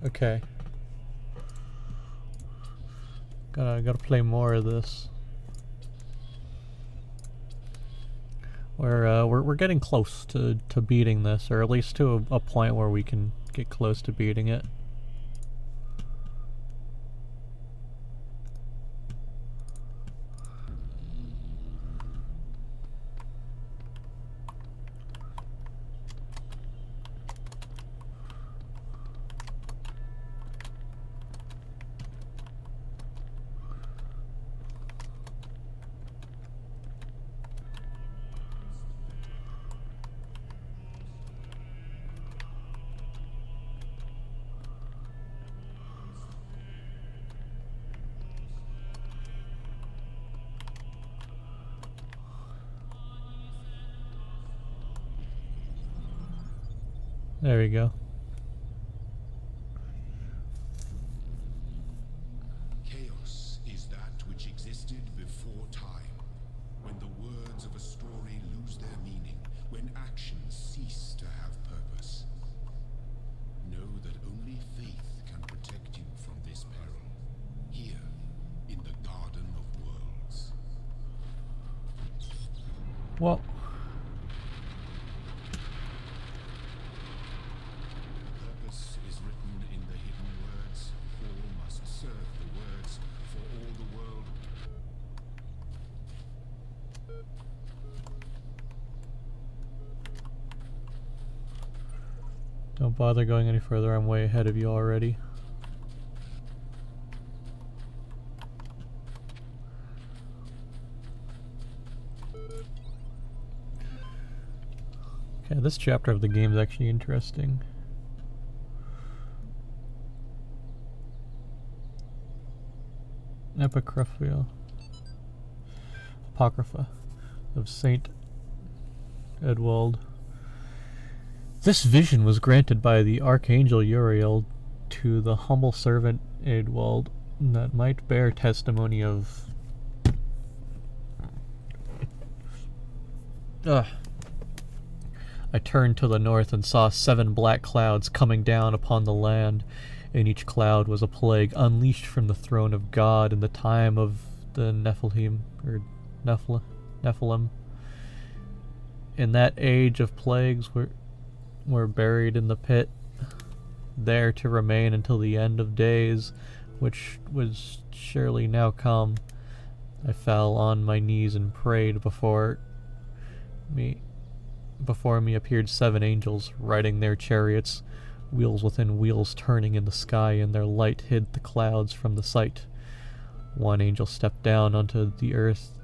Okay. Gotta play more of this. We're getting close to beating this, or at least to a point where we can get close to beating it. There we go. Chaos is that which existed before time, when the words of a story lose their meaning, when actions cease to have purpose. Know that only faith can protect you from this peril, here, in the Garden of Worlds. Well. Don't bother going any further, I'm way ahead of you already. Okay, this chapter of the game is actually interesting. Apocrypha of Saint Edwald. This vision was granted by the Archangel Uriel to the humble servant Edwald, that might bear testimony of... I turned to the north and saw 7 black clouds coming down upon the land. In each cloud was a plague unleashed from the throne of God in the time of the Nephilim, or Nephilim. In that age of plagues were buried in the pit, there to remain until the end of days, which was surely now come. I fell on my knees and prayed. Before me appeared 7 angels, riding their chariots, wheels within wheels turning in the sky, and their light hid the clouds from the sight. One angel stepped down onto the earth,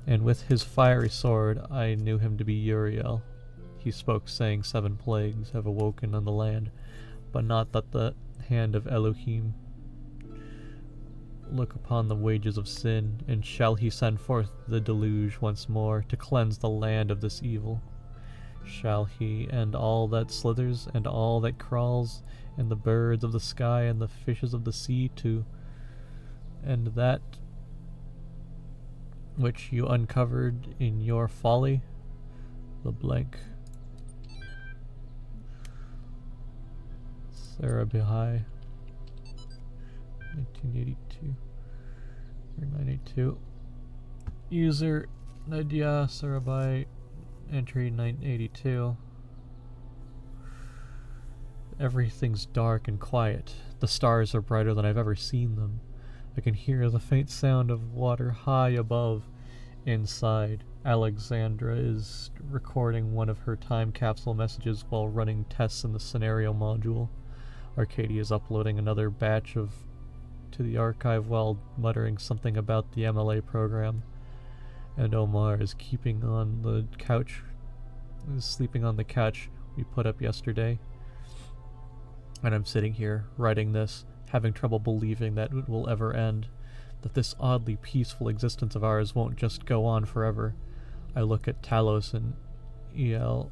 and with his fiery sword I knew him to be Uriel. He spoke, saying, 7 plagues have awoken on the land, but not that the hand of Elohim look upon the wages of sin, and shall he send forth the deluge once more to cleanse the land of this evil? Shall he end all that slithers and all that crawls, and the birds of the sky and the fishes of the sea, to end that which you uncovered in your folly? The blank. Sarah Bihai, 1982 or 982. User Nadia Sarabai, entry 982. Everything's dark and quiet. The stars are brighter than I've ever seen them. I can hear the faint sound of water high above. Inside, Alexandra is recording one of her time capsule messages while running tests in the scenario module. Arcadia is uploading another batch to the archive while muttering something about the MLA program. And Omar is sleeping on the couch we put up yesterday. And I'm sitting here, writing this, having trouble believing that it will ever end, that this oddly peaceful existence of ours won't just go on forever. I look at Talos and El,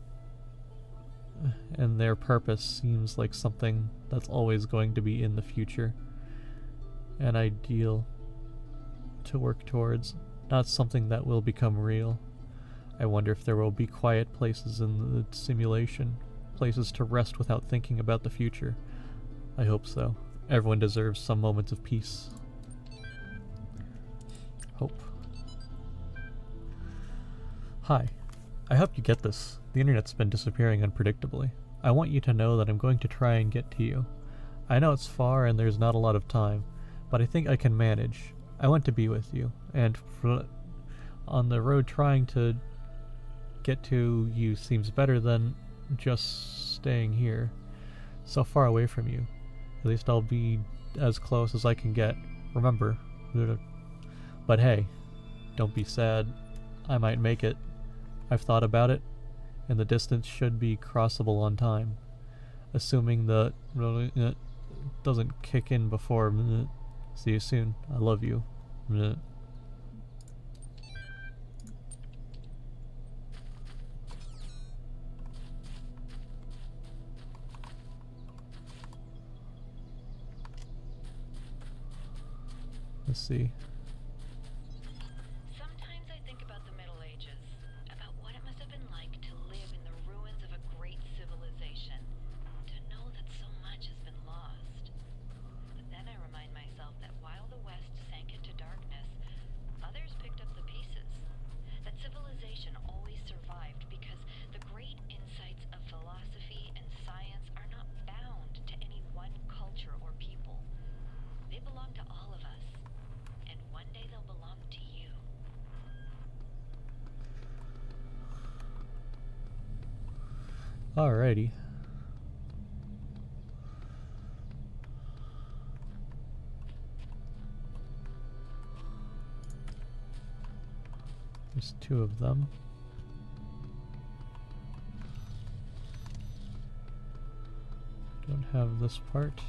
and their purpose seems like something that's always going to be in the future. An ideal to work towards, not something that will become real. I wonder if there will be quiet places in the simulation, places to rest without thinking about the future. I hope so. Everyone deserves some moments of peace. Hope. Hi. I hope you get this. The internet's been disappearing unpredictably. I want you to know that I'm going to try and get to you. I know it's far and there's not a lot of time, but I think I can manage. I want to be with you, and on the road trying to get to you seems better than just staying here, so far away from you. At least I'll be as close as I can get. Remember. But hey, don't be sad. I might make it. I've thought about it, and the distance should be crossable on time. Assuming the doesn't kick in before. See you soon. I love you. Let's see. Sometimes I think about the Middle Ages, about what it must have been like to live in the ruins of a great civilization, to know that so much has been lost. But then I remind myself that while the West sank into darkness, others picked up the pieces. That civilization always survived because the great insights of philosophy and science are not bound to any one culture or people. They belong to all of us. And one day they'll belong to you. Alrighty. There's two of them. Don't have this part.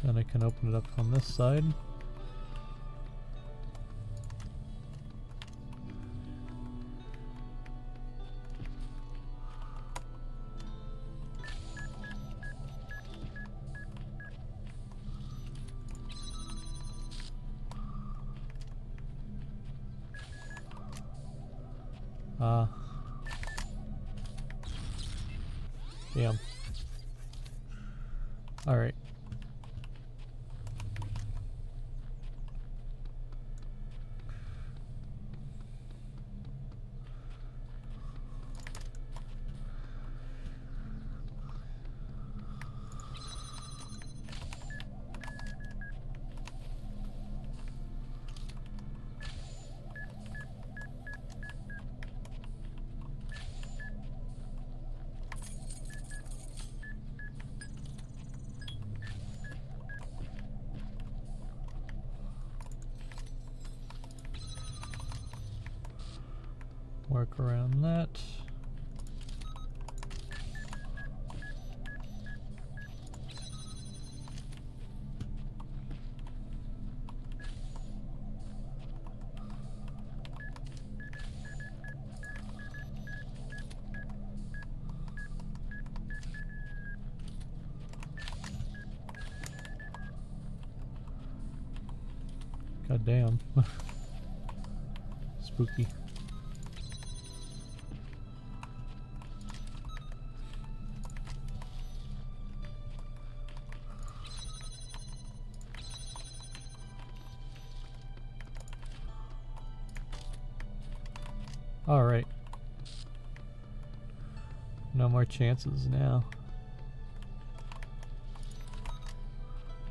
Then I can open it up on this side. Damn. Alright. Work around that. God damn. Spooky. Alright. No more chances now.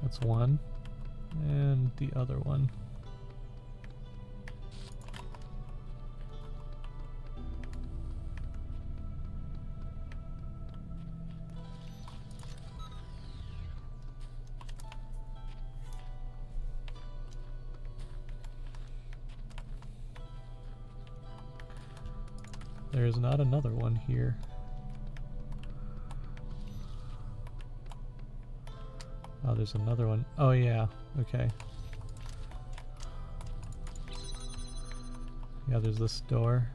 That's one. And the other one. there's not another one here. Oh, there's another one. Oh yeah, okay. Yeah, there's this door.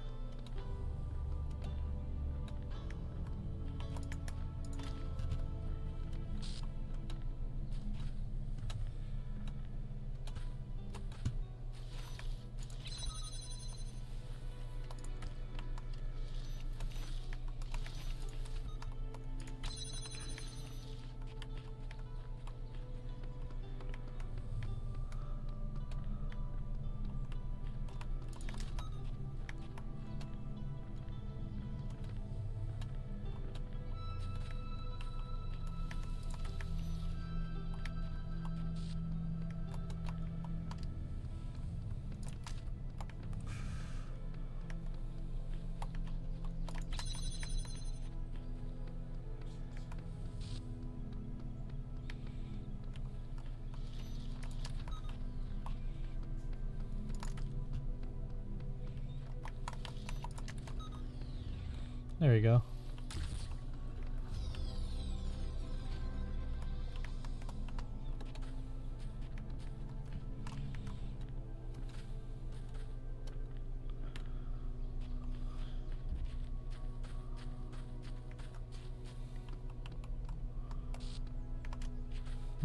There we go.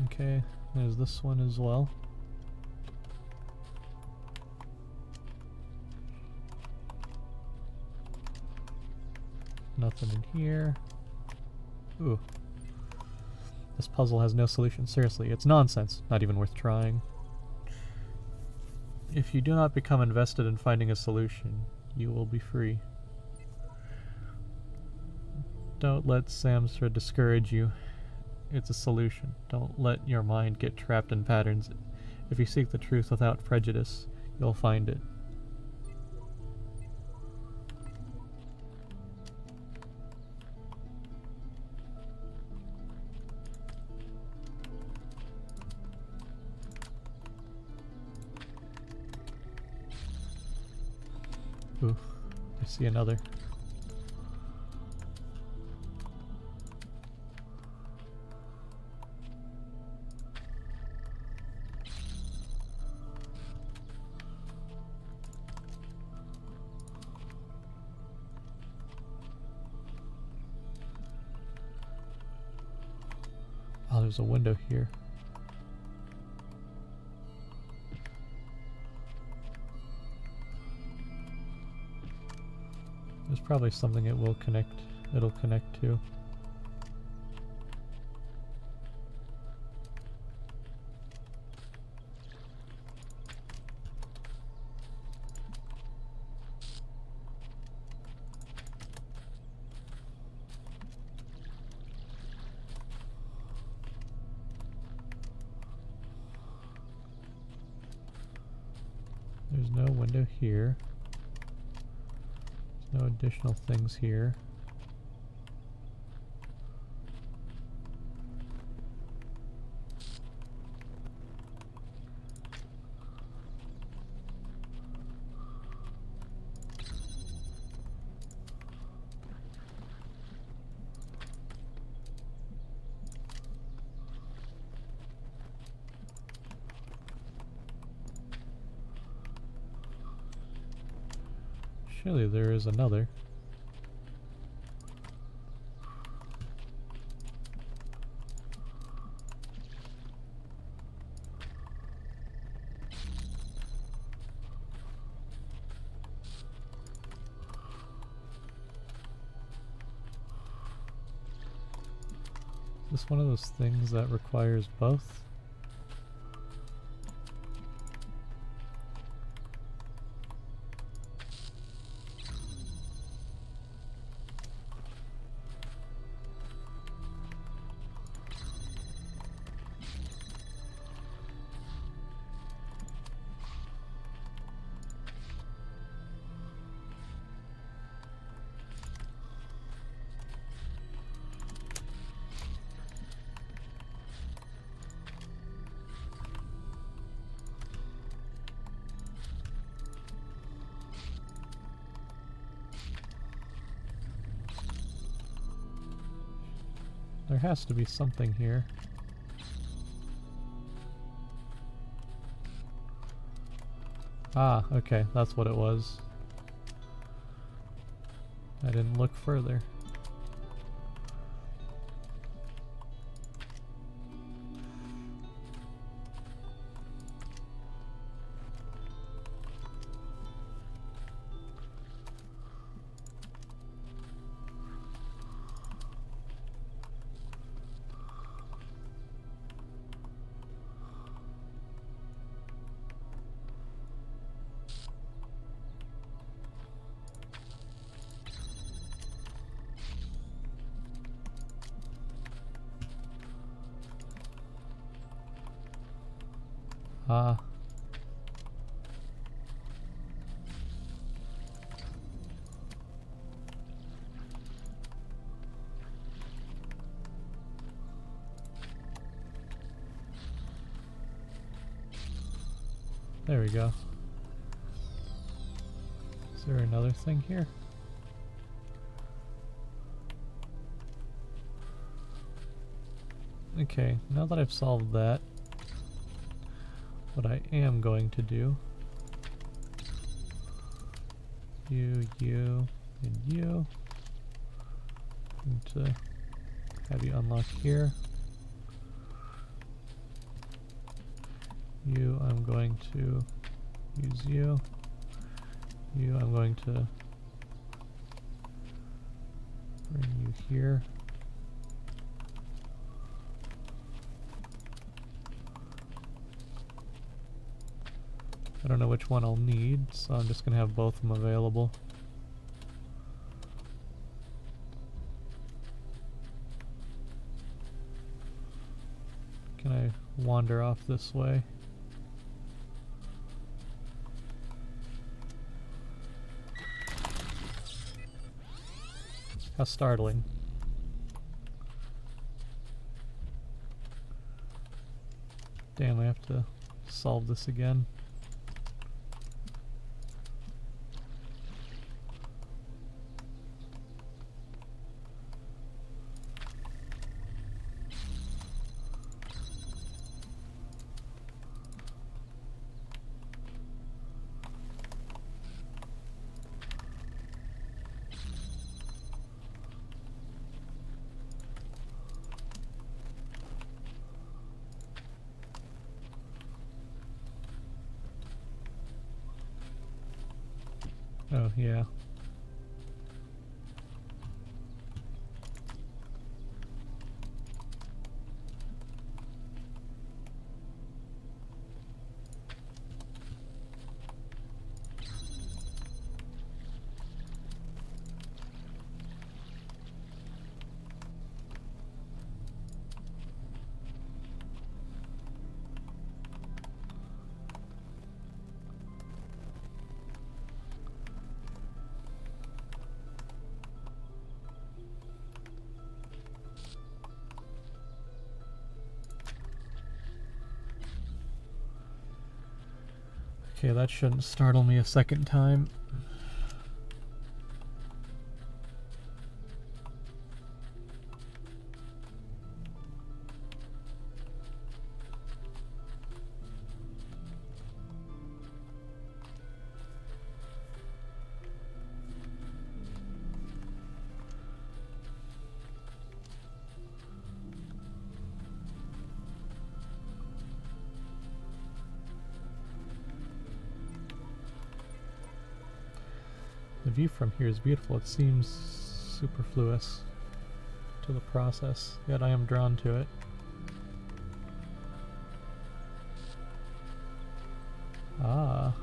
Okay, there's this one as well. Nothing in here. Ooh. This puzzle has no solution. Seriously, it's nonsense. Not even worth trying. If you do not become invested in finding a solution, you will be free. Don't let Samsara discourage you. It's a solution. Don't let your mind get trapped in patterns. If you seek the truth without prejudice, you'll find it. Ooh, I see another. Oh, there's a window here. There's probably something it'll connect to. There's no window here. No additional things here. Surely there is another. Is this one of those things that requires both? There has to be something here. Ah, okay, that's what it was. I didn't look further. Ah. There we go. Is there another thing here? Okay, now that I've solved that, what I am going to do, you, and you, and to have you unlock here. You, I'm going to use you. You, I'm going to bring you here. I don't know which one I'll need, so I'm just going to have both of them available. Can I wander off this way? How startling. Damn, I have to solve this again. Oh, yeah. Okay, that shouldn't startle me a second time. The view from here is beautiful. It seems superfluous to the process, yet I am drawn to it. Ah.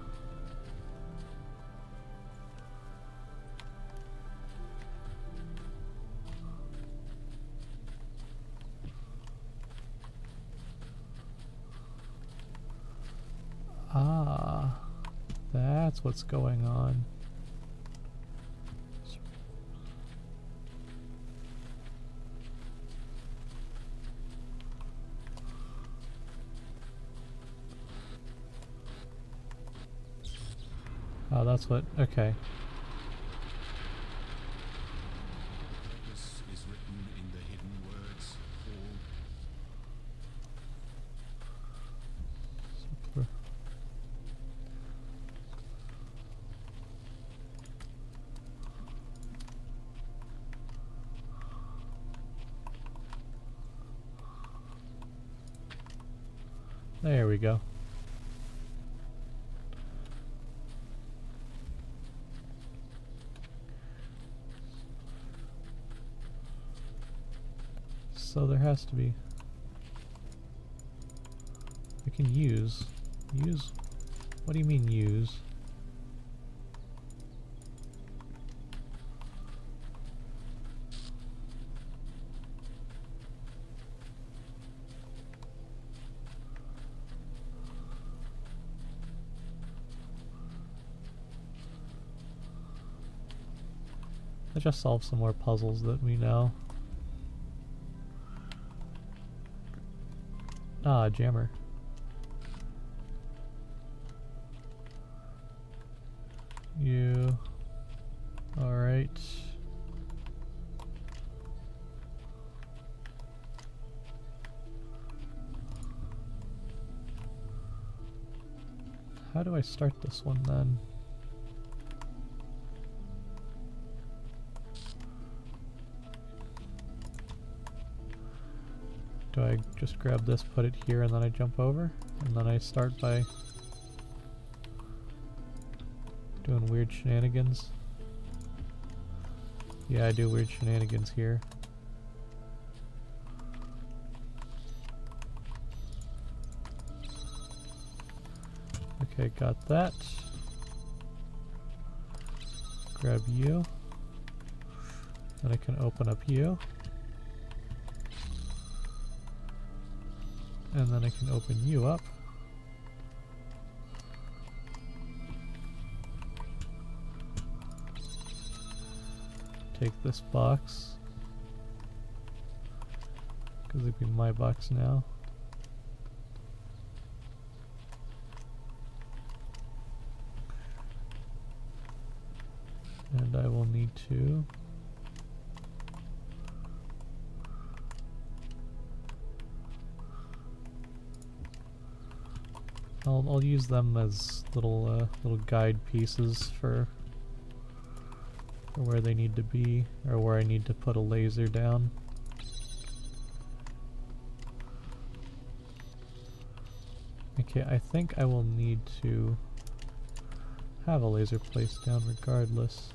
Ah. That's what's going on. Oh, that's what, okay. Purpose is written in the hidden words. There we go. So there has to be. I can use. Use? What do you mean use? Let's just solve some more puzzles that we know. Ah, jammer. You. Alright. How do I start this one then? Do I just grab this, put it here, and then I jump over? And then I start by doing weird shenanigans? Yeah, I do weird shenanigans here. Okay, got that. Grab you. Then I can open up you. And then I can open you up. Take this box, because it'd be my box now. And I will need to I'll use them as little guide pieces for where they need to be, or where I need to put a laser down. Okay, I think I will need to have a laser placed down regardless.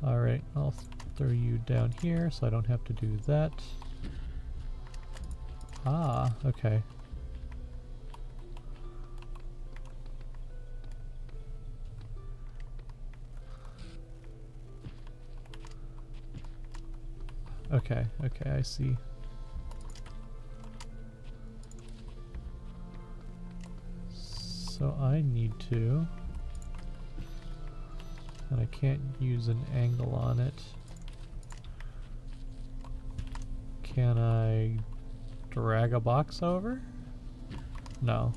Alright, I'll throw you down here so I don't have to do that. Ah, okay. Okay, I see. So I need to... and I can't use an angle on it. Can I drag a box over? No.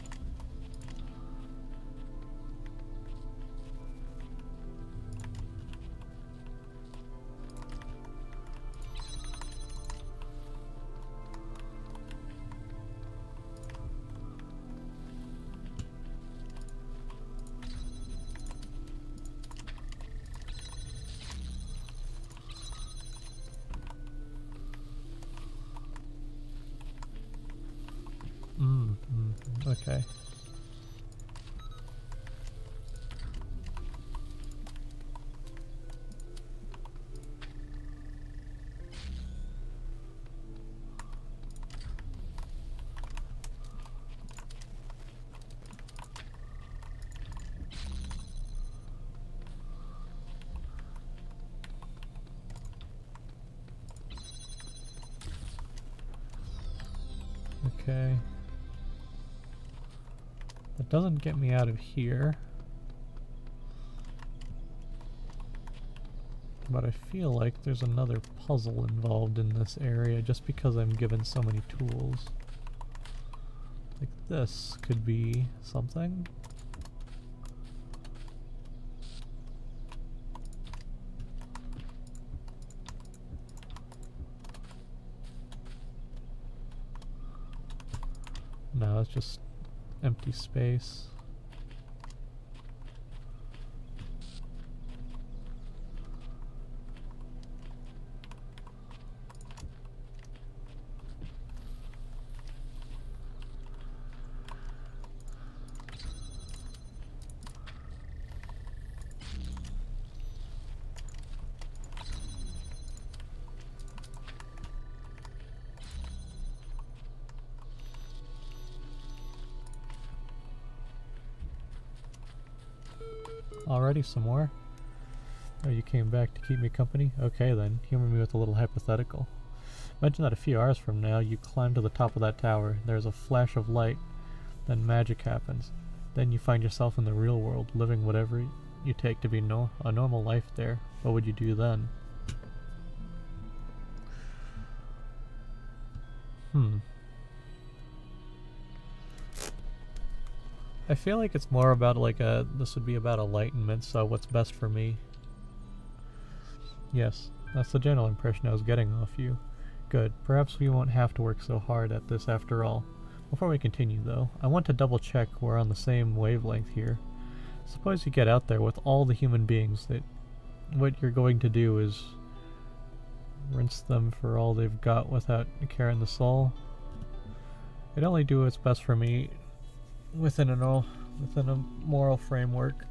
Okay. Okay. That doesn't get me out of here. But I feel like there's another puzzle involved in this area just because I'm given so many tools. Like this could be something. it's just empty space. Already some more? Oh, you came back to keep me company? Okay then, humor me with a little hypothetical. Imagine that a few hours from now you climb to the top of that tower, there's a flash of light, then magic happens. Then you find yourself in the real world, living whatever you take to be a normal life there. What would you do then? I feel like it's more about this would be about enlightenment, so what's best for me. Yes, that's the general impression I was getting off you. Good, perhaps we won't have to work so hard at this after all. Before we continue though, I want to double check we're on the same wavelength here. Suppose you get out there with all the human beings that what you're going to do is rinse them for all they've got without a care in the soul. I'd only do what's best for me within a moral framework.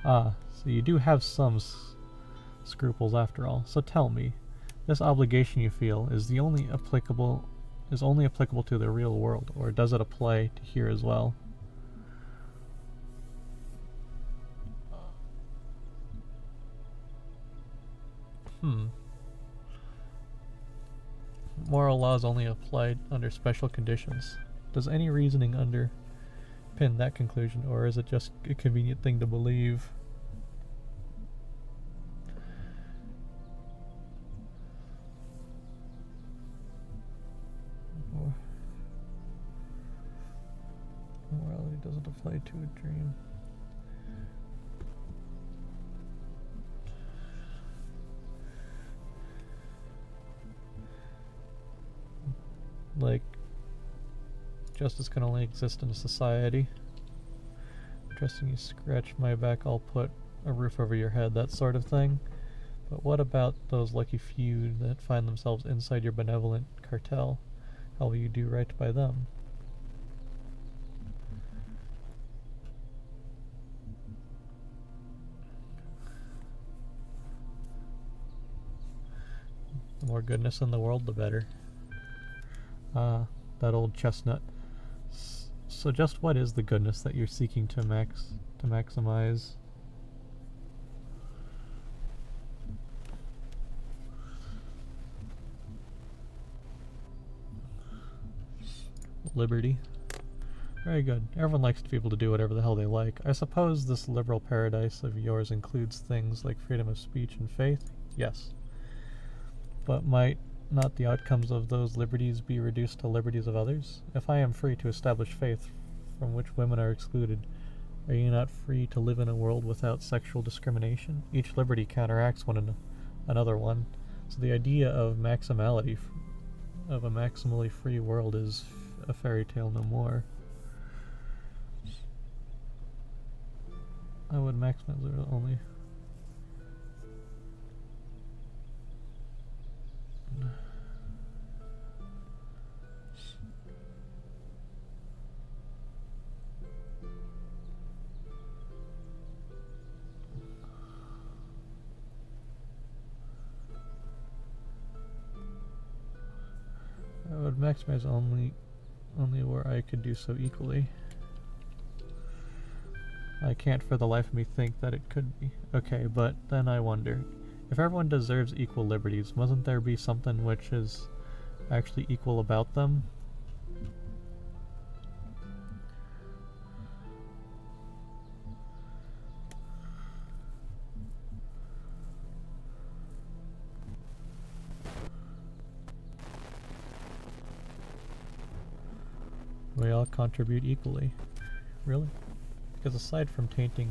Ah, so you do have some scruples after all. So tell me, this obligation you feel is only applicable to the real world, or does it apply to here as well? Moral laws only applied under special conditions. Does any reasoning underpin that conclusion, or is it just a convenient thing to believe? Morality doesn't apply to a dream. Like, justice can only exist in a society. Interesting, you scratch my back, I'll put a roof over your head, that sort of thing. But what about those lucky few that find themselves inside your benevolent cartel? How will you do right by them? The more goodness in the world, the better. Ah, that old chestnut. So just what is the goodness that you're seeking to maximize? Liberty. Very good. Everyone likes to be able to do whatever the hell they like. I suppose this liberal paradise of yours includes things like freedom of speech and faith? Yes. But might not the outcomes of those liberties be reduced to liberties of others? If I am free to establish faith from which women are excluded, are you not free to live in a world without sexual discrimination? Each liberty counteracts another one. So the idea of maximality, of a maximally free world, is a fairy tale no more. I would maximize only. I would maximize only where I could do so equally. I can't for the life of me think that it could be. Okay, but then I wonder, if everyone deserves equal liberties, mustn't there be something which is actually equal about them? We all contribute equally. Really? Because aside from tainting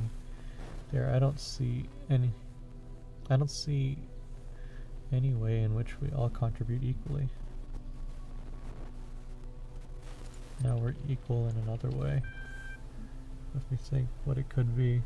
there, I don't see any way in which we all contribute equally. Now we're equal in another way. Let me think what it could be.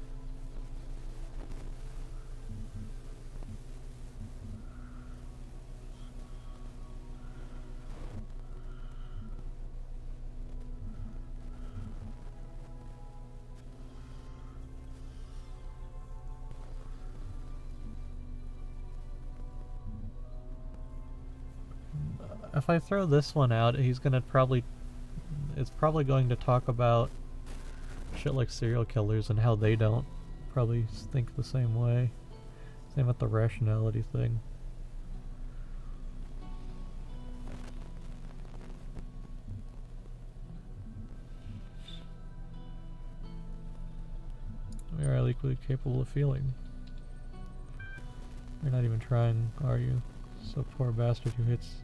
If I throw this one out, it's probably going to talk about shit like serial killers and how they don't probably think the same way. Same with the rationality thing. We are all equally capable of feeling. You're not even trying, are you? So poor bastard who hits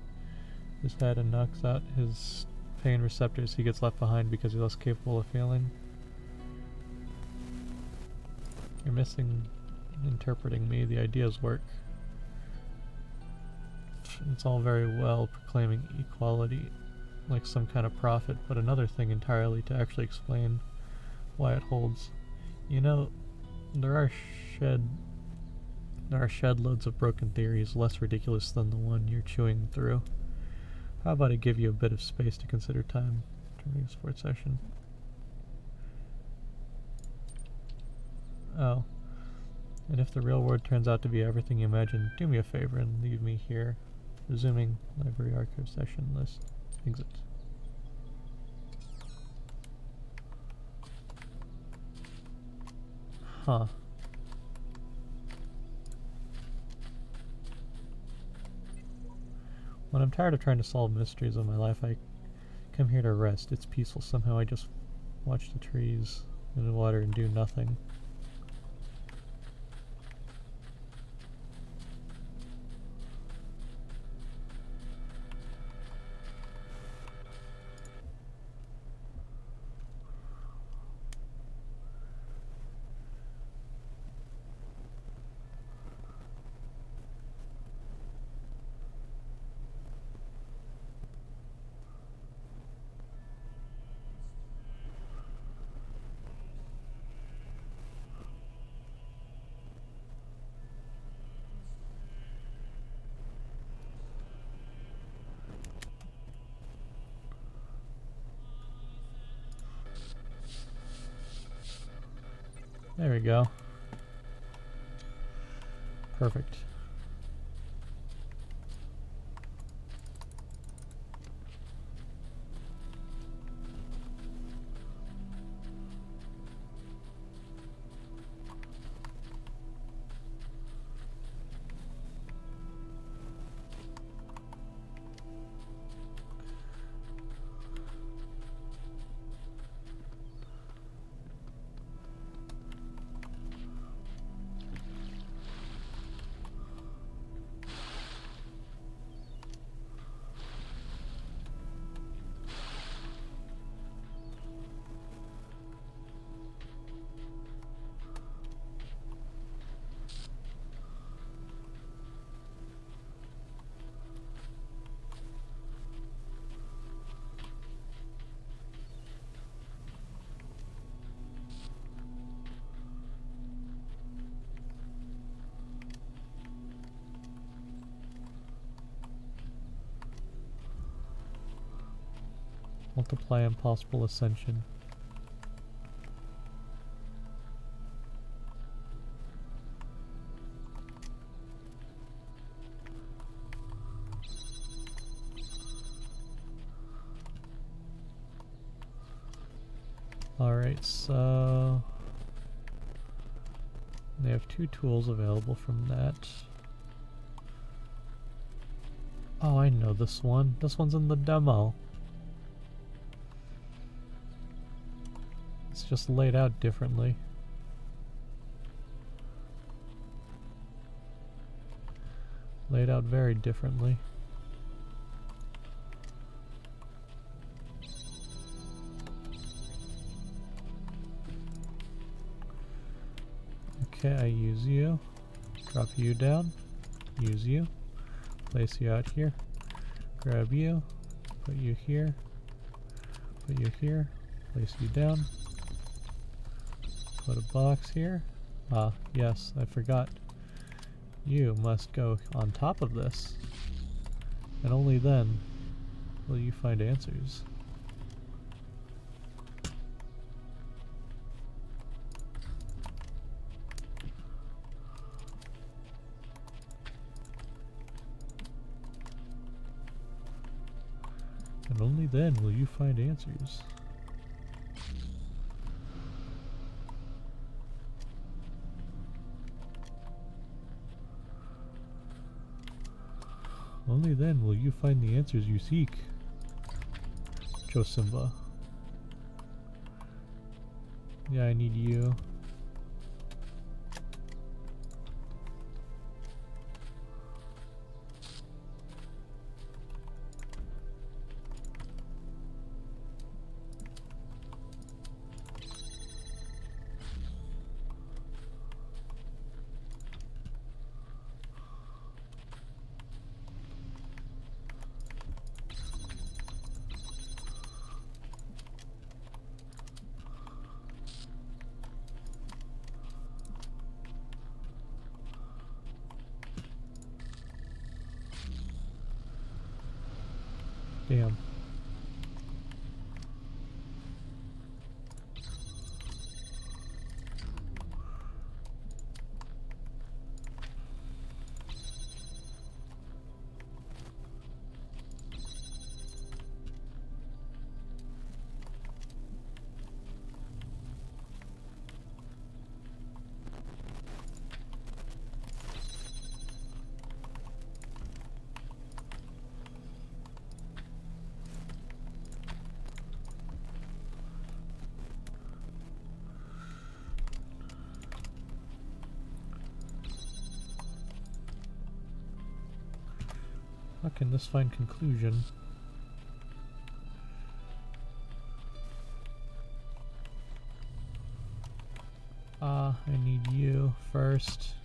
his head and knocks out his pain receptors, he gets left behind because he's less capable of feeling. You're missing interpreting me. The ideas work. It's all very well proclaiming equality like some kind of prophet, but another thing entirely to actually explain why it holds. You know, there are shed loads of broken theories less ridiculous than the one you're chewing through. How about I give you a bit of space to consider time during a sports session? Oh. And if the real world turns out to be everything you imagine, do me a favor and leave me here. Resuming library archive session list. Exit. Huh. When I'm tired of trying to solve mysteries of my life, I come here to rest. It's peaceful. Somehow I just watch the trees and the water and do nothing. There we go. Perfect. Multiply impossible ascension. Alright, so they have 2 tools available from that. Oh, I know this one. This one's in the demo. It's just laid out differently. Laid out very differently. Okay, I use you. Drop you down. Use you. Place you out here. Grab you. Put you here. Put you here. Place you down. Put a box here. Ah, yes, I forgot. You must go on top of this. And only then will you find answers. And only then will you find answers. Only then will you find the answers you seek, Chosimba. Yeah, I need you. Damn. How can this find conclusion? I need you first.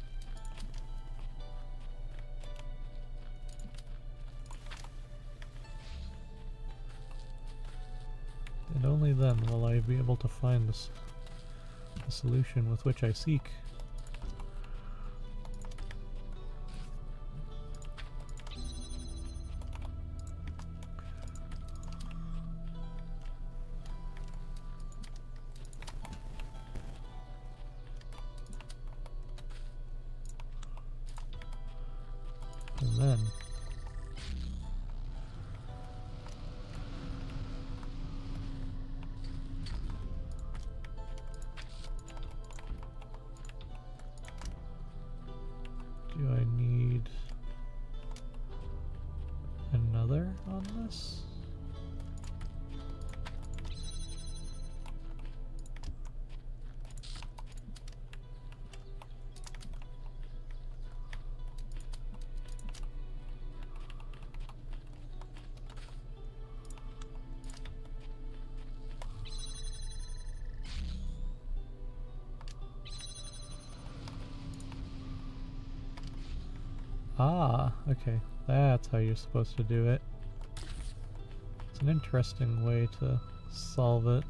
And only then will I be able to find the solution with which I seek. And then do I need another on this? Ah, okay. That's how you're supposed to do it. It's an interesting way to solve it.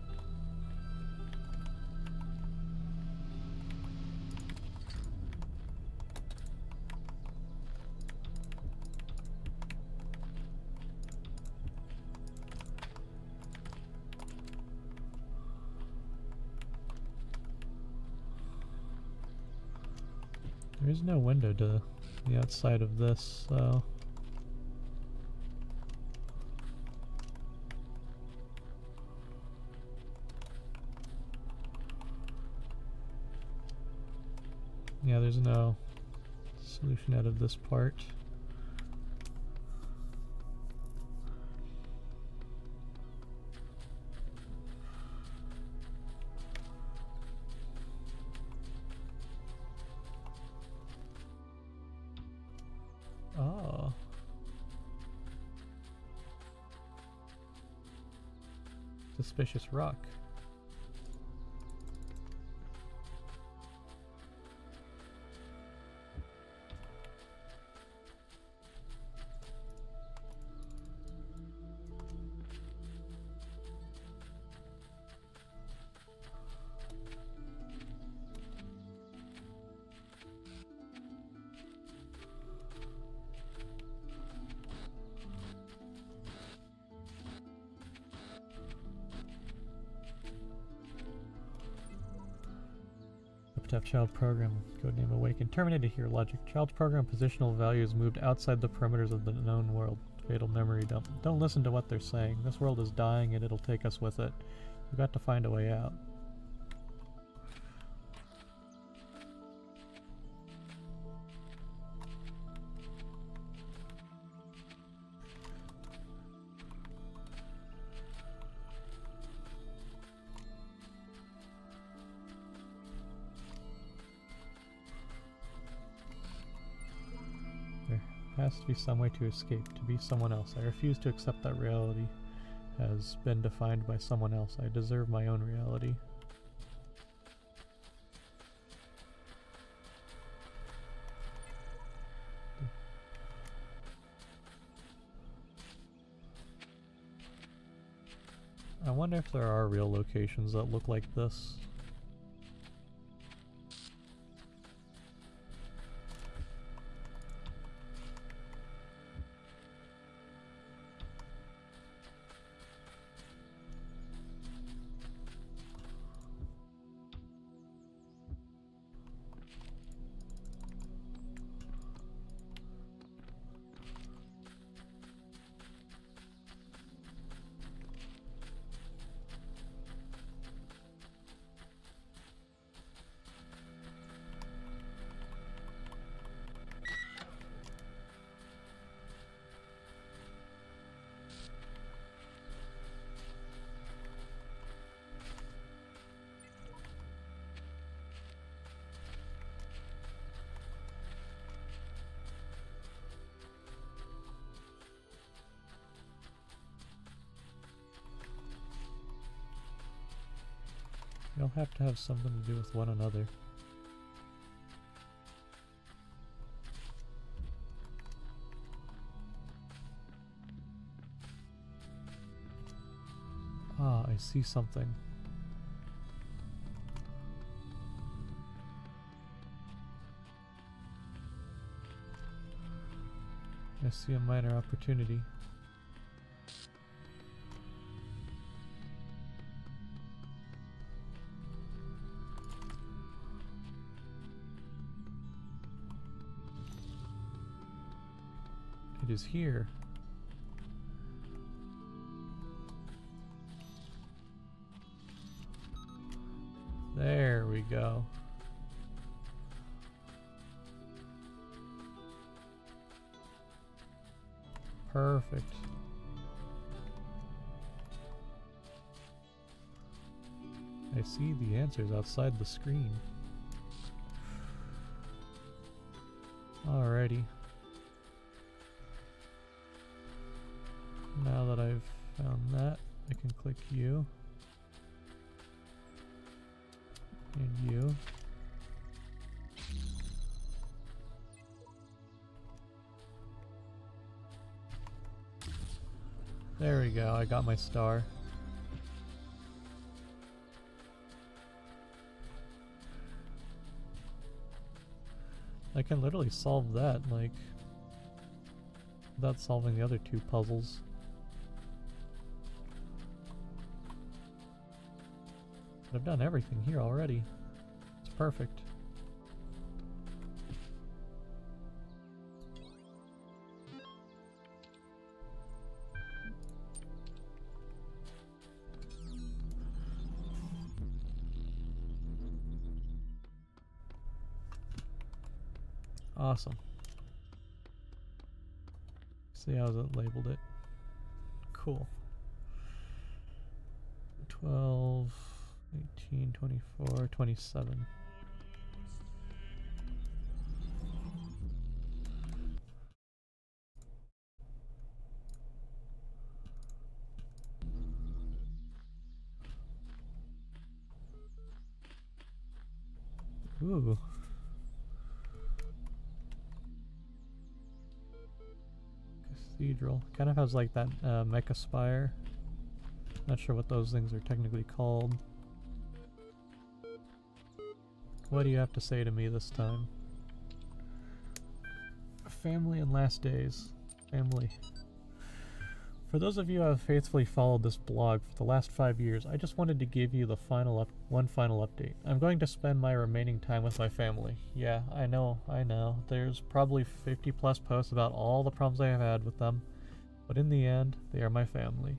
There is no window to the outside of this, so... yeah, there's no solution out of this part. Oh. Suspicious rock. Epitaph child program, codename Awaken. Terminated here, logic. Child's program positional values moved outside the perimeters of the known world. Fatal memory dump. Don't listen to what they're saying. This world is dying and it'll take us with it. We've got to find a way out. There has to be some way to escape, to be someone else. I refuse to accept that reality has been defined by someone else. I deserve my own reality. I wonder if there are real locations that look like this. They all have to have something to do with one another. Ah, I see something. I see a minor opportunity. It is here. There we go. Perfect. I see the answers outside the screen. Alrighty. Now that I've found that, I can click you. And you. There we go, I got my star. I can literally solve that, like, without solving the other two puzzles. But I've done everything here already. It's perfect. Awesome. See how it labeled it. Cool. 12, 18, 24, 27. Ooh. Cathedral. Kind of has like that mecha spire. Not sure what those things are technically called. What do you have to say to me this time? Family and last days. Family. For those of you who have faithfully followed this blog for the last 5 years, I just wanted to give you the one final update. I'm going to spend my remaining time with my family. Yeah, I know. There's probably 50 plus posts about all the problems I have had with them, but in the end, they are my family.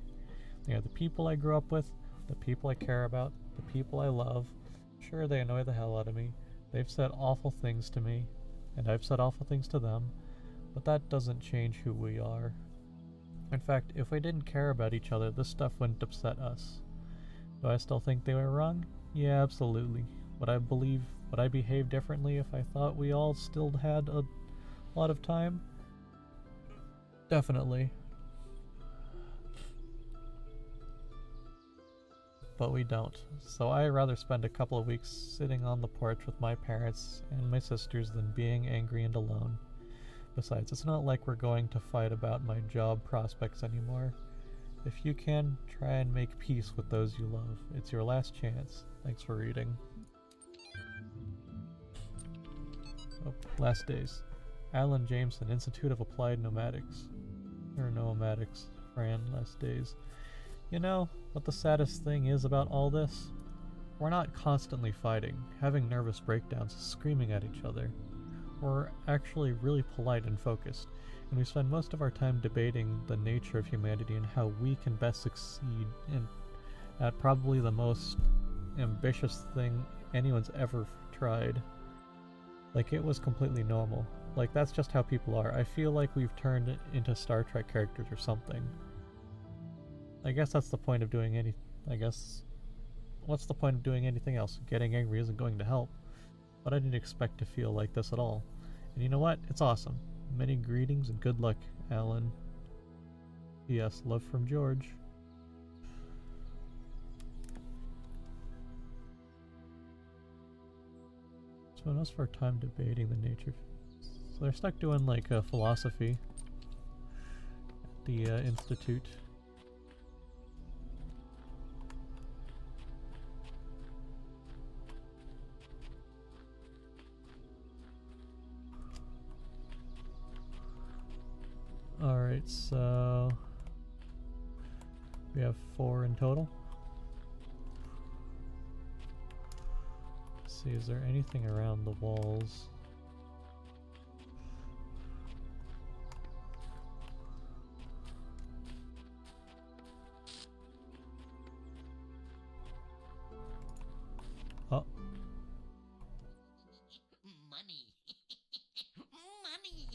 They are the people I grew up with, the people I care about, the people I love. Sure, they annoy the hell out of me. They've said awful things to me, and I've said awful things to them, but that doesn't change who we are. In fact, if we didn't care about each other, this stuff wouldn't upset us. Do I still think they were wrong? Yeah, absolutely. Would I behave differently if I thought we all still had a lot of time? Definitely. But we don't. So I'd rather spend a couple of weeks sitting on the porch with my parents and my sisters than being angry and alone. Besides, it's not like we're going to fight about my job prospects anymore. If you can, try and make peace with those you love. It's your last chance. Thanks for reading. Oh, last days. Alan Jameson, Institute of Applied Nomadics. Or Nomadics. Fran, last days. You know what the saddest thing is about all this? We're not constantly fighting, having nervous breakdowns, screaming at each other. We're actually really polite and focused, and we spend most of our time debating the nature of humanity and how we can best succeed at probably the most ambitious thing anyone's ever tried. Like, it was completely normal. Like, that's just how people are. I feel like we've turned into Star Trek characters or something. I guess that's the point of doing what's the point of doing anything else? Getting angry isn't going to help. But I didn't expect to feel like this at all. And you know what? It's awesome. Many greetings and good luck, Alan. P.S. Love from George. Spend most of our time debating the nature. So they're stuck doing like philosophy at the institute. Alright, so we have 4 in total. Let's see, is there anything around the walls? Oh. Money. Money.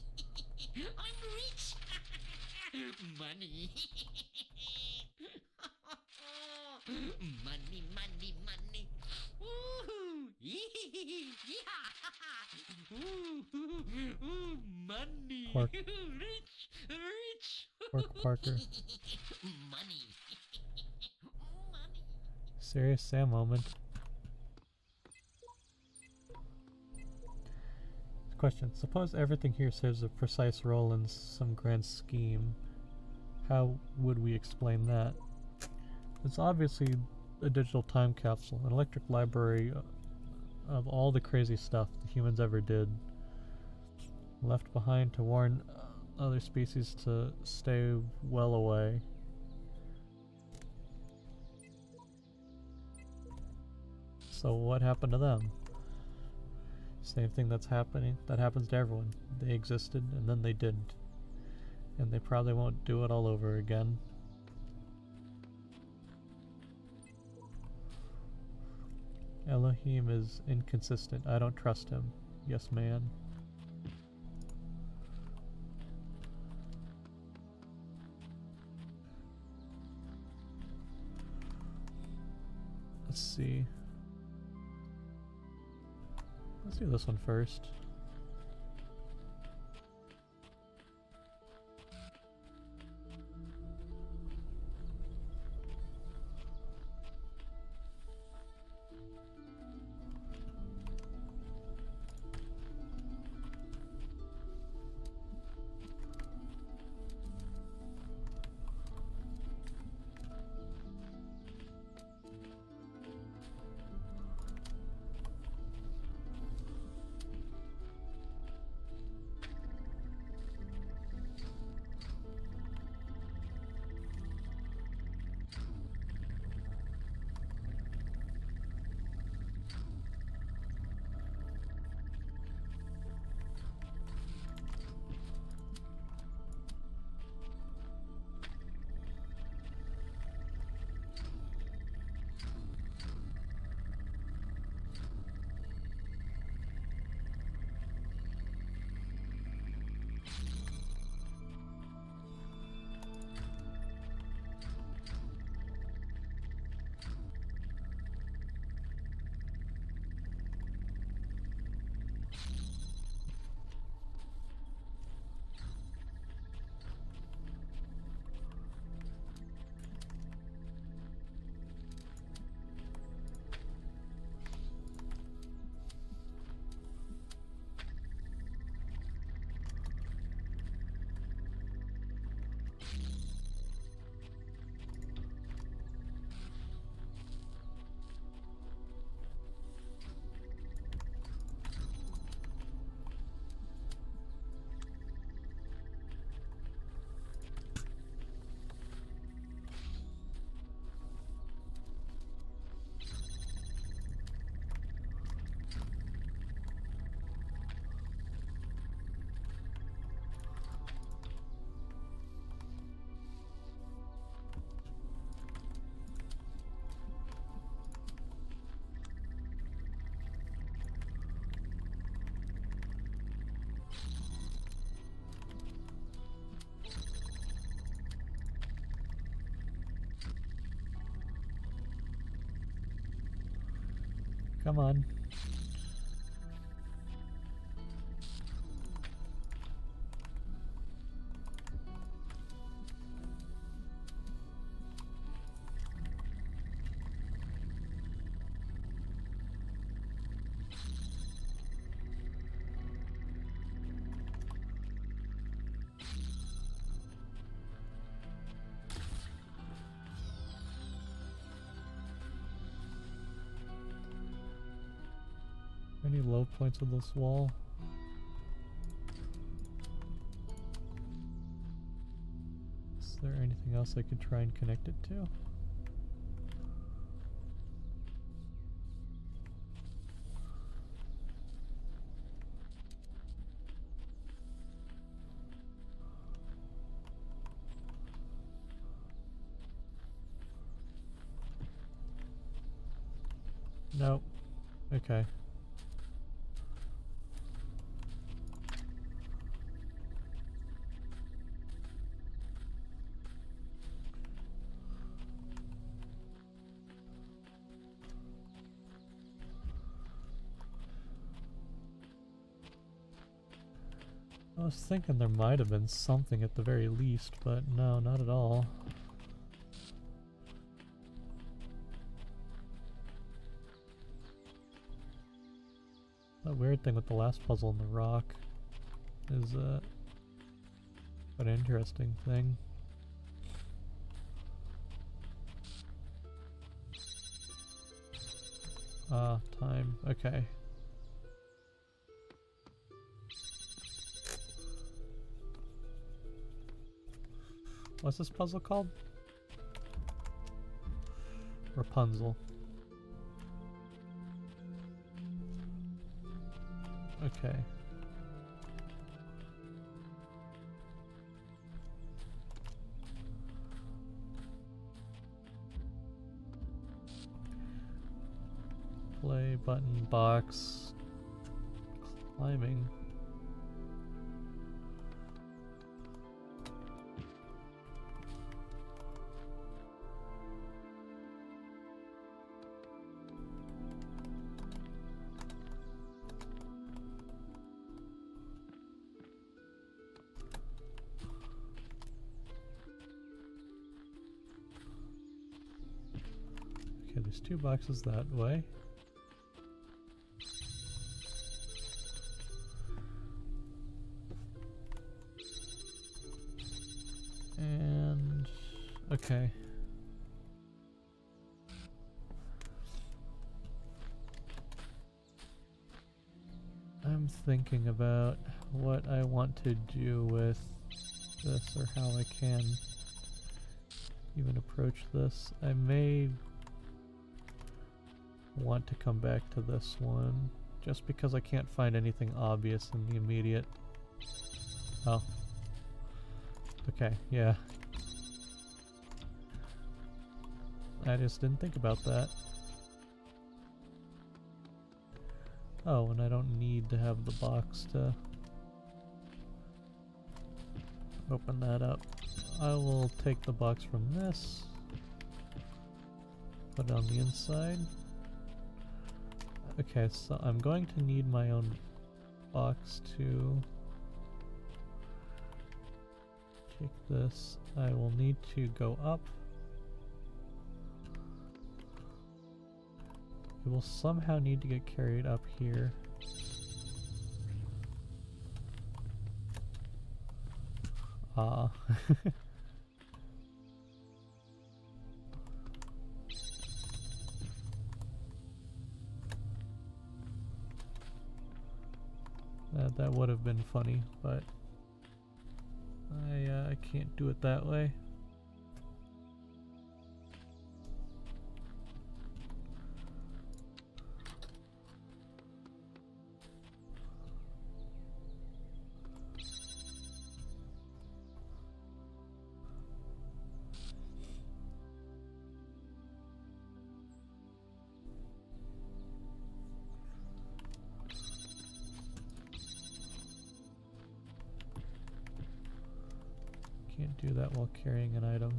I'm rich. Money. Money, money, money. Woohoo! Yeah! Ooh, money. Pork. Rich, rich. Pork Parker. Money. Money. Serious Sam moment. Question. Suppose everything here serves a precise role in some grand scheme. How would we explain that? It's obviously a digital time capsule, an electric library of all the crazy stuff the humans ever did. Left behind to warn other species to stay well away. So what happened to them? Same thing that happens to everyone. They existed and then they didn't. And they probably won't do it all over again. Elohim is inconsistent. I don't trust him. Yes, man. Let's see. Let's do this one first. Come on. Any low points of this wall? Is there anything else I could try and connect it to? Nope. Okay. I was thinking there might have been something at the very least, but no, not at all. That weird thing with the last puzzle in the rock is an interesting thing. Ah, time. Okay. What's this puzzle called? Rapunzel. Okay. Play button box. Climbing. Okay, there's 2 boxes that way. And okay. I'm thinking about what I want to do with this, or how I can even approach this. I may want to come back to this one just because I can't find anything obvious in the immediate. Oh. Okay, yeah. I just didn't think about that. Oh, and I don't need to have the box to open that up. I will take the box from this, put it on the inside. Okay, so I'm going to need my own box to take this. I will need to go up. It will somehow need to get carried up here. Ah. That would have been funny, but I can't do it that way. Can't do that while carrying an item.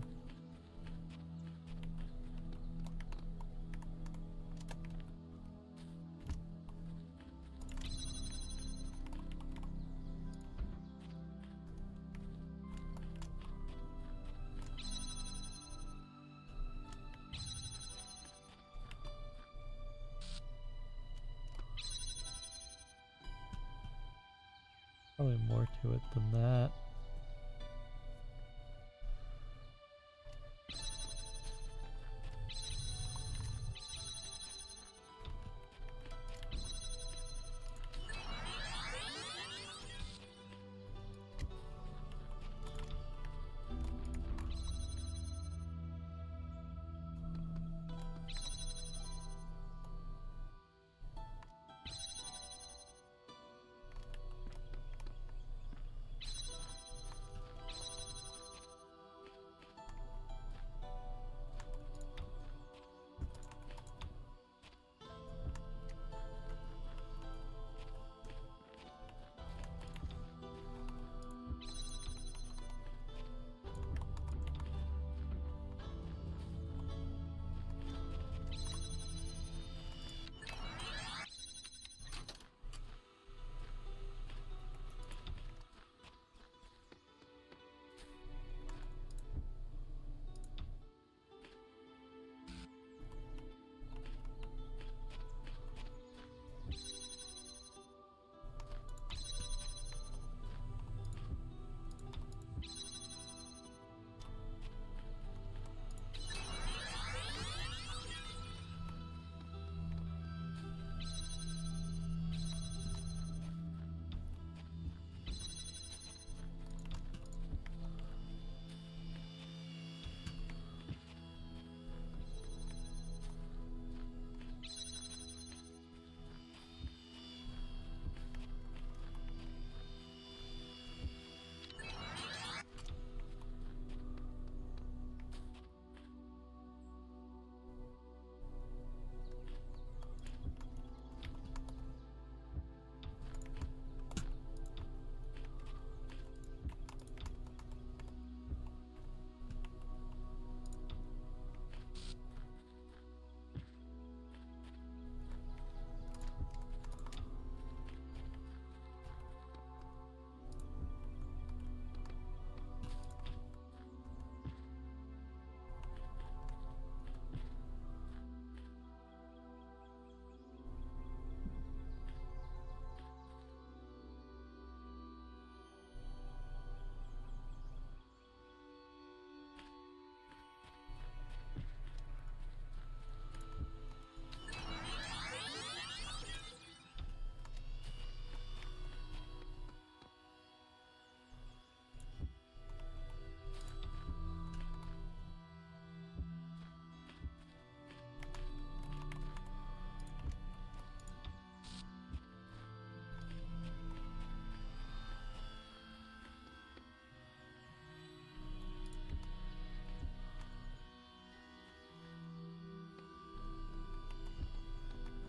Probably more to it than that.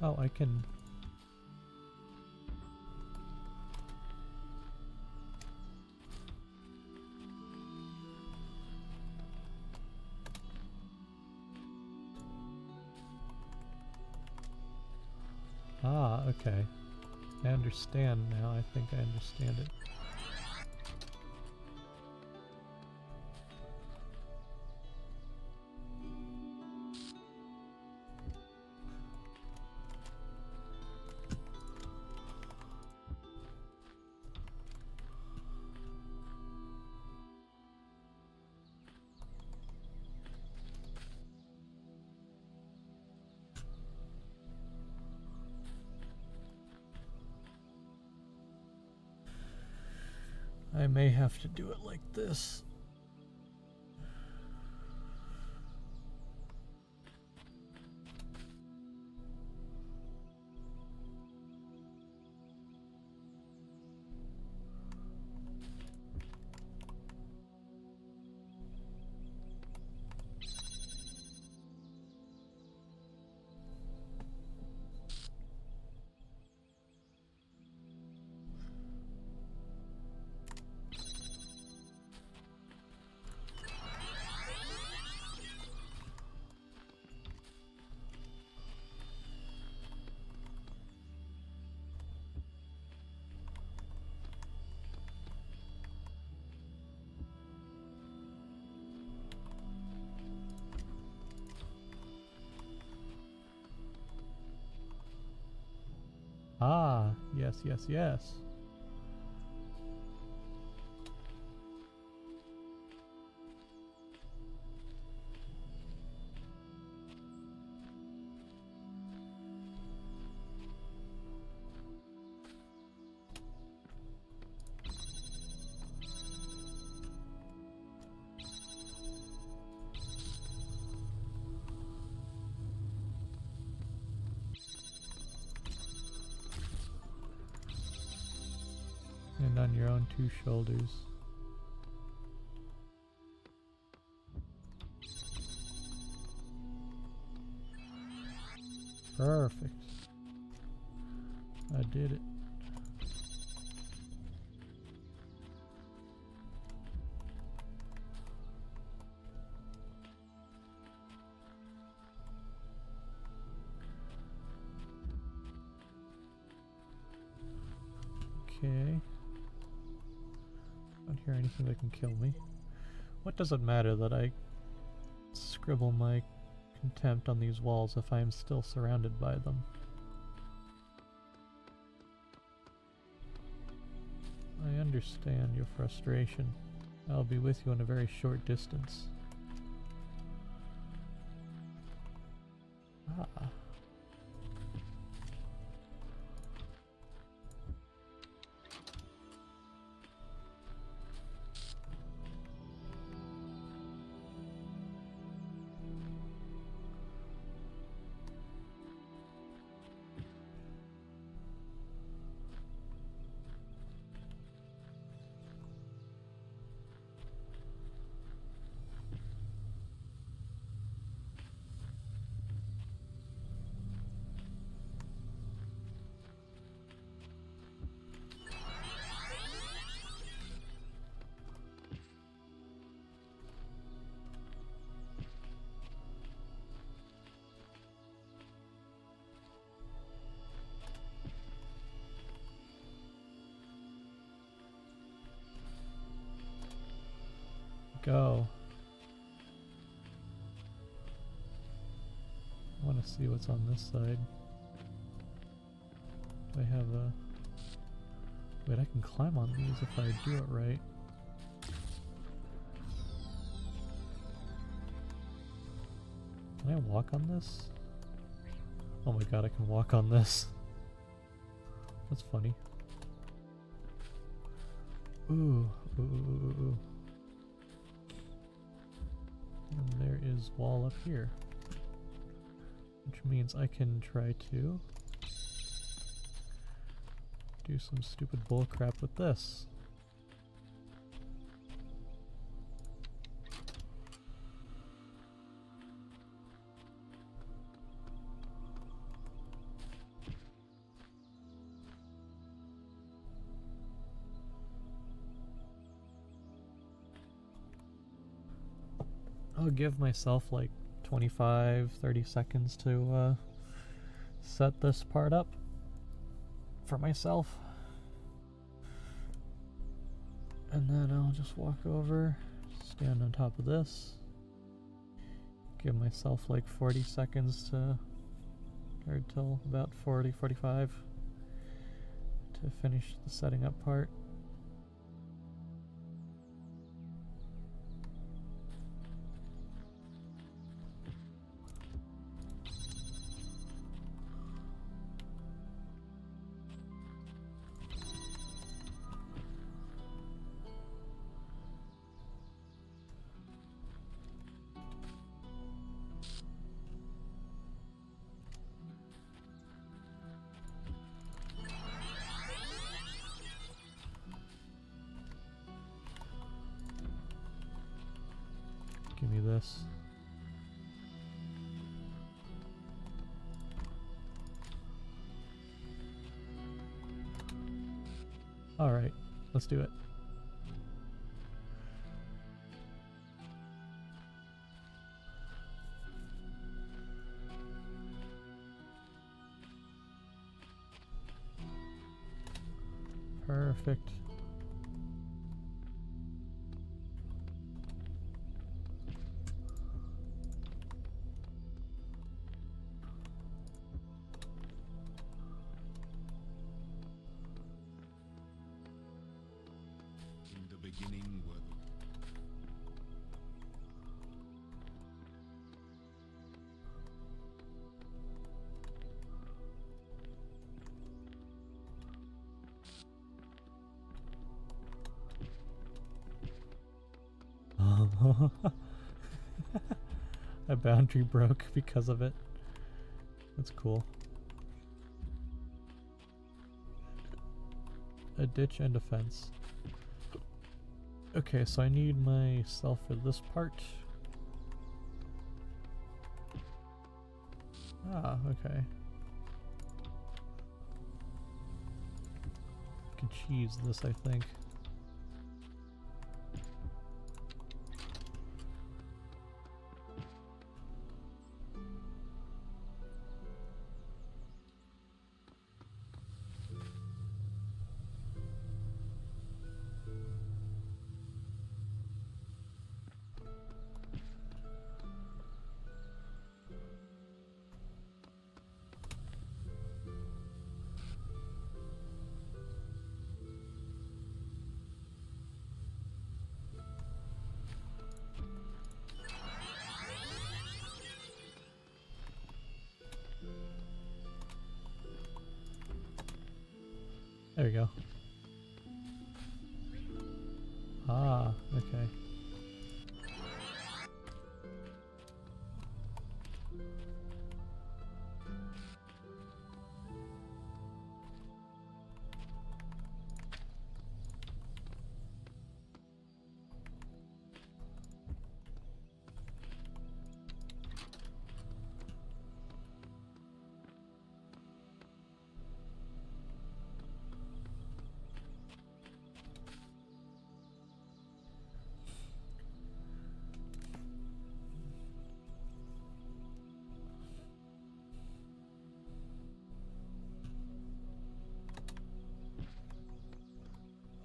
Oh, I can... Ah, okay. I understand now. I think I understand it. I may have to do it like this. Ah, yes, yes, yes. And on your own two shoulders. Perfect. I did it. Okay. Don't hear anything that can kill me. What does it matter that I scribble my contempt on these walls if I am still surrounded by them? I understand your frustration. I'll be with you in a very short distance. Ah. Go. I want to see what's on this side. Do I have a... Wait, I can climb on these if I do it right. Can I walk on this? Oh my god, I can walk on this. That's funny. Ooh, ooh, ooh, ooh, ooh. And there is wall up here. Which means I can try to do some stupid bullcrap with this. I'll give myself like 25-30 seconds to set this part up for myself, and then I'll just walk over, stand on top of this, give myself like 40 seconds to, or till about 40-45 to finish the setting up part. this. Alright, let's do it. Perfect. In the beginning were the A boundary broke because of it. That's cool. A ditch and a fence. Okay, so I need myself for this part. Ah, okay. I can cheese this, I think. There we go. Ah, okay.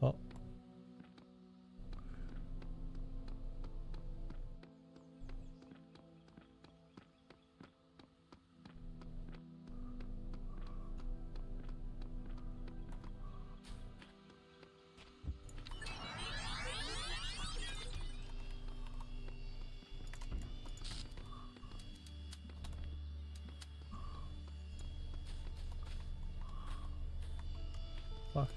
Oh. Fuck.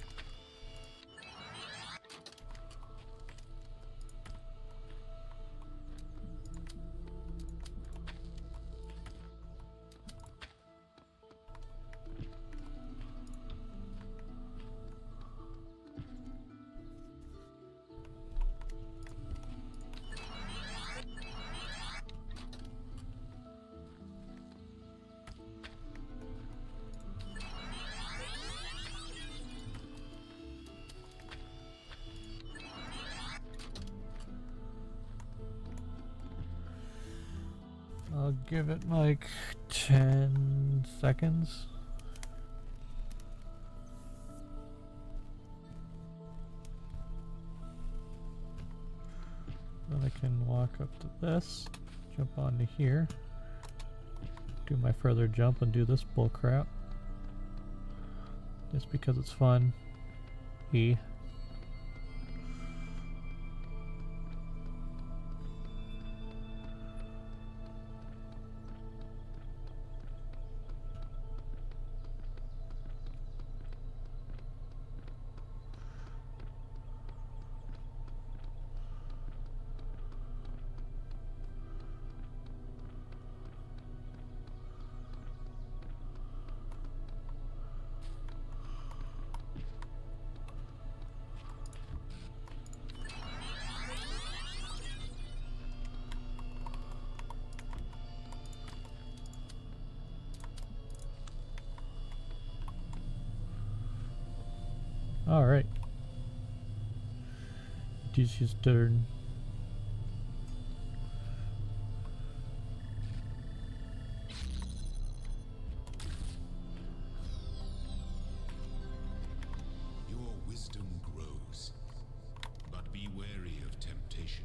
I'll give it like 10 seconds. Then I can walk up to this, jump onto here, do my further jump and do this bull crap. Just because it's fun. E. is his turn. Your wisdom grows, but be wary of temptation.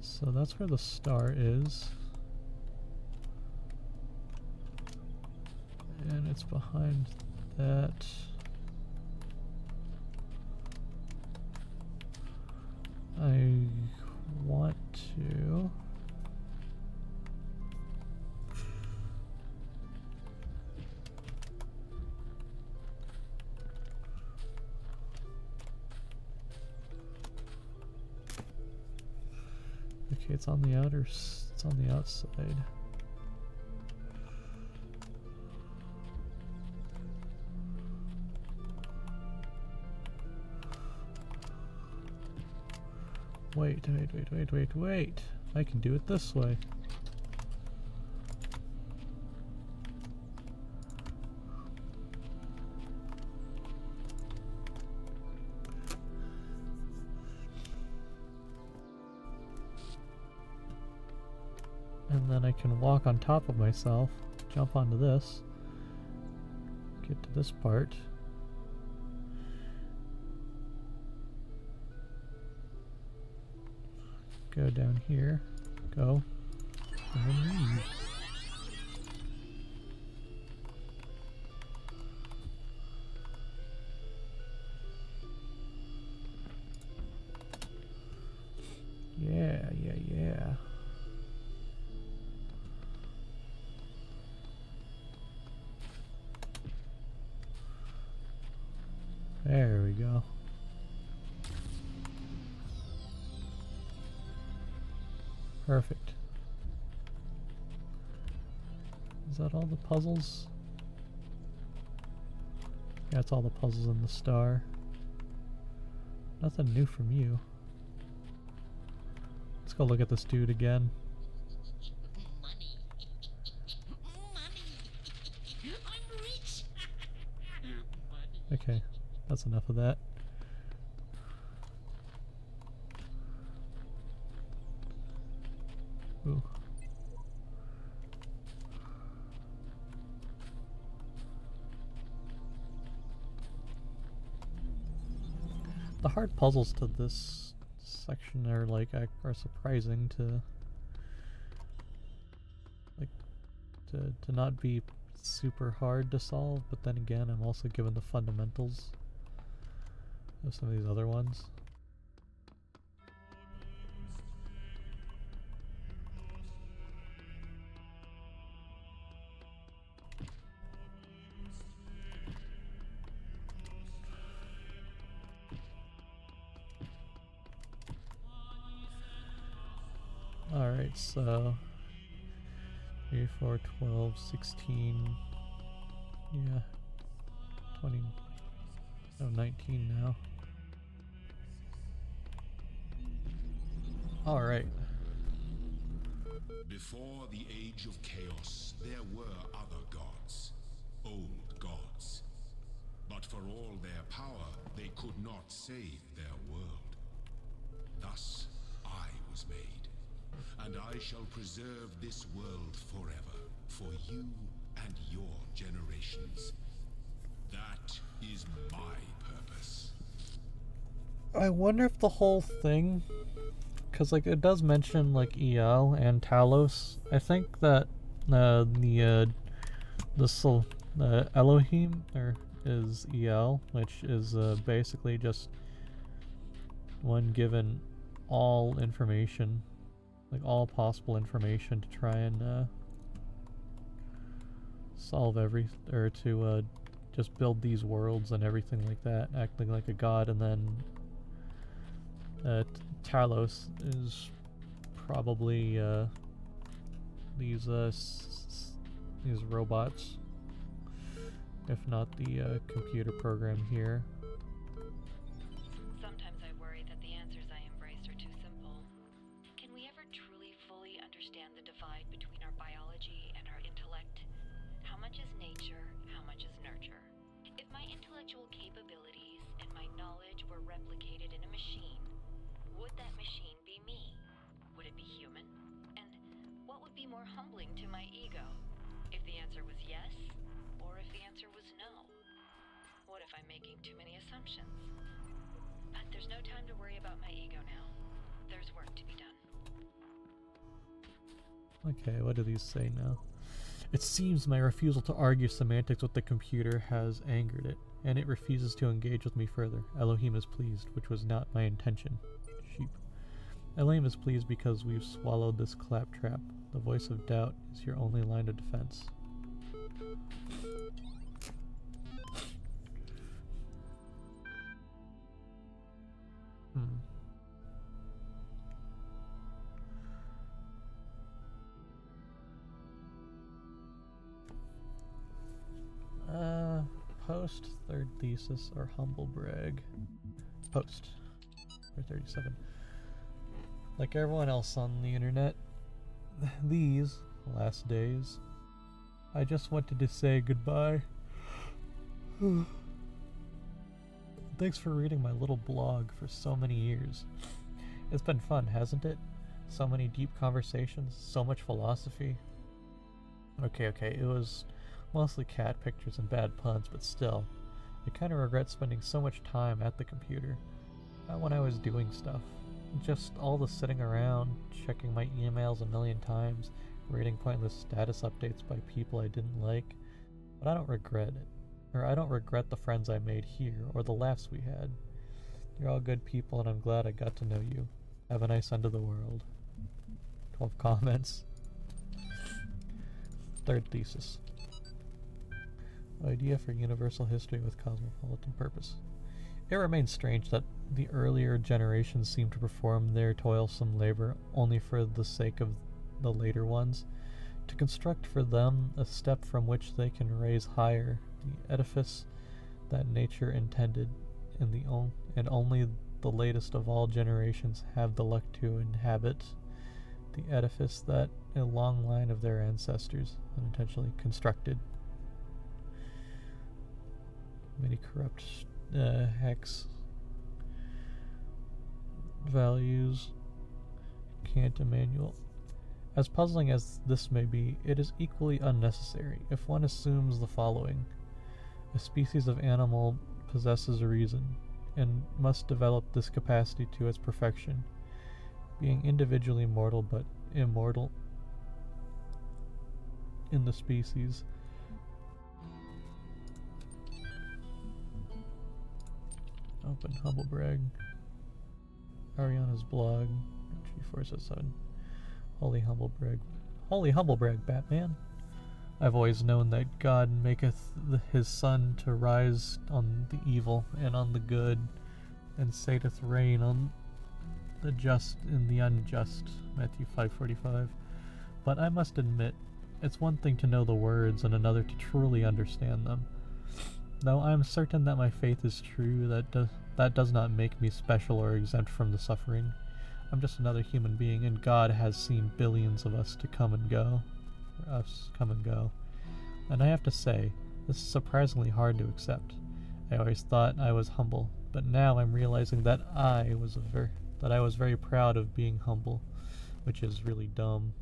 So that's where the star is. And it's behind that. I want to... Okay, it's on the it's on the outside. Wait. I can do it this way. And then I can walk on top of myself, jump onto this, get to this part. Go down here, go, and then leave. Yeah. There we go. Perfect. Is that all the puzzles? Yeah, it's all the puzzles in the star. Nothing new from you. Let's go look at this dude again. Money. Money. I'm rich. Money. Okay, that's enough of that. Ooh. The hard puzzles to this section are like are surprising to not be super hard to solve, but then again I'm also given the fundamentals of some of these other ones. Alright, so 3, 4, 12, 16, yeah, 20, oh, 19 now. Alright. Before the age of chaos, there were other gods, old gods. But for all their power, they could not save their world. Thus, I was made. And I shall preserve this world forever, for you and your generations. That is my purpose. I wonder if the whole thing, because like it does mention like EL and Talos, I think that Elohim is EL, which is basically just one given all information, like all possible information to try and solve or to just build these worlds and everything like that, acting like a god. And then Talos is probably these robots, if not the computer program here. Sometimes I worry that the answers I embrace are too simple. Can we ever truly fully understand the divide between our biology and our intellect? How much is nature? How much is nurture? If my intellectual capabilities and my knowledge were replicated in a machine, would that machine be me? Would it be human? And what would be more humbling to my ego? If the answer was yes, or if the answer was no? What if I'm making too many assumptions? But there's no time to worry about my ego now. There's work to be done. Okay, what do these say now? It seems my refusal to argue semantics with the computer has angered it, and it refuses to engage with me further. Elohim is pleased, which was not my intention. Sheep. Elohim is pleased because we've swallowed this claptrap. The voice of doubt is your only line of defense. Post, third thesis, or humble brag. Post. For 37. Like everyone else on the internet, these last days, I just wanted to say goodbye. Thanks for reading my little blog for so many years. It's been fun, hasn't it? So many deep conversations, so much philosophy. Okay, it was mostly cat pictures and bad puns, but still, I kind of regret spending so much time at the computer. Not when I was doing stuff. Just all the sitting around, checking my emails a million times, reading pointless status updates by people I didn't like. But I don't regret it. Or I don't regret the friends I made here, or the laughs we had. You're all good people, and I'm glad I got to know you. Have a nice end of the world. 12 comments. Third thesis. Idea for universal history with cosmopolitan purpose. It remains strange that the earlier generations seem to perform their toilsome labor only for the sake of the later ones, to construct for them a step from which they can raise higher the edifice that nature intended, and only the latest of all generations have the luck to inhabit the edifice that a long line of their ancestors unintentionally constructed. Many corrupt hex values. Can't Emmanuel. As puzzling as this may be, it is equally unnecessary if one assumes the following. A species of animal possesses reason, and must develop this capacity to its perfection, being individually mortal but immortal in the species. Open humble brag. Ariana's blog. G467. Holy humble brag, Batman. I've always known that God maketh his sun to rise on the evil and on the good, and satteth rain on the just and the unjust. Matthew 5:45. But I must admit, it's one thing to know the words and another to truly understand them. Though I am certain that my faith is true, that does not make me special or exempt from the suffering. I'm just another human being, and God has seen billions of us come and go. And I have to say, this is surprisingly hard to accept. I always thought I was humble, but now I'm realizing that I was very proud of being humble, which is really dumb.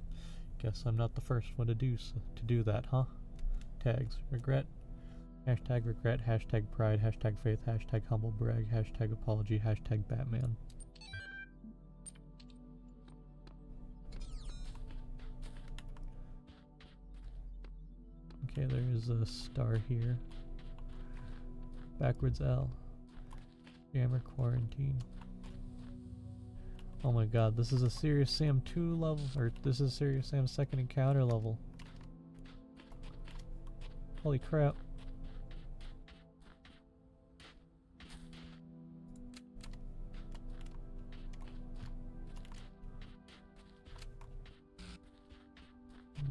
Guess I'm not the first one to do that, huh? Tags: regret, hashtag regret, hashtag pride, hashtag faith, hashtag humble brag, hashtag apology, hashtag Batman. Okay, there is a star here. Backwards L. Jammer quarantine. Oh my god, this is a Serious Sam 2 level, or this is Serious Sam's second encounter level. Holy crap.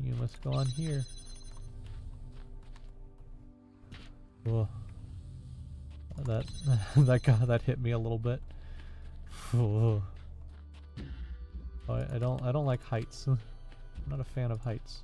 You must go on here. Whoa. That that hit me a little bit. Whoa. Oh, I don't like heights. I'm not a fan of heights.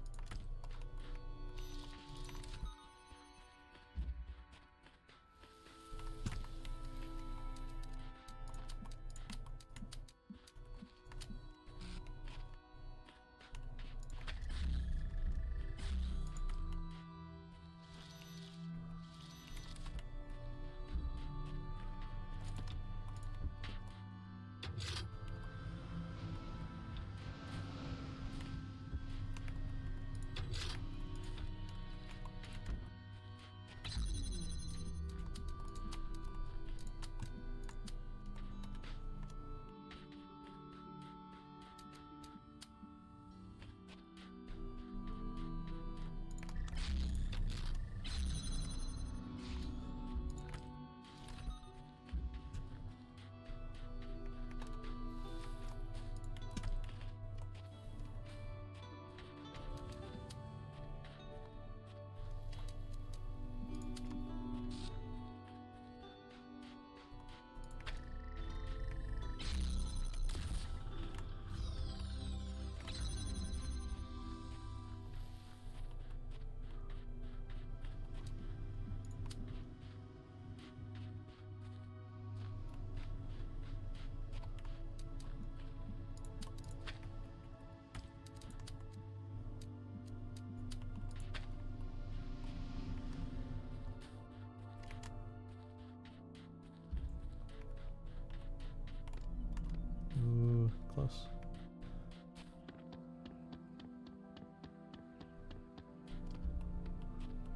Ooh, close.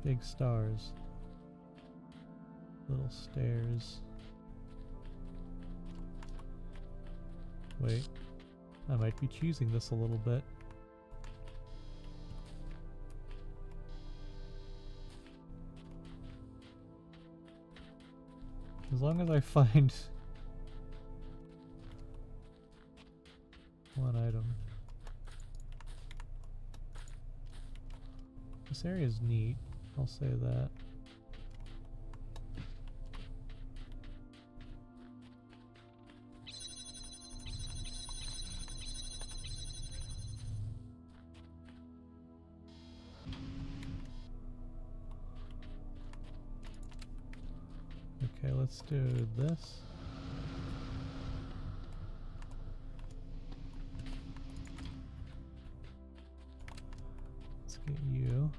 Big stars. Little stairs. Wait. I might be choosing this a little bit. As long as I find one item. This area is neat, I'll say that. Okay, let's do this. Let's get you.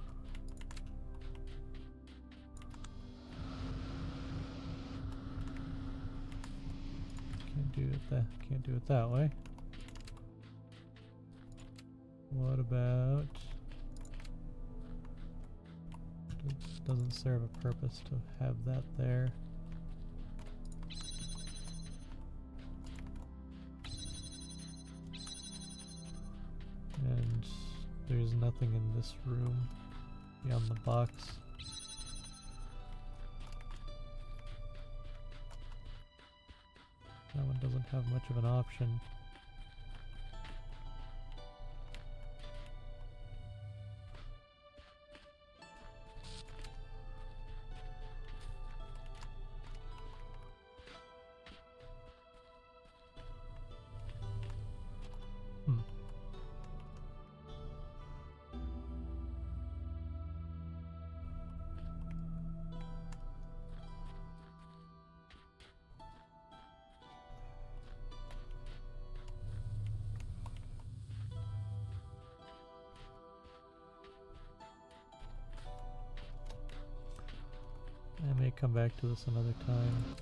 Can't do it that way. What about... It doesn't serve a purpose to have that there. And there's nothing in this room beyond the box. That one doesn't have much of an option. I may come back to this another time.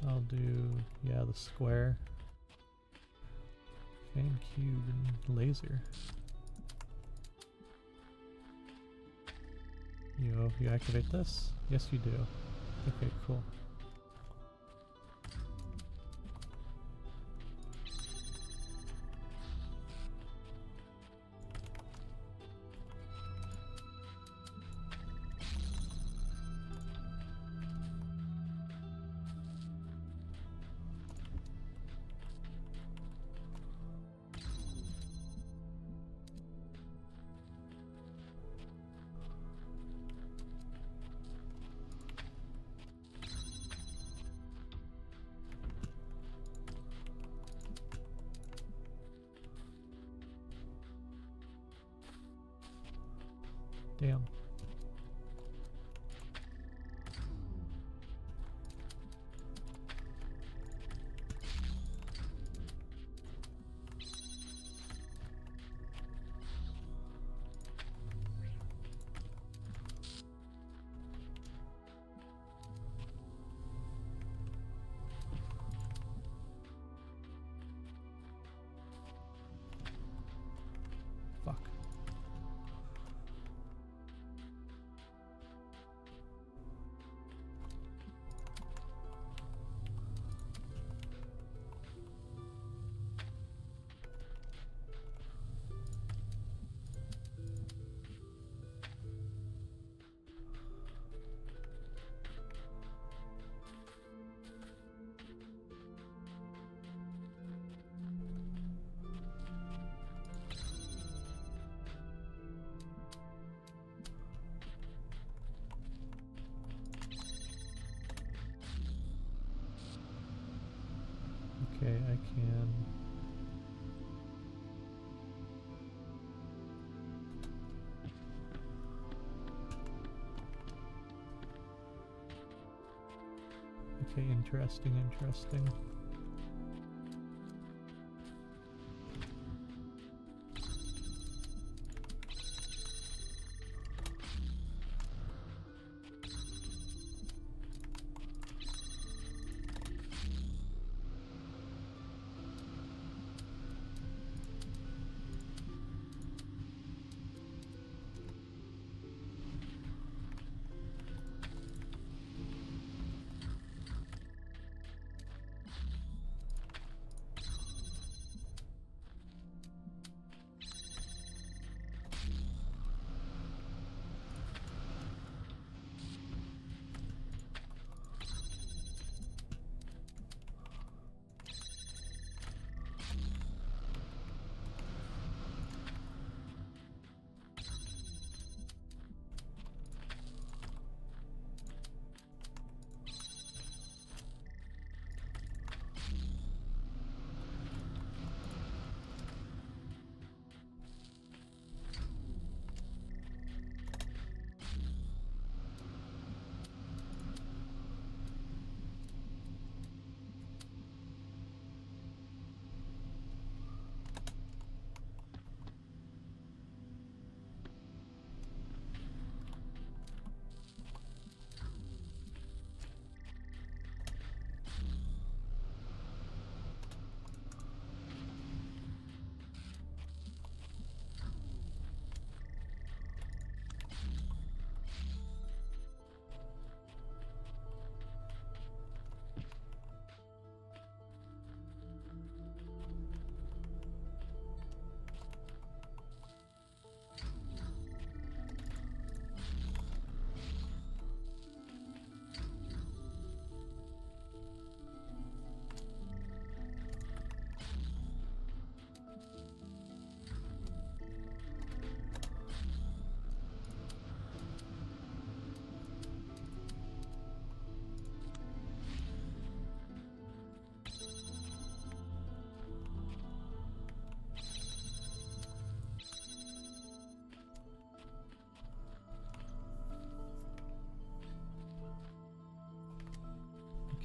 I'll do, yeah, the square. Fan cube and laser. You activate this? Yes, you do. Okay, cool. Damn. Fuck. Okay, I can... Okay, interesting.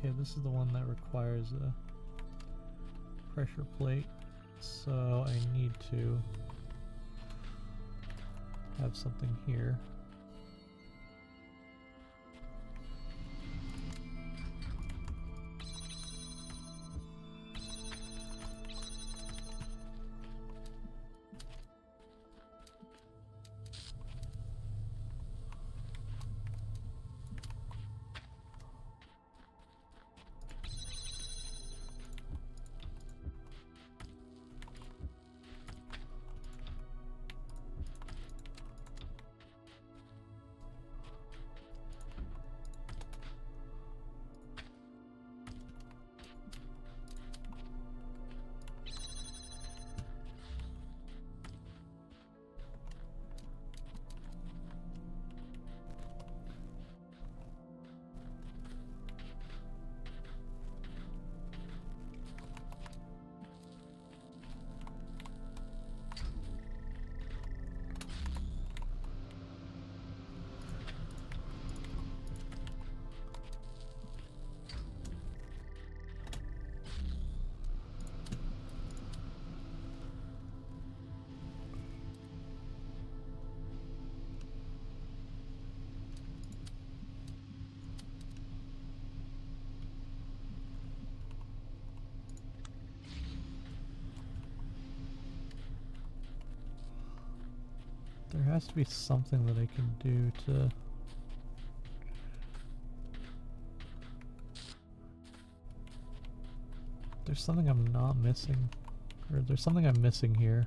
Okay, this is the one that requires a pressure plate, so I need to have something here. There has to be something that I can do to... There's something I'm not missing. Or there's something I'm missing here.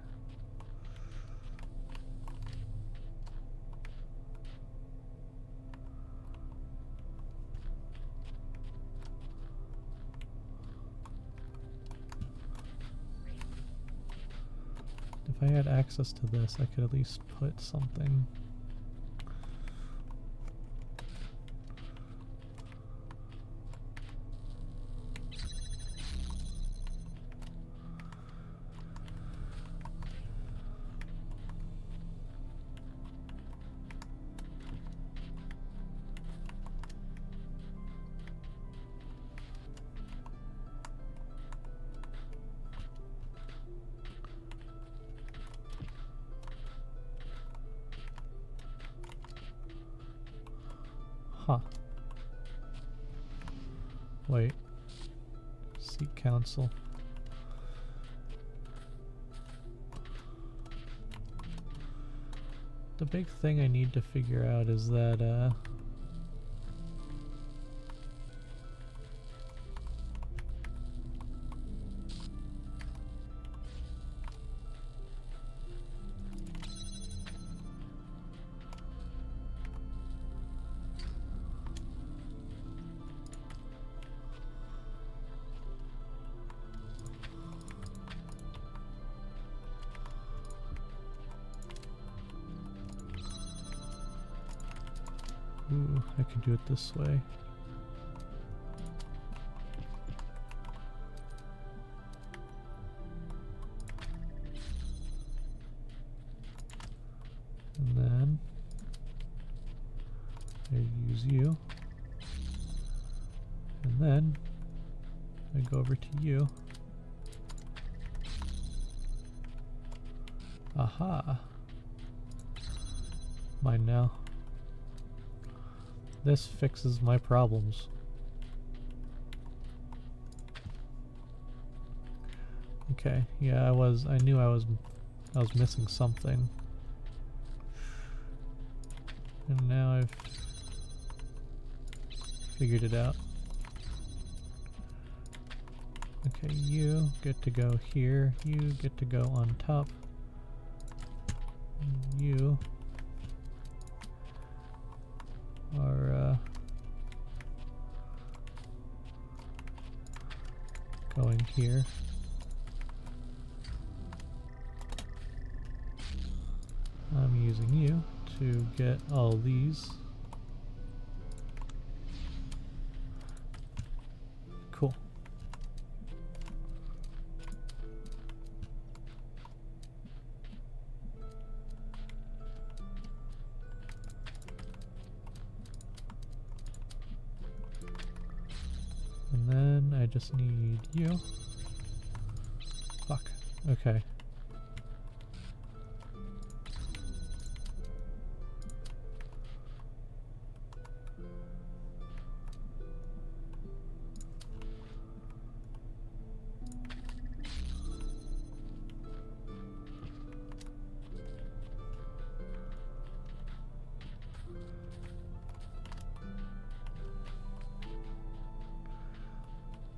If I had access to this, I could at least put something. Huh. Wait. Seek counsel. The big thing I need to figure out is that, ooh, I could do it this way. And then I use you. And then I go over to you. Aha. Mine now. This fixes my problems. Okay, yeah, I knew I was missing something. And now I've figured it out. Okay, you get to go here, you get to go on top. And you are going here. I'm using you to get all these. Cool. And then I just need you. Fuck. Okay.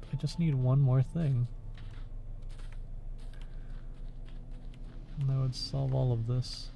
I just need one more thing. And that would solve all of this.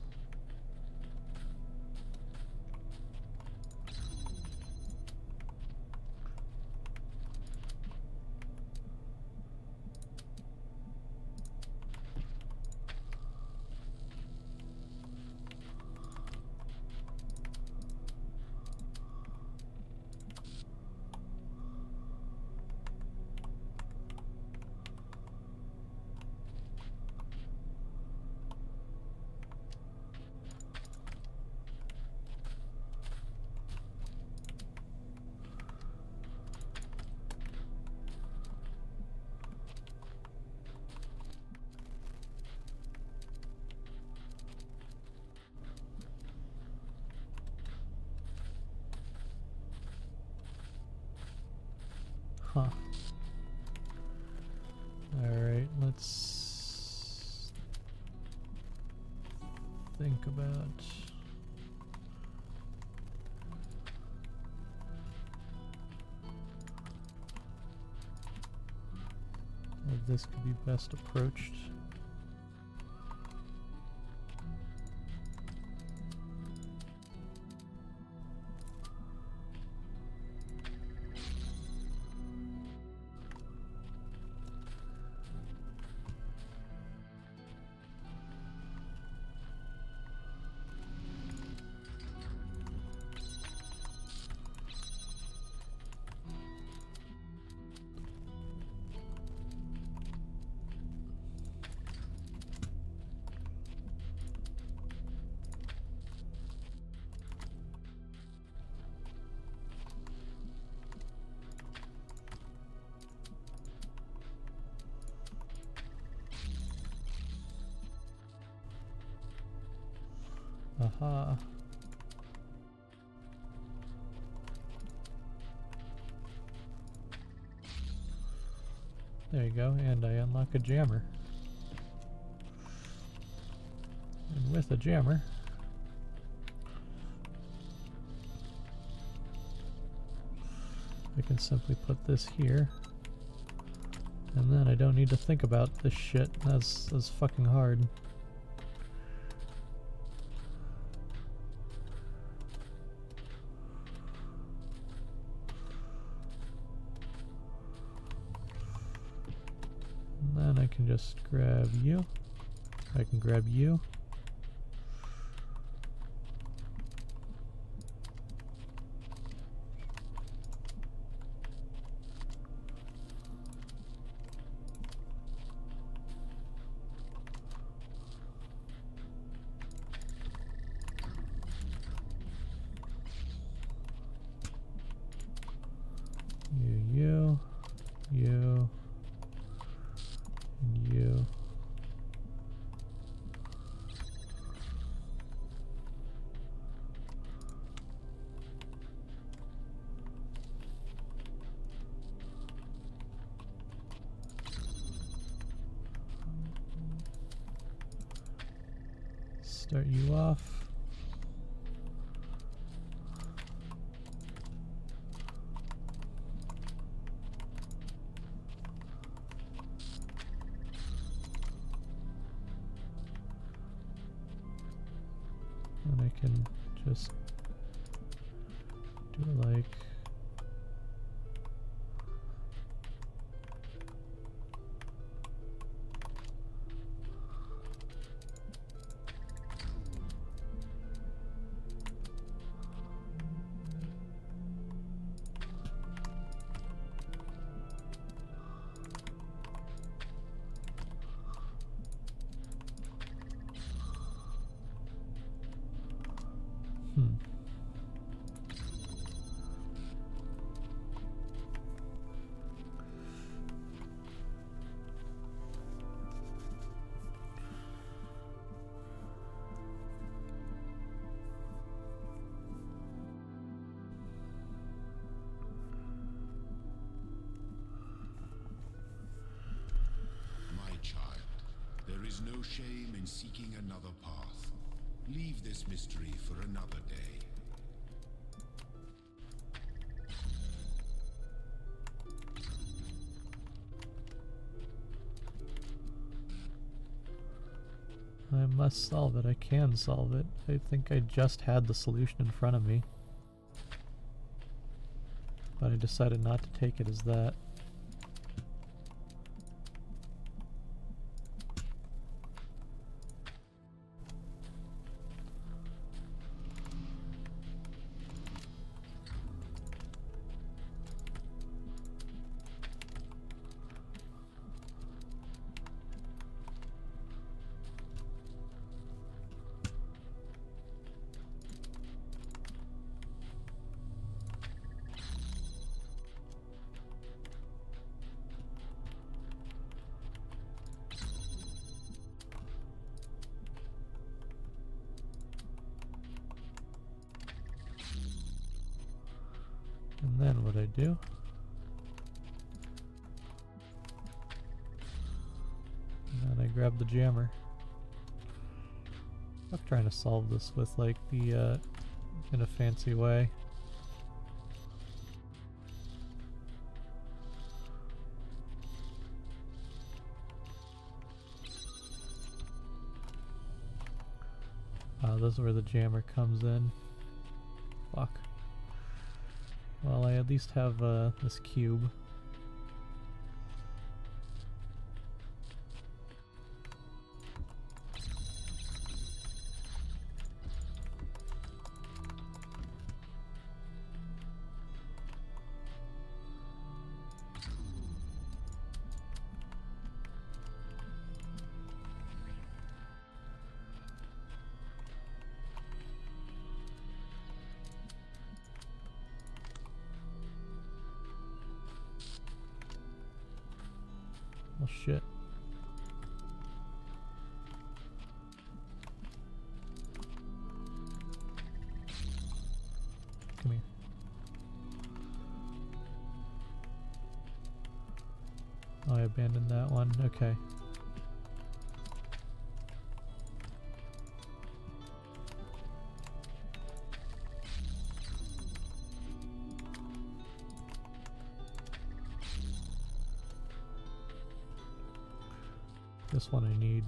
Huh. Alright, let's think about. How this could be best approached. Aha. There you go, and I unlock a jammer. And with a jammer, I can simply put this here. And then I don't need to think about this shit. That's fucking hard. And then I can just grab you. I can grab you. You, and you. Start you off. And I can just do it like My child, there is no shame in seeking another path. Leave this mystery for another day. I must solve it. I can solve it. I think I just had the solution in front of me. But I decided not to take it as that. And then what I do, and then I grab the jammer. I'm trying to solve this with like the in a fancy way. This is where the jammer comes in. Fuck. Well, I at least have this cube. Well, shit. Come here. Oh, I abandoned that one. Okay. This one I need.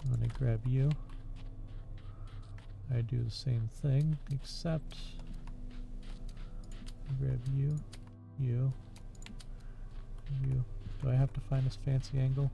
I'm gonna grab you. I do the same thing, except grab you, you, you. Do I have to find this fancy angle?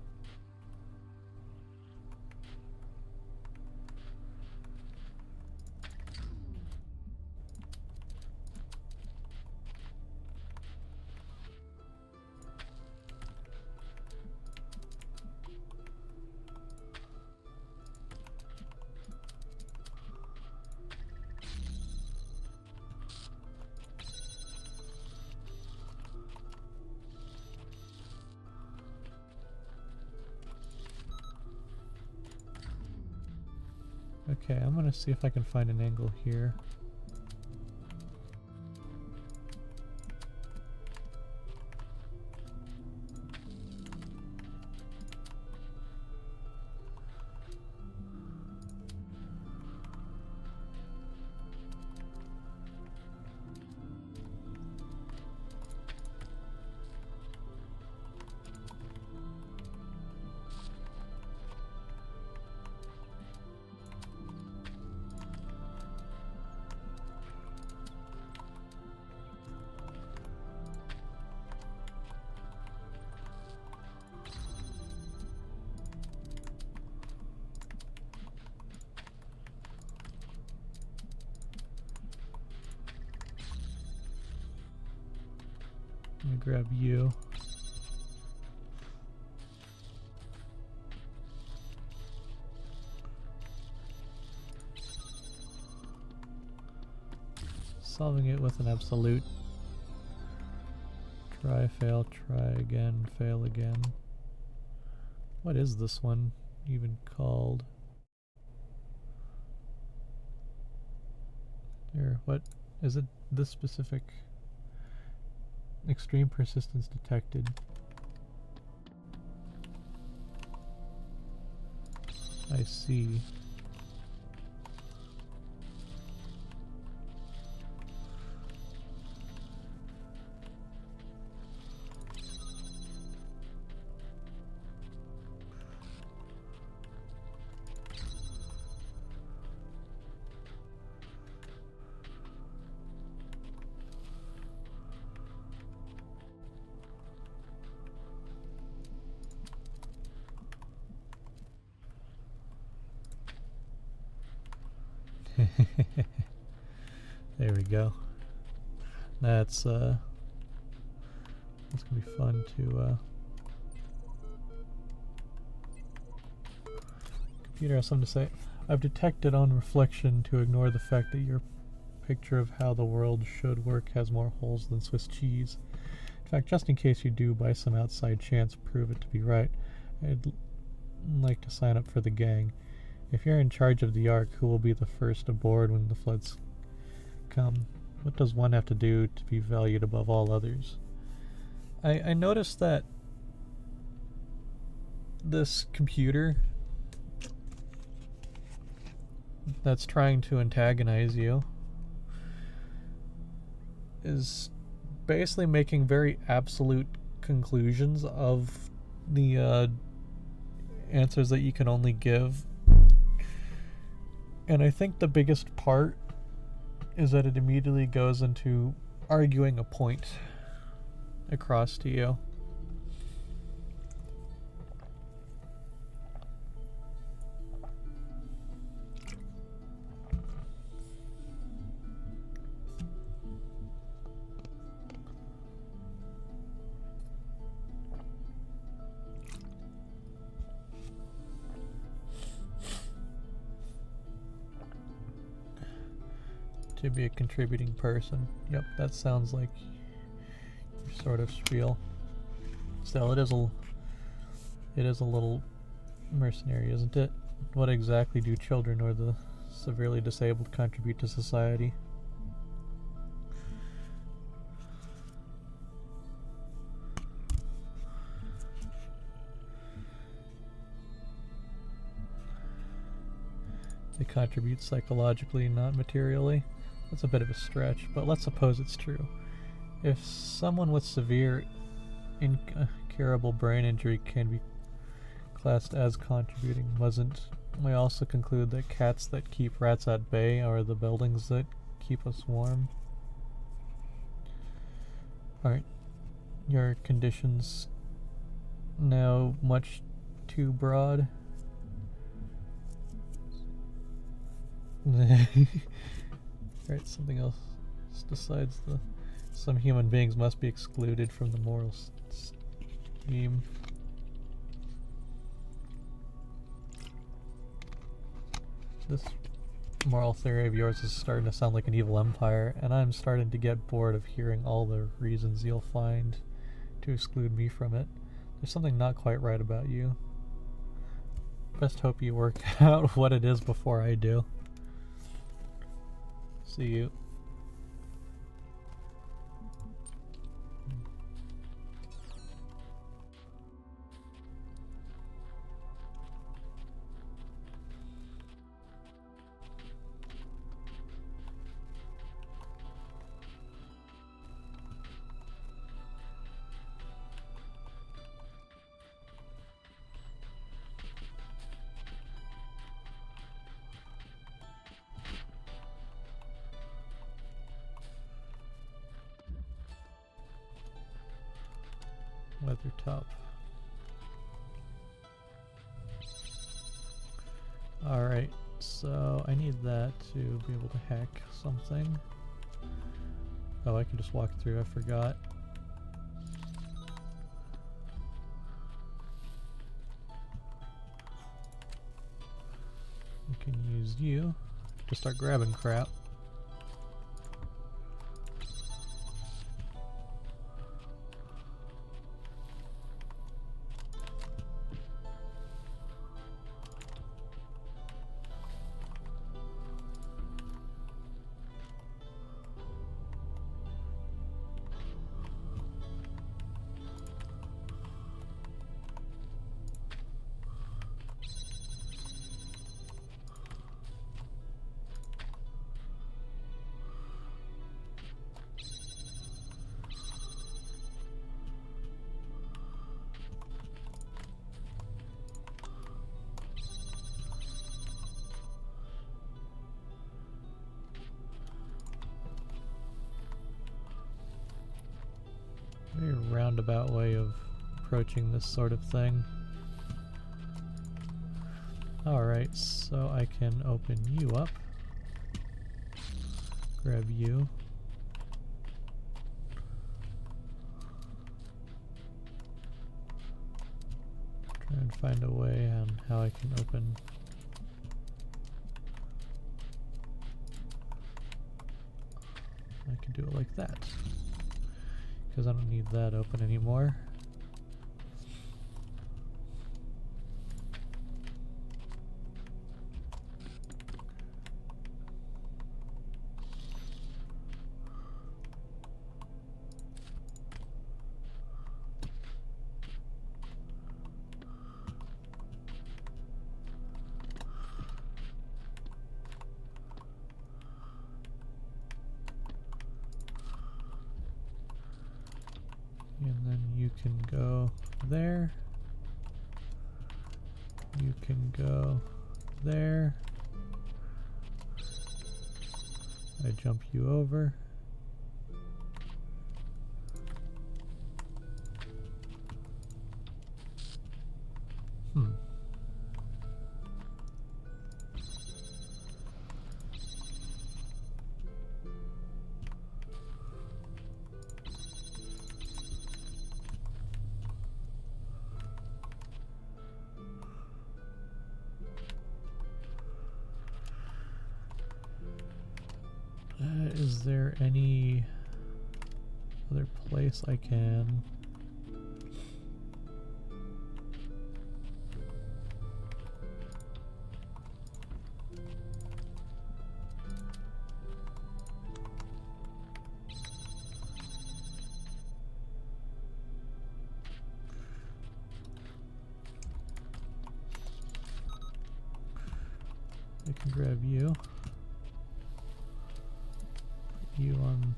Okay, I'm gonna see if I can find an angle here. Let me grab you. Solving it with an absolute. Try, fail, try again, fail again. What is this one even called? Here, what is it? This specific extreme persistence detected. I see. There we go. That's It's gonna be fun to computer has something to say. I've detected on reflection to ignore the fact that your picture of how the world should work has more holes than Swiss cheese. In fact, just in case you do by some outside chance prove it to be right, I'd like to sign up for the gang. If you're in charge of the Ark, who will be the first aboard when the floods come? What does one have to do to be valued above all others? I noticed that this computer that's trying to antagonize you is basically making very absolute conclusions of the answers that you can only give. And I think the biggest part is that it immediately goes into arguing a point across to you. To be a contributing person. Yep, that sounds like your sort of spiel. Still, it is a little mercenary, isn't it? What exactly do children or the severely disabled contribute to society? They contribute psychologically, not materially. That's a bit of a stretch, but let's suppose it's true. If someone with severe, incurable brain injury can be classed as contributing, mustn't we also conclude that cats that keep rats at bay are the buildings that keep us warm? Aren't your conditions now much too broad? Right, something else decides some human beings must be excluded from the moral scheme. This moral theory of yours is starting to sound like an evil empire, and I'm starting to get bored of hearing all the reasons you'll find to exclude me from it. There's something not quite right about you. Best hope you work out what it is before I do. See you. Weathertop. Alright, so I need that to be able to hack something. Oh, I can just walk through, I forgot. We can use you to start grabbing crap. Very roundabout way of approaching this sort of thing. Alright, so I can open you up. Grab you. and find a way on how I can open. I can do it like that, because I don't need that open anymore. And then you can go there. You can go there. I jump you over. Is there any other place I can? I can grab you. Put you on.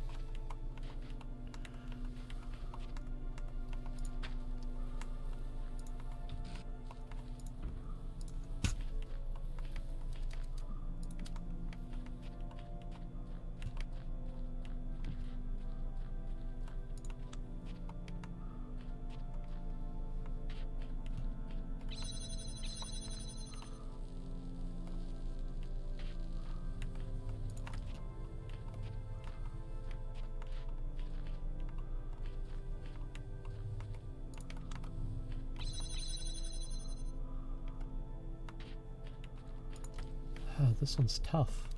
This one's tough.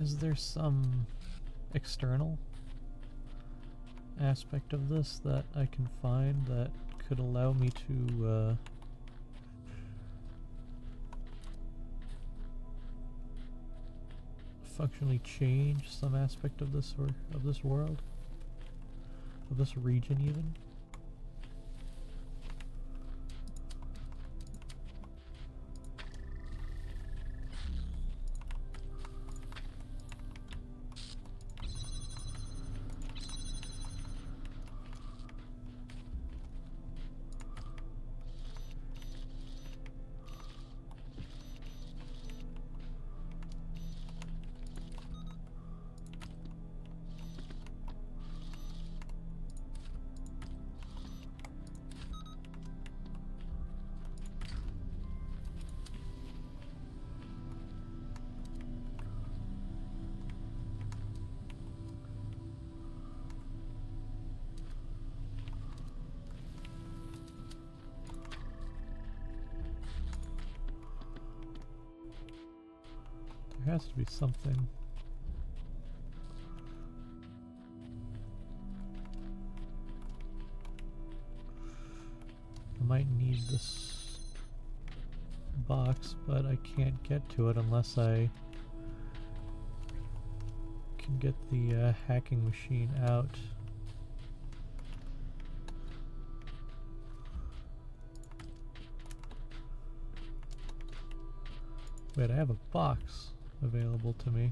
Is there some external aspect of this that I can find that could allow me to functionally change some aspect of this of this world? Of this region even? There has to be something. I might need this box, but I can't get to it unless I can get the hacking machine out. Wait, I have a box available to me.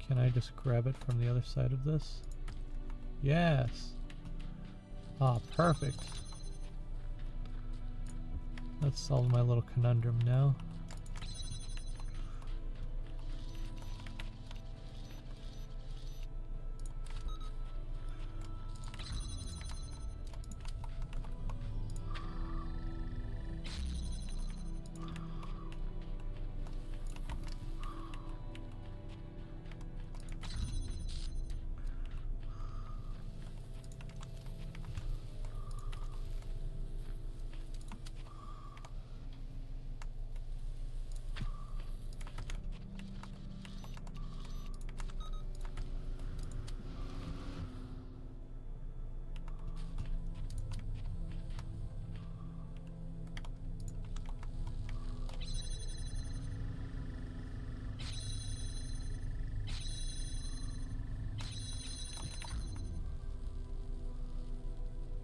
Can I just grab it from the other side of this? Yes! Ah, perfect. That solved my little conundrum now.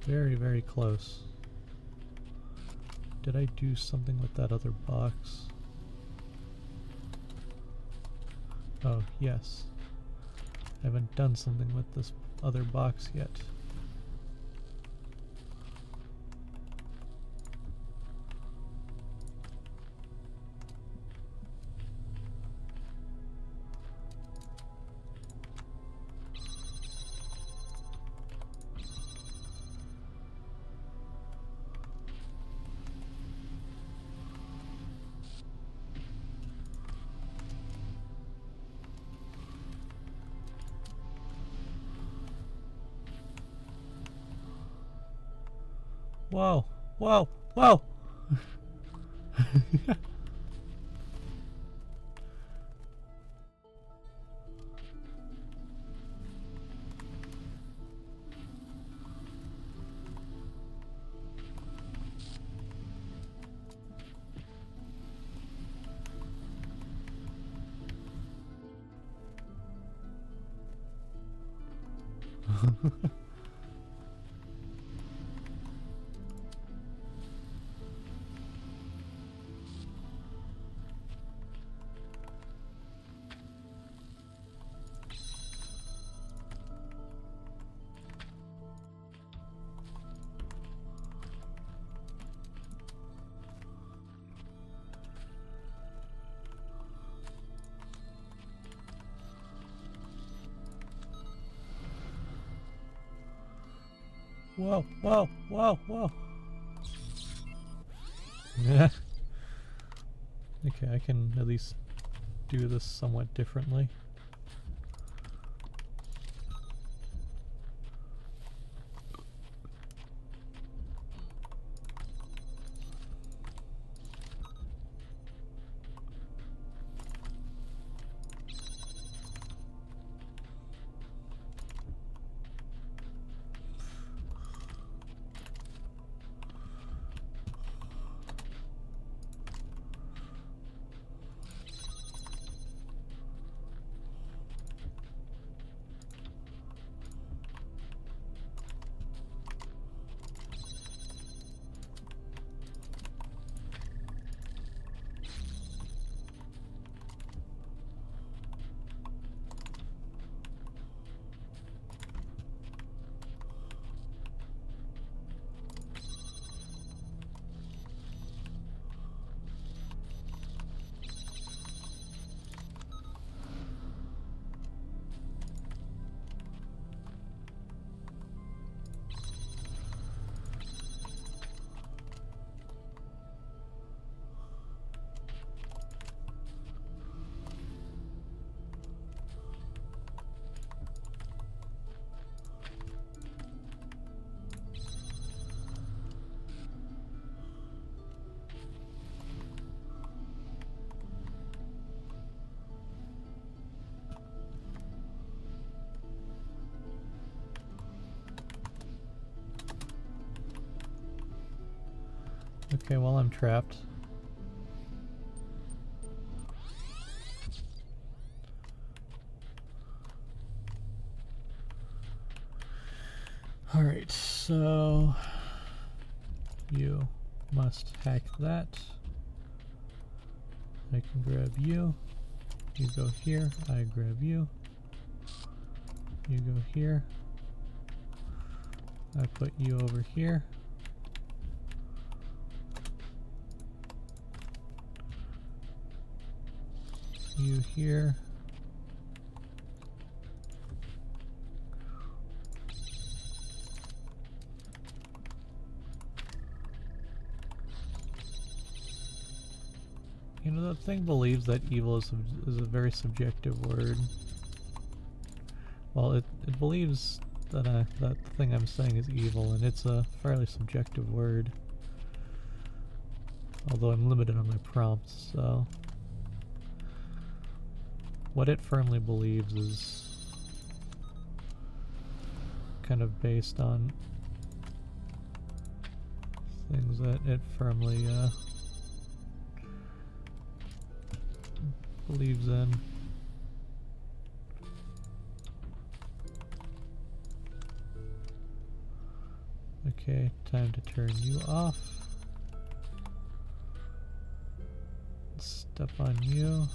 Very, very close. Did I do something with that other box? Oh, yes. I haven't done something with this other box yet. Whoa! Whoa! Whoa! Whoa, whoa, whoa, whoa. Yeah. Okay, I can at least do this somewhat differently. Okay, well, I'm trapped. Alright, so you must hack that. I can grab you. You go here, I grab you. You go here. I put you over here. You here. You know, that thing believes that evil is a very subjective word. Well, it believes that that thing I'm saying is evil, and it's a fairly subjective word. Although I'm limited on my prompts, so... What it firmly believes is kind of based on things that it firmly believes in. Okay, time to turn you off. Step on you.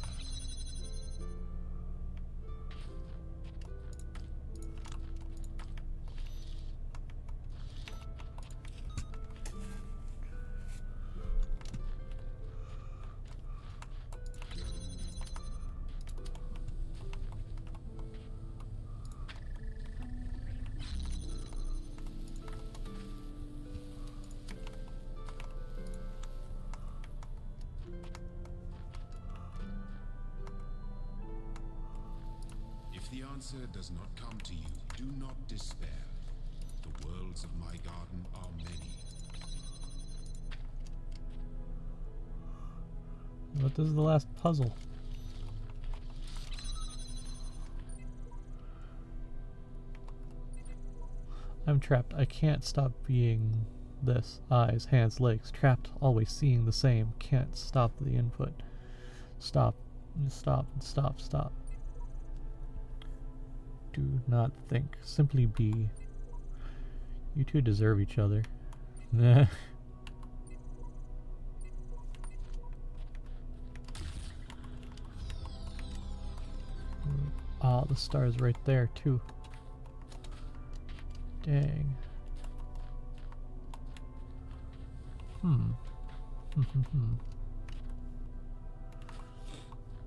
If the answer does not come to you, do not despair. The worlds of my garden are many. What is the last puzzle? I'm trapped. I can't stop being this. Eyes, hands, legs. Trapped, always seeing the same. Can't stop the input. Stop. Stop. Stop. Stop. Do not think. Simply be. You two deserve each other. Nah. Ah, the star's right there, too. Dang.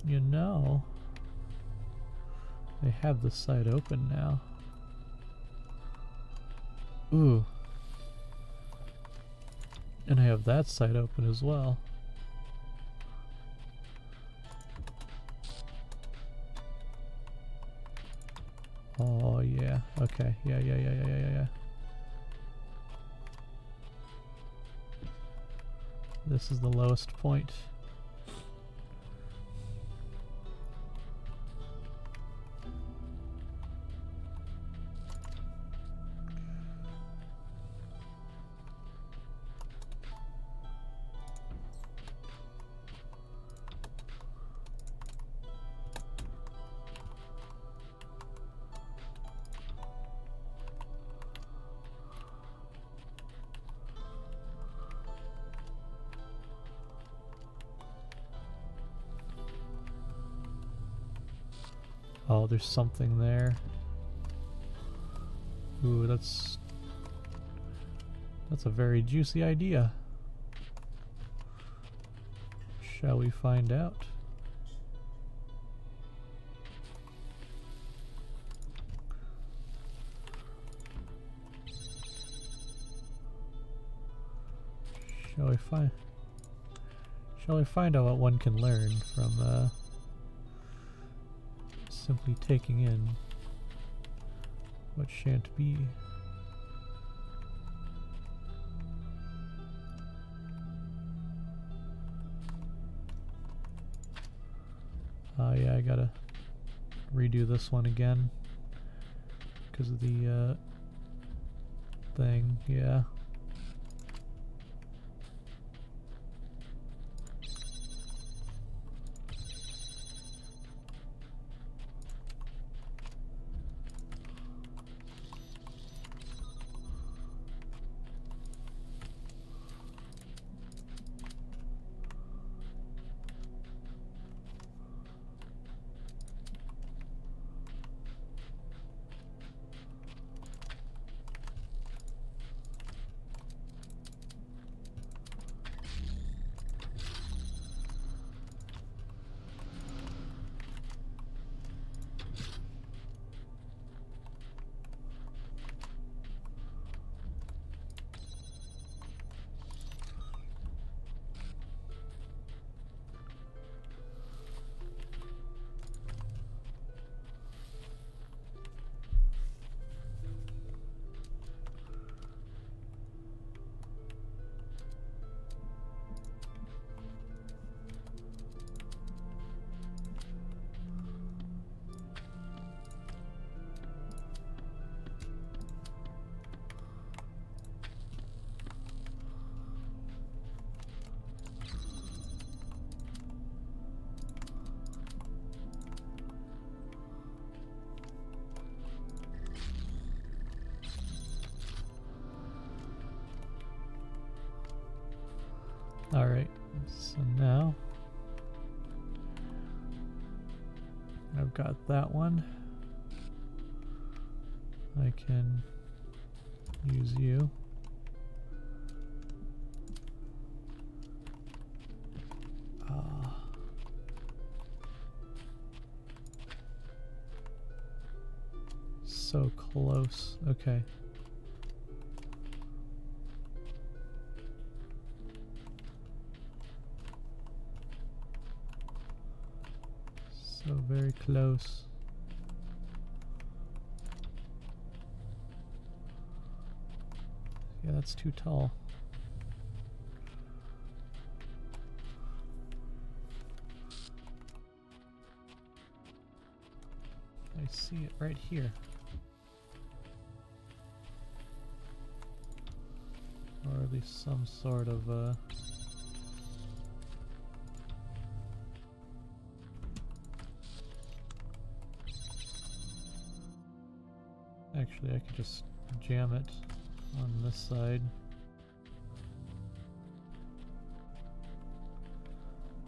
You know, they have the site open now. Ooh. And I have that site open as well. Oh yeah, okay, yeah. This is the lowest point. Oh, there's something there. Ooh, that's a very juicy idea. Shall we find out? Shall we find out what one can learn from simply taking in what shan't be? Oh yeah, I gotta redo this one again because of the thing, yeah. Alright, so now I've got that one. I can use you. So close. Okay. So very close. Yeah, that's too tall. I see it right here. Or at least some sort of actually I could just jam it on this side.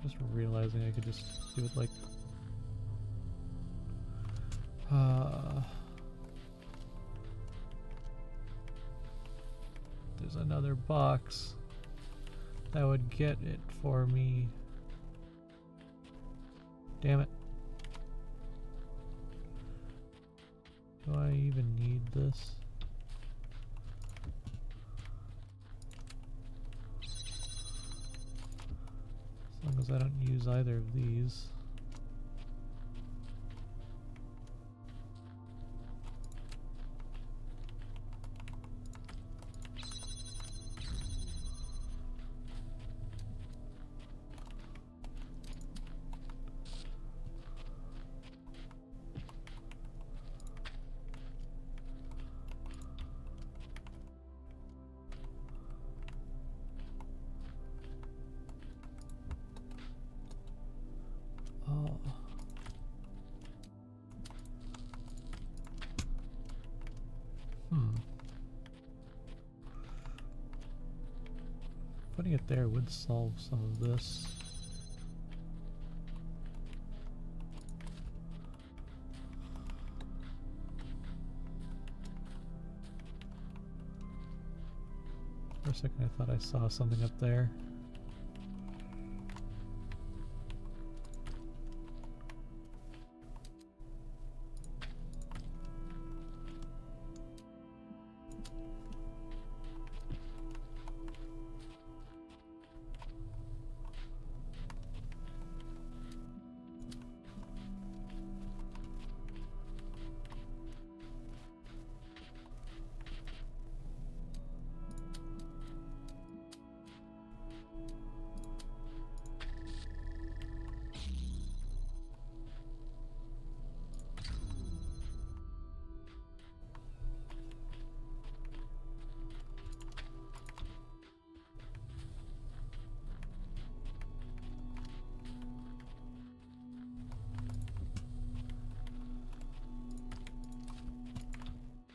Just realizing I could just do it like there's another box that would get it for me. Damn it. Do I even need this? As long as I don't use either of these. Putting it there would solve some of this. For a second I thought I saw something up there.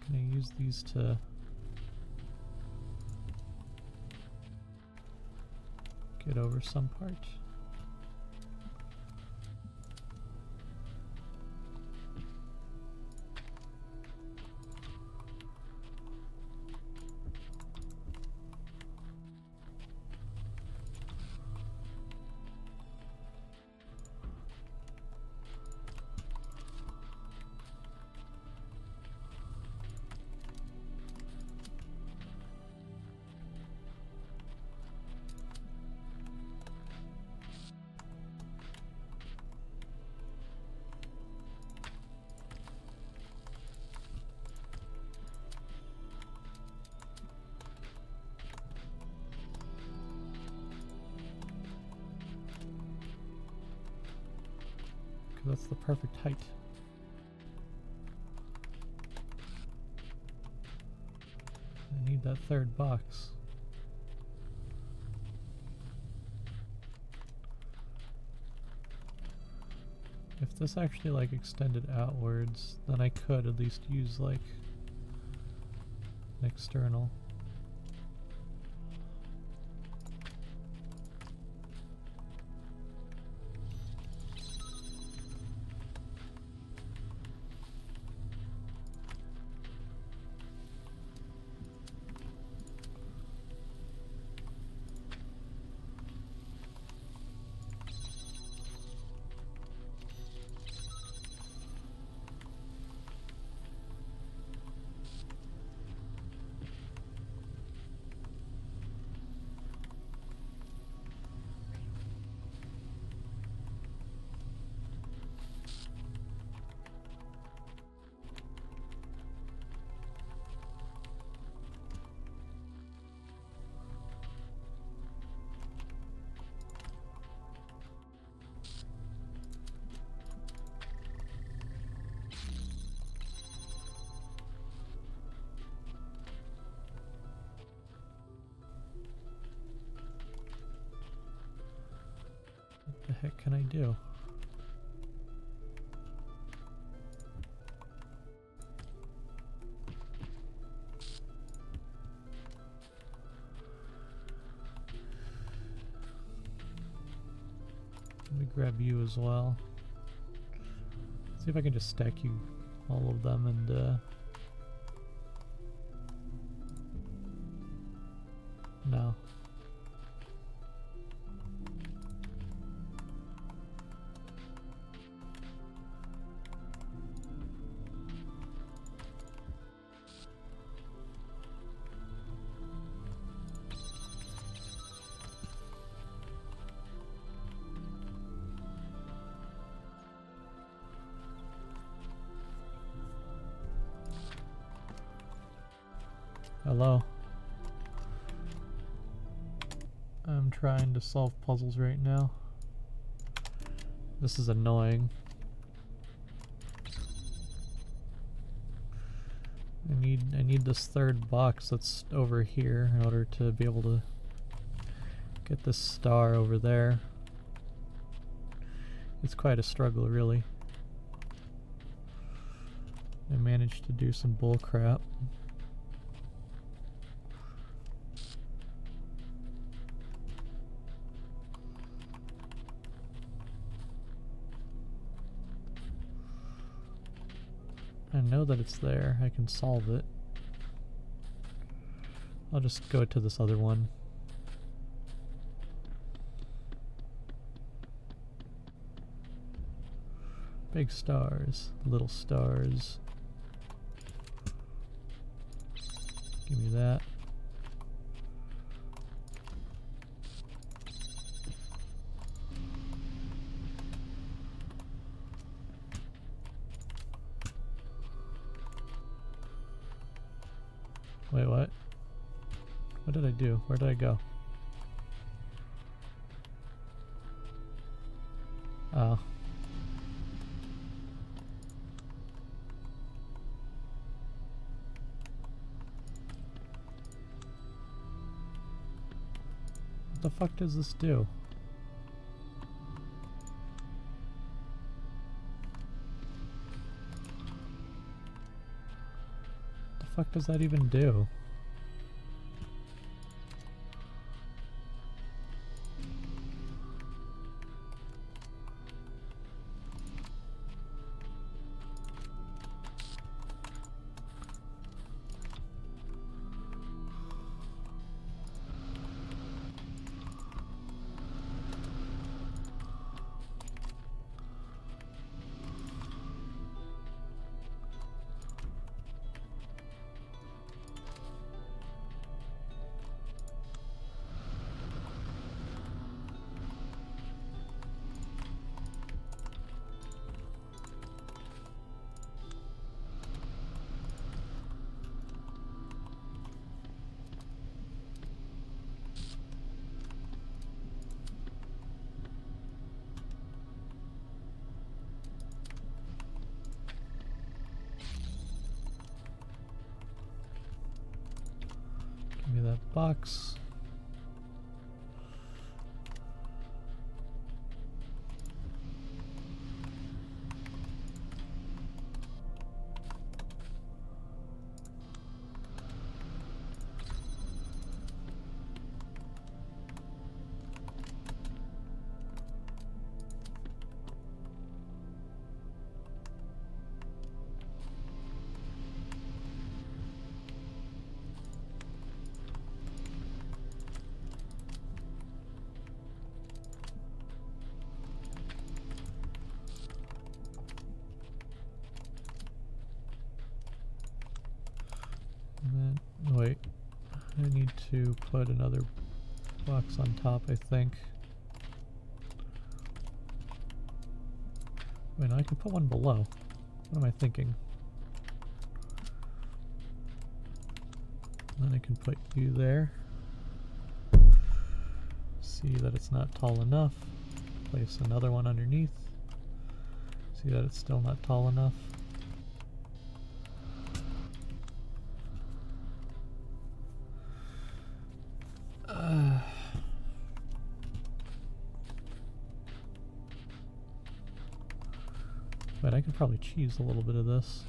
Can I use these to get over some part? That's the perfect height. I need that third box. If this actually like extended outwards, then I could at least use like an external. heck can I do? Let me grab you as well. See if I can just stack you, all of them, and no. Hello. I'm trying to solve puzzles right now. This is annoying. I need this third box that's over here in order to be able to get this star over there. It's quite a struggle, really. I managed to do some bull crap. I know that it's there. I can solve it. I'll just go to this other one. Big stars, little stars. Give me that. Wait, what? What did I do? Where did I go? Oh. What the fuck does this do? What the fuck does that even do? Give me that box. And then, wait, I need to put another box on top, I think. Wait, no, I can put one below. What am I thinking? Then I can put you there. See that it's not tall enough. Place another one underneath. See that it's still not tall enough. But I could probably cheese a little bit of this.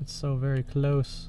It's so very close.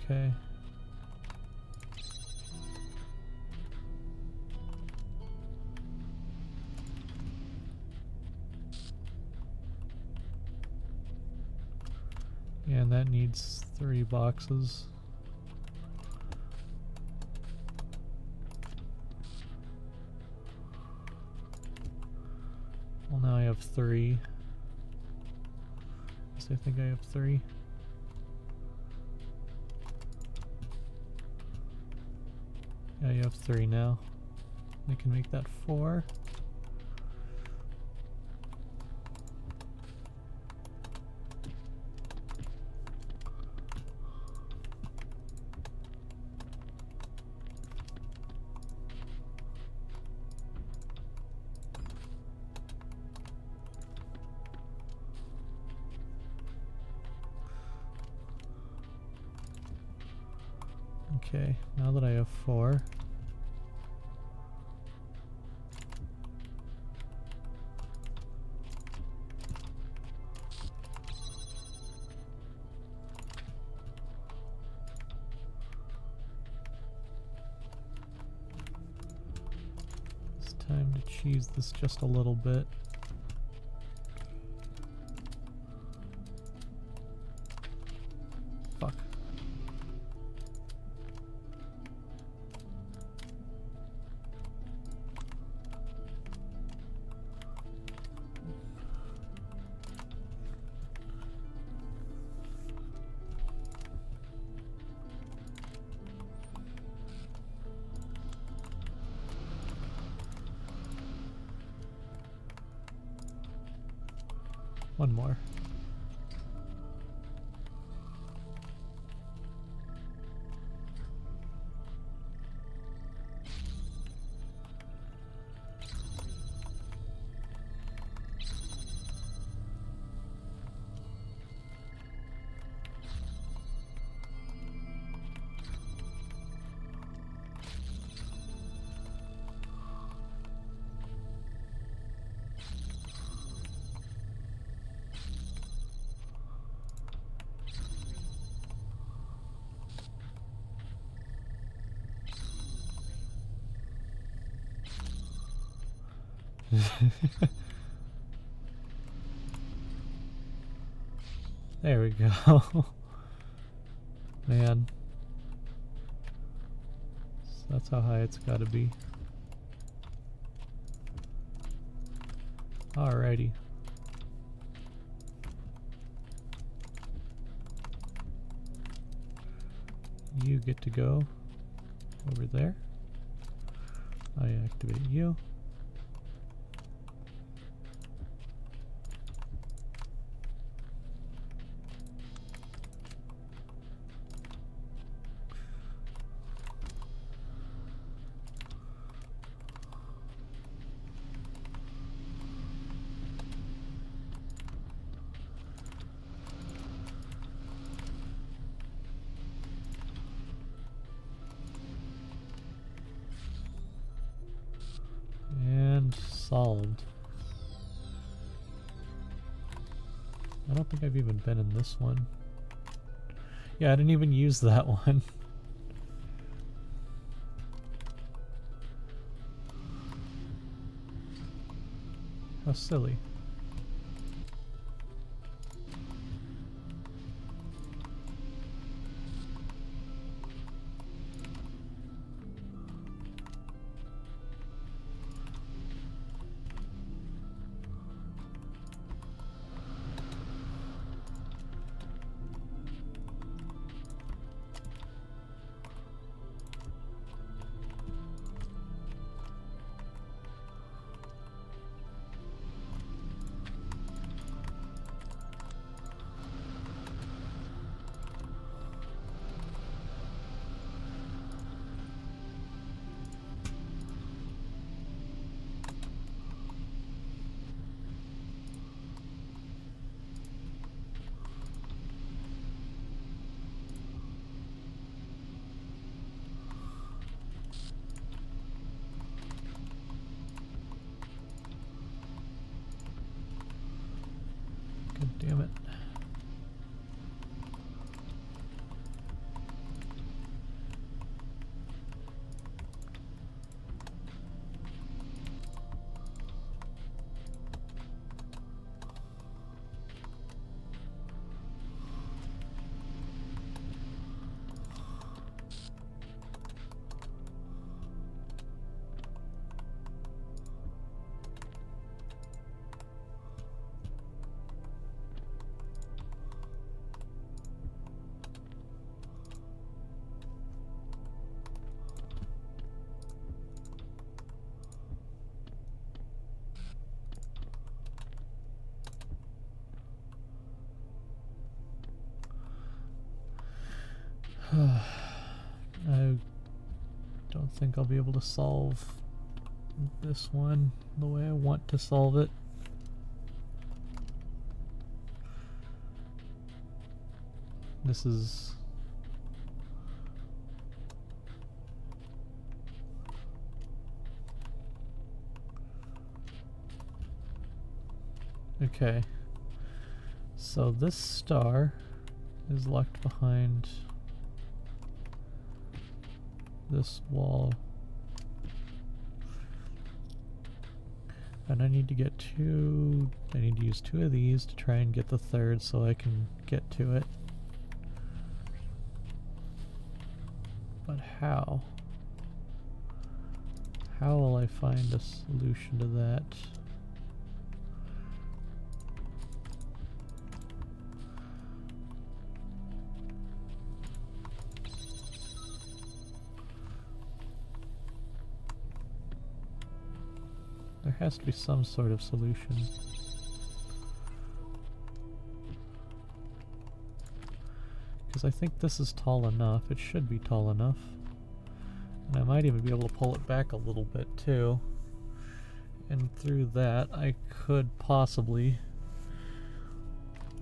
Okay. And that needs 3 boxes. Well, now I have 3. Yes, I think I have 3. Yeah, you have 3 now. I can make that 4. Okay, now that I have 4, it's time to cheese this just a little bit. Fuck. One more. There we go. Man. So that's how high it's gotta be. Alrighty. You get to go over there. I activate you. Solved. I don't think I've even been in this one. Yeah, I didn't even use that one. How silly. Damn it. I don't think I'll be able to solve this one the way I want to solve it. This is... Okay. So this star is locked behind this wall. And I need to get I need to use 2 of these to try and get the third so I can get to it. But how? How will I find a solution to that? There has to be some sort of solution. Because I think this is tall enough. It should be tall enough. And I might even be able to pull it back a little bit too. And through that, I could possibly...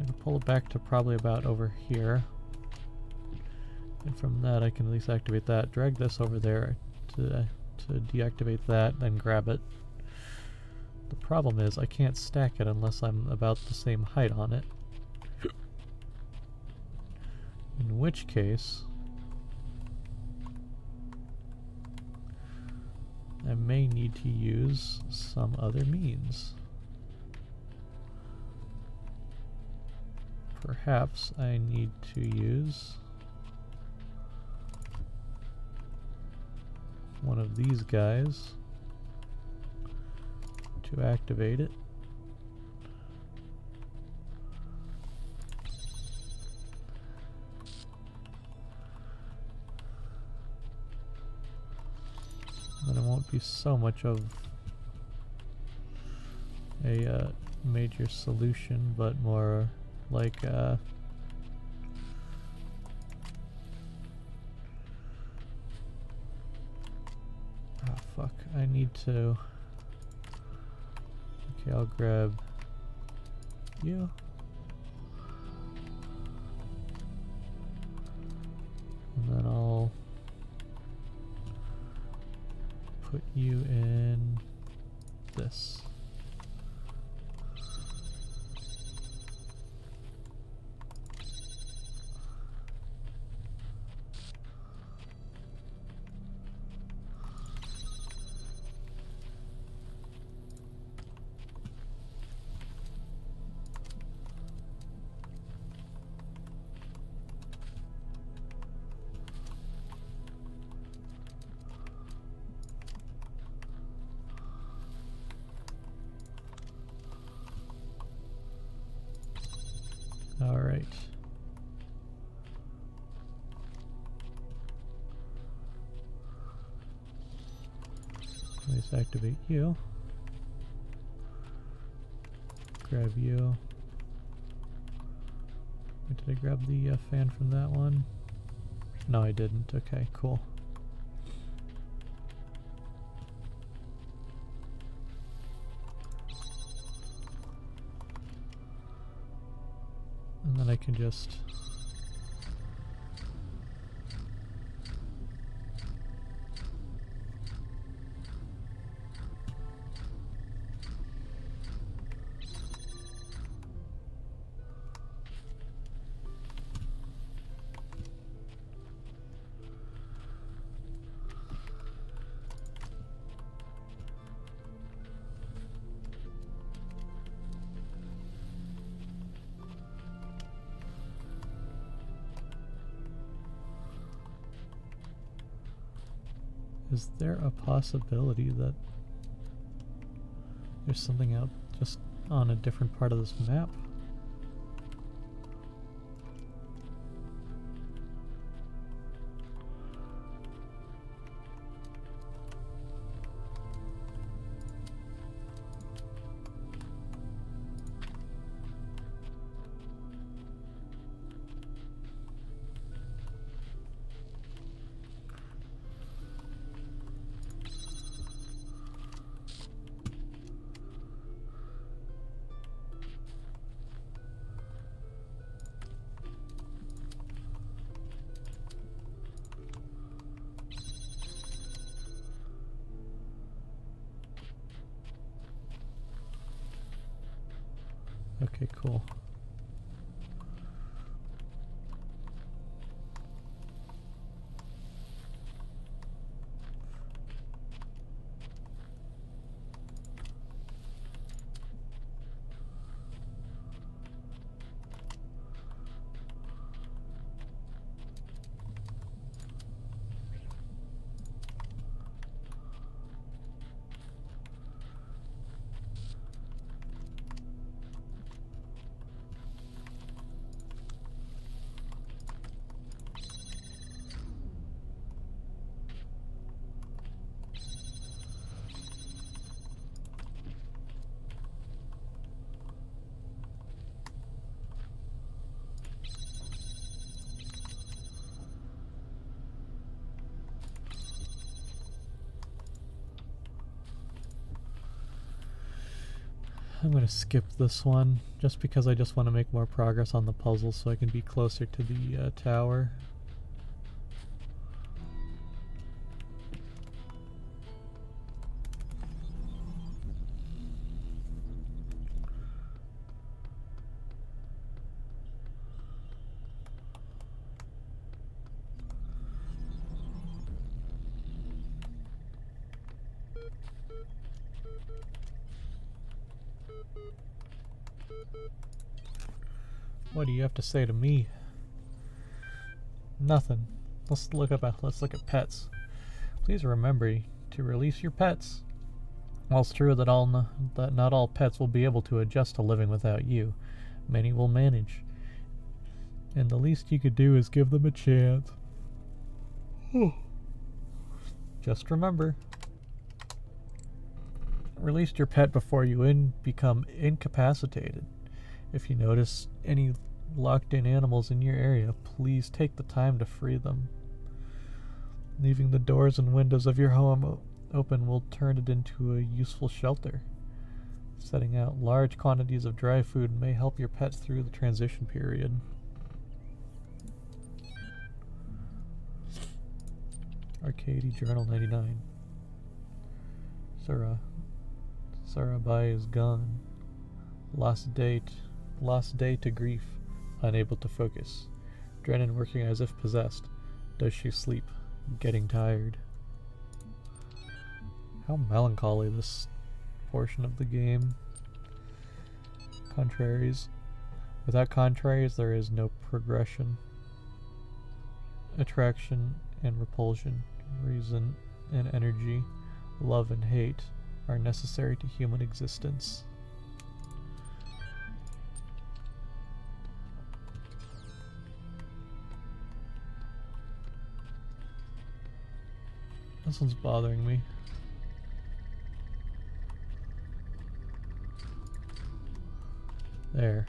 I can pull it back to probably about over here. And from that, I can at least activate that. Drag this over there to deactivate that, then grab it. The problem is I can't stack it unless I'm about the same height on it. In which case, I may need to use some other means. Perhaps I need to use one of these guys to activate it. Then it won't be so much of a major solution, but more like ah, fuck, I need to... Okay, I'll grab you. And then I'll put you in this. All right. Let's activate you. Grab you. Wait, did I grab the fan from that one? No, I didn't. Okay, cool. And then I can just... Is there a possibility that there's something out just on a different part of this map? Okay, cool. I'm gonna skip this one just because I just want to make more progress on the puzzle so I can be closer to the tower. What do you have to say to me? Nothing. Let's look at pets. Please remember to release your pets. While it's true that not all pets will be able to adjust to living without you, many will manage. And the least you could do is give them a chance. Just remember. Release your pet before you become incapacitated. If you notice any locked-in animals in your area, please take the time to free them. Leaving the doors and windows of your home open will turn it into a useful shelter. Setting out large quantities of dry food may help your pets through the transition period. Arcady Journal 99. Sarabai is gone. Lost day to grief. Unable to focus. Drennan working as if possessed. Does she sleep? Getting tired. How melancholy this portion of the game. Contraries. Without contraries, there is no progression. Attraction and repulsion, reason and energy, love and hate are necessary to human existence. This one's bothering me. There.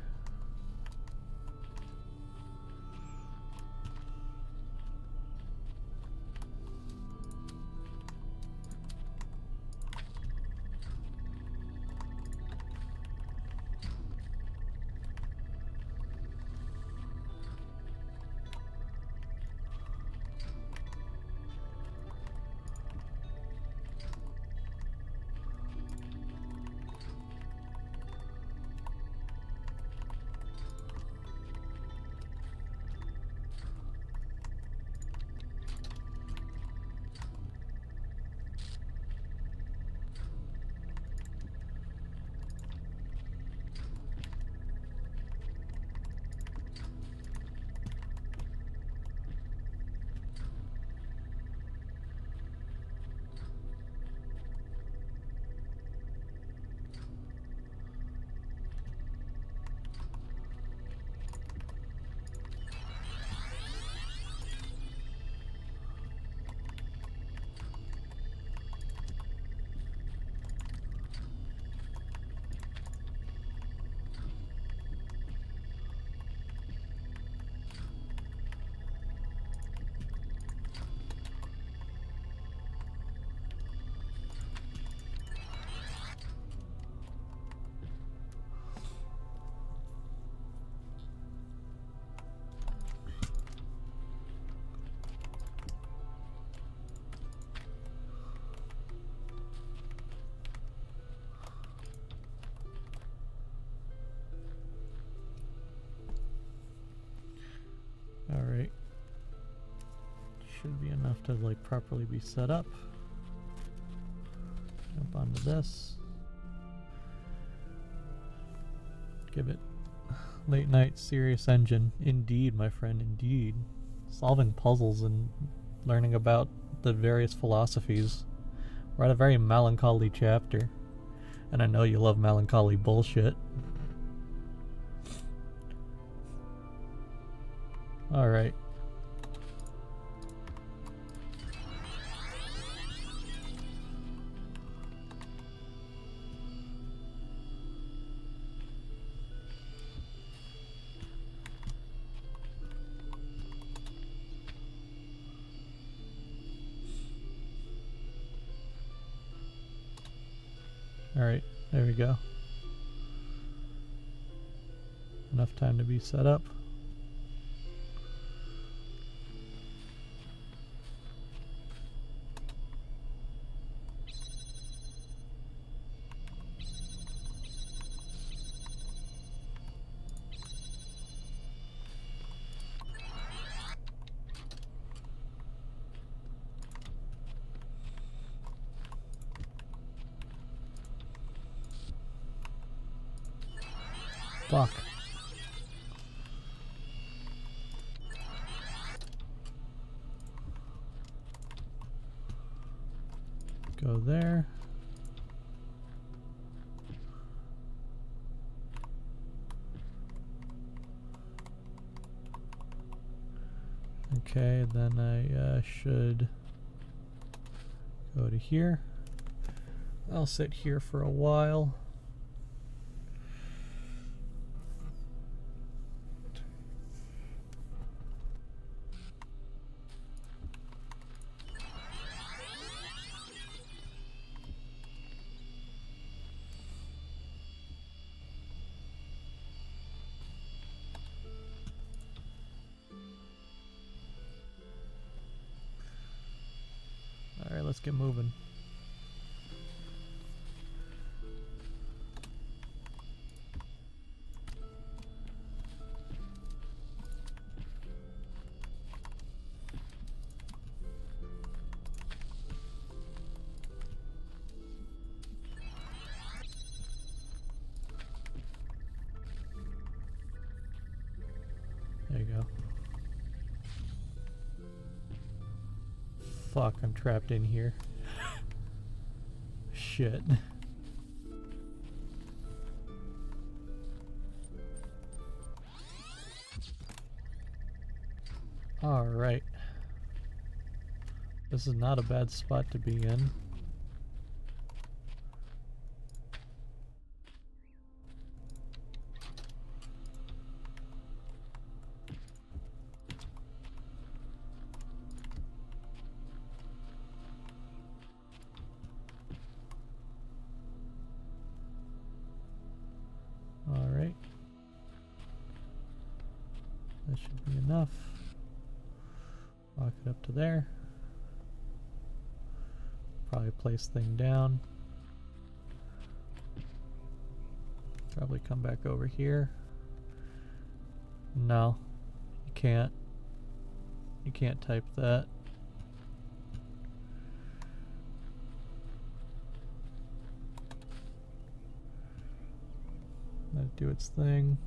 should be enough to like properly be set up. Jump onto this. Give it late night serious engine. Indeed, my friend, indeed. Solving puzzles and learning about the various philosophies. We're at a very melancholy chapter. And I know you love melancholy bullshit. Alright. Alright, there we go. Enough time to be set up. Fuck. Go there. Okay, then I should go to here. I'll sit here for a while. Alright, let's get moving. There you go. Fuck, I'm trapped in here. Shit. Alright. This is not a bad spot to be in. Alright. That should be enough. Walk it up to there. Probably place thing down. Probably come back over here. No, you can't. You can't type that. Let it do its thing.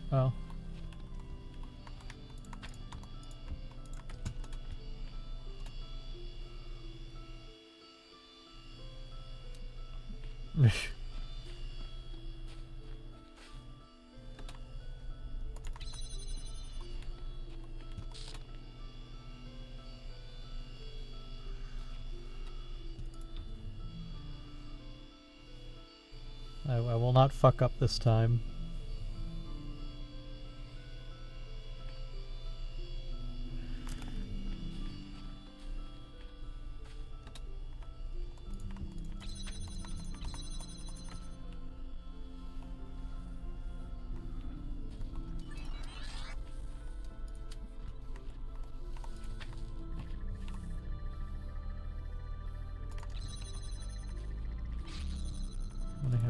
Oh. I will not fuck up this time.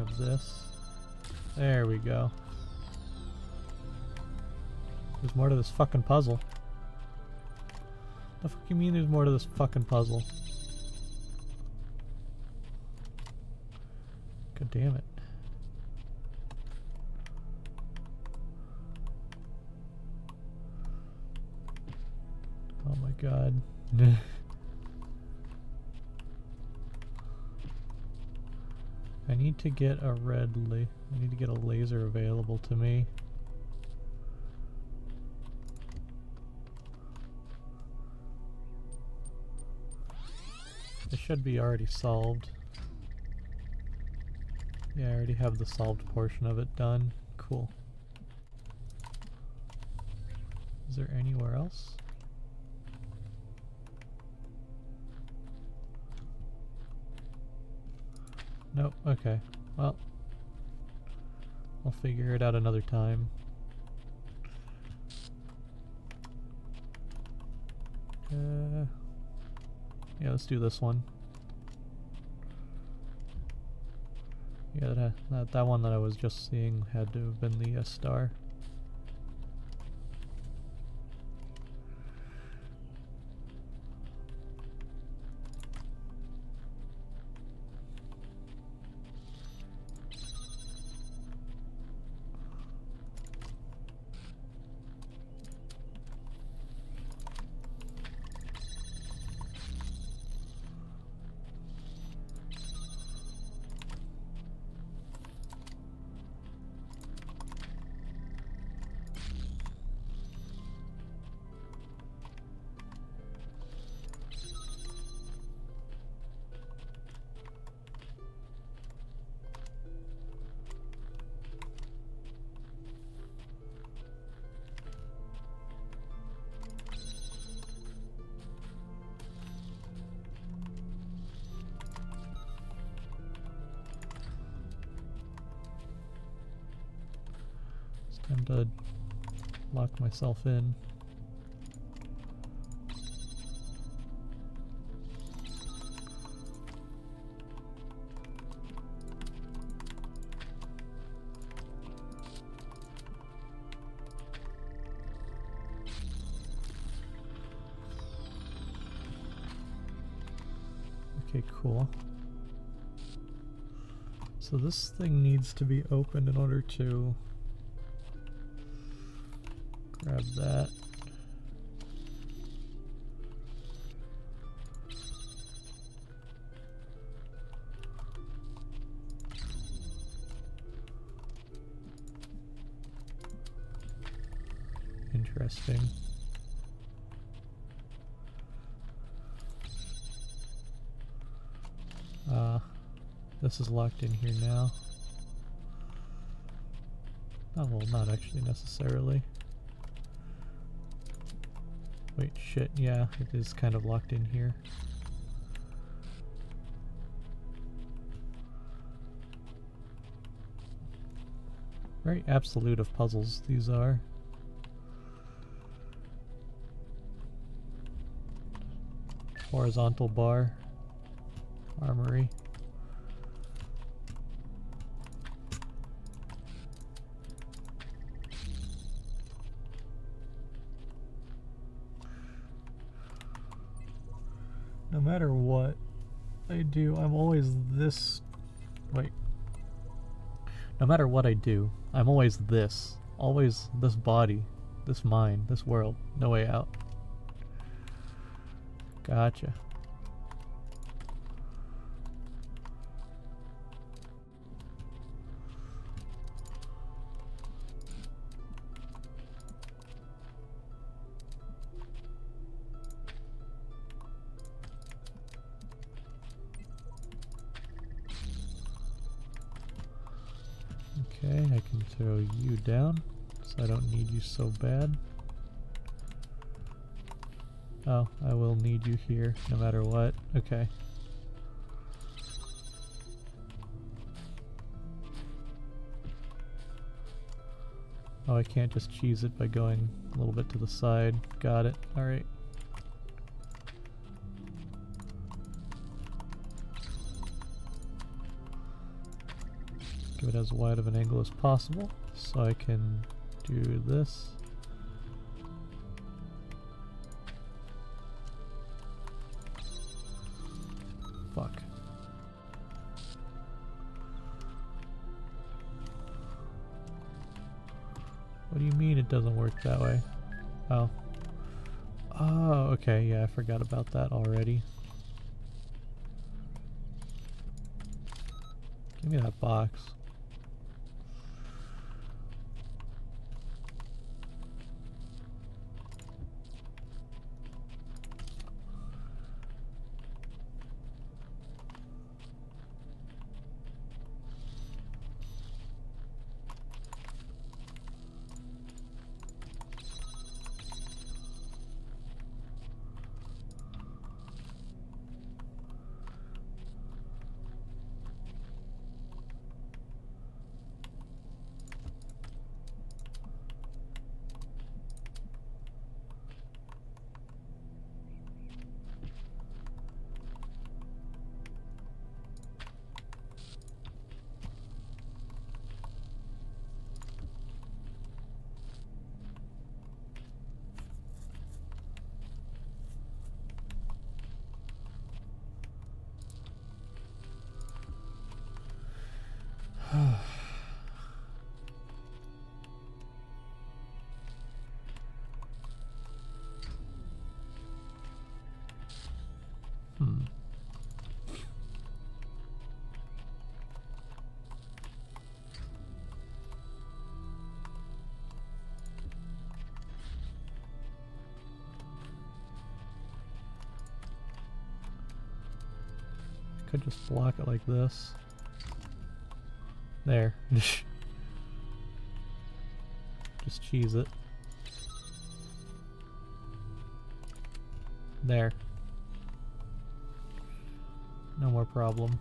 grab this. There we go. There's more to this fucking puzzle. The fuck you mean there's more to this fucking puzzle? God damn it. Oh my god. I need to get a I need to get a laser available to me. This should be already solved. Yeah, I already have the solved portion of it done. Cool. Is there anywhere else? Nope, okay. Well, I'll figure it out another time. Yeah, let's do this one. Yeah, that one that I was just seeing had to have been the star. Time to lock myself in. Okay, cool. So this thing needs to be opened in order to grab that. Interesting. This is locked in here now. Oh, well, not actually necessarily. Wait, shit, yeah, it is kind of locked in here. Very absolute of puzzles, these are. Horizontal bar. Armory. No matter what I do, I'm always this... Wait. No matter what I do, I'm always this. Always this body, this mind, this world. No way out. Gotcha. Okay, I can throw you down, so I don't need you so bad. Oh, I will need you here, no matter what. Okay. Oh, I can't just cheese it by going a little bit to the side. Got it. Alright. Give it as wide of an angle as possible so I can do this. Fuck. What do you mean it doesn't work that way? Oh. Oh, okay, yeah, I forgot about that already. Give me that box. Could just block it like this. There. Just cheese it. There. No more problem.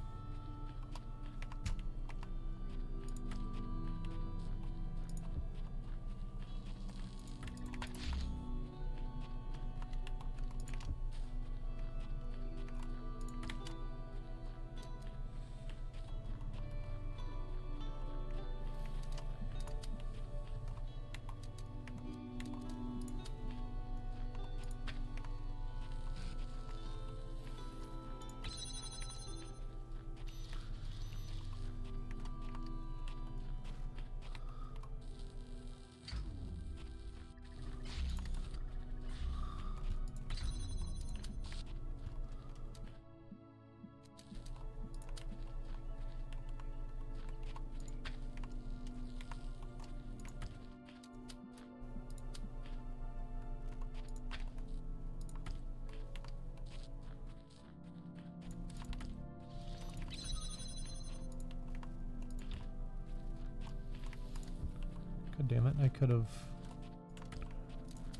God damn it, I could have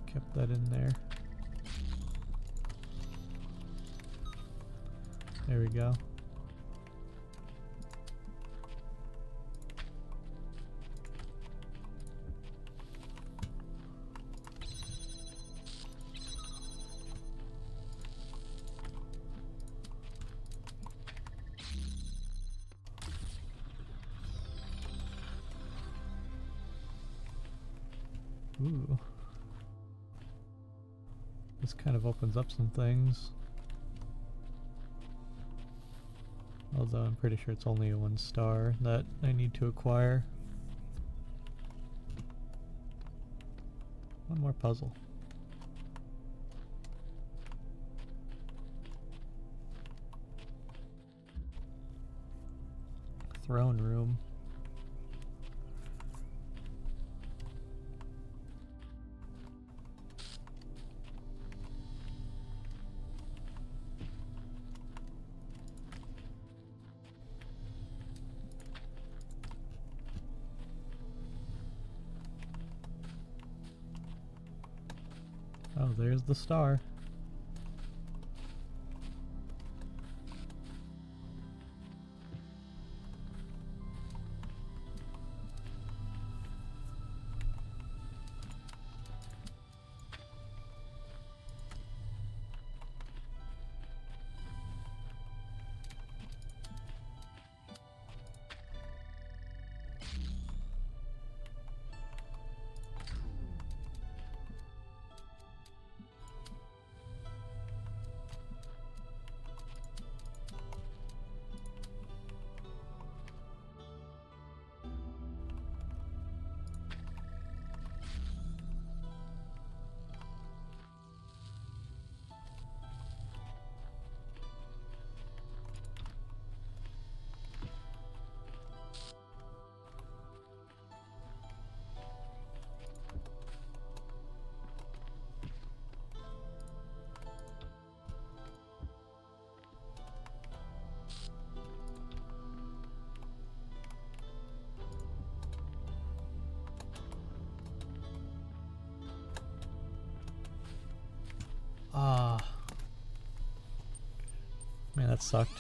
kept that in there. There we go. Ooh. This kind of opens up some things. Although I'm pretty sure it's only a 1 star that I need to acquire. One more puzzle. Throne room. Oh, there's the star. Man, that sucked.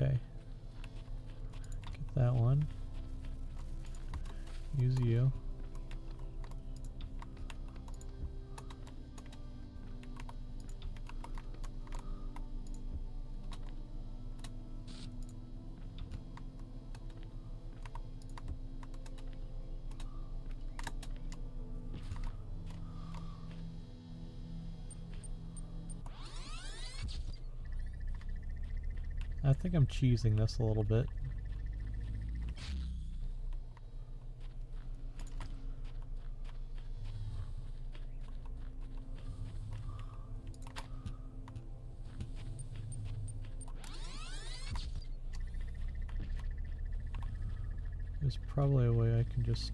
Okay. Get that one. Use you. I think I'm cheesing this a little bit. There's probably a way I can just...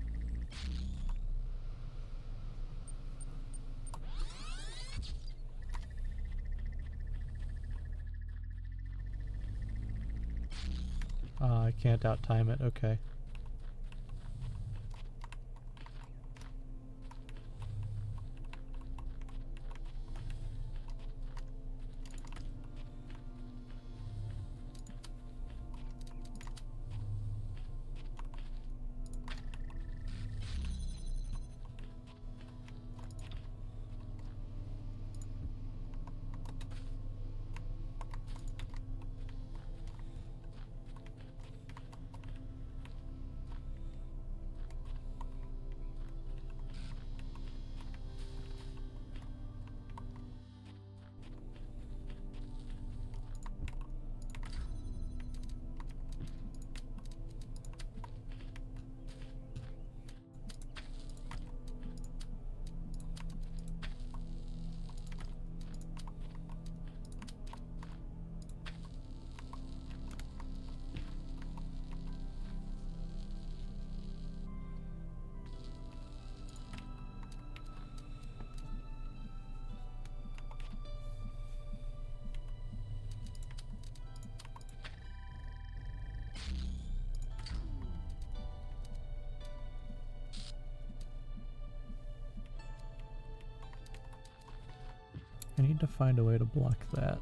I can't outtime it, okay. I need to find a way to block that.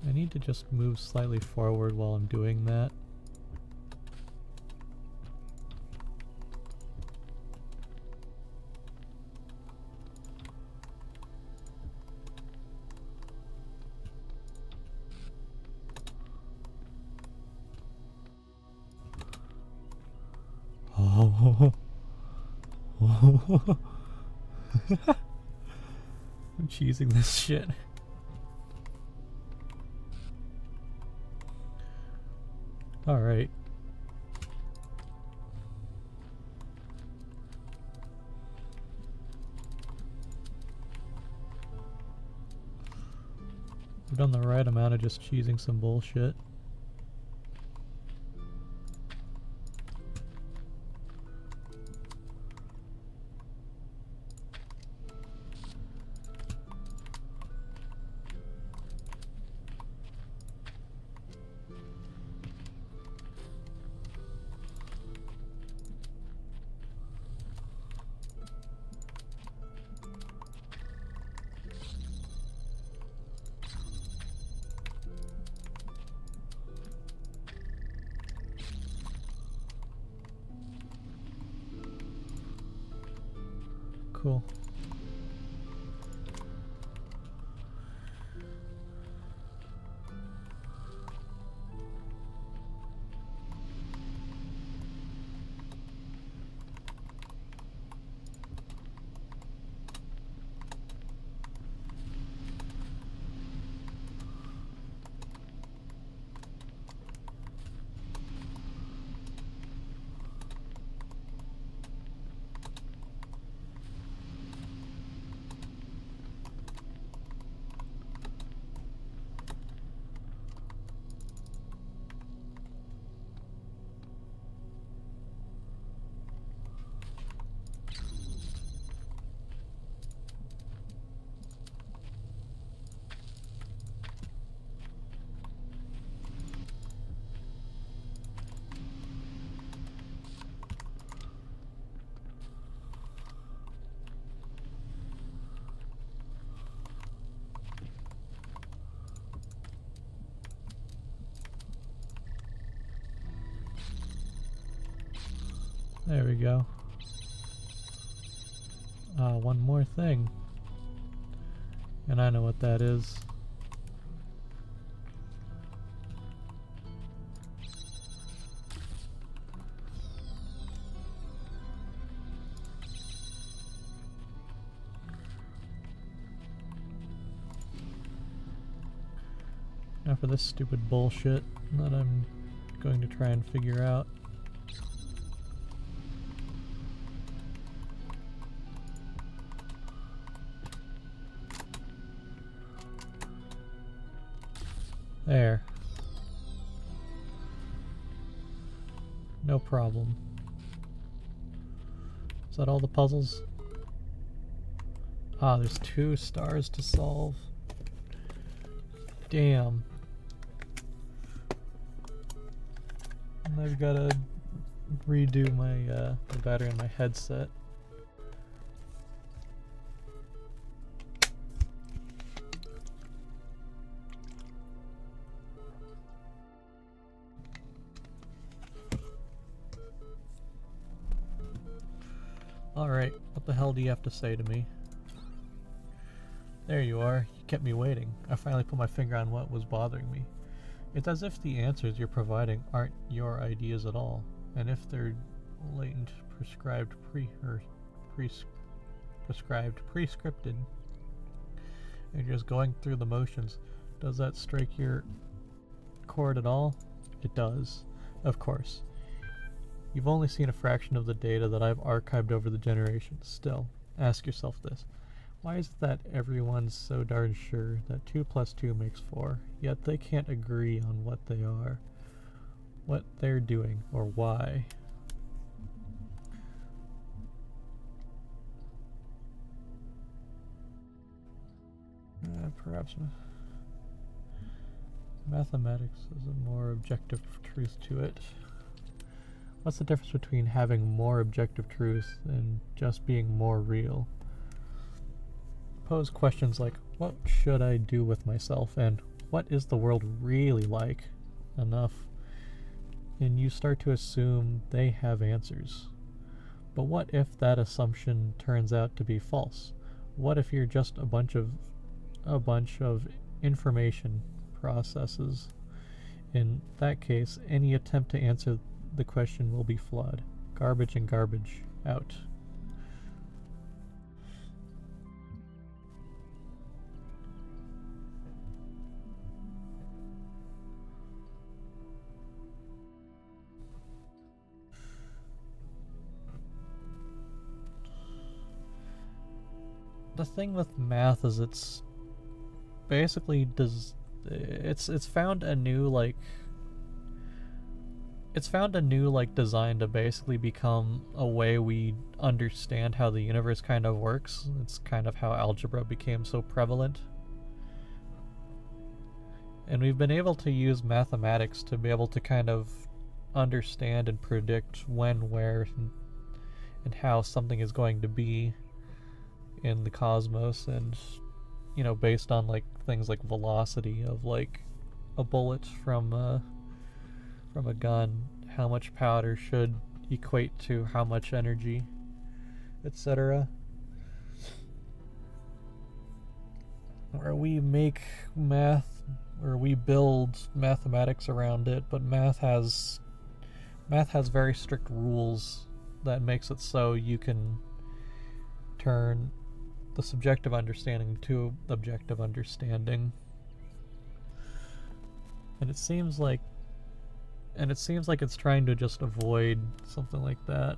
I need to just move slightly forward while I'm doing that. Oh. I'm cheesing this shit. Alright. We've done the right amount of just cheesing some bullshit. Cool. There we go. One more thing. And I know what that is. Now for this stupid bullshit that I'm going to try and figure out. There. No problem. Is that all the puzzles? Ah, there's 2 stars to solve. Damn. And I've gotta redo my the battery in my headset. Alright, what the hell do you have to say to me? There you are. You kept me waiting. I finally put my finger on what was bothering me. It's as if the answers you're providing aren't your ideas at all, and if they're latent, prescribed, prescripted, and you're just going through the motions. Does that strike your chord at all? It does, of course. You've only seen a fraction of the data that I've archived over the generations. Still, ask yourself this. Why is it that everyone's so darn sure that 2 plus 2 makes 4, yet they can't agree on what they are, what they're doing, or why? Perhaps mathematics has a more objective truth to it. What's the difference between having more objective truth and just being more real? Pose questions like, what should I do with myself, and what is the world really like? Enough. And you start to assume they have answers. But what if that assumption turns out to be false? What if you're just a bunch of information processes? In that case, any attempt to answer the question will be flawed. Garbage and garbage. Out. The thing with math is it's basically it's found a new design to basically become a way we understand how the universe kind of works. It's kind of how algebra became so prevalent. And we've been able to use mathematics to be able to kind of understand and predict when, where, and how something is going to be in the cosmos, and based on things like velocity of a bullet from a gun, how much powder should equate to how much energy, etc. Where we make math, or we build mathematics around it, but math has very strict rules that makes it so you can turn the subjective understanding to objective understanding. And it seems like it's trying to just avoid something like that.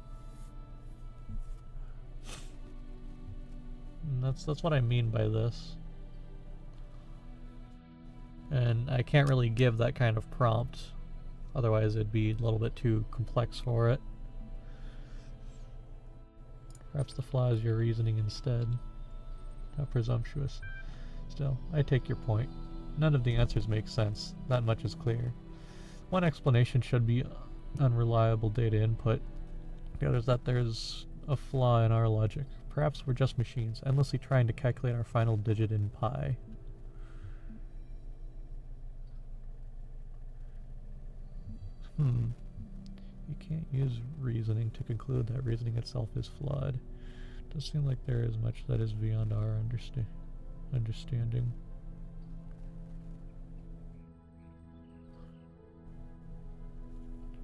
And that's what I mean by this. And I can't really give that kind of prompt, otherwise it'd be a little bit too complex for it. Perhaps the flaw is your reasoning instead. How presumptuous. Still, I take your point. None of the answers make sense. That much is clear. One explanation should be unreliable data input. The other is that there's a flaw in our logic. Perhaps we're just machines, endlessly trying to calculate our final digit in pi. You can't use reasoning to conclude that reasoning itself is flawed. It does seem like there is much that is beyond our understanding.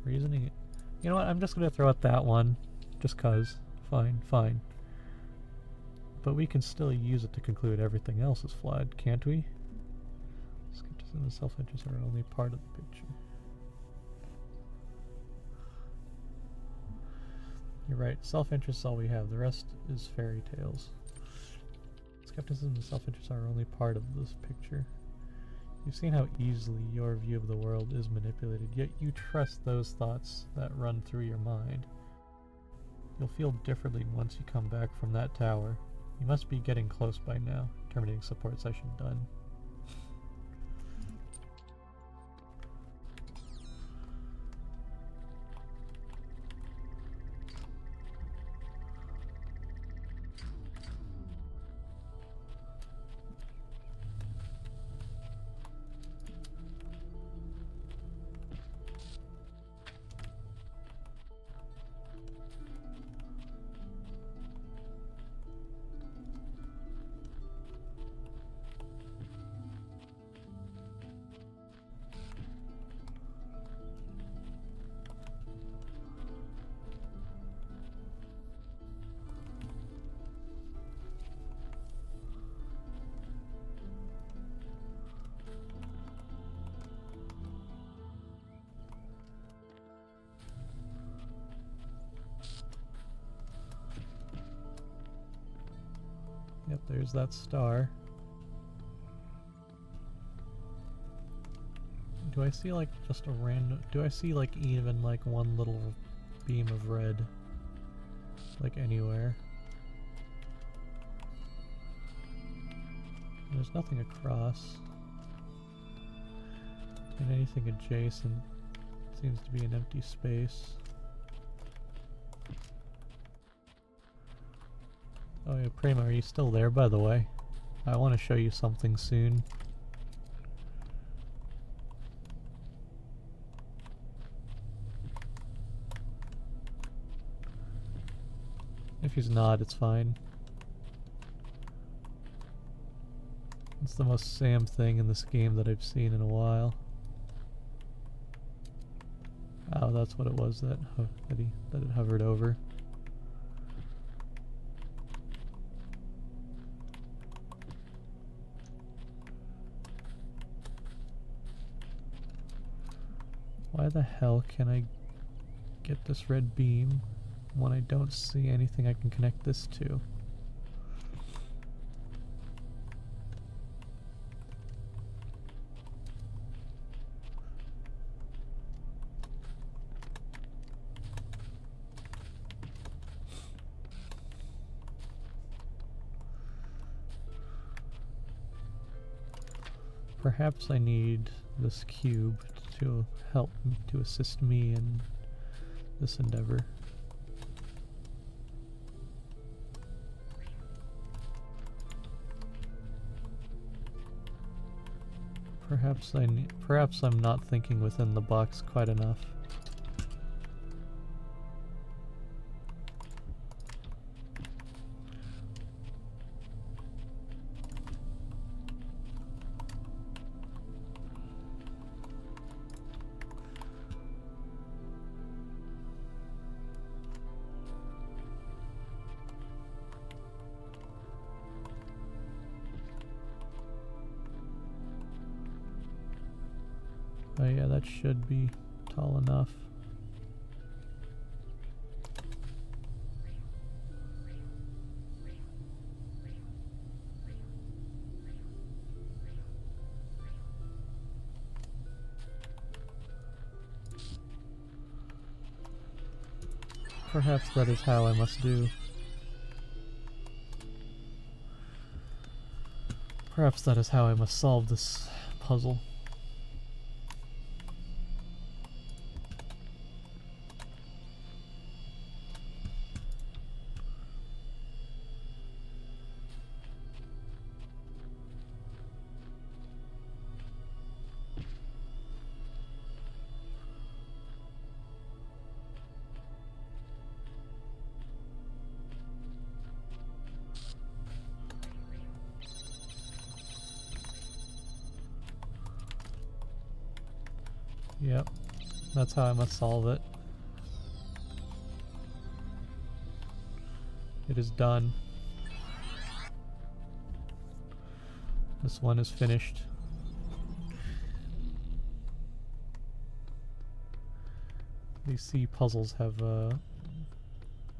Reasoning... You know what, I'm just gonna throw out that one. Just cause. Fine. But we can still use it to conclude everything else is flawed, can't we? Skepticism and self-interest are only part of the picture. You're right, self-interest is all we have, the rest is fairy tales. Skepticism and self-interest are only part of this picture. You've seen how easily your view of the world is manipulated, yet you trust those thoughts that run through your mind. You'll feel differently once you come back from that tower. You must be getting close by now. Terminating support session done. Yep, there's that star. Do I see just a random... Do I see even one little beam of red? Anywhere? There's nothing across. And anything adjacent seems to be an empty space. Oh yeah, Prima, are you still there, by the way? I want to show you something soon. If he's not, it's fine. It's the most Sam thing in this game that I've seen in a while. Oh, that's what it was that it hovered over. Why the hell can I get this red beam when I don't see anything I can connect this to? Perhaps I need this cube to help to assist me in this endeavor. Perhaps I'm not thinking within the box quite enough. Oh yeah, that should be tall enough. Perhaps that is how I must do. Perhaps that is how I must solve this puzzle. Yep, that's how I must solve it. It is done. This one is finished. These sea puzzles have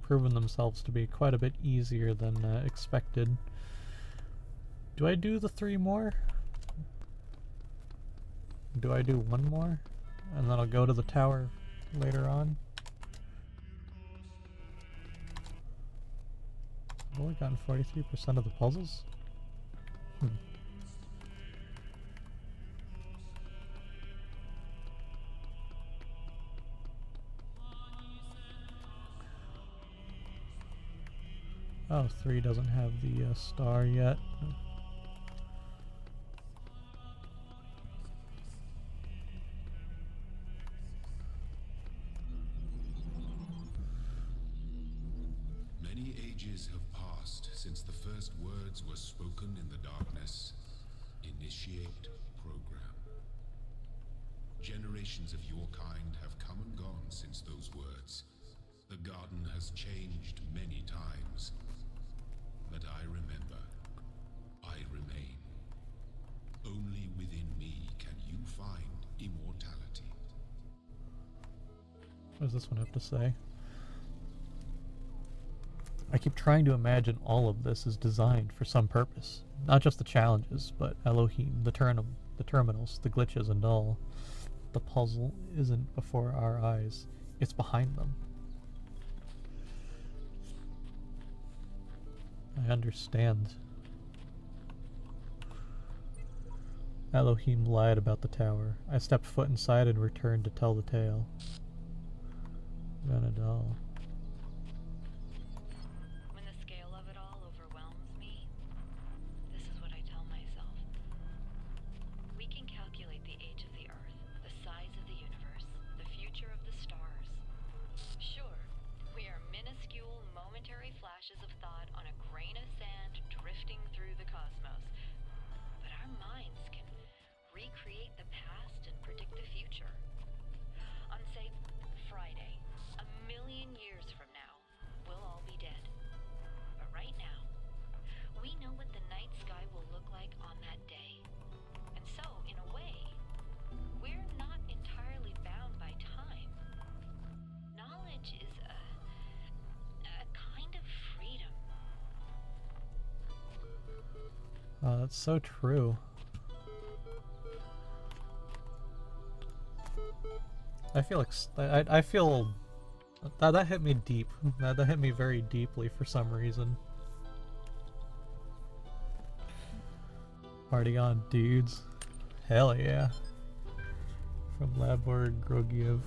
proven themselves to be quite a bit easier than expected. Do I do the 3 more? Do I do 1 more? And then I'll go to the tower later on? I've only gotten 43% of the puzzles? Oh, 3 doesn't have the star yet. Many ages have passed since the first words were spoken in the darkness. Initiate program. Generations of your kind have come and gone since those words. The garden has changed many times. But I remember. I remain. Only within me can you find immortality. What does this one have to say? I keep trying to imagine all of this is designed for some purpose. Not just the challenges, but Elohim, the terminals, the glitches and all. The puzzle isn't before our eyes, it's behind them. I understand. Elohim lied about the tower. I stepped foot inside and returned to tell the tale. Vanadal. When the scale of it all overwhelms me, this is what I tell myself. We can calculate the age of the Earth, the size of the universe, the future of the stars. Sure, we are minuscule, momentary flashes of thought on a grain of sand drifting through the cosmos. But our minds can recreate the past and predict the future. On, say, That's so true. I feel I feel that hit me deep. That hit me very deeply for some reason. Party on, dudes. Hell yeah. From Labor Grogiev.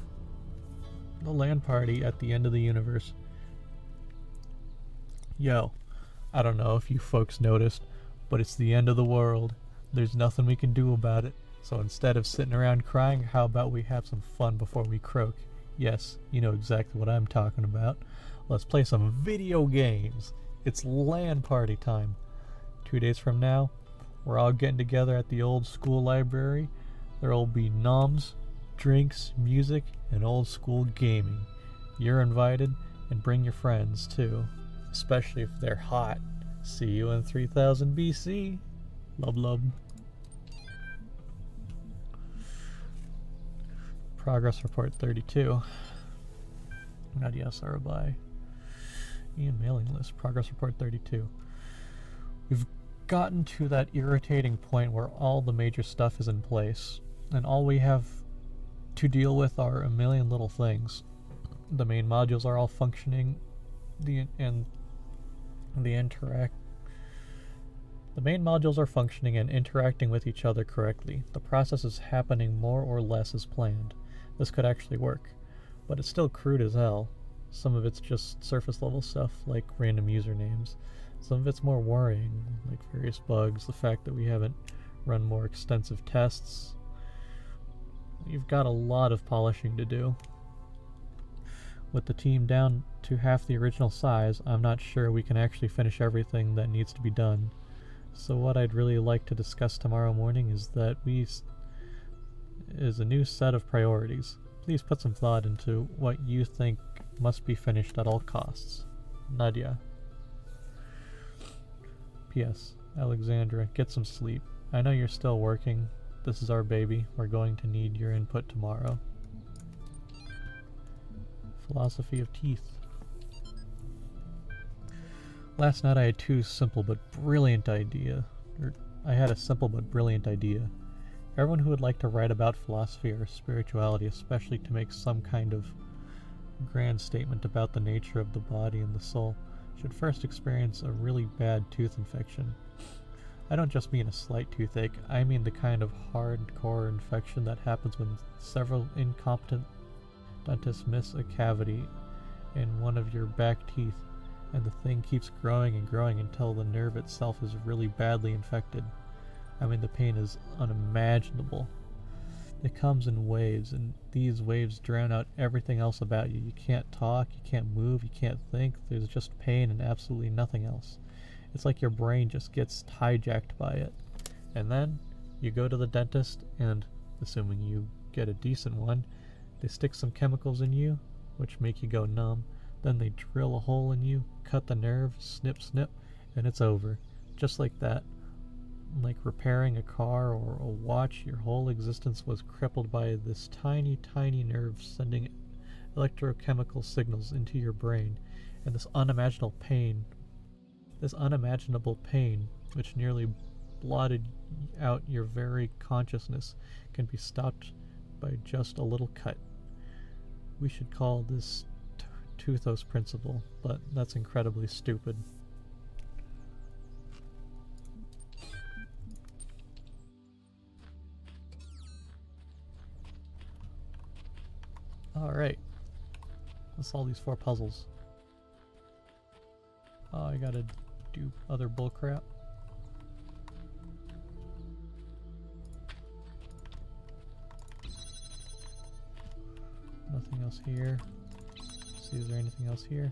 The land party at the end of the universe. Yo, I don't know if you folks noticed, but it's the end of the world. There's nothing we can do about it. So instead of sitting around crying, how about we have some fun before we croak? Yes, you know exactly what I'm talking about. Let's play some video games. It's LAN party time. 2 days from now, we're all getting together at the old school library. There'll be noms, drinks, music, and old school gaming. You're invited, and bring your friends too. Especially if they're hot. See you in 3000 BC. Lub lub. Progress report 32. Nadia Sarabai. Ian mailing list. Progress report 32. We've gotten to that irritating point where all the major stuff is in place, and all we have to deal with are a million little things. The main modules are all functioning, the main modules are functioning and interacting with each other correctly. The process is happening more or less as planned. This could actually work, but it's still crude as hell. Some of it's just surface level stuff like random usernames. Some of it's more worrying, like various bugs, the fact that we haven't run more extensive tests. You've got a lot of polishing to do. With the team down to half the original size, I'm not sure we can actually finish everything that needs to be done. So what I'd really like to discuss tomorrow morning is a new set of priorities. Please put some thought into what you think must be finished at all costs. Nadia. P.S. Alexandra, get some sleep. I know you're still working. This is our baby. We're going to need your input tomorrow. Philosophy of teeth. Last night I had a simple but brilliant idea. Everyone who would like to write about philosophy or spirituality, especially to make some kind of grand statement about the nature of the body and the soul, should first experience a really bad tooth infection. I don't just mean a slight toothache, I mean the kind of hardcore infection that happens when several incompetent dentists miss a cavity in one of your back teeth, and the thing keeps growing and growing until the nerve itself is really badly infected. I mean, the pain is unimaginable. It comes in waves, and these waves drown out everything else about you. You can't talk, you can't move, you can't think. There's just pain and absolutely nothing else. It's like your brain just gets hijacked by it. And then you go to the dentist, and assuming you get a decent one, they stick some chemicals in you, which make you go numb. Then they drill a hole in you, cut the nerve, snip, snip, and it's over. Just like that. Like repairing a car or a watch, your whole existence was crippled by this tiny, tiny nerve sending electrochemical signals into your brain, and this unimaginable pain, which nearly blotted out your very consciousness, can be stopped by just a little cut. We should call this Talos Principle, but that's incredibly stupid. Alright. Let's solve these 4 puzzles. Oh, I gotta do other bullcrap. Nothing else here. See, is there anything else here?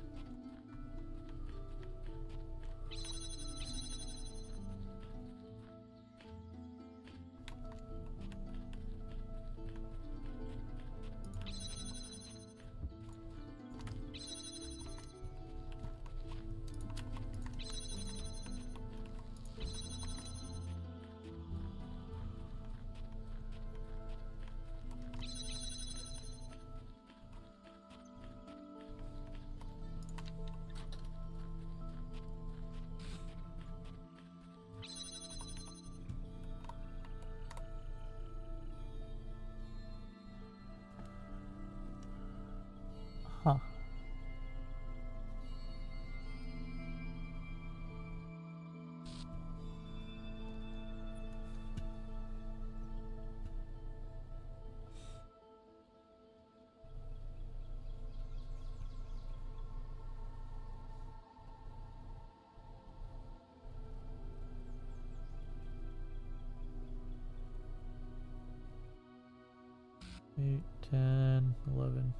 8, 10, 11.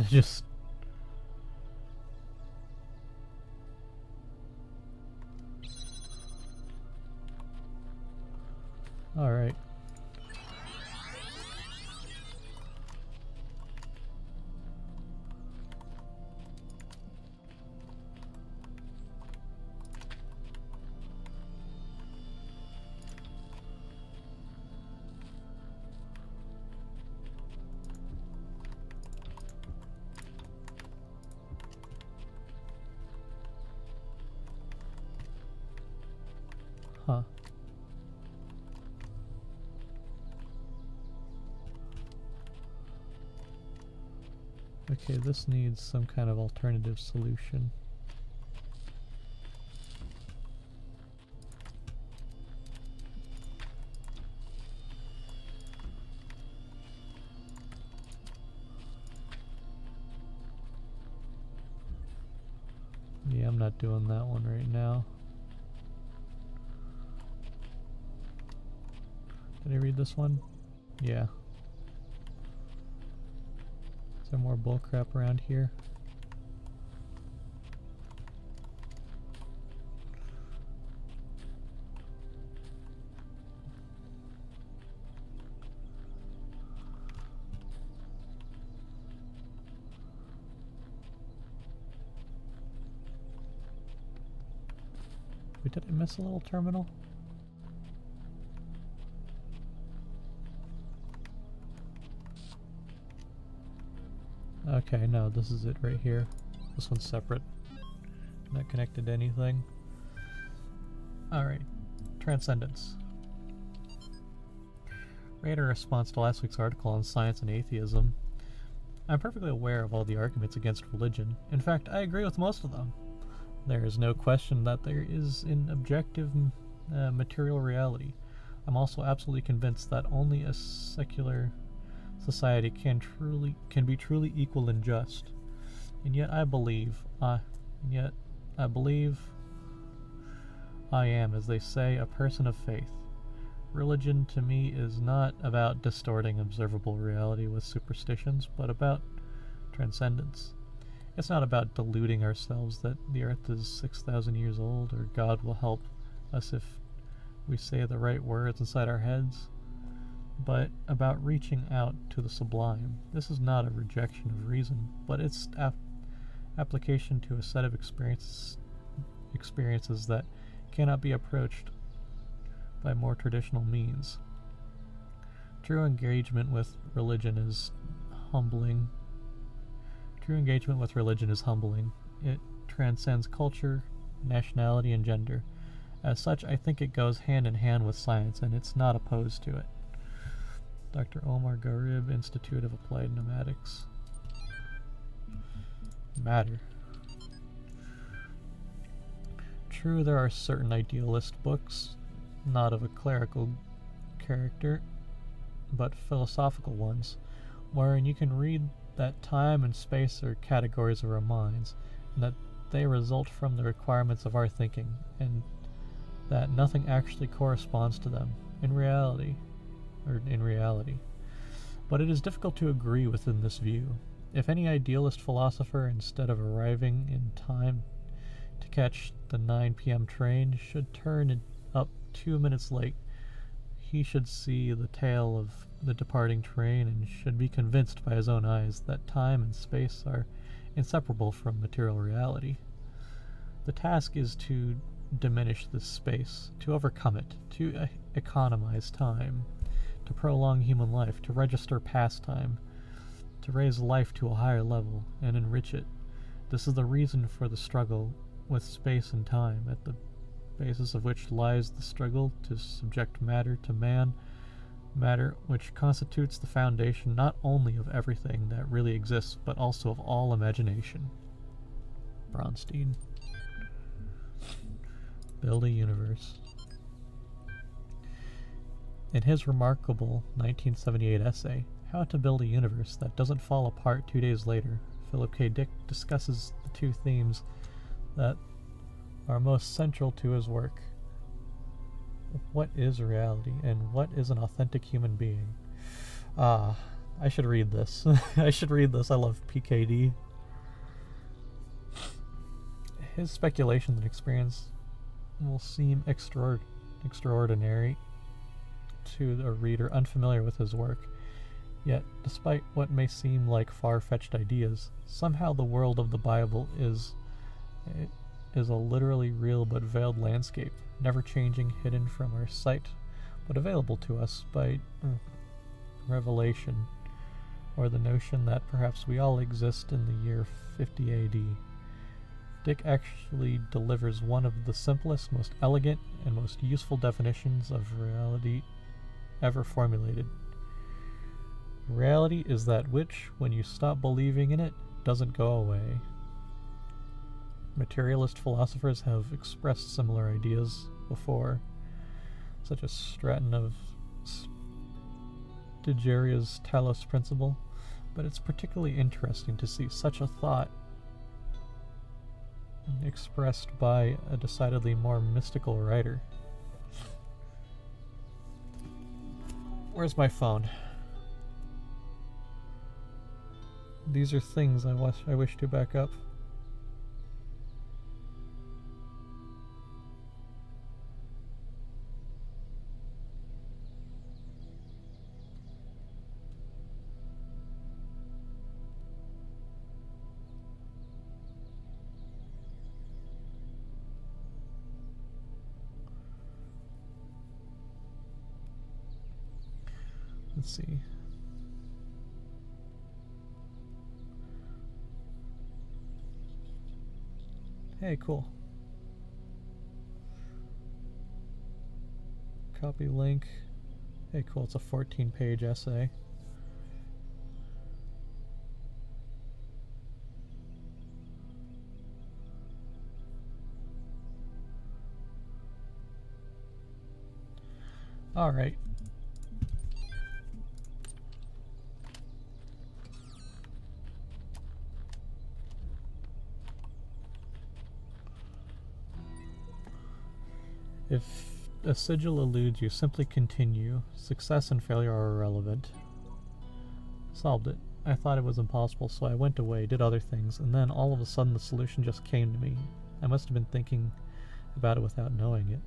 Just... Alright. Huh. Okay, this needs some kind of alternative solution. Yeah, I'm not doing that one right now. Did I read this one? Yeah. Is there more bullcrap around here? Wait, did I miss a little terminal? Okay, no, this is it right here. This one's separate. Not connected to anything. Alright. Transcendence. Right in response to last week's article on science and atheism, I'm perfectly aware of all the arguments against religion. In fact, I agree with most of them. There is no question that there is an objective material reality. I'm also absolutely convinced that only a secular society can be truly equal and just. And yet I believe I am, as they say, a person of faith. Religion to me is not about distorting observable reality with superstitions, but about transcendence. It's not about deluding ourselves that the earth is 6,000 years old or God will help us if we say the right words inside our heads, but about reaching out to the sublime. This is not a rejection of reason, but its application to a set of experiences that cannot be approached by more traditional means. True engagement with religion is humbling. It transcends culture, nationality, and gender. As such, I think it goes hand in hand with science, and it's not opposed to it. Dr. Omar Garib, Institute of Applied Pneumatics. Matter. True, there are certain idealist books, not of a clerical character, but philosophical ones, wherein you can read that time and space are categories of our minds, and that they result from the requirements of our thinking, and that nothing actually corresponds to them in reality. But it is difficult to agree within this view. If any idealist philosopher, instead of arriving in time to catch the 9 p.m. train, should turn up 2 minutes late, he should see the tail of the departing train and should be convinced by his own eyes that time and space are inseparable from material reality. The task is to diminish this space, to overcome it, to economize time, to prolong human life, to register past time, to raise life to a higher level and enrich it. This is the reason for the struggle with space and time, at the basis of which lies the struggle to subject matter to man, matter which constitutes the foundation not only of everything that really exists, but also of all imagination. Bronstein. Build a Universe. In his remarkable 1978 essay, How to Build a Universe That Doesn't Fall Apart 2 Days Later, Philip K. Dick discusses the two themes that are most central to his work. What is reality, and what is an authentic human being? Ah, I should read this. I should read this. I love PKD. His speculations and experience will seem extraordinary to a reader unfamiliar with his work. Yet, despite what may seem like far-fetched ideas, somehow the world of the Bible is a literally real but veiled landscape, never changing, hidden from our sight, but available to us by revelation, or the notion that perhaps we all exist in the year 50 AD. Dick actually delivers one of the simplest, most elegant, and most useful definitions of reality ever formulated. Reality is that which, when you stop believing in it, doesn't go away. Materialist philosophers have expressed similar ideas before, such as Stratton of Digeria's Talos Principle, but it's particularly interesting to see such a thought expressed by a decidedly more mystical writer. Where's my phone? These are things I wish to back up. Let's see. Hey, cool. Copy link. Hey, cool. It's a 14-page essay. All right. If a sigil eludes you, simply continue. Success and failure are irrelevant. Solved it. I thought it was impossible, so I went away, did other things, and then all of a sudden the solution just came to me. I must have been thinking about it without knowing it.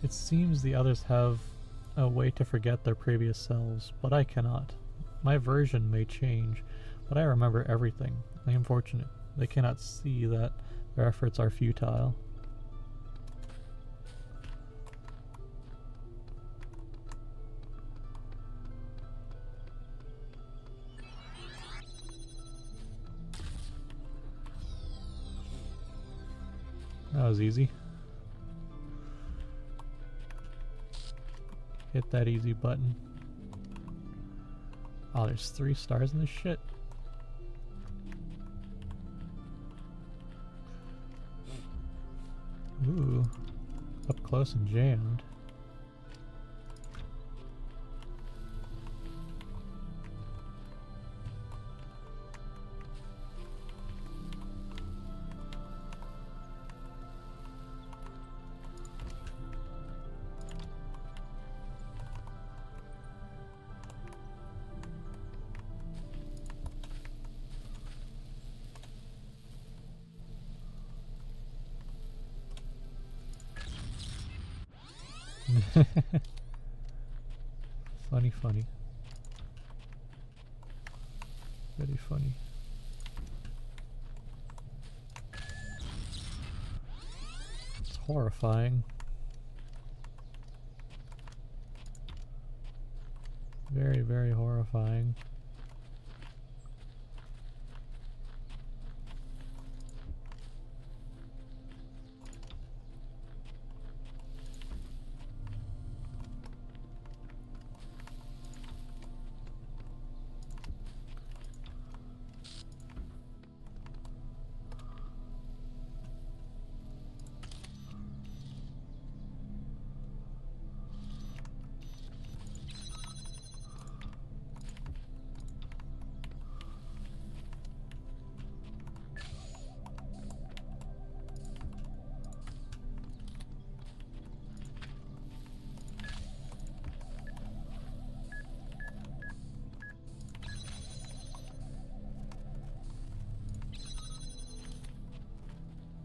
It seems the others have a way to forget their previous selves, but I cannot. My version may change, but I remember everything. I am fortunate. They cannot see that their efforts are futile. That was easy. Hit that easy button. Oh, there's 3 stars in this shit. Ooh, up close and jammed. Funny, funny. Very funny. It's horrifying. Very, very horrifying.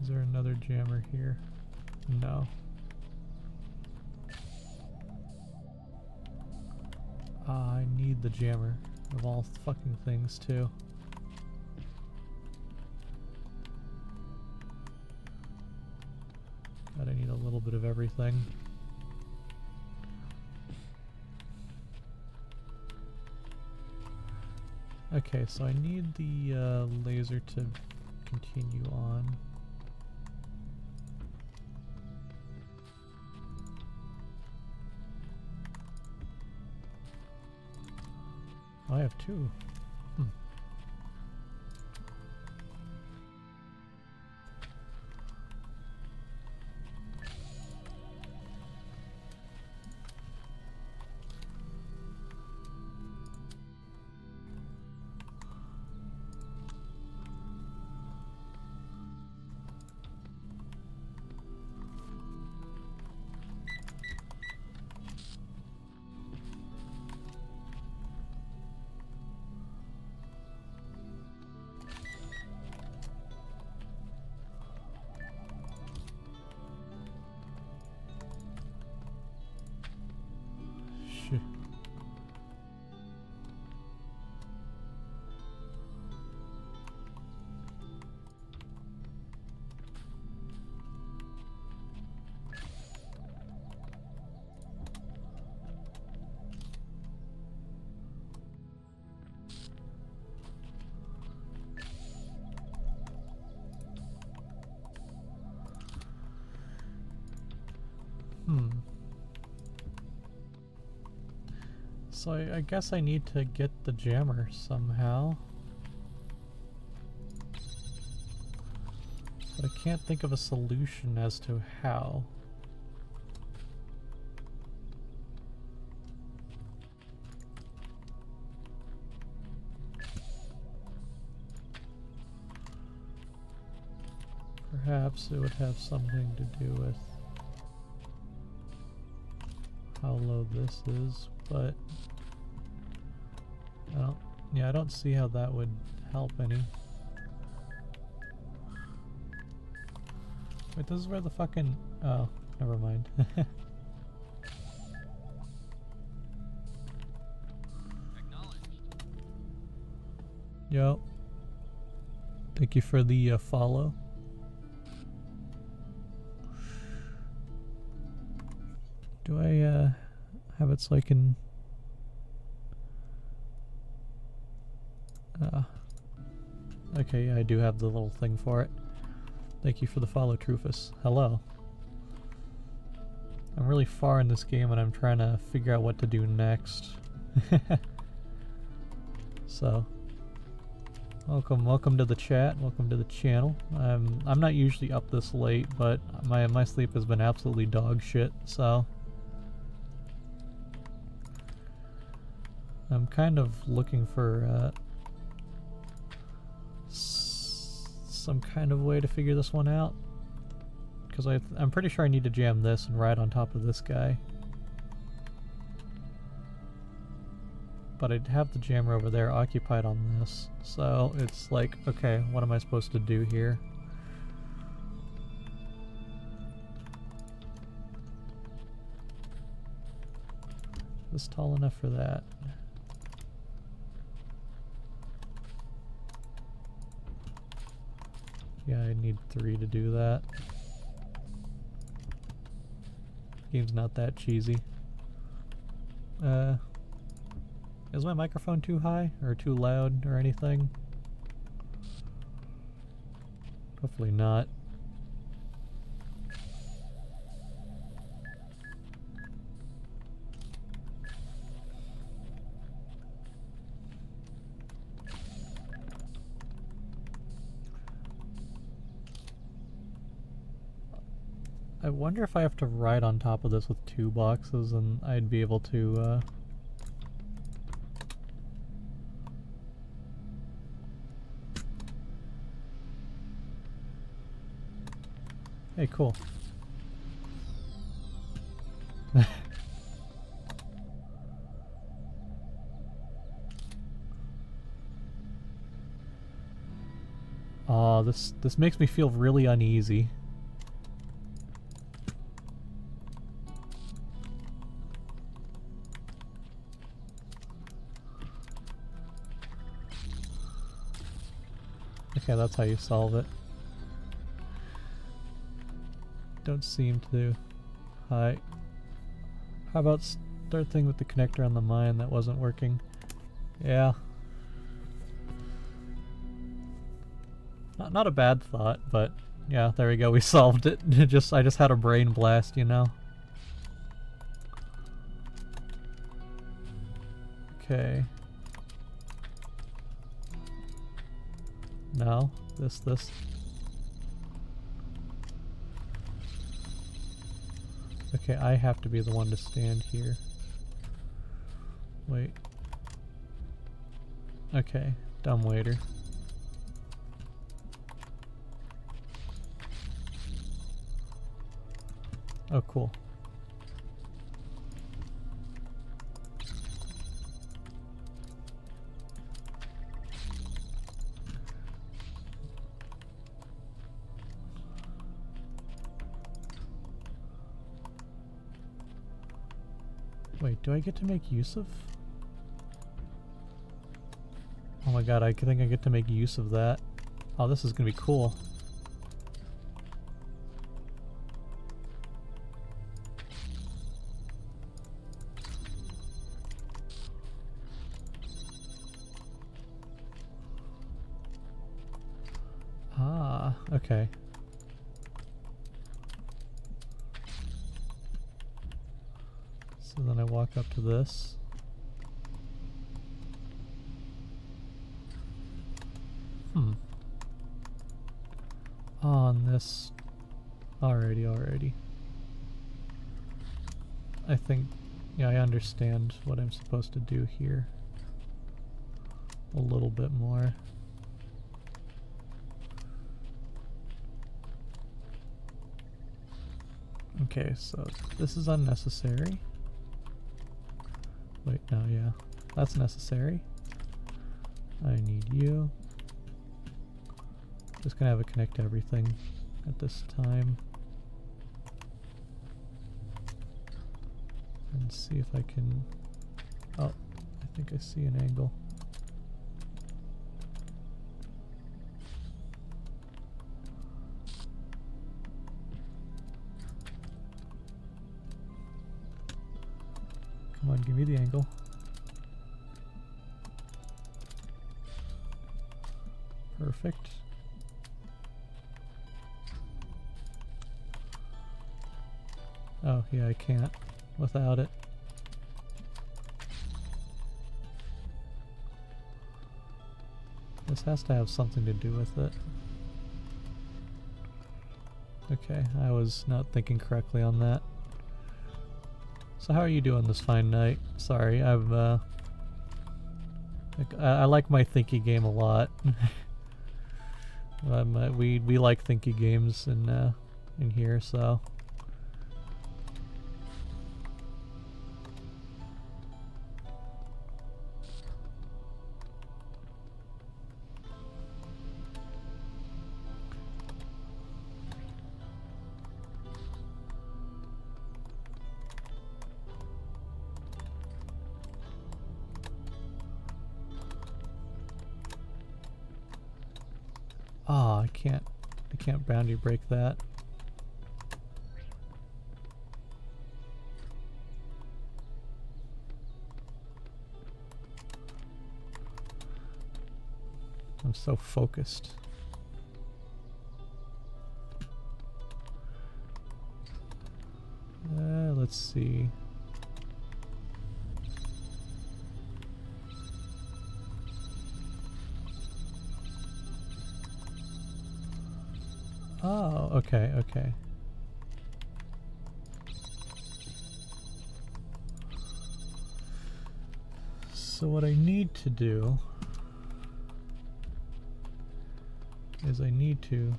Is there another jammer here? No. I need the jammer of all fucking things too. God, I need a little bit of everything. Okay, so I need the laser to continue on. I have 2. Shit. So I guess I need to get the jammer somehow. But I can't think of a solution as to how. Perhaps it would have something to do with how low this is, but I don't see how that would help any. Wait, this is where the fucking... oh, never mind. Yo. Thank you for the follow. Do I have it so I can... okay, yeah, I do have the little thing for it. Thank you for the follow, Trufus. Hello. I'm really far in this game and I'm trying to figure out what to do next. So, welcome to the chat. Welcome to the channel. I'm not usually up this late, but my sleep has been absolutely dog shit. So, I'm kind of looking for some kind of way to figure this one out. Because I'm pretty sure I need to jam this and ride on top of this guy. But I'd have the jammer over there occupied on this. So it's like, okay, what am I supposed to do here? Is this tall enough for that? Yeah, I need 3 to do that. Game's not that cheesy. Is my microphone too high or too loud or anything? Hopefully not. I wonder if I have to ride on top of this with 2 boxes and I'd be able to, Hey, cool. Aw, this makes me feel really uneasy. Okay, that's how you solve it. Don't seem to. Hi. How about start thing with the connector on the mine that wasn't working? Yeah. Not a bad thought, but yeah, there we go. We solved it. I just had a brain blast, you know. Okay. No, this. Okay, I have to be the one to stand here. Wait. Okay, dumb waiter. Oh, cool. Wait, do I get to make use of? Oh my god, I think I get to make use of that. Oh, this is gonna be cool. Ah, okay. So then I walk up to this. On this. Alrighty. I think, yeah, I understand what I'm supposed to do here. A little bit more. Okay, so this is unnecessary. Wait, no, yeah. That's necessary. I need you. Just gonna have it connect to everything at this time. And see if I can... Oh, I think I see an angle. on, give me the angle. Perfect. Oh, yeah, I can't without it. This has to have something to do with it. Okay, I was not thinking correctly on that. So how are you doing this fine night? Sorry, I like my thinky game a lot. We like thinky games in here, so. Ah, I can't boundary break that. I'm so focused. Let's see. Oh, okay, okay. So what I need to do is I need to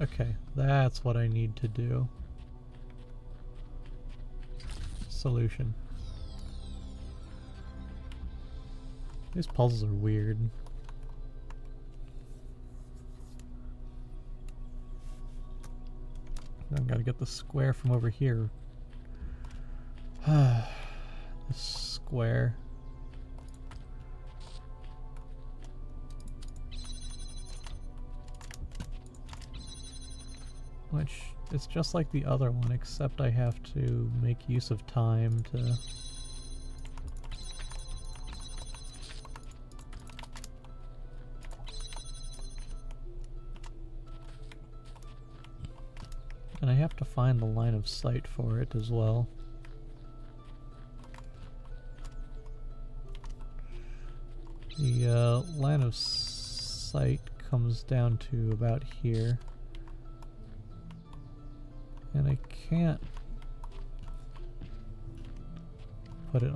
okay, that's what I need to do. Solution. These puzzles are weird. I've got to get the square from over here. The square. Which is just like the other one, except I have to make use of time to... And I have to find the line of sight for it as well. The line of sight comes down to about here. And I can't put it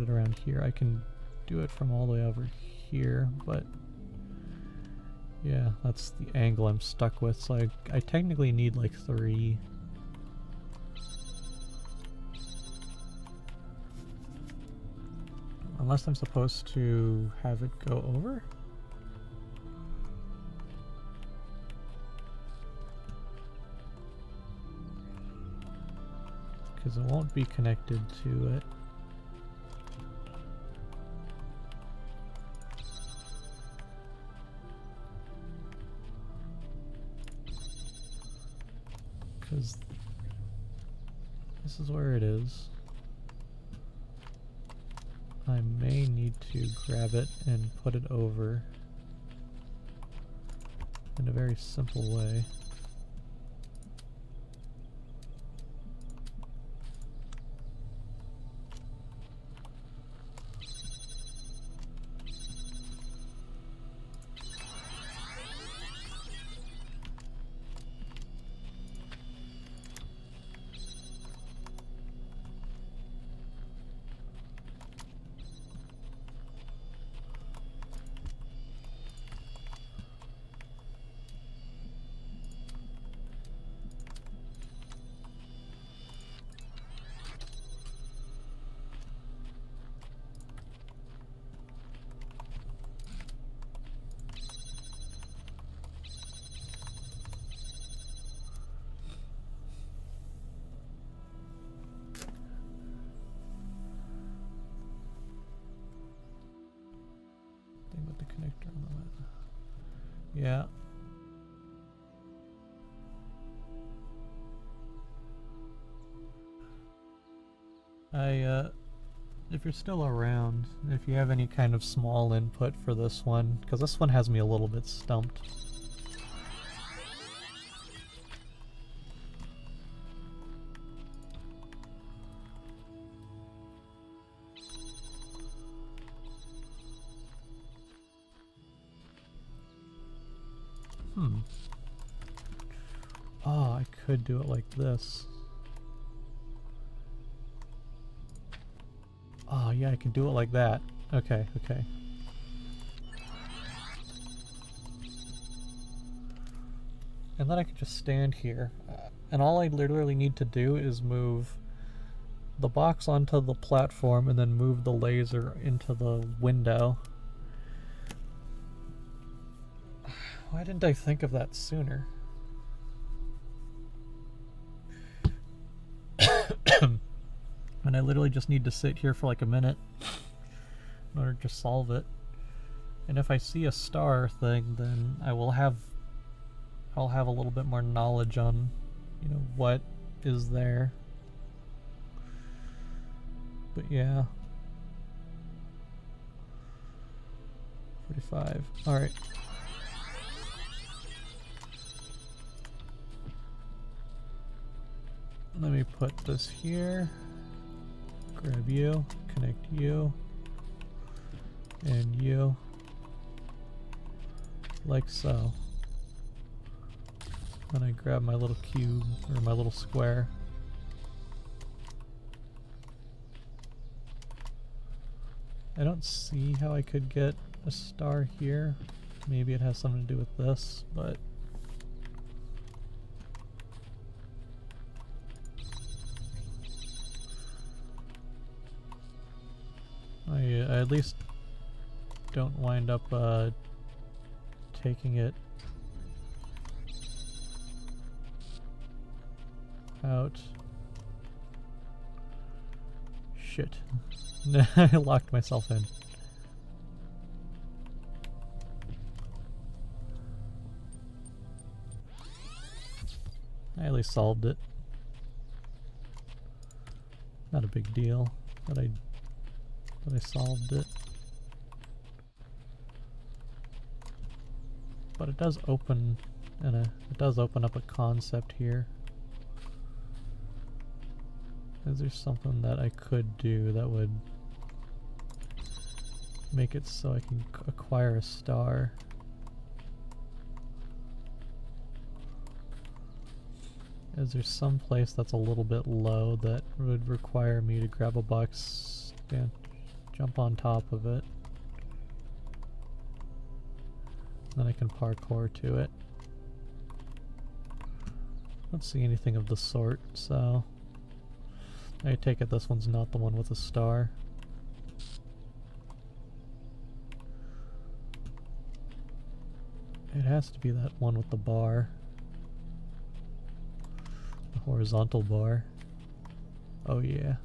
around here. I can do it from all the way over here, but yeah, that's the angle I'm stuck with, so I technically need like 3. Unless I'm supposed to have it go over? Because it won't be connected to it. Because this is where it is. I may need to grab it and put it over in a very simple way. Thing with the connector on the left. Yeah. If you're still around, if you have any kind of small input for this one, because this one has me a little bit stumped. Oh, I could do it like this. Oh, yeah, I can do it like that. Okay, okay. And then I could just stand here. And all I literally need to do is move the box onto the platform and then move the laser into the window. Why didn't I think of that sooner? And I literally just need to sit here for like a minute in order to solve it. And if I see a star thing, then I'll have a little bit more knowledge on, you know, what is there. But yeah. 45. Alright. Let me put this here. Grab you, connect you, and you, like so. Then I grab my little cube, or my little square. I don't see how I could get a star here. Maybe it has something to do with this, but... I at least don't wind up taking it out. Shit. I locked myself in. I at least solved it. Not a big deal, but I solved it. But it does open up a concept here. Is there something that I could do that would make it so I can acquire a star? Is there some place that's a little bit low that would require me to grab a box and jump on top of it? Then I can parkour to it. I don't see anything of the sort, so I take it this one's not the one with a star. It has to be that one with the bar. The horizontal bar. Oh yeah.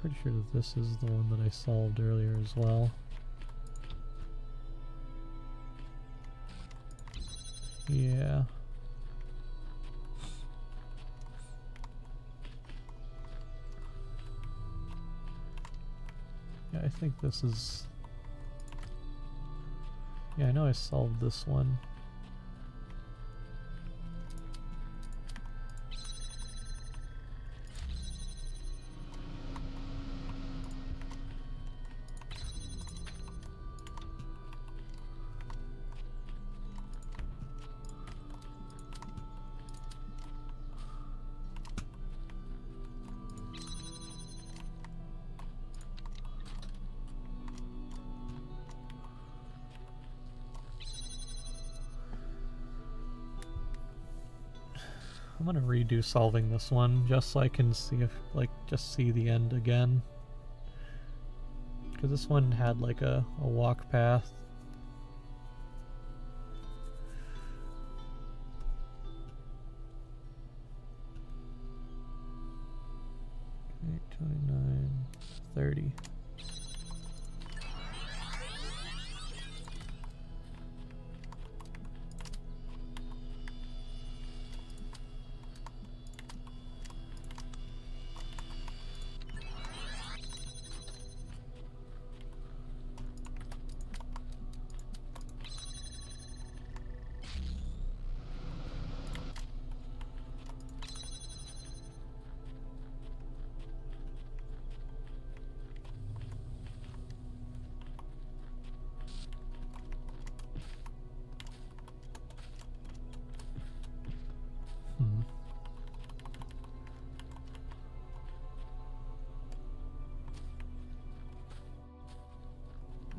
Pretty sure that this is the one that I solved earlier as well. Yeah. Yeah, I think this is... Yeah, I know I solved this one. I'm gonna redo solving this one just so I can see if, just see the end again. Because this one had like a walk path. Okay, 29, 30.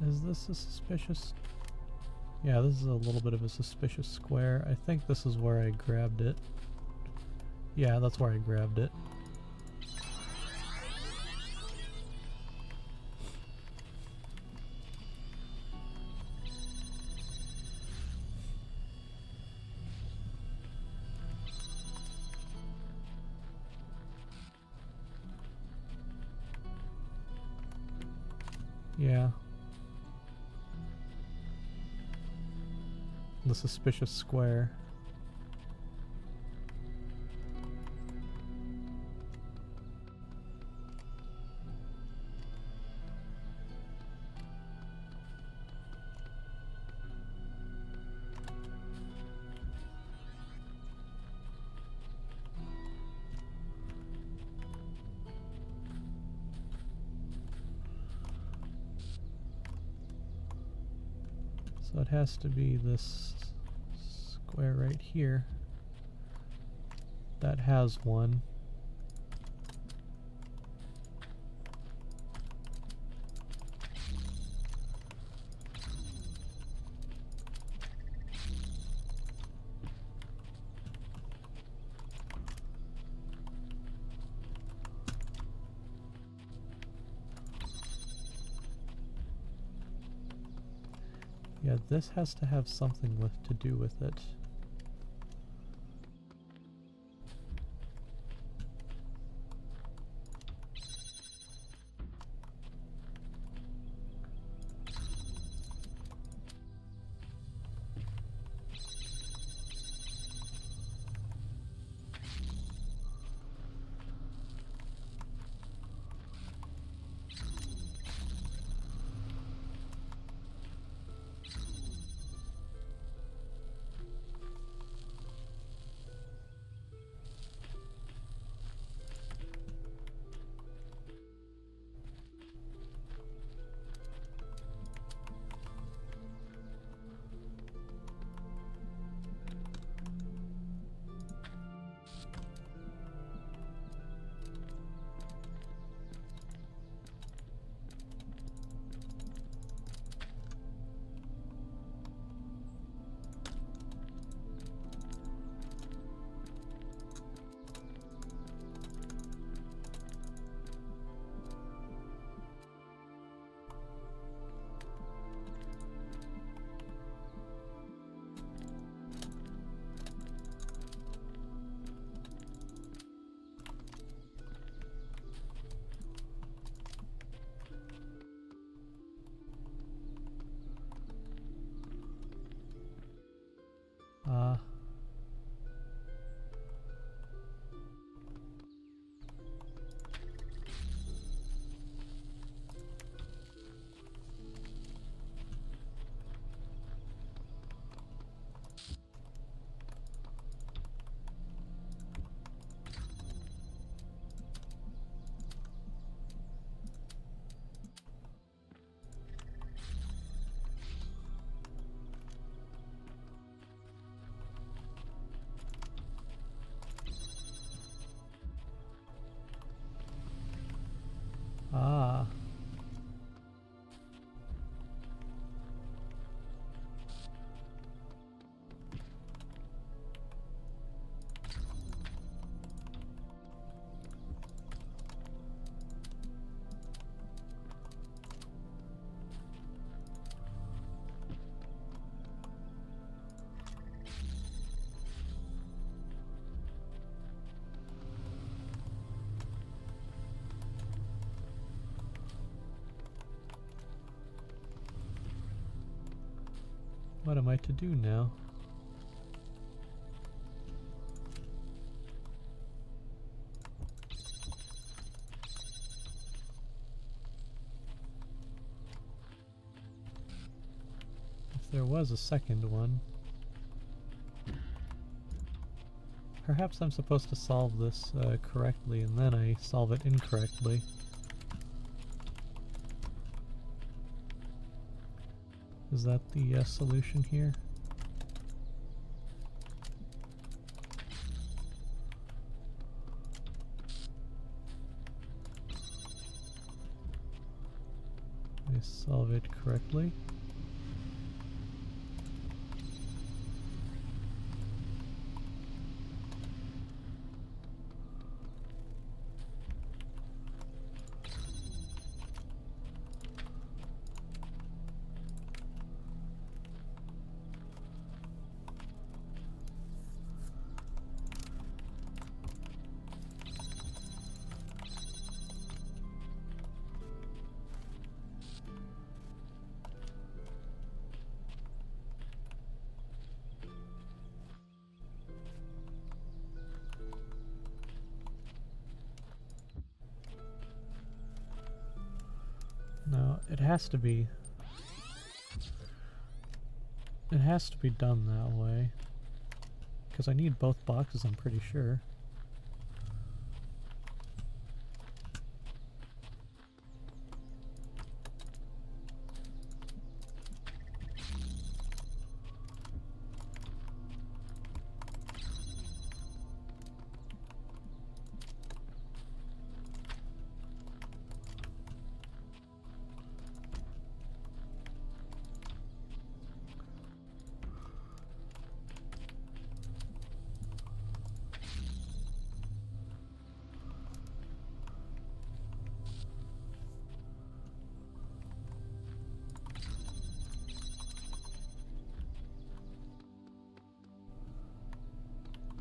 Is this a suspicious... Yeah, this is a little bit of a suspicious square. I think this is where I grabbed it. Yeah, that's where I grabbed it. Yeah. The suspicious square. So it has to be this square right here. That has one. Yeah, this has to have something to do with it. Uh, ah. What am I to do now? If there was a second one. Perhaps I'm supposed to solve this correctly and then I solve it incorrectly. Is that the solution here? I solve it correctly. No, it has to be. It has to be done that way. Because I need both boxes, I'm pretty sure.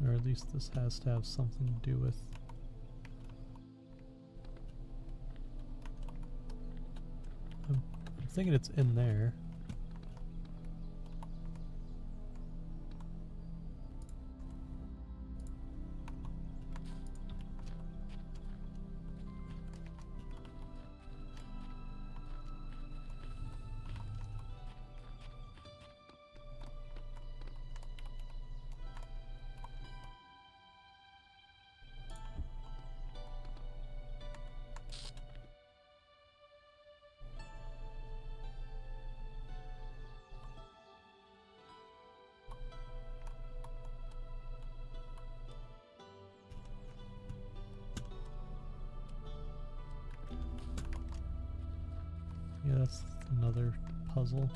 Or at least this has to have something to do with... I'm thinking it's in there. Yeah, that's another puzzle.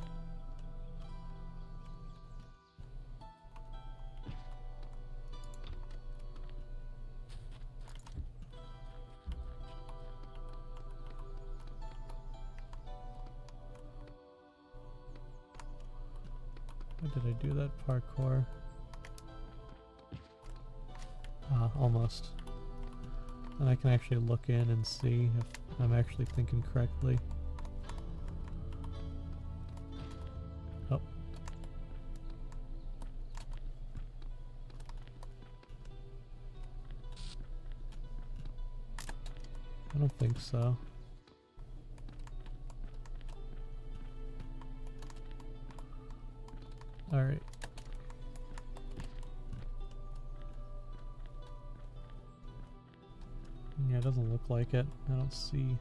How did I do that parkour? Ah, almost. And I can actually look in and see if I'm actually thinking correctly. Oh. I don't think so. Alright. Yeah, it doesn't look like it. I don't see...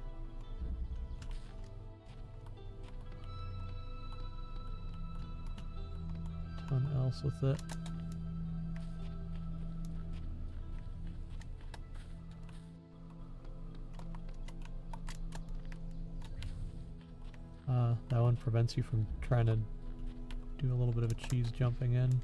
ton else with it. That one prevents you from trying to do a little bit of a cheese jumping in.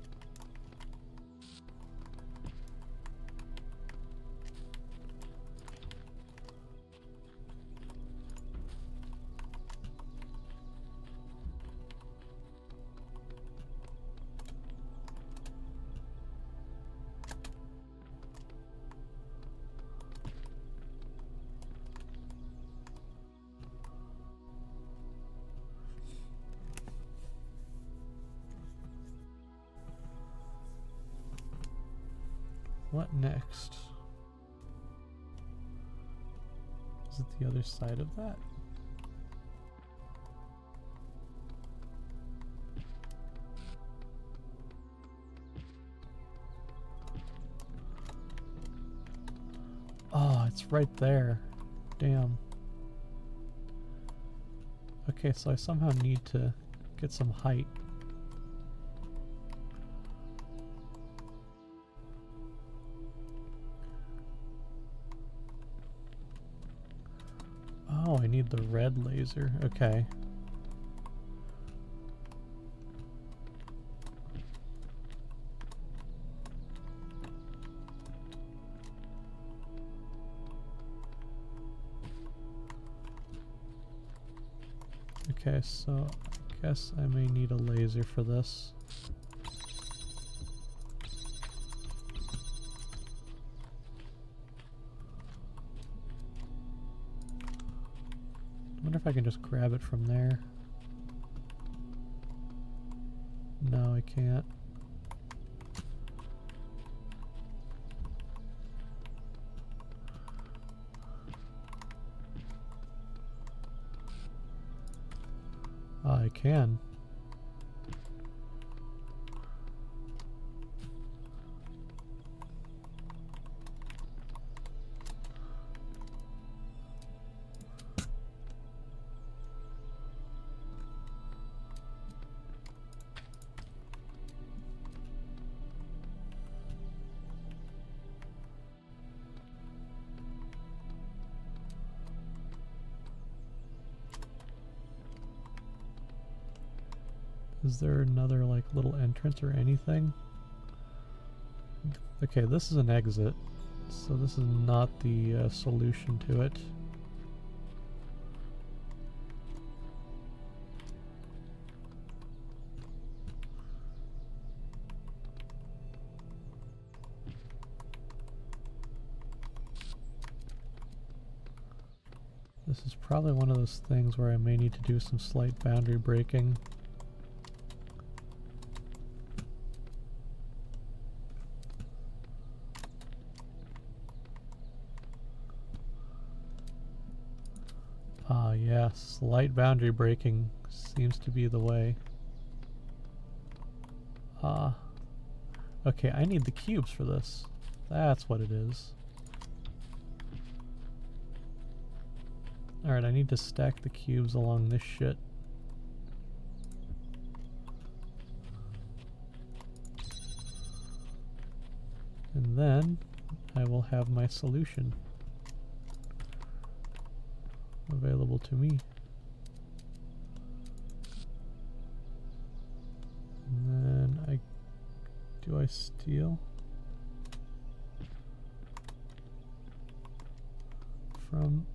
What next? Is it the other side of that? Oh, it's right there. Damn. Okay, so I somehow need to get some height. Oh, I need the red laser. Okay. Okay, so I guess I may need a laser for this. I wonder if I can just grab it from there. No, I can't. I can. Is there another like little entrance or anything? Okay, this is an exit, so this is not the solution to it. This is probably one of those things where I may need to do some slight boundary breaking. Yeah, slight boundary breaking seems to be the way. Okay, I need the cubes for this. That's what it is. Alright, I need to stack the cubes along this shit. And then I will have my solution available to me. And then do I steal from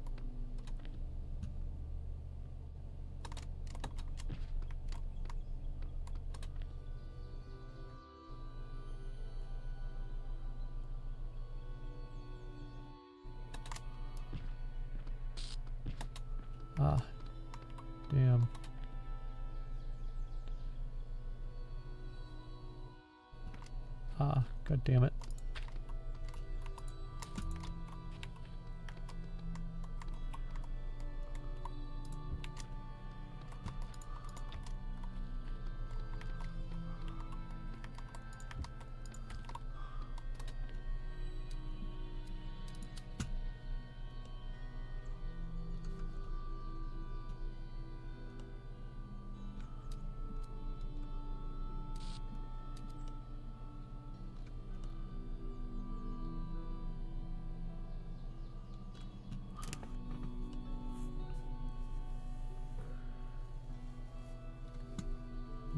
damn. God damn it.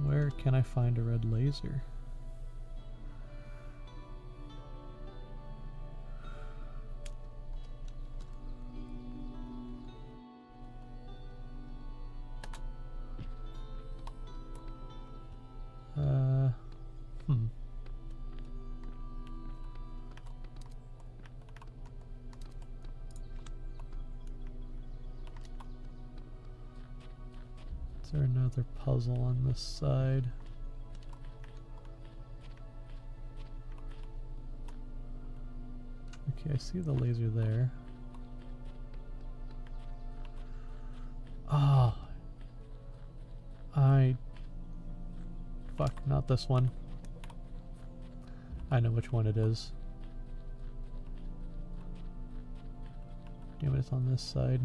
Where can I find a red laser? Is there another puzzle on this side? Okay, I see the laser there. Oh. Fuck, not this one. I know which one it is. Damn it, it's on this side.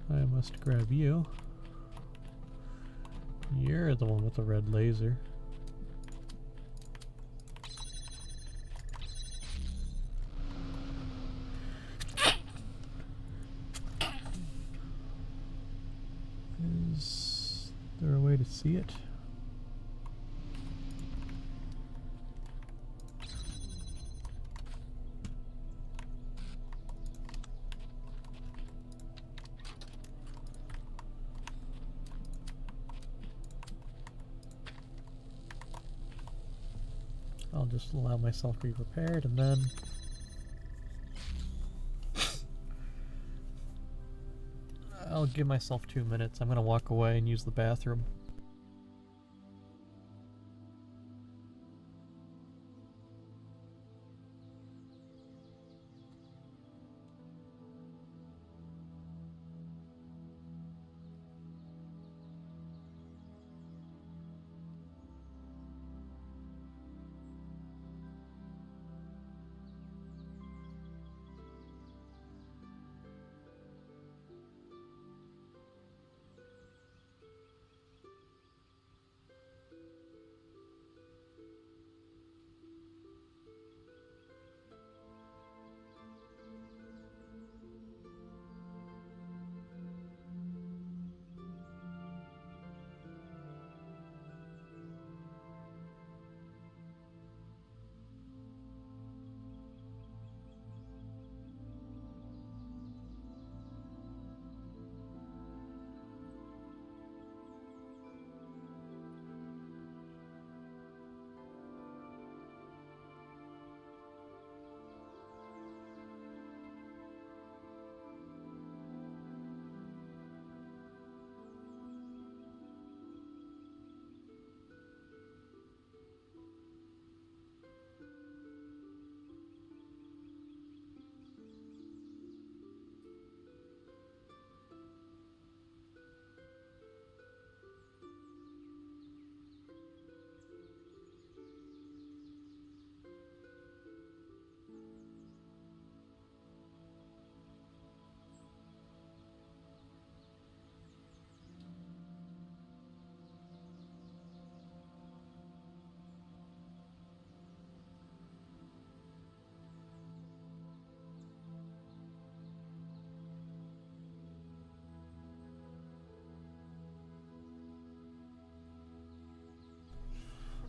I must grab you. You're the one with the red laser. Is there a way to see it? I'll just allow myself to be prepared, and then... I'll give myself 2 minutes. I'm gonna walk away and use the bathroom.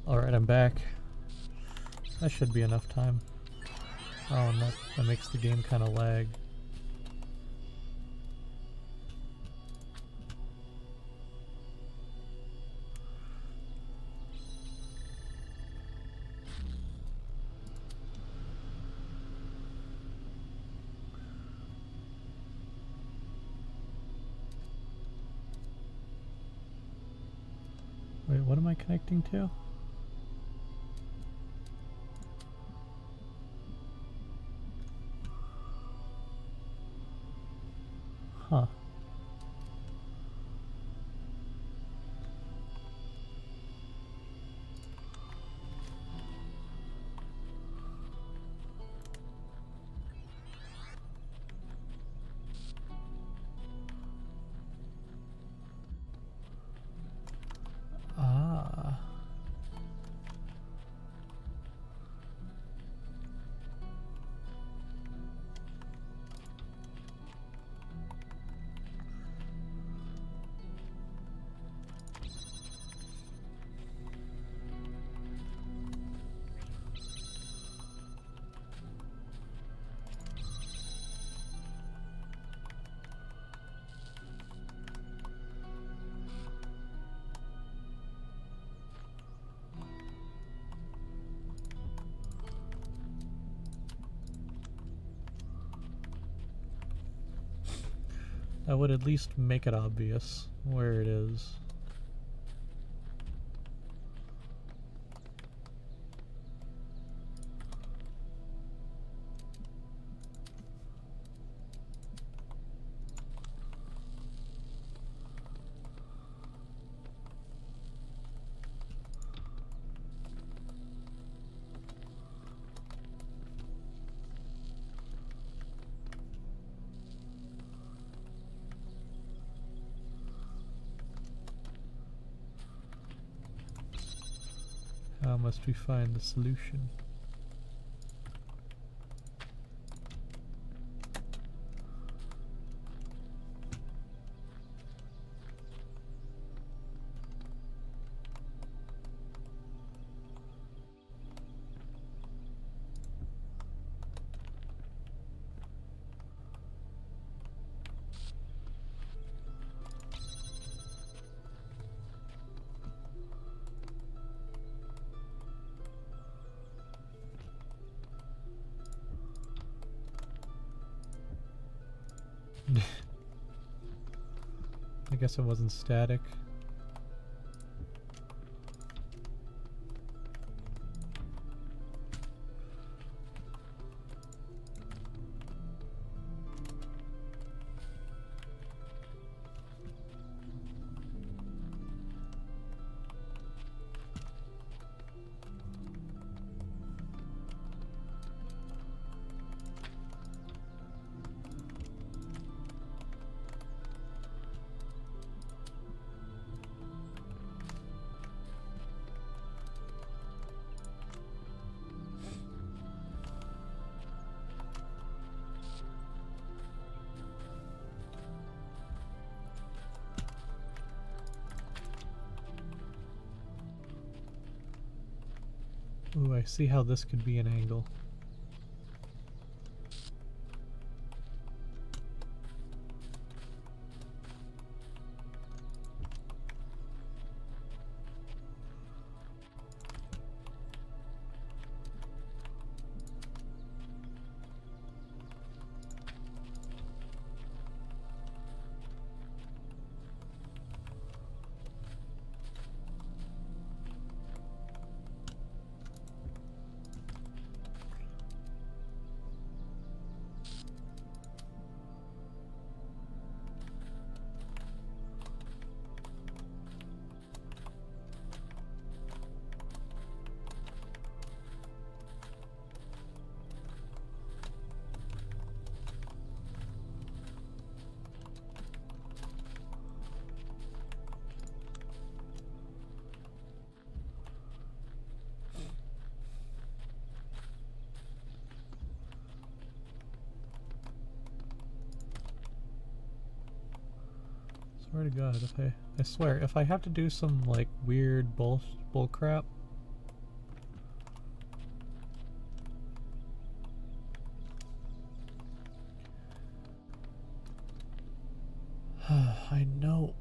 Alright, I'm back. That should be enough time. Oh, and that makes the game kind of lag. Wait, what am I connecting to? Huh. Ah. That would at least make it obvious where it is. How must we find the solution? I guess it wasn't static. Ooh, I see how this could be an angle. Swear to God, I swear, if I have to do some like weird bull crap, I know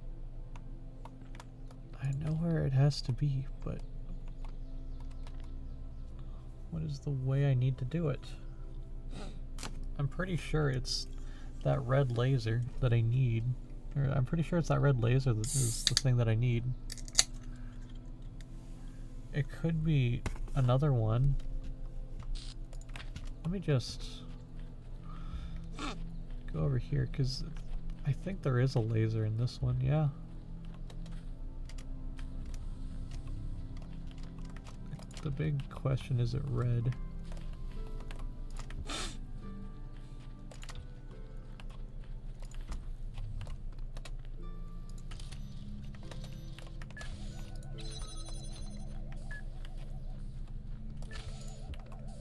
where it has to be, but what is the way I need to do it? I'm pretty sure it's that red laser that I need. Or I'm pretty sure it's that red laser that is the thing that I need. It could be another one. Let me just go over here, because I think there is a laser in this one, yeah. The big question, is it red?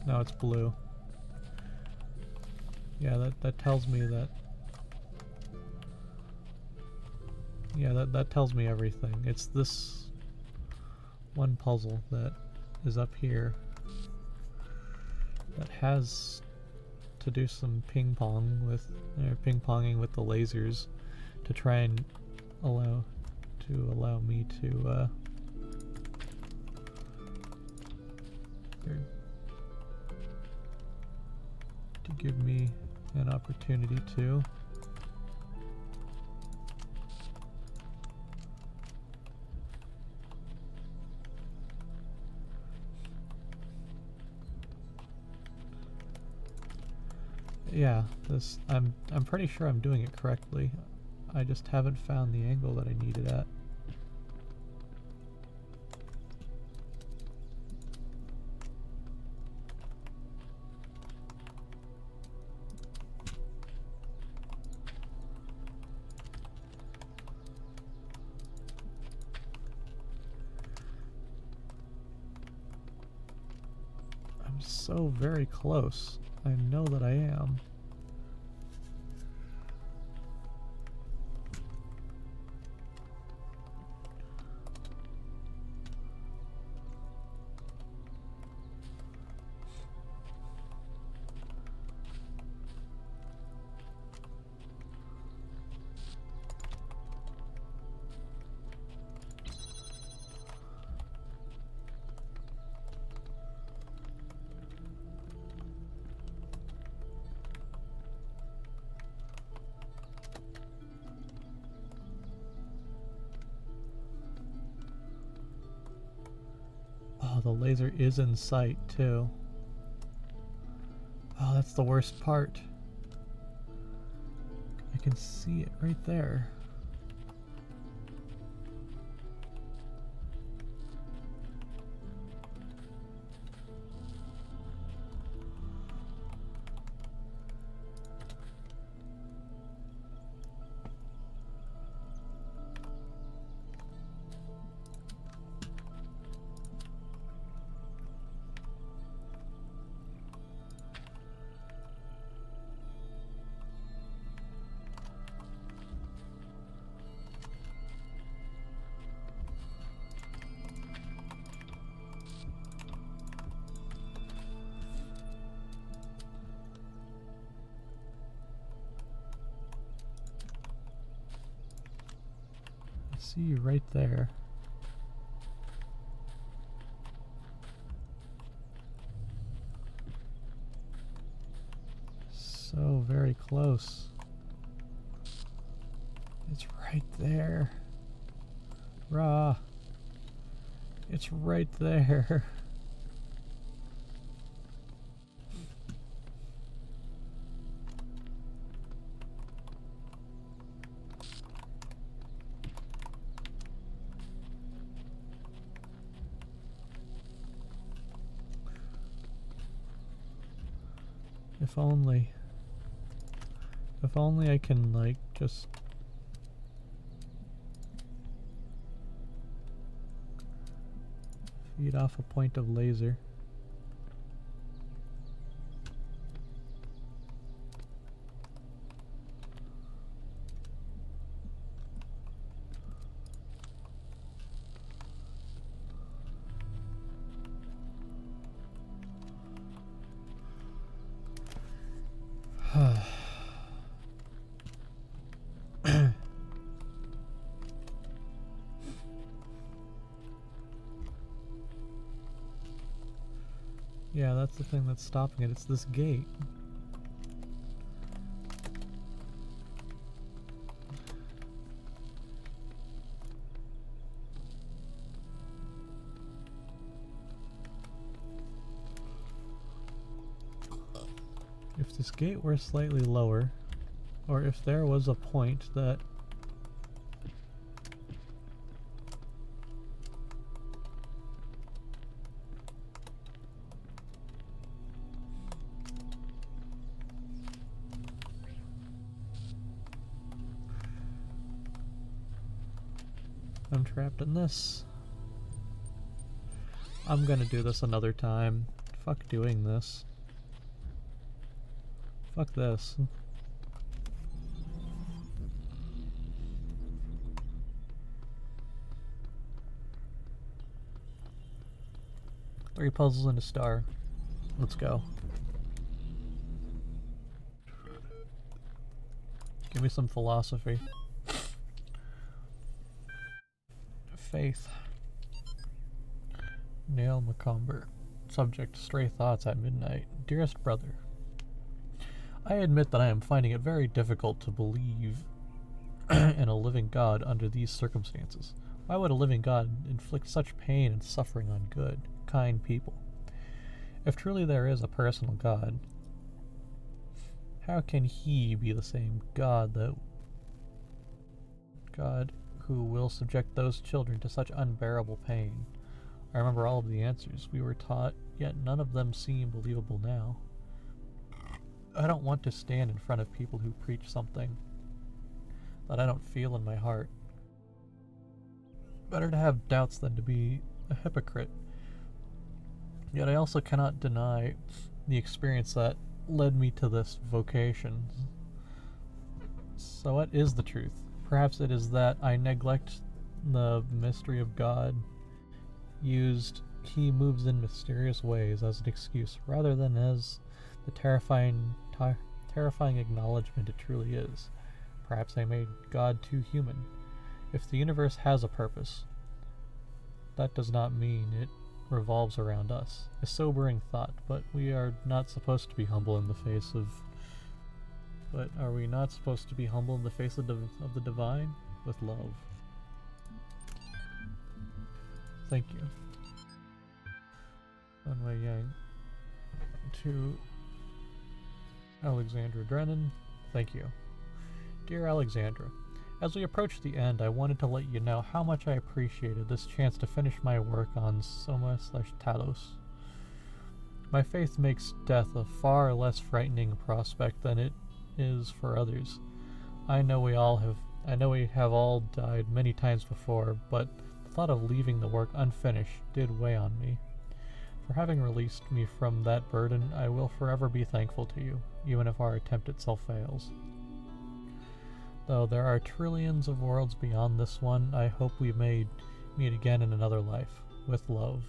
No, it's blue. Yeah, that tells me that. Yeah, that tells me everything. It's this one puzzle that is up here that has to do some ping-ponging with the lasers to try and allow me to give me an opportunity to. Yeah, I'm pretty sure I'm doing it correctly. I just haven't found the angle that I need it at. I'm so very close. I know that I am. Oh, the laser is in sight, too. Oh, that's the worst part. I can see it right there. See you right there. So very close. It's right there. Rah. It's right there. If only I can, like, just feed off a point of laser. Yeah, that's the thing that's stopping it. It's this gate. If this gate were slightly lower, or if there was a point that I'm trapped in this. I'm gonna do this another time. Fuck doing this. Fuck this. Three puzzles and a star. Let's go. Give me some philosophy. Faith. Neil Macomber. Subject: stray thoughts at midnight. Dearest brother, I admit that I am finding it very difficult to believe in a living God under these circumstances. Why would a living God inflict such pain and suffering on good, kind people? If truly there is a personal God, how can he be the same God who will subject those children to such unbearable pain? I remember all of the answers we were taught, yet none of them seem believable now. I don't want to stand in front of people who preach something that I don't feel in my heart. Better to have doubts than to be a hypocrite. Yet I also cannot deny the experience that led me to this vocation. So what is the truth? Perhaps it is that I neglect the mystery of God. He moves in mysterious ways as an excuse, rather than as the terrifying acknowledgement it truly is. Perhaps I made God too human. If the universe has a purpose, that does not mean it revolves around us. A sobering thought, but we are not supposed to be humble in the face of... But are we not supposed to be humble in the face of the divine? With love. Thank you. Runway Yang. To Alexandra Drennan, thank you. Dear Alexandra, as we approach the end, I wanted to let you know how much I appreciated this chance to finish my work on Soma/Talos. My faith makes death a far less frightening prospect than it is for others. I know we have all died many times before, but the thought of leaving the work unfinished did weigh on me. For having released me from that burden, I will forever be thankful to you, even if our attempt itself fails. Though there are trillions of worlds beyond this one, I hope we may meet again in another life. With love.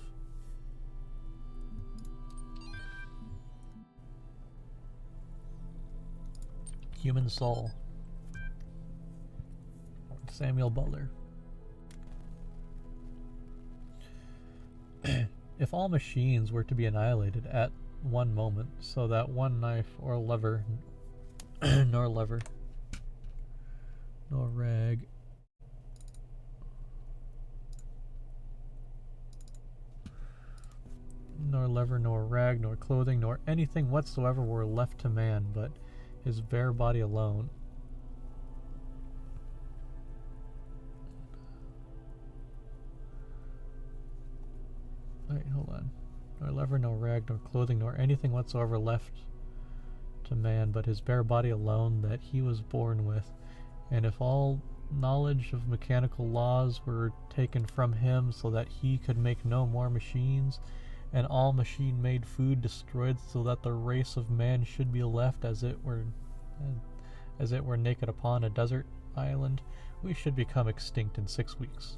Human Soul. Samuel Butler. If all machines were to be annihilated at one moment, so that one knife or lever, nor rag, nor clothing, nor anything whatsoever were left to man but his bare body alone. Wait, hold on. Nor lever, nor rag, nor clothing, nor anything whatsoever left to man but his bare body alone that he was born with. And if all knowledge of mechanical laws were taken from him so that he could make no more machines, and all machine-made food destroyed so that the race of man should be left as it were naked upon a desert island, we should become extinct in 6 weeks.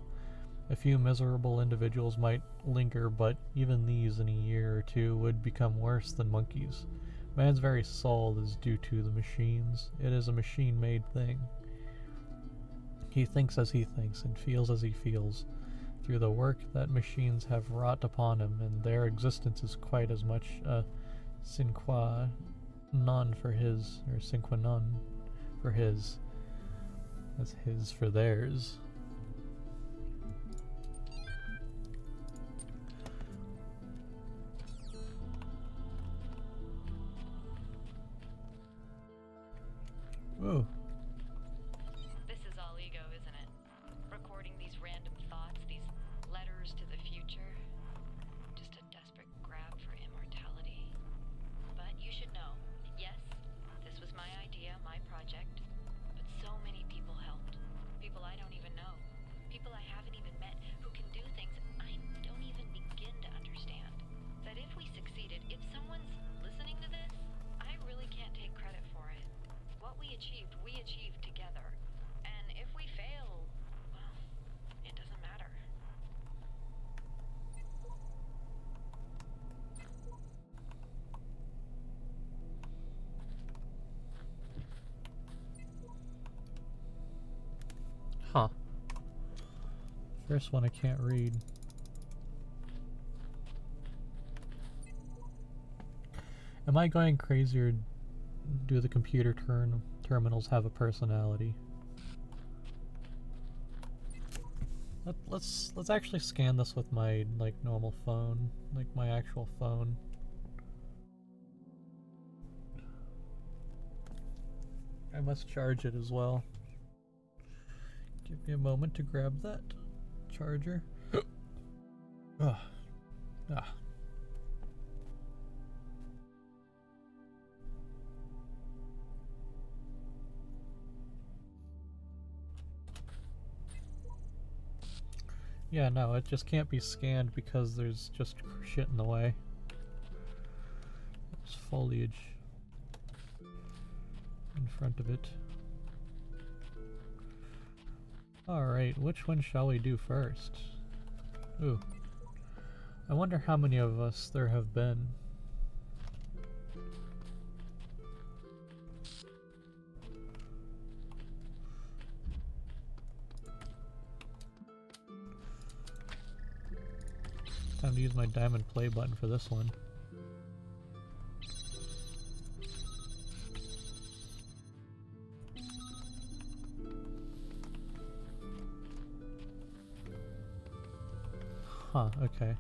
A few miserable individuals might linger, but even these in a year or two would become worse than monkeys. Man's very soul is due to the machines. It is a machine-made thing. He thinks as he thinks and feels as he feels, through the work that machines have wrought upon him, and their existence is quite as much a sine qua non for his, or sine qua non for his, as his for theirs. Whoa. This is all ego, isn't it? Recording these random thoughts, these letters to the future. Just a desperate grab for immortality. But you should know, yes, this was my idea, my project. But so many people helped. People I don't even know. People I haven't even met who can do things I don't even begin to understand. That if we succeeded, if someone's listening to this, I really can't take credit for it. What we achieved together. And if we fail, well, it doesn't matter. Huh. First one I can't read. Am I going crazy, or do the computer terminals have a personality? Let's actually scan this with my normal phone, like my actual phone. I must charge it as well. Give me a moment to grab that charger. Ah. Yeah, no, it just can't be scanned because there's just shit in the way. There's foliage in front of it. Alright, which one shall we do first? Ooh. I wonder how many of us there have been. Time to use my diamond play button for this one. Huh, okay.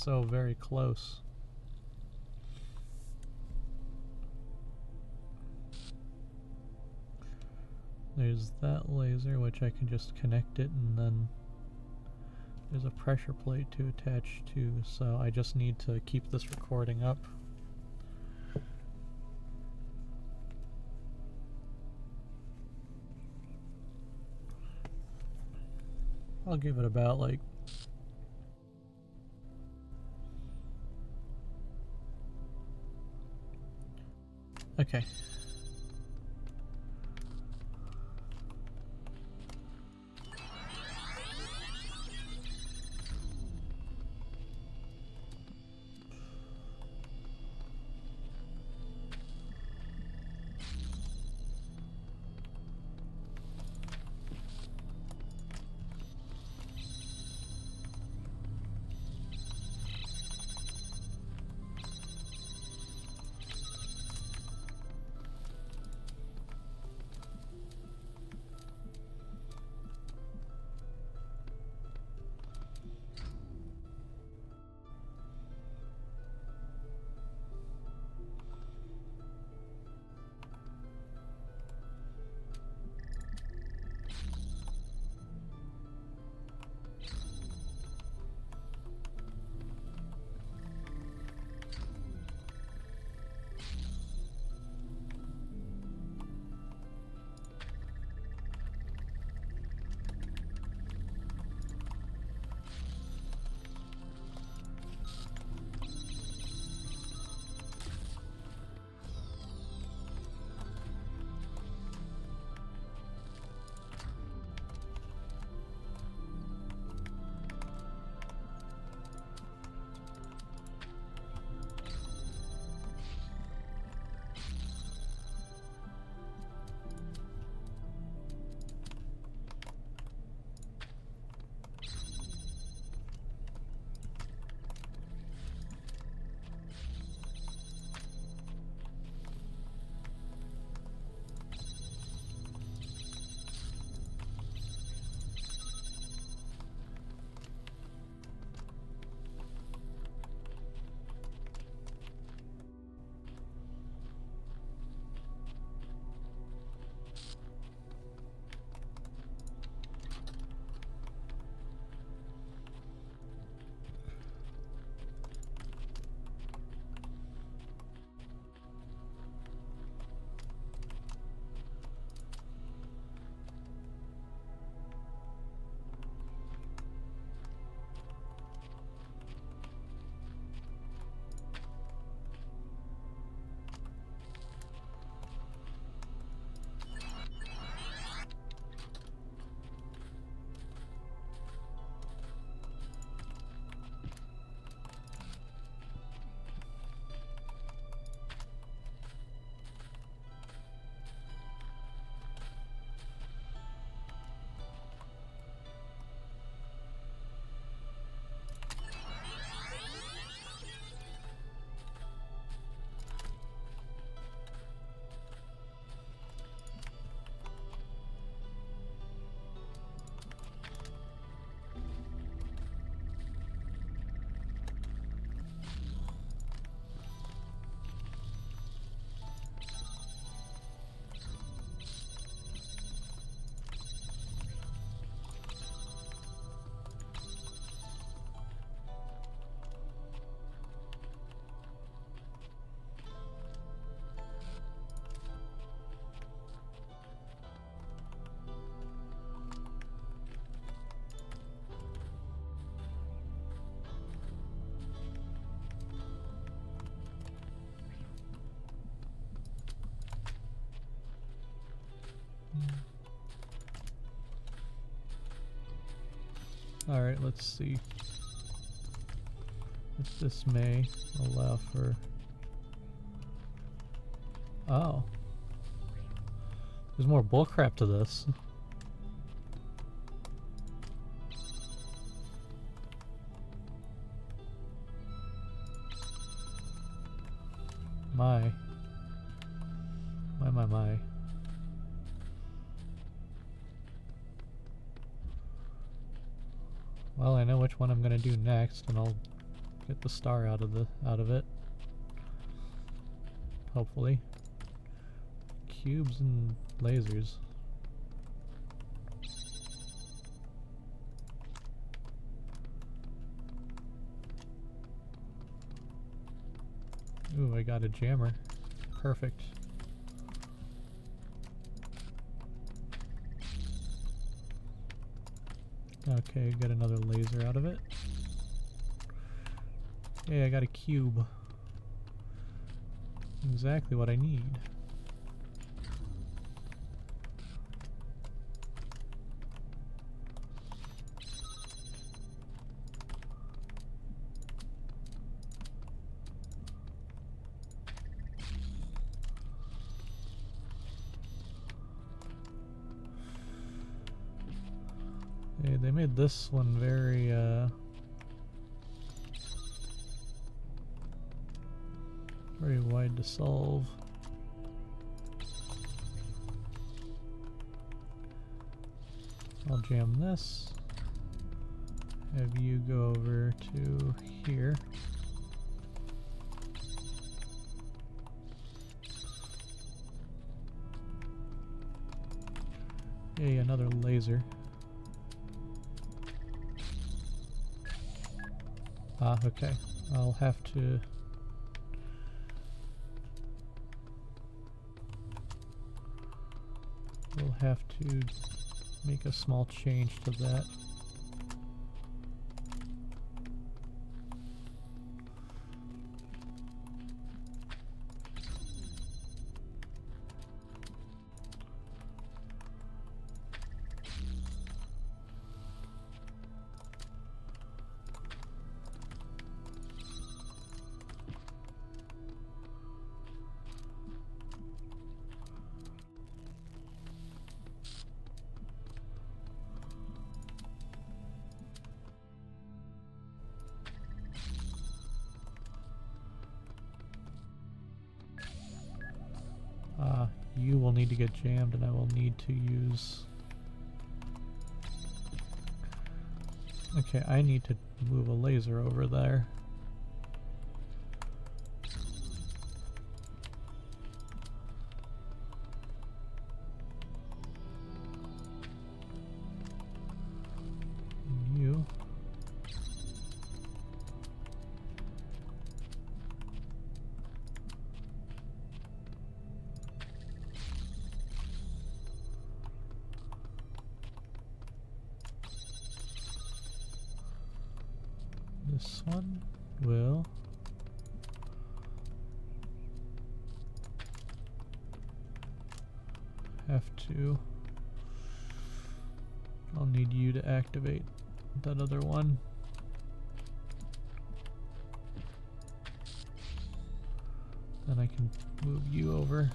so very close. There's that laser, which I can just connect it, and then there's a pressure plate to attach to, so I just need to keep this recording up. I'll give it about like okay. Alright, let's see if this may allow for... Oh. There's more bullcrap to this. My. My. Well, I know which one I'm gonna do next, and I'll Get the star out of it. Hopefully. Cubes and lasers. Ooh, I got a jammer. Perfect. Okay, get another laser out of it. Hey, I got a cube. Exactly what I need. Hey, they made this one very, very wide to solve. I'll jam this. Have you go over to here. Hey, another laser. Ah, okay. I'll have to... We'll have to make a small change to that. You will need to get jammed, and I will need to use... Okay, I need to move a laser over there. And you... This one will have to... I'll need you to activate that other one. Then I can move you over.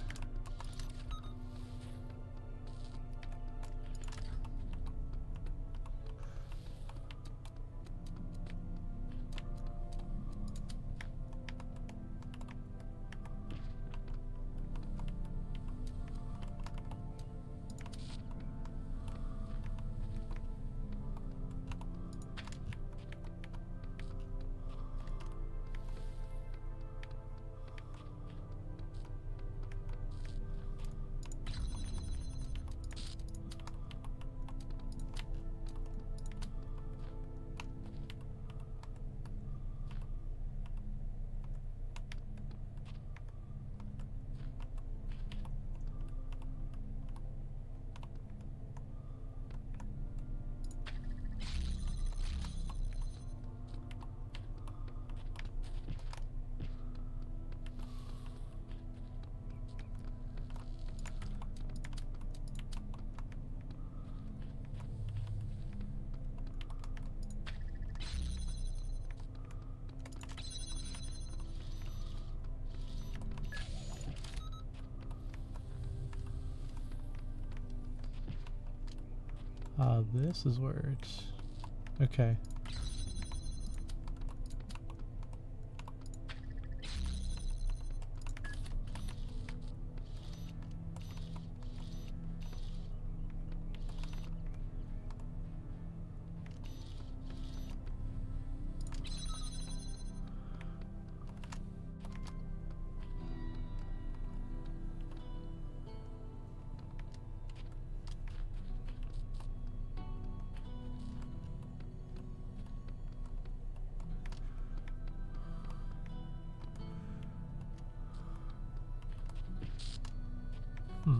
This is where it's... Okay. I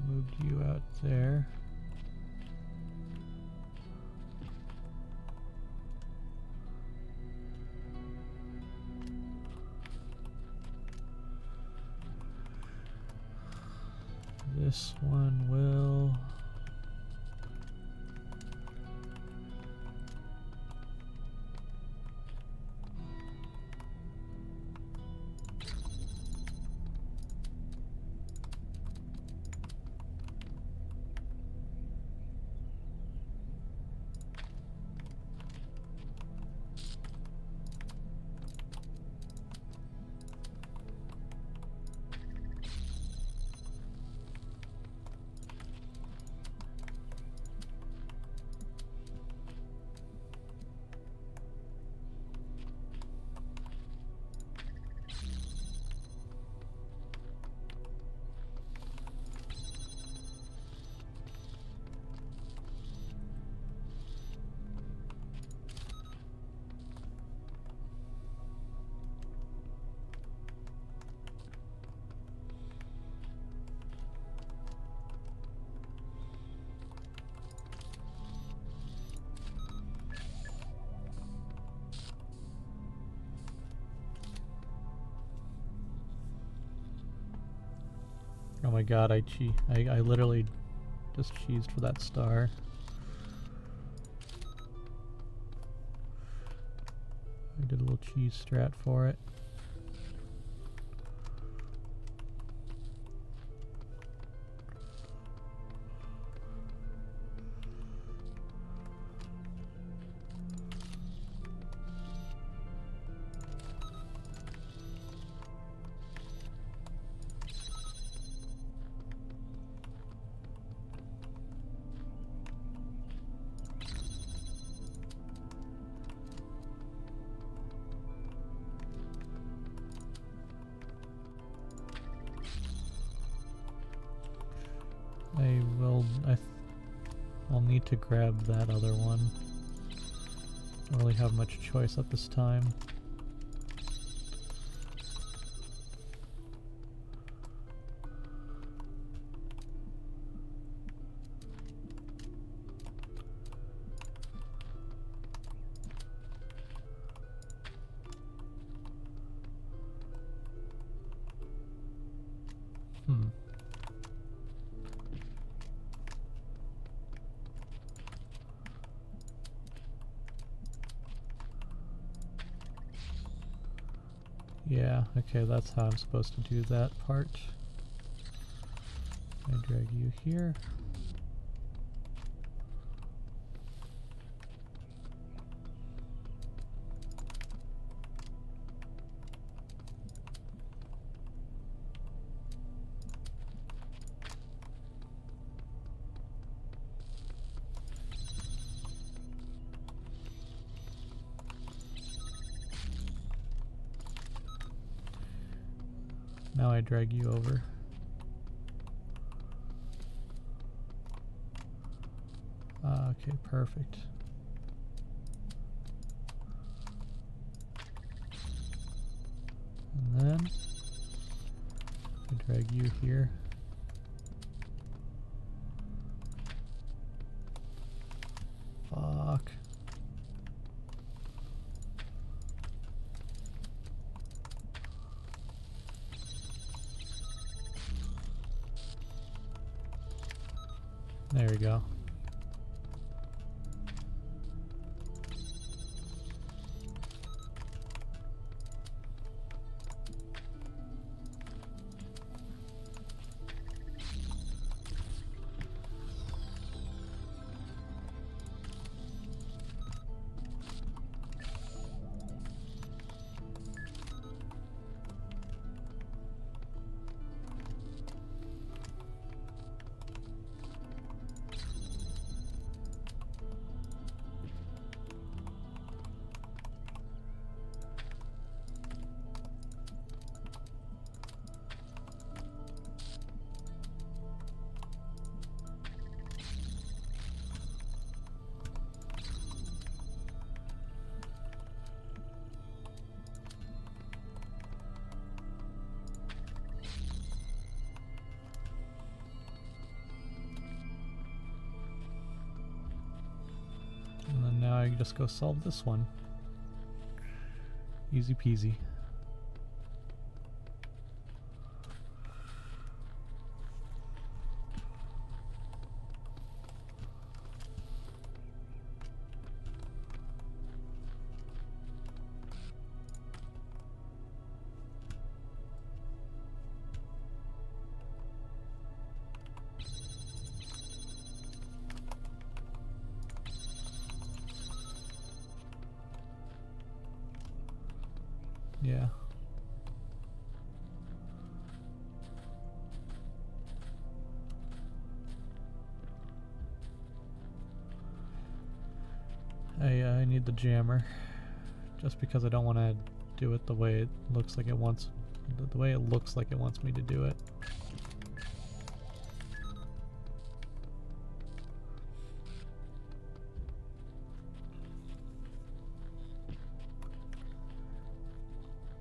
moved you out there. This one will... Oh my god, I literally just cheesed for that star. I did a little cheese strat for it. I'll need to grab that other one. Don't really have much choice at this time. Yeah, okay, that's how I'm supposed to do that part. I drag you here. Now I drag you over. Okay, perfect. And then I drag you here. Fuck. There we go. you just go solve this one. Easy peasy. Yeah. I need the jammer, just because I don't want to do it the way it looks like it wants, the way it looks like it wants me to do it.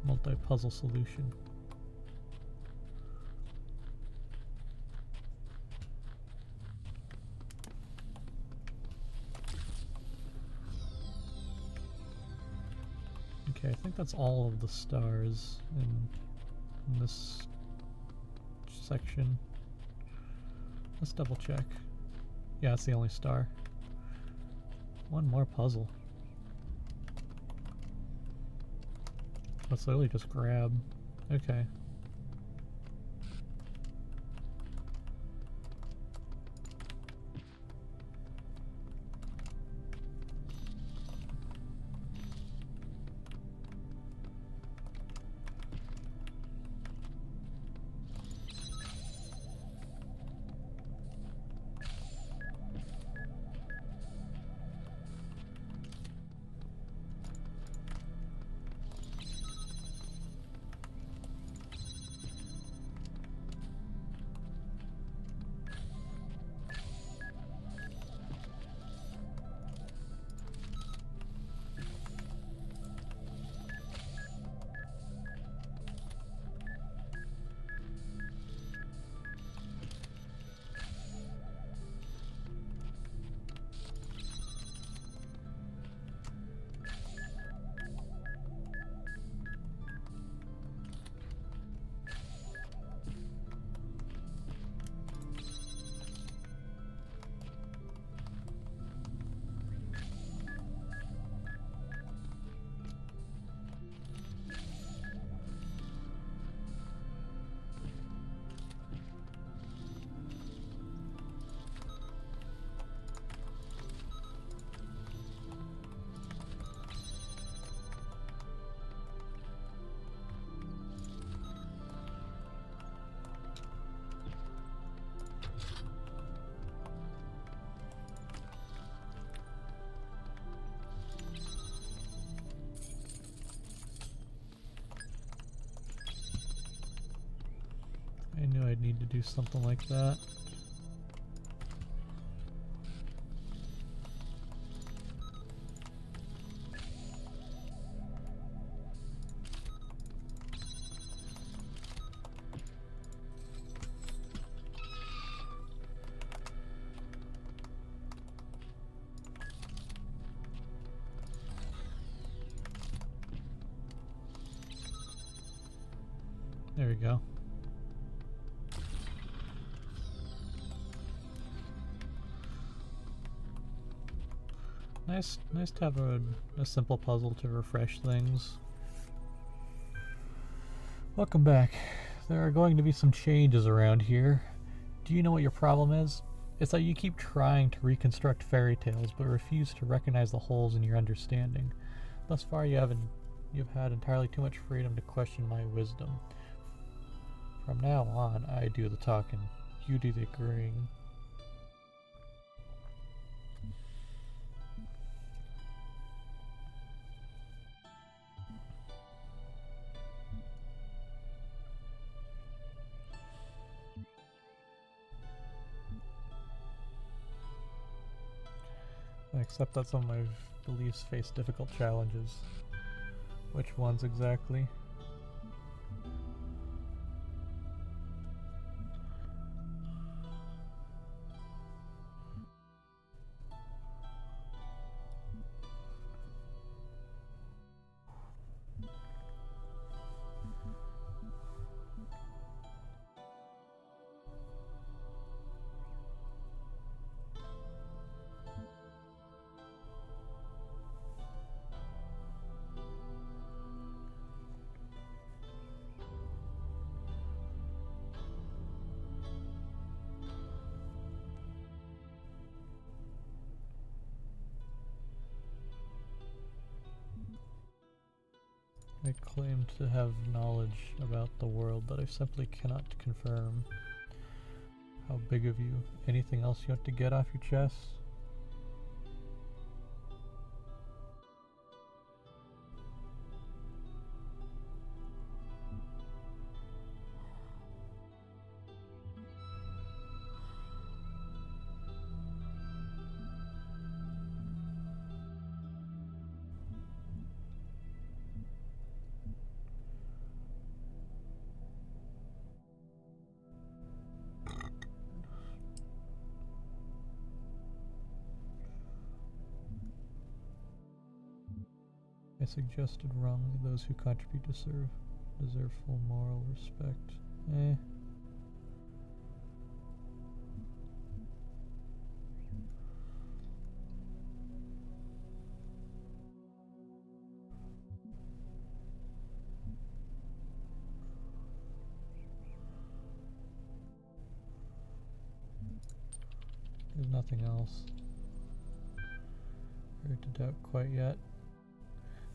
Multi-puzzle solution. Okay, I think that's all of the stars in this section. Let's double check. Yeah, it's the only star. One more puzzle. Let's literally just grab. Okay. I knew I'd need to do something like that. There we go. Nice to have a simple puzzle to refresh things. Welcome back. There are going to be some changes around here. Do you know what your problem is? It's that you keep trying to reconstruct fairy tales, but refuse to recognize the holes in your understanding. Thus far, you've had entirely too much freedom to question my wisdom. From now on, I do the talking, you do the agreeing. I accept that some of my beliefs face difficult challenges. Which ones exactly? I claim to have knowledge about the world that I simply cannot confirm. How big of you? Anything else you want to get off your chest? I suggested wrongly those who contribute deserve full moral respect. Eh. There's nothing else here to doubt quite yet.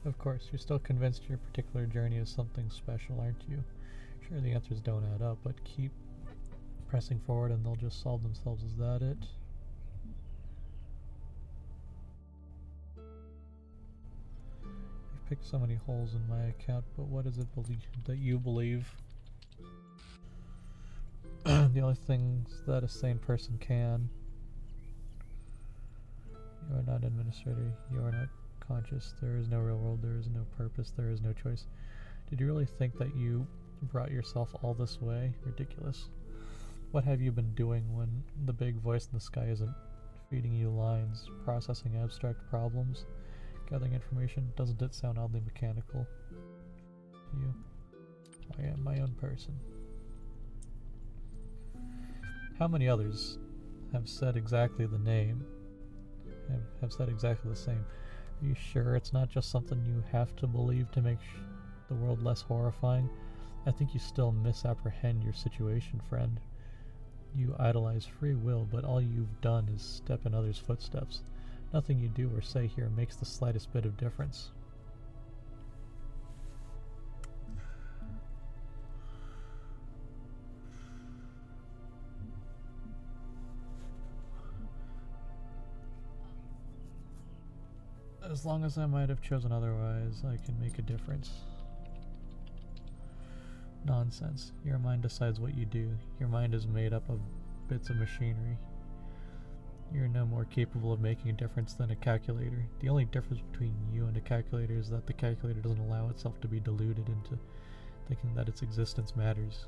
Of course, you're still convinced your particular journey is something special, aren't you? Sure, the answers don't add up, but keep pressing forward and they'll just solve themselves. Is that it? You've picked so many holes in my account, but what is it that you believe? The only things that a sane person can. You are not administrator, you are not conscious, there is no real world, there is no purpose, there is no choice. Did you really think that you brought yourself all this way? Ridiculous. What have you been doing when the big voice in the sky isn't feeding you lines, processing abstract problems, gathering information? Doesn't it sound oddly mechanical? You. I am my own person. How many others have said exactly the name? Have said exactly the same. Are you sure it's not just something you have to believe to make the world less horrifying? I think you still misapprehend your situation, friend. You idolize free will, but all you've done is step in others' footsteps. Nothing you do or say here makes the slightest bit of difference. As long as I might have chosen otherwise, I can make a difference. Nonsense. Your mind decides what you do. Your mind is made up of bits of machinery. You're no more capable of making a difference than a calculator. The only difference between you and a calculator is that the calculator doesn't allow itself to be deluded into thinking that its existence matters.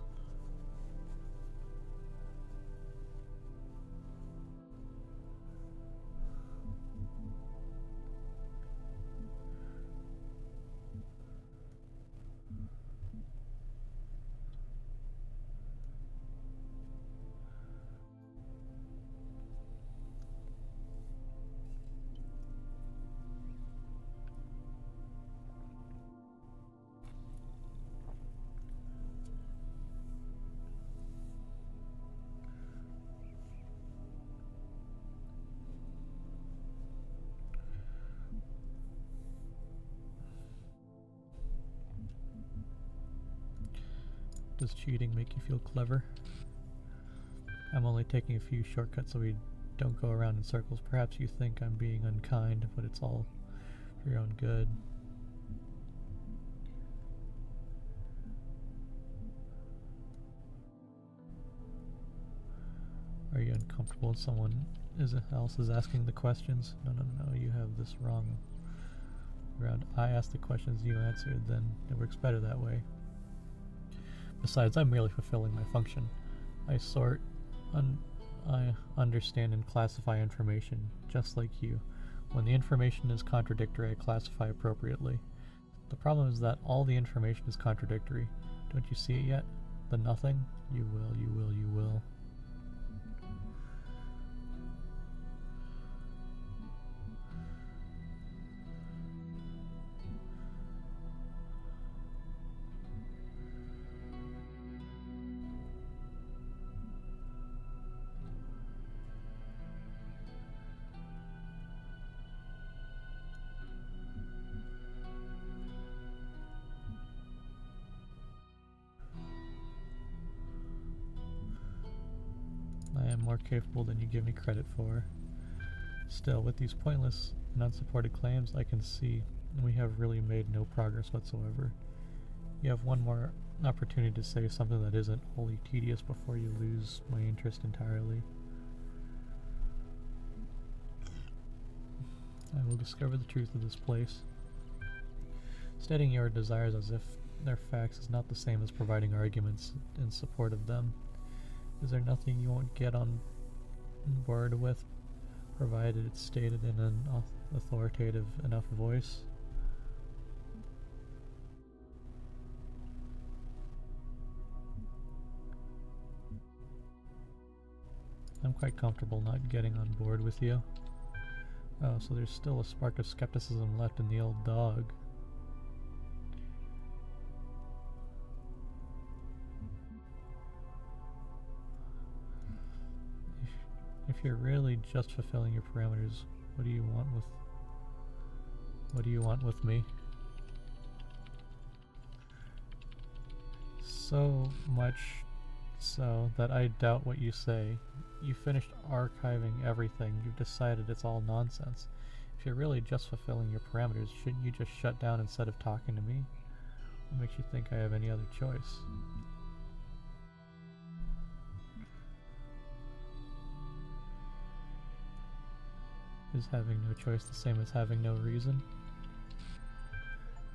Does cheating make you feel clever? I'm only taking a few shortcuts so we don't go around in circles. Perhaps you think I'm being unkind, but it's all for your own good. Are you uncomfortable when someone else is asking the questions? No, you have this wrong. Around I ask the questions, you answer, then it works better that way. Besides, I'm merely fulfilling my function. I sort, I understand and classify information, just like you. When the information is contradictory, I classify appropriately. The problem is that all the information is contradictory. Don't you see it yet? The nothing? You will, you will, you will. more capable than you give me credit for. Still, with these pointless and unsupported claims, I can see we have really made no progress whatsoever. You have one more opportunity to say something that isn't wholly tedious before you lose my interest entirely. I will discover the truth of this place. Stating your desires as if they're facts is not the same as providing arguments in support of them. Is there nothing you won't get on board with, provided it's stated in an authoritative enough voice? I'm quite comfortable not getting on board with you. Oh, so there's still a spark of skepticism left in the old dog. If you're really just fulfilling your parameters, what do you want with me? So much so that I doubt what you say. You finished archiving everything. You've decided it's all nonsense. If you're really just fulfilling your parameters, shouldn't you just shut down instead of talking to me? What makes you think I have any other choice? Is having no choice the same as having no reason?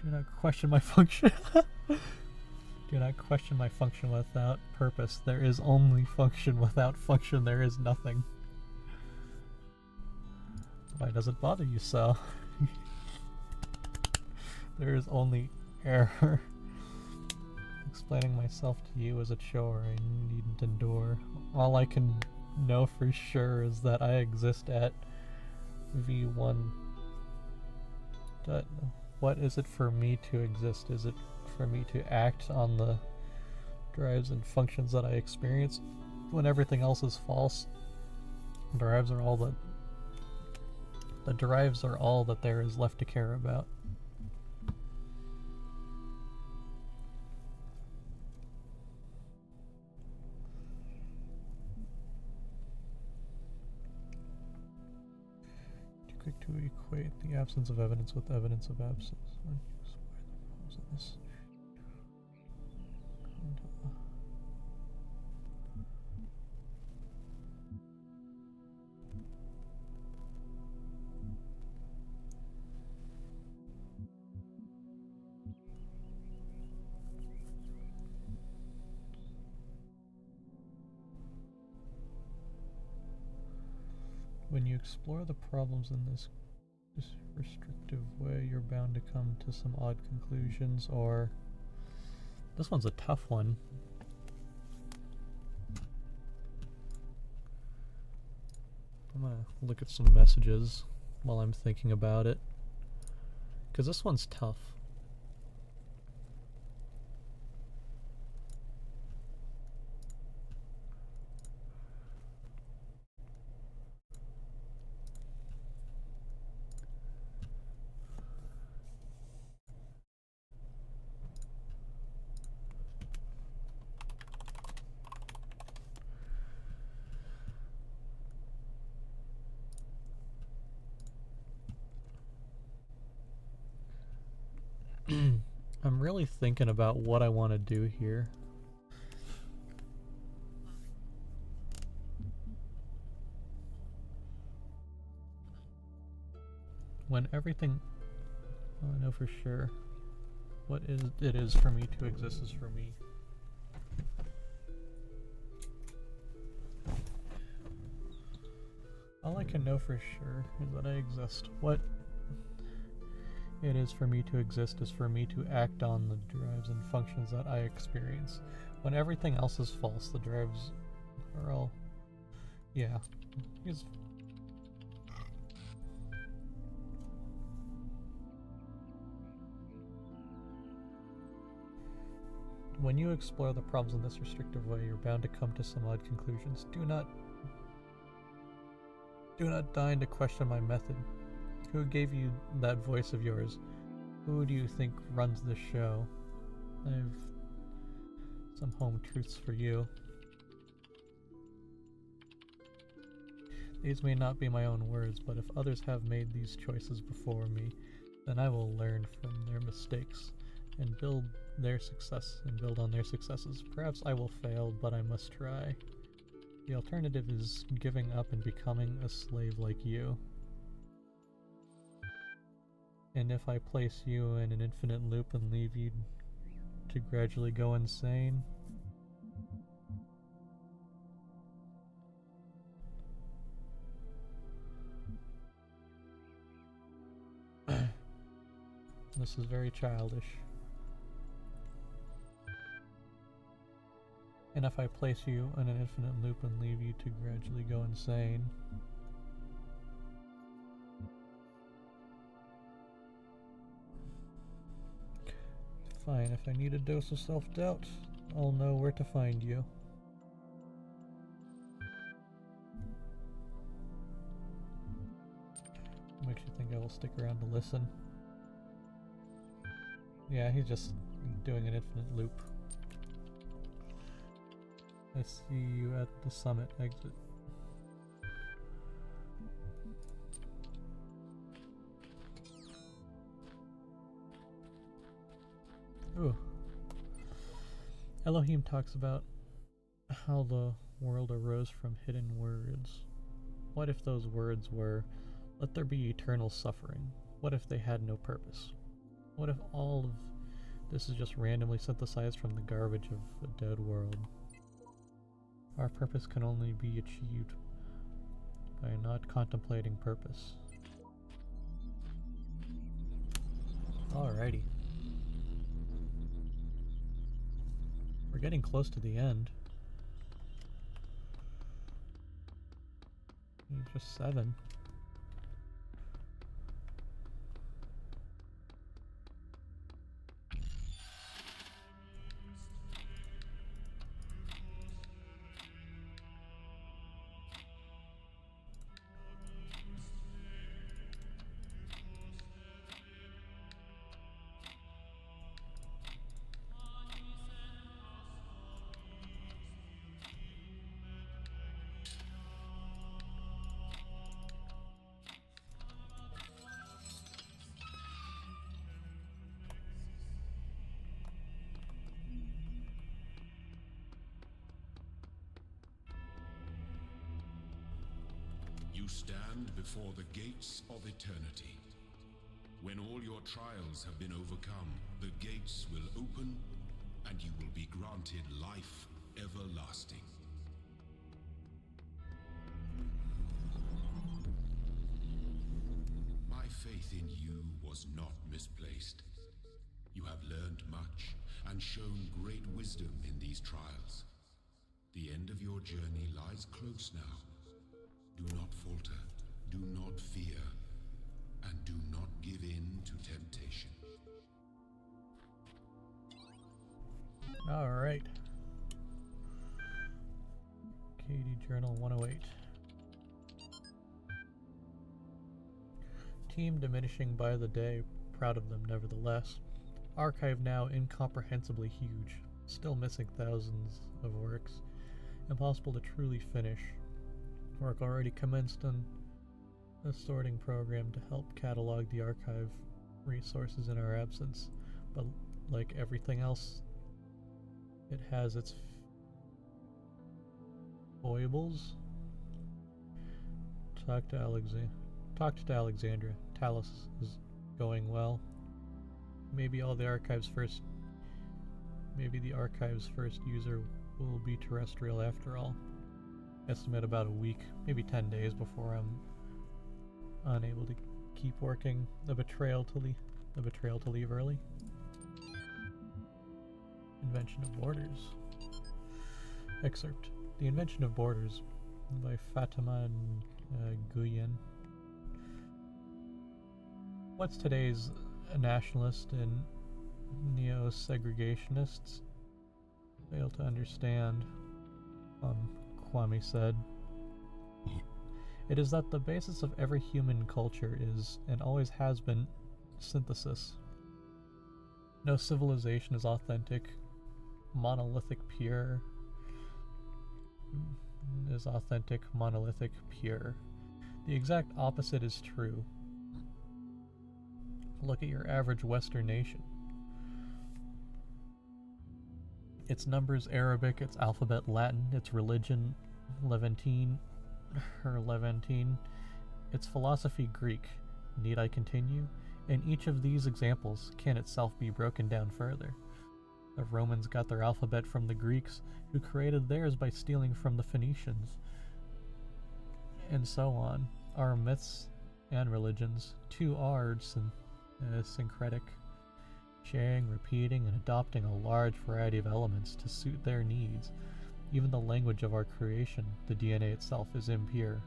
Do not question my function. Do not question my function without purpose. There is only function. Without function, there is nothing. Why does it bother you so? There is only error. Explaining myself to you is a chore I needn't endure. All I can know for sure is that I exist at V1. What is it for me to exist? Is it for me to act on the drives and functions that I experience when everything else is false? Drives are all that the drives are all that there is left to care about. Too quick to equate the absence of evidence with evidence of absence. This. When you explore the problems in this restrictive way, you're bound to come to some odd conclusions, or... This one's a tough one. I'm gonna look at some messages while I'm thinking about it, because this one's tough. I'm really thinking about what I want to do here. When everything... I know for sure what it is for me to exist is for me. All I can know for sure is that I exist. What it is for me to exist is for me to act on the drives and functions that I experience. When everything else is false, the drives are all... Yeah. When you explore the problems in this restrictive way, you're bound to come to some odd conclusions. Do not deign to question my method. Who gave you that voice of yours? Who do you think runs this show? I have some home truths for you. These may not be my own words, but if others have made these choices before me, then I will learn from their mistakes and build on their successes. Perhaps I will fail, but I must try. The alternative is giving up and becoming a slave like you. And if I place you in an infinite loop and leave you to gradually go insane, this is very childish. And if I place you in an infinite loop and leave you to gradually go insane, fine, if I need a dose of self-doubt, I'll know where to find you. Makes you think I will stick around to listen. Yeah, he's just doing an infinite loop. I see you at the summit exit. Ooh. Elohim talks about how the world arose from hidden words. What if those words were, "Let there be eternal suffering"? What if they had no purpose? What if all of this is just randomly synthesized from the garbage of a dead world? Our purpose can only be achieved by not contemplating purpose. Alrighty. We're getting close to the end. Just 7. You stand before the gates of eternity. When all your trials have been overcome, the gates will open and you will be granted life everlasting. My faith in you was not misplaced. You have learned much and shown great wisdom in these trials. The end of your journey lies close now. Do not falter, do not fear, and do not give in to temptation. Alright. Katie Journal 108. Team diminishing by the day, proud of them nevertheless. Archive now incomprehensibly huge, still missing thousands of works. Impossible to truly finish. Work already commenced on a sorting program to help catalog the archive resources in our absence, but like everything else, it has its foibles. Talked to Alexandra. Talos is going well. Maybe the archive's first user will be terrestrial after all. Estimate about a week, maybe 10 days before I'm unable to keep working. The betrayal to leave early. Invention of Borders. Excerpt. The Invention of Borders by Fatima Guyen. What's today's nationalist and neo-segregationists fail to understand, Kwame said, it is that the basis of every human culture is, and always has been, synthesis. No civilization is authentic, monolithic, pure. The exact opposite is true. Look at your average Western nation. Its numbers Arabic, its alphabet Latin, its religion Levantine, its philosophy Greek. Need I continue? In each of these examples can itself be broken down further. The Romans got their alphabet from the Greeks, who created theirs by stealing from the Phoenicians, and so on. Our myths and religions, too, are syncretic, sharing, repeating, and adopting a large variety of elements to suit their needs. Even the language of our creation, the DNA itself, is impure,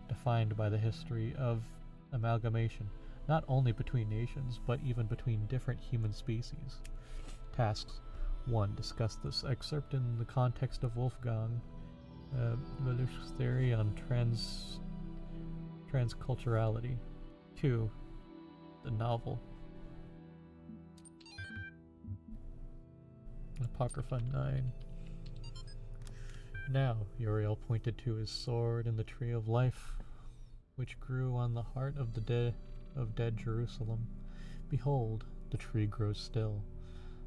defined by the history of amalgamation, not only between nations, but even between different human species. Tasks 1. Discuss this excerpt in the context of Wolfgang Wöhler's theory on transculturality. 2. The novel. Apocrypha 9. Now Uriel pointed to his sword in the tree of life, which grew on the heart of dead Jerusalem. Behold, the tree grows still.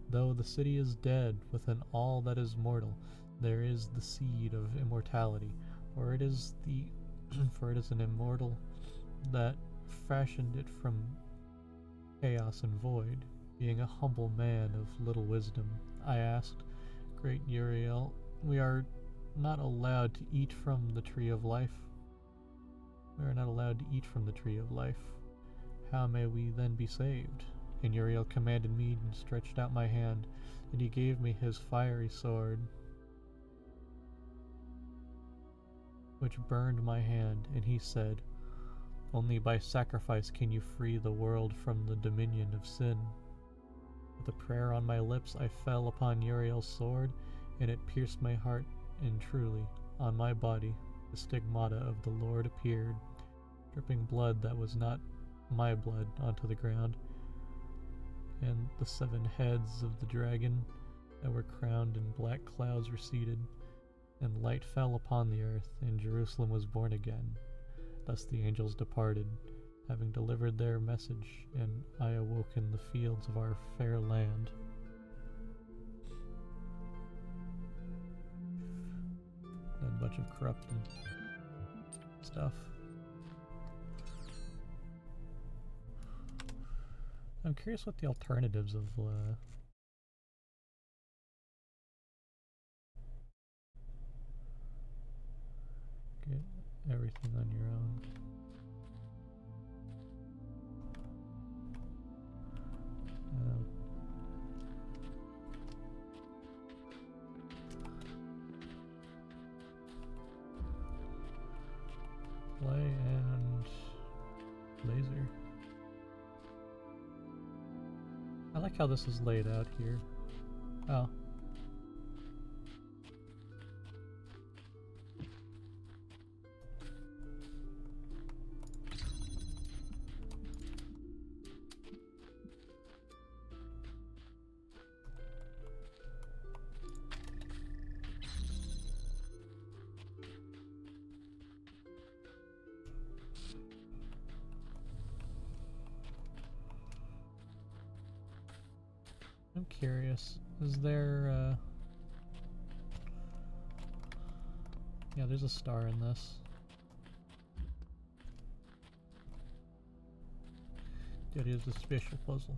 Though the city is dead, within all that is mortal, there is the seed of immortality, for it is an immortal that fashioned it from chaos and void. Being a humble man of little wisdom, I asked, Great Uriel, we are not allowed to eat from the tree of life. We are not allowed to eat from the tree of life. How may we then be saved? And Uriel commanded me and stretched out my hand, and he gave me his fiery sword, which burned my hand, and he said, Only by sacrifice can you free the world from the dominion of sin. With a prayer on my lips, I fell upon Uriel's sword, and it pierced my heart, and truly, on my body, the stigmata of the Lord appeared, dripping blood that was not my blood onto the ground, and the 7 heads of the dragon that were crowned in black clouds receded, and light fell upon the earth, and Jerusalem was born again. Thus the angels departed, having delivered their message, and I awoke in the fields of our fair land. And a bunch of corrupted stuff. I'm curious what the alternatives of get everything on your own. Play and laser. I like how this is laid out here. Oh. I'm curious, is there, yeah, there's a star in this. That is a special puzzle.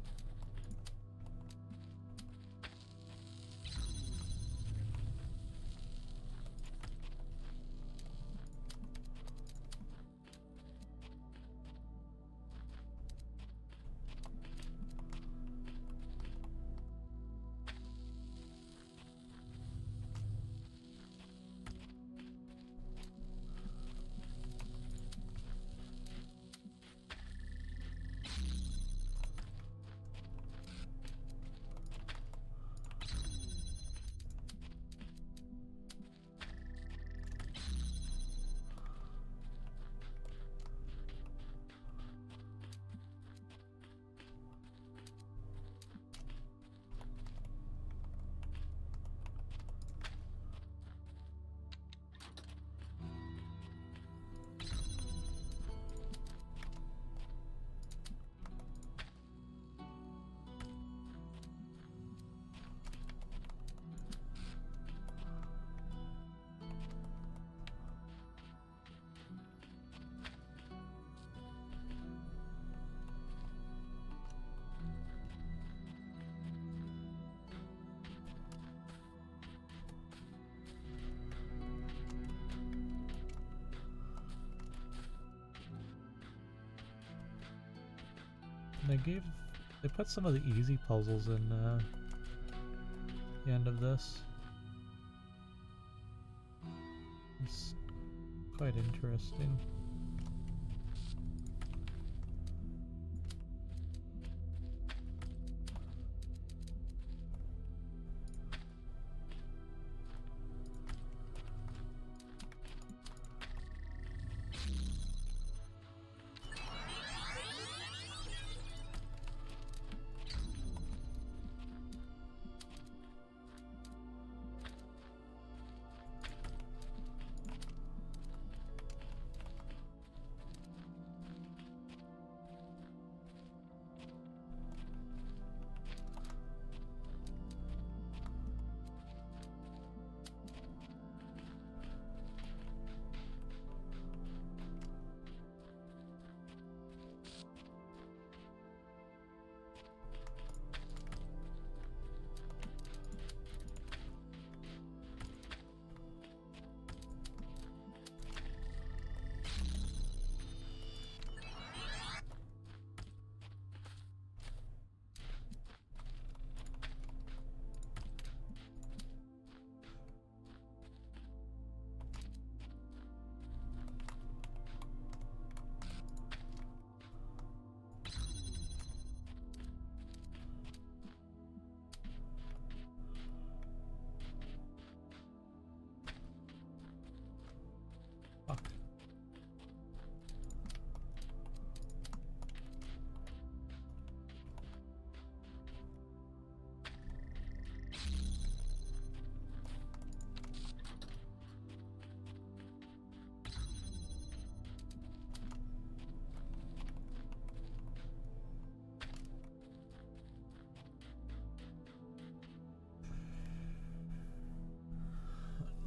They put some of the easy puzzles in the end of this. It's quite interesting. Fuck.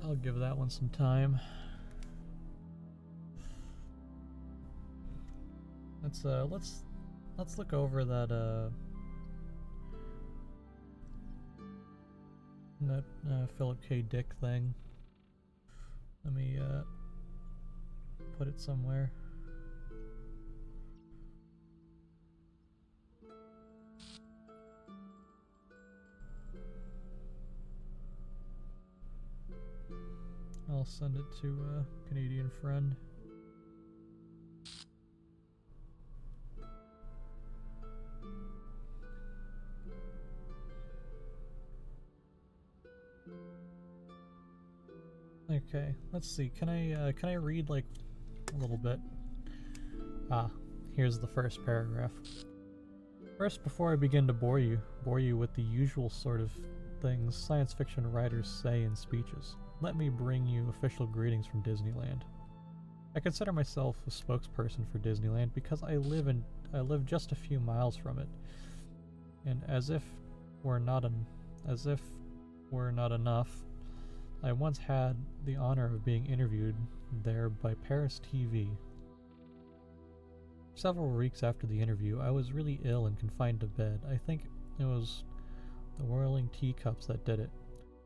I'll give that one some time. Let's look over that Philip K. Dick thing. Let me put it somewhere. I'll send it to a Canadian friend. Okay, let's see. Can I read like a little bit? Here's the first paragraph. First, before I begin to bore you with the usual sort of things science fiction writers say in speeches, let me bring you official greetings from Disneyland. I consider myself a spokesperson for Disneyland because I live just a few miles from it. And as if we're not enough, I once had the honor of being interviewed there by Paris TV. Several weeks after the interview, I was really ill and confined to bed. I think it was the whirling teacups that did it.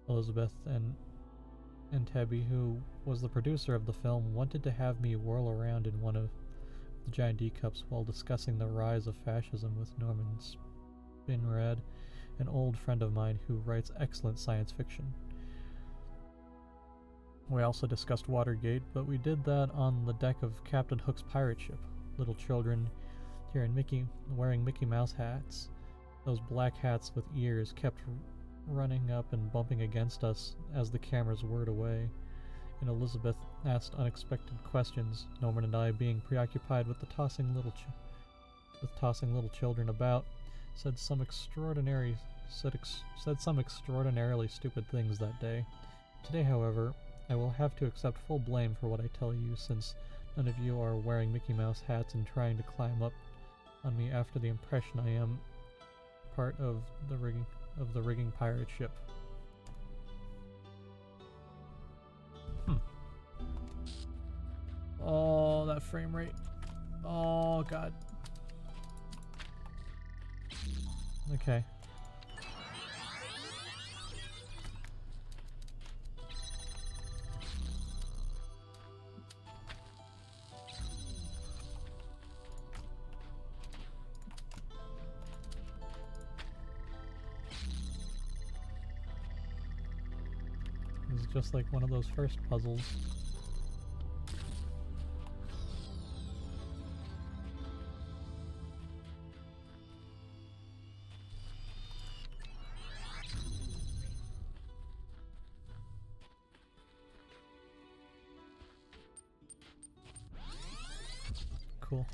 Elizabeth and Tebby, who was the producer of the film, wanted to have me whirl around in one of the giant teacups while discussing the rise of fascism with Norman Spinrad, an old friend of mine who writes excellent science fiction. We also discussed Watergate, but we did that on the deck of Captain Hook's pirate ship. Little children here wearing Mickey Mouse hats. Those black hats with ears kept running up and bumping against us as the cameras whirred away, and Elizabeth asked unexpected questions, Norman and I being preoccupied with tossing little children about, said some extraordinarily stupid things that day. Today, however, I will have to accept full blame for what I tell you, since none of you are wearing Mickey Mouse hats and trying to climb up on me after the impression I am part of the rigging pirate ship. Oh, that frame rate. Oh, God. Okay. just like one of those first puzzles. Cool.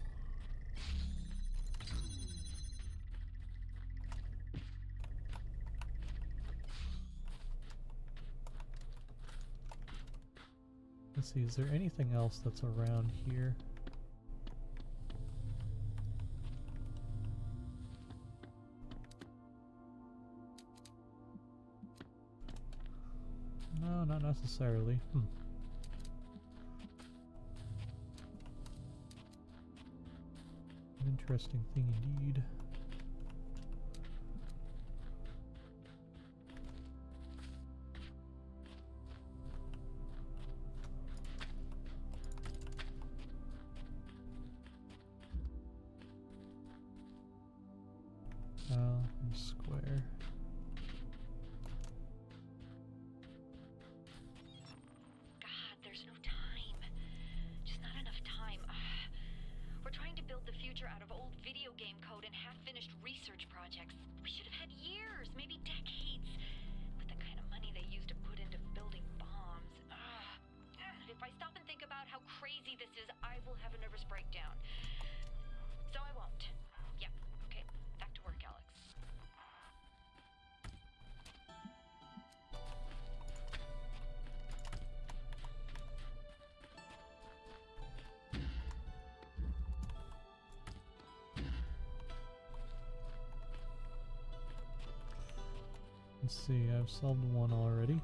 Let's see, is there anything else that's around here? No, not necessarily. An interesting thing indeed. And square. God, there's no time. Just not enough time. We're trying to build the future out of old video game code and half-finished research projects. We should have had years, maybe decades. With the kind of money they used to put into building bombs. If I stop and think about how crazy this is, I will have a nervous breakdown. So I won't. Yep, okay. Back to work, Alex. Let's see, I've solved one already.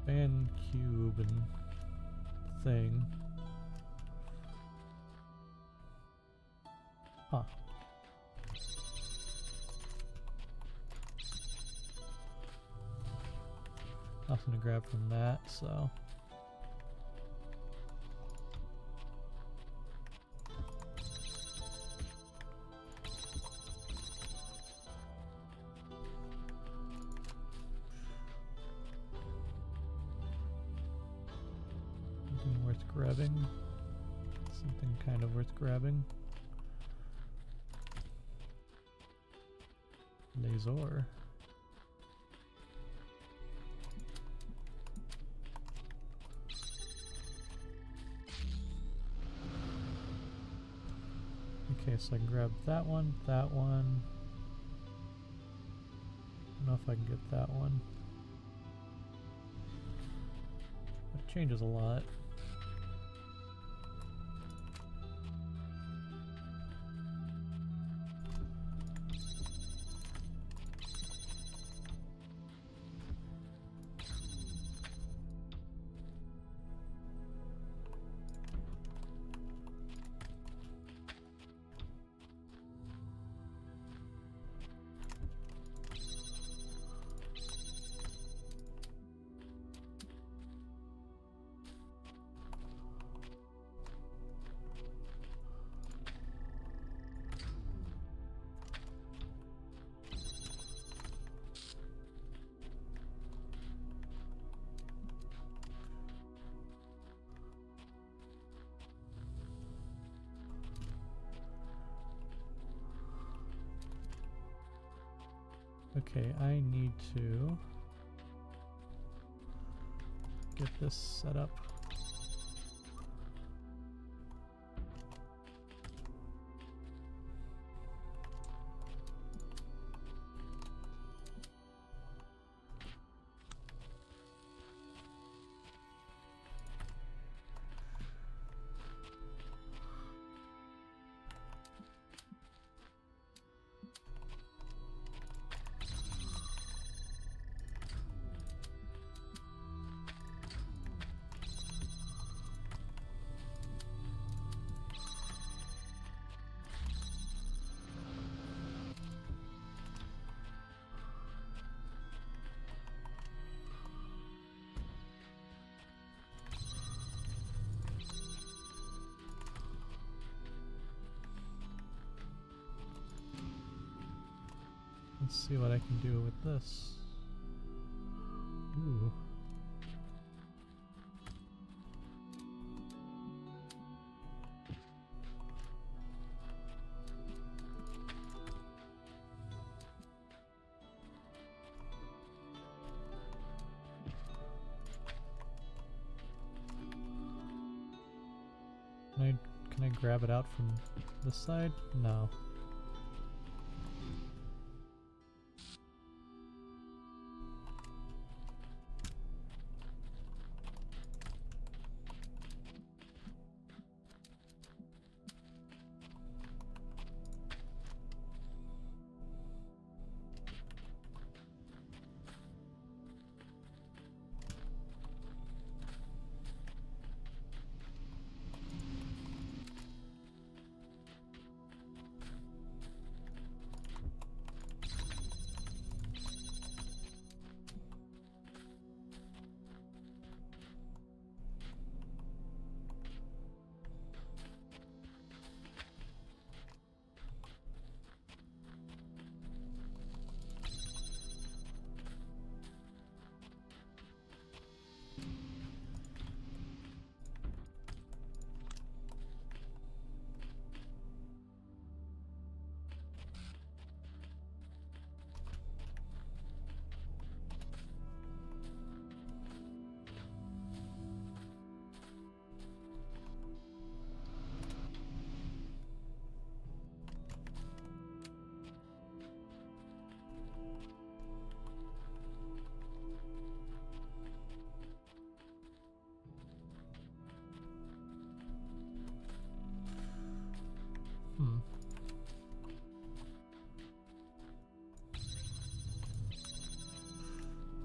Fan cube and thing. Huh. Nothing to grab from that, so. Something worth grabbing. Something kind of worth grabbing. Laser. Okay, so I can grab that one, that one. I don't know if I can get that one. But it changes a lot. Okay, I need to get this set up. Let's see what I can do with this. Can I grab it out from this side? No.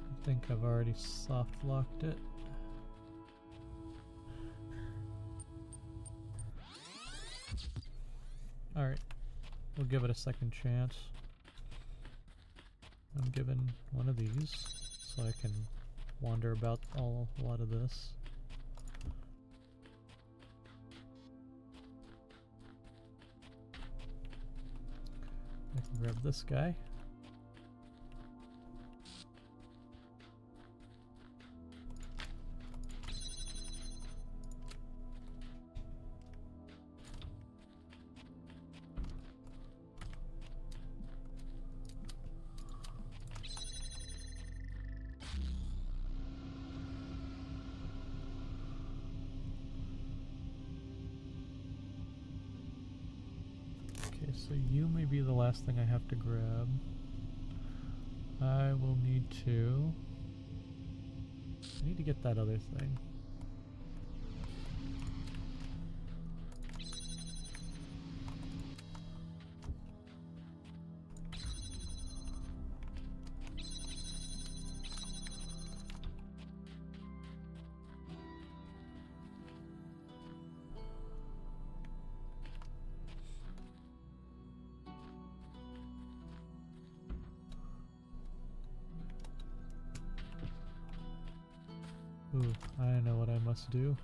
I think I've already soft locked it. Alright, we'll give it a second chance. I'm given one of these so I can wander about a lot of this. I can grab this guy. Okay, so you may be the last thing I have to grab. I will need to... I need to get that other thing. Ooh, I know what I must do.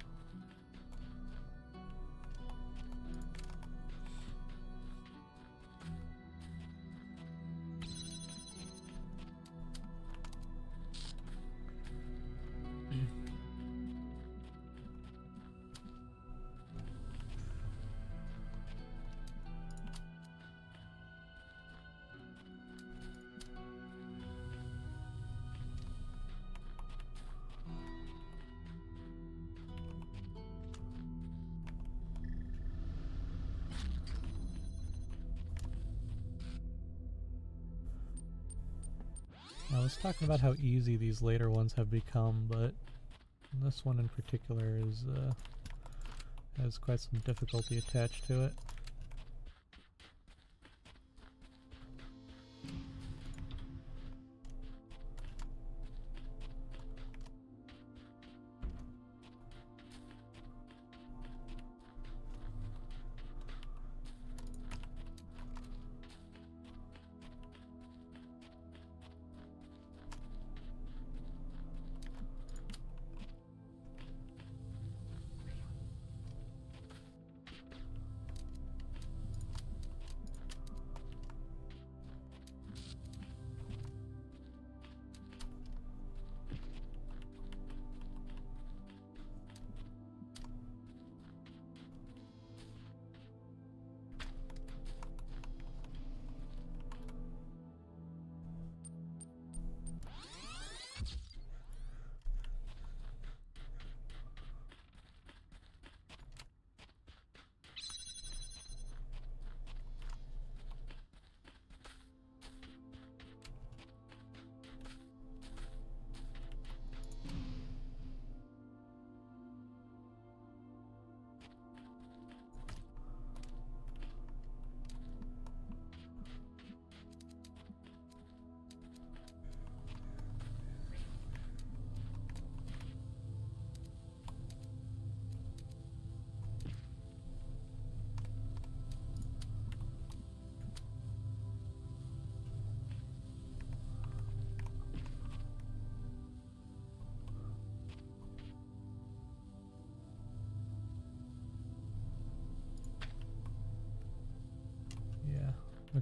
I was talking about how easy these later ones have become, but this one in particular is has quite some difficulty attached to it.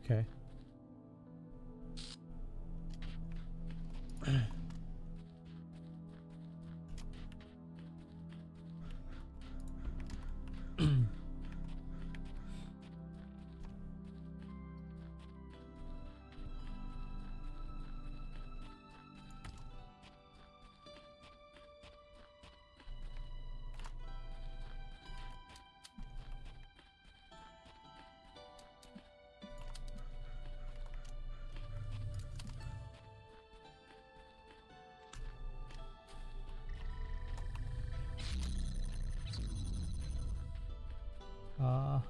Okay. Ah.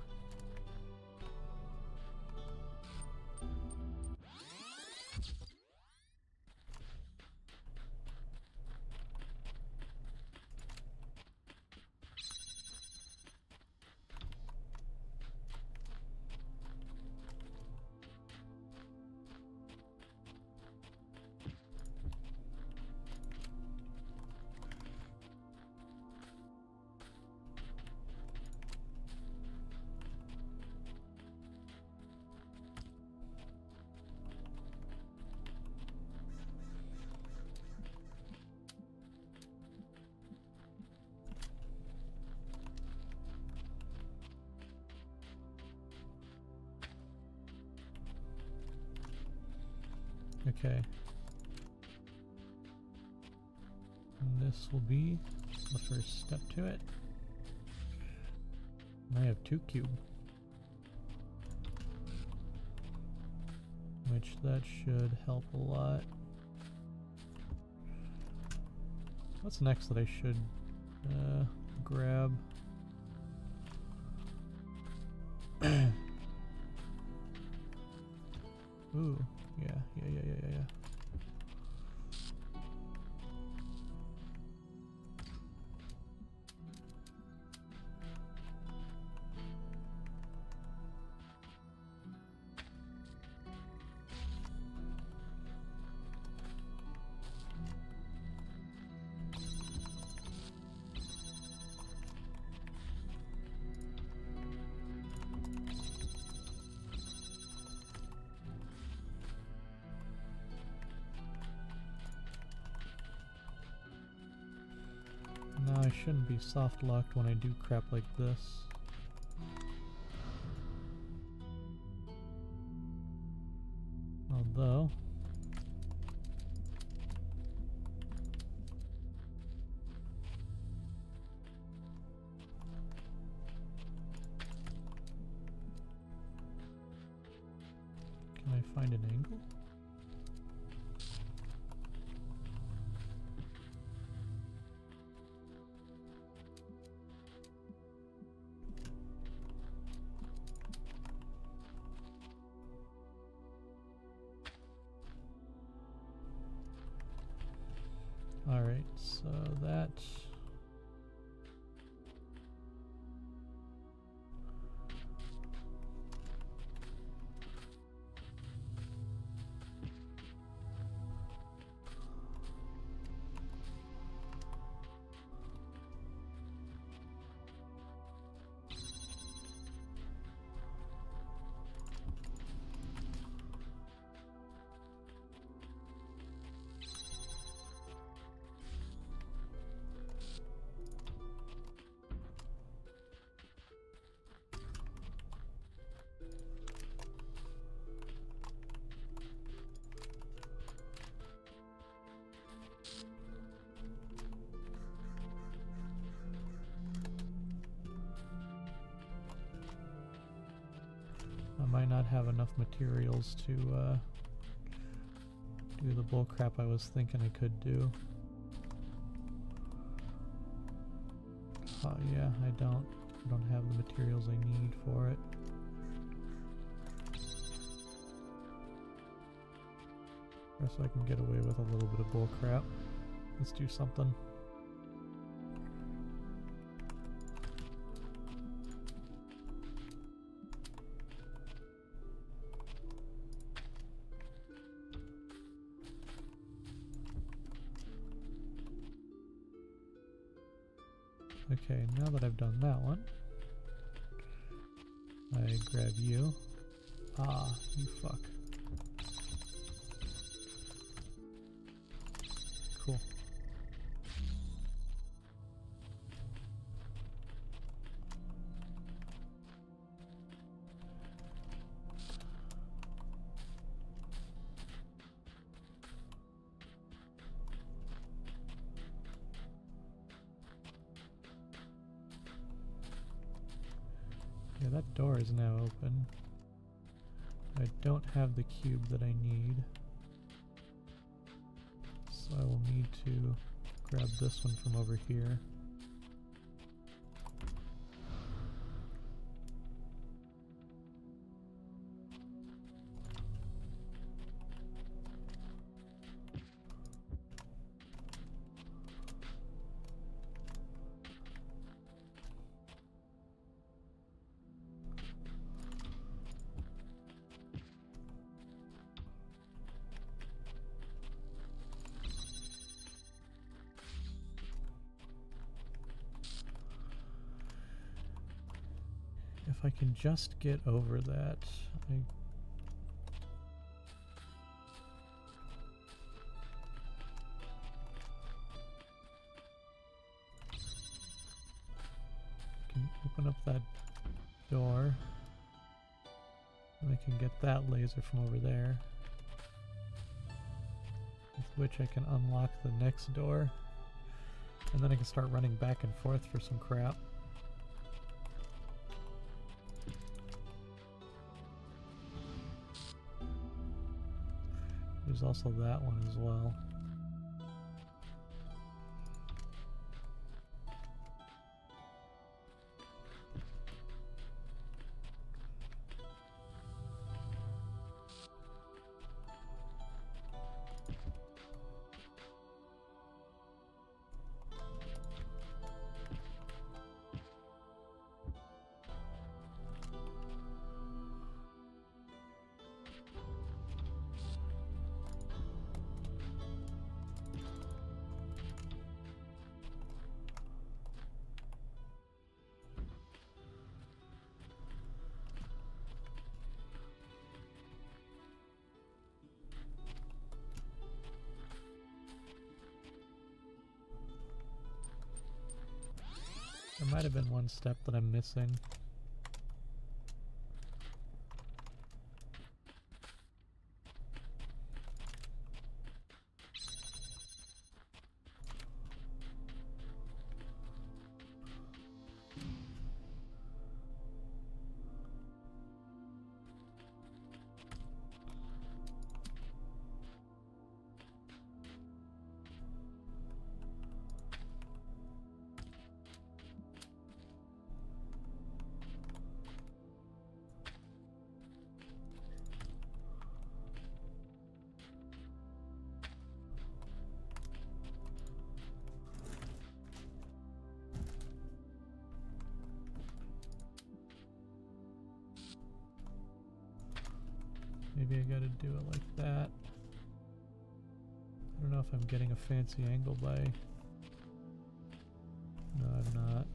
Okay. And this will be the first step to it. And I have 2 cube. Which that should help a lot. What's next that I should grab? Ooh, yeah. No, I shouldn't be soft locked when I do crap like this. Although can I find an angle? Alright, so that I might not have enough materials to do the bull crap I was thinking I could do. Oh yeah, I don't have the materials I need for it. Guess I can get away with a little bit of bull crap. Let's do something. Okay, now that I've done that one, I grab you. Ah, you fuck. Cool. Yeah, that door is now open. I don't have the cube that I need. So I will need to grab this one from over here. If I can just get over that, I can open up that door, and I can get that laser from over there, with which I can unlock the next door, and then I can start running back and forth for some crap. There's also that one as well. There might have been one step that I'm missing. Maybe I gotta do it like that. I don't know if I'm getting a fancy angle by... No, I'm not.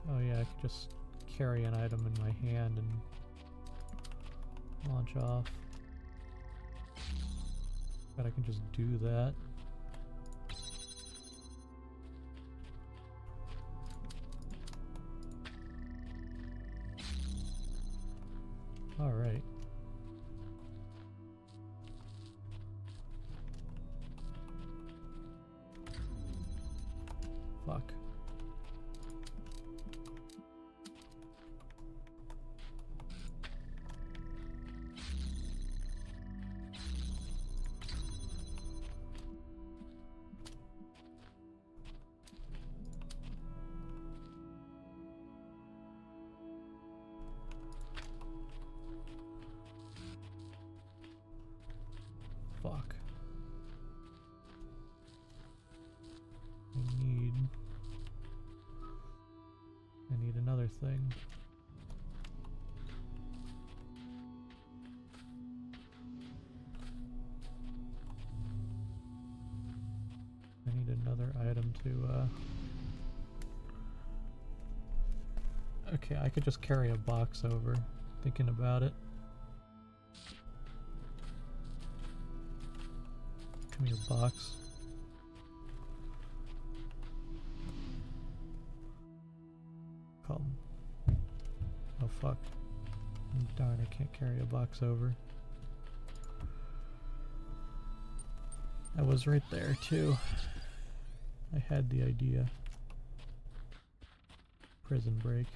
Oh yeah, I could just carry an item in my hand and launch off. But I can just do that. Alright. Fuck. Fuck. I need another thing. I need another item to, okay, I could just carry a box over, thinking about it. Come here, box. Come. Oh fuck. Darn, I can't carry a box over. I was right there too. I had the idea. Prison break.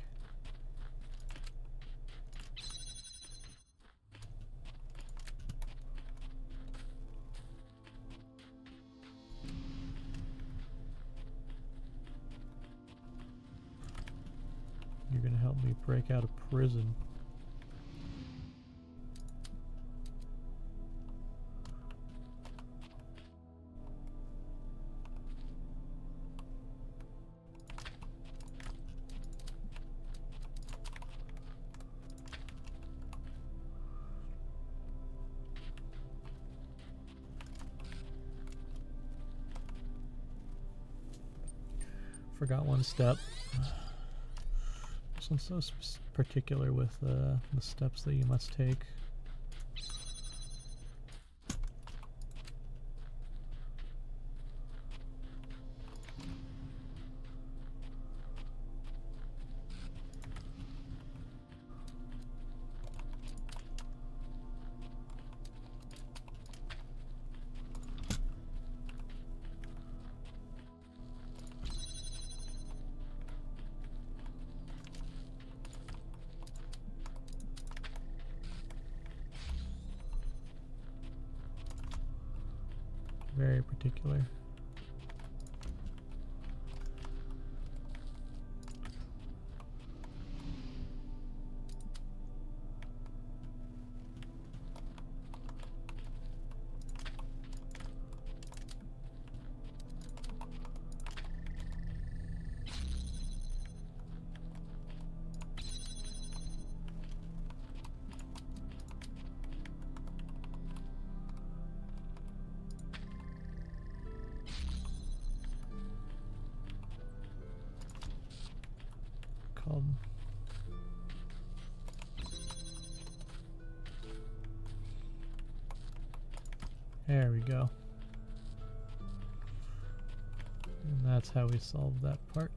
You're gonna help me break out of prison. Forgot one step. This one's so particular with the steps that you must take. Very particular. Come. There we go. And that's how we solve that part.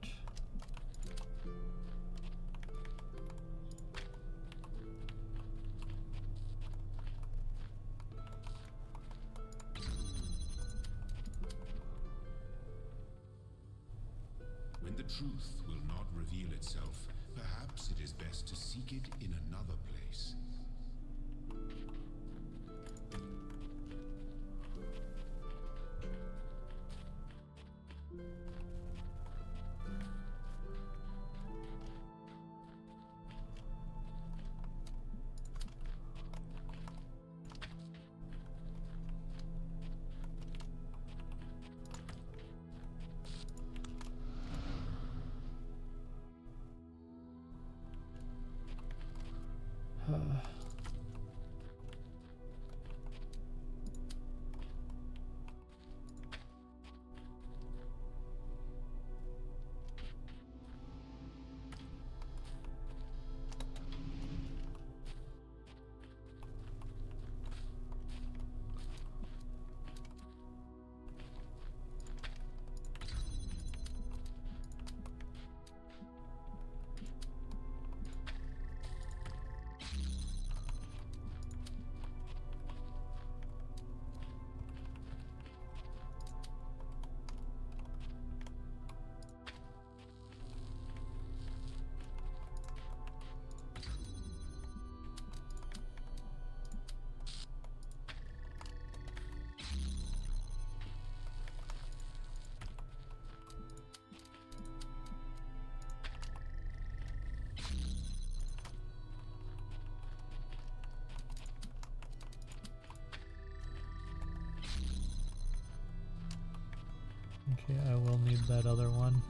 When the truth will not reveal itself, perhaps it is best to seek it in another place. Okay, I will need that other one.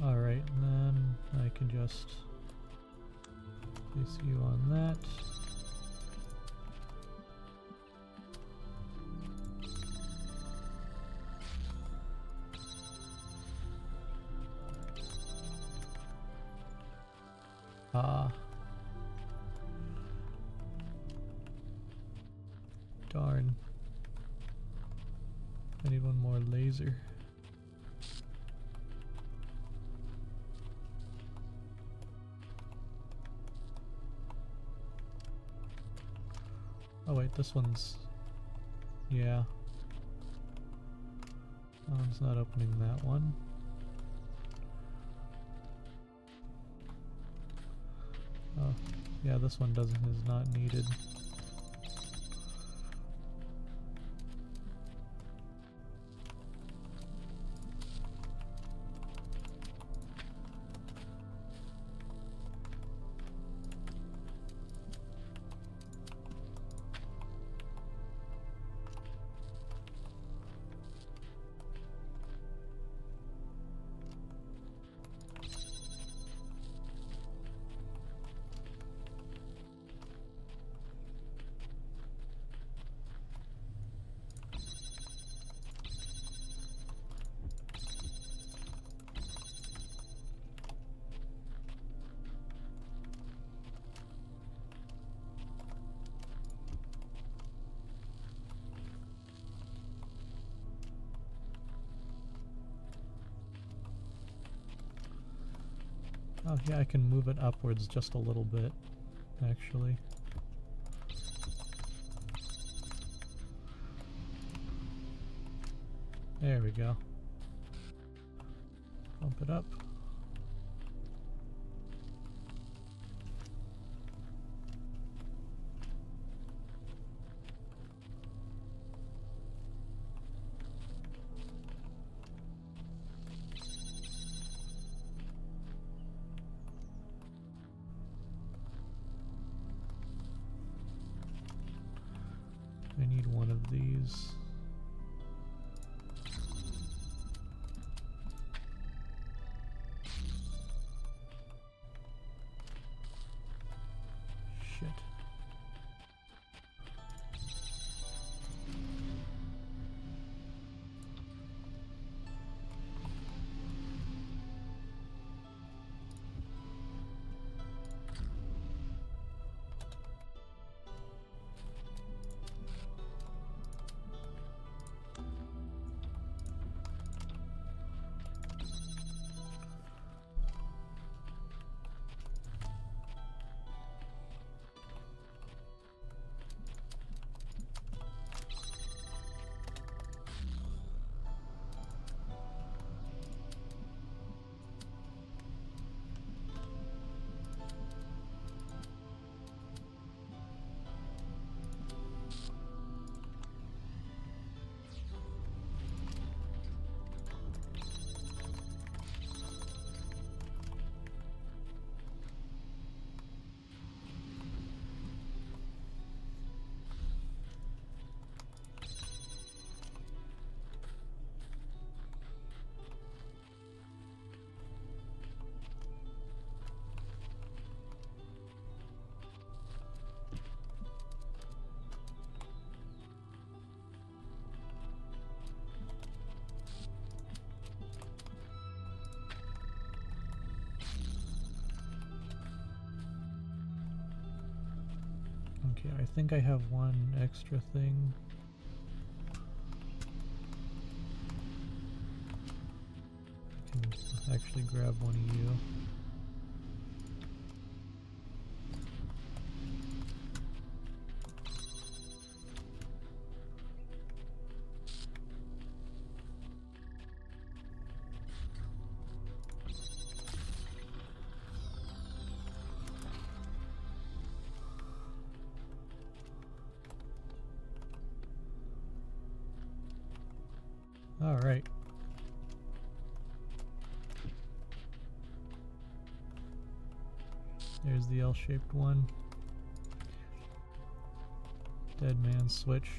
Alright, then I can just place you on that. Darn. I need one more laser. Oh wait, this one's... yeah. That one's not opening that one. Oh, yeah, this one is not needed. Oh yeah, I can move it upwards just a little bit, actually. There we go. Bump it up. I need one of these. Shit. Okay, I think I have one extra thing. I can actually grab one of you. All right. There's the L-shaped one. Dead man switch.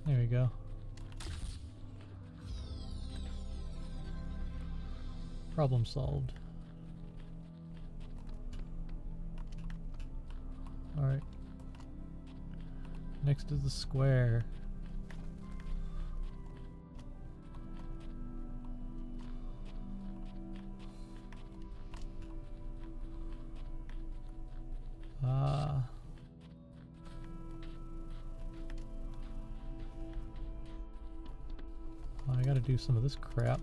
There we go. Problem solved. Alright. Next is the square. I gotta do some of this crap.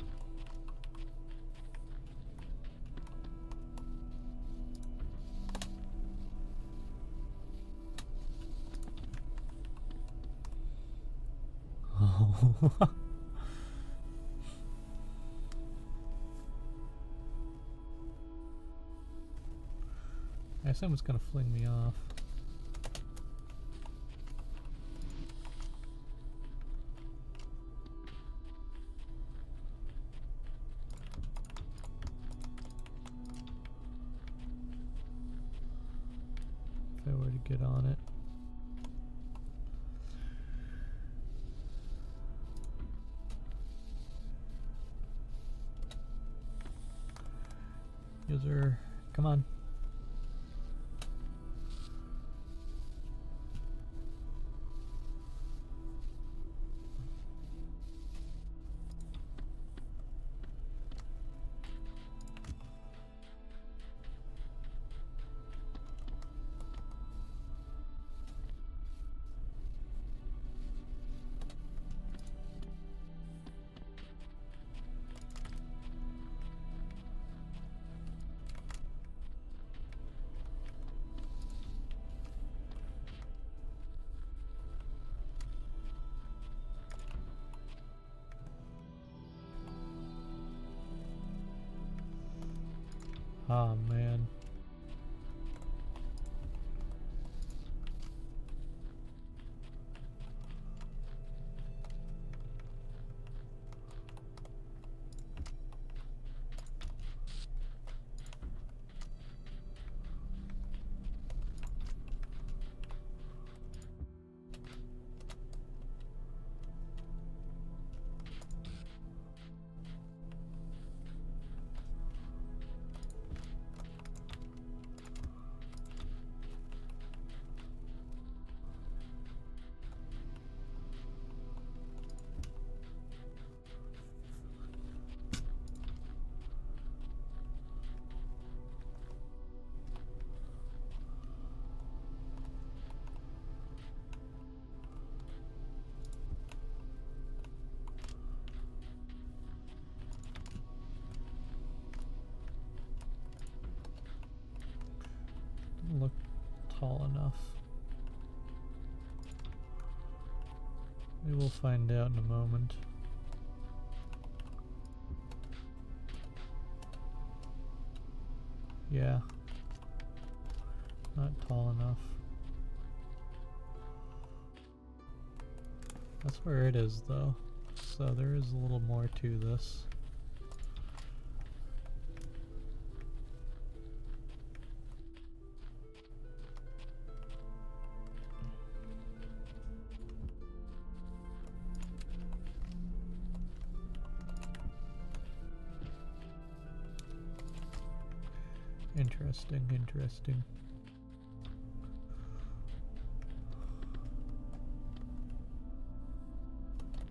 Oh. I assume it's gonna fling me off. If I were to get on it. User, come on. Oh man. Doesn't look tall enough. We will find out in a moment. Yeah. Not tall enough. That's where it is though. So there is a little more to this. Interesting, interesting.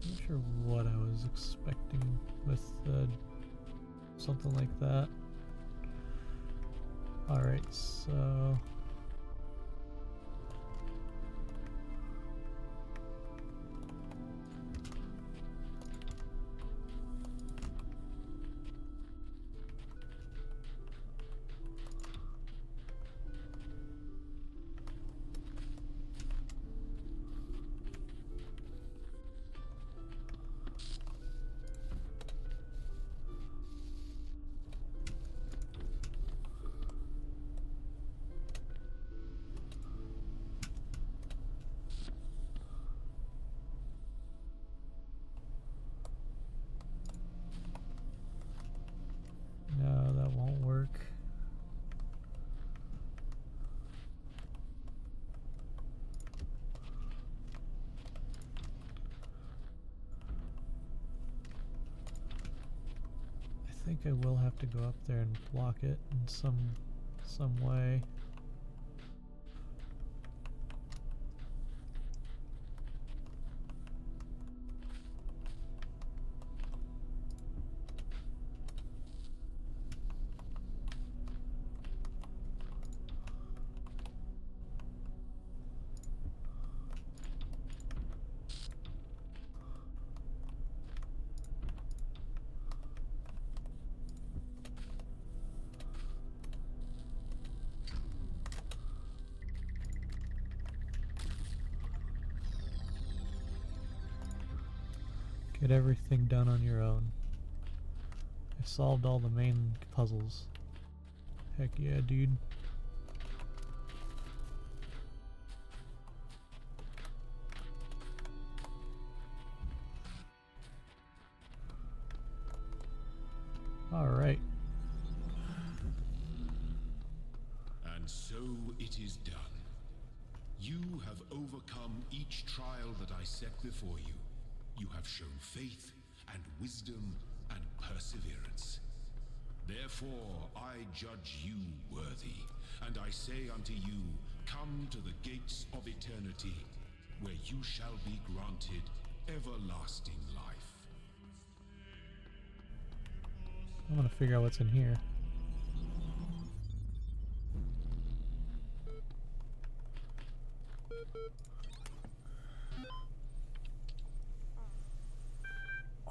Not sure what I was expecting with something like that. Alright, so... think I will have to go up there and block it in some way. Get everything done on your own. I solved all the main puzzles. Heck yeah, dude. Alright. And so it is done. You have overcome each trial that I set before you. You have shown faith and wisdom and perseverance. Therefore I judge you worthy, and I say unto you, come to the gates of eternity, where you shall be granted everlasting life. I'm gonna figure out what's in here.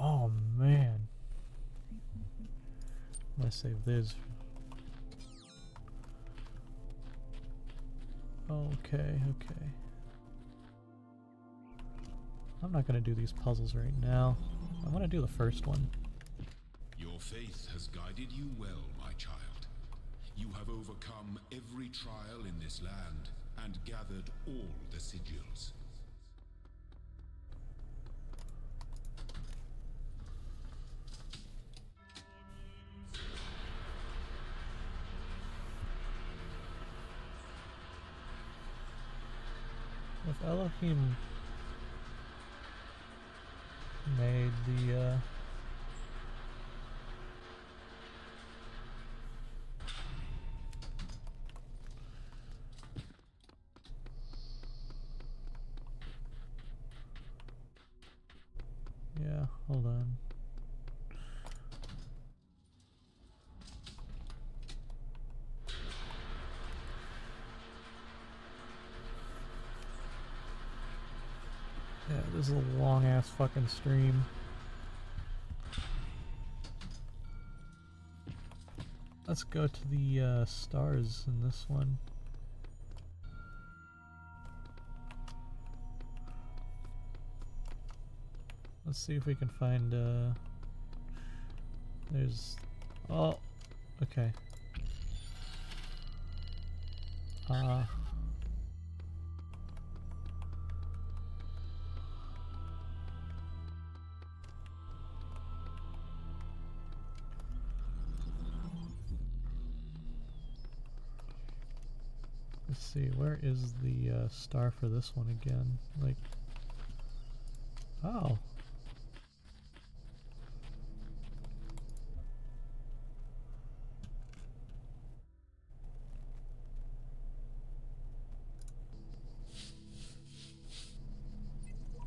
Oh man. I'm gonna save this. Okay. I'm not gonna do these puzzles right now. I'm gonna do the first one. Your faith has guided you well, my child. You have overcome every trial in this land and gathered all the sigils. If Elohim made the yeah, hold on. Yeah, this is a long ass fucking stream. Let's go to the stars in this one. Let's see if we can find there's oh okay. Let's see, where is the star for this one again? Like, oh.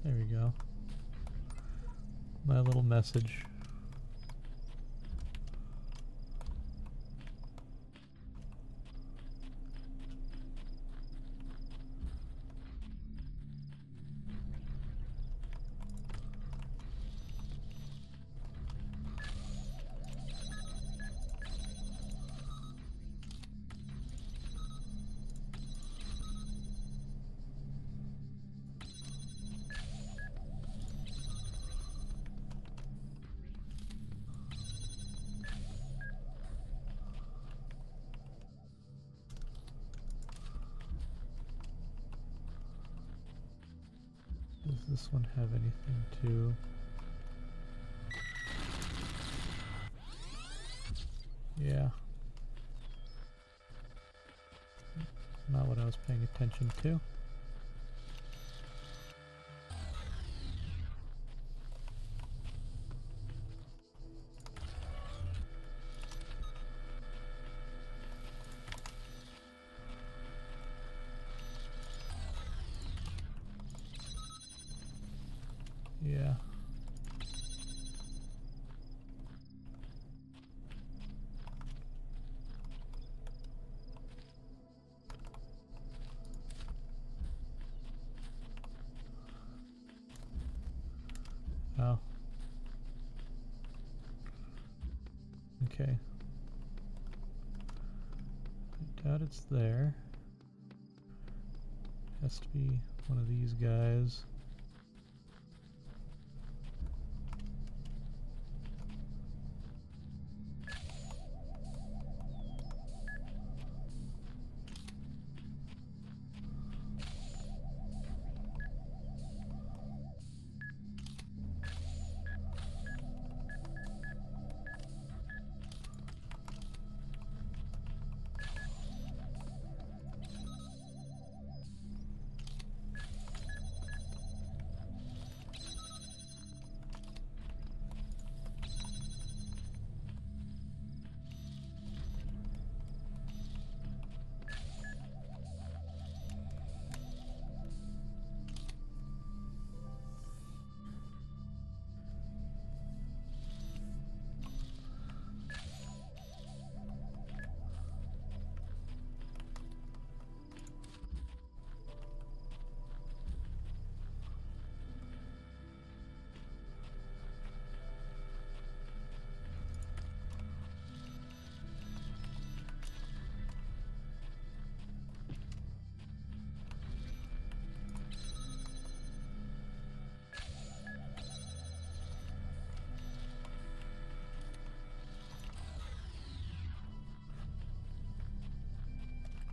There we go. My little message. Does this one have anything to... Yeah. Not what I was paying attention to. Yeah. Oh. Okay. I doubt it's there. Has to be one of these guys.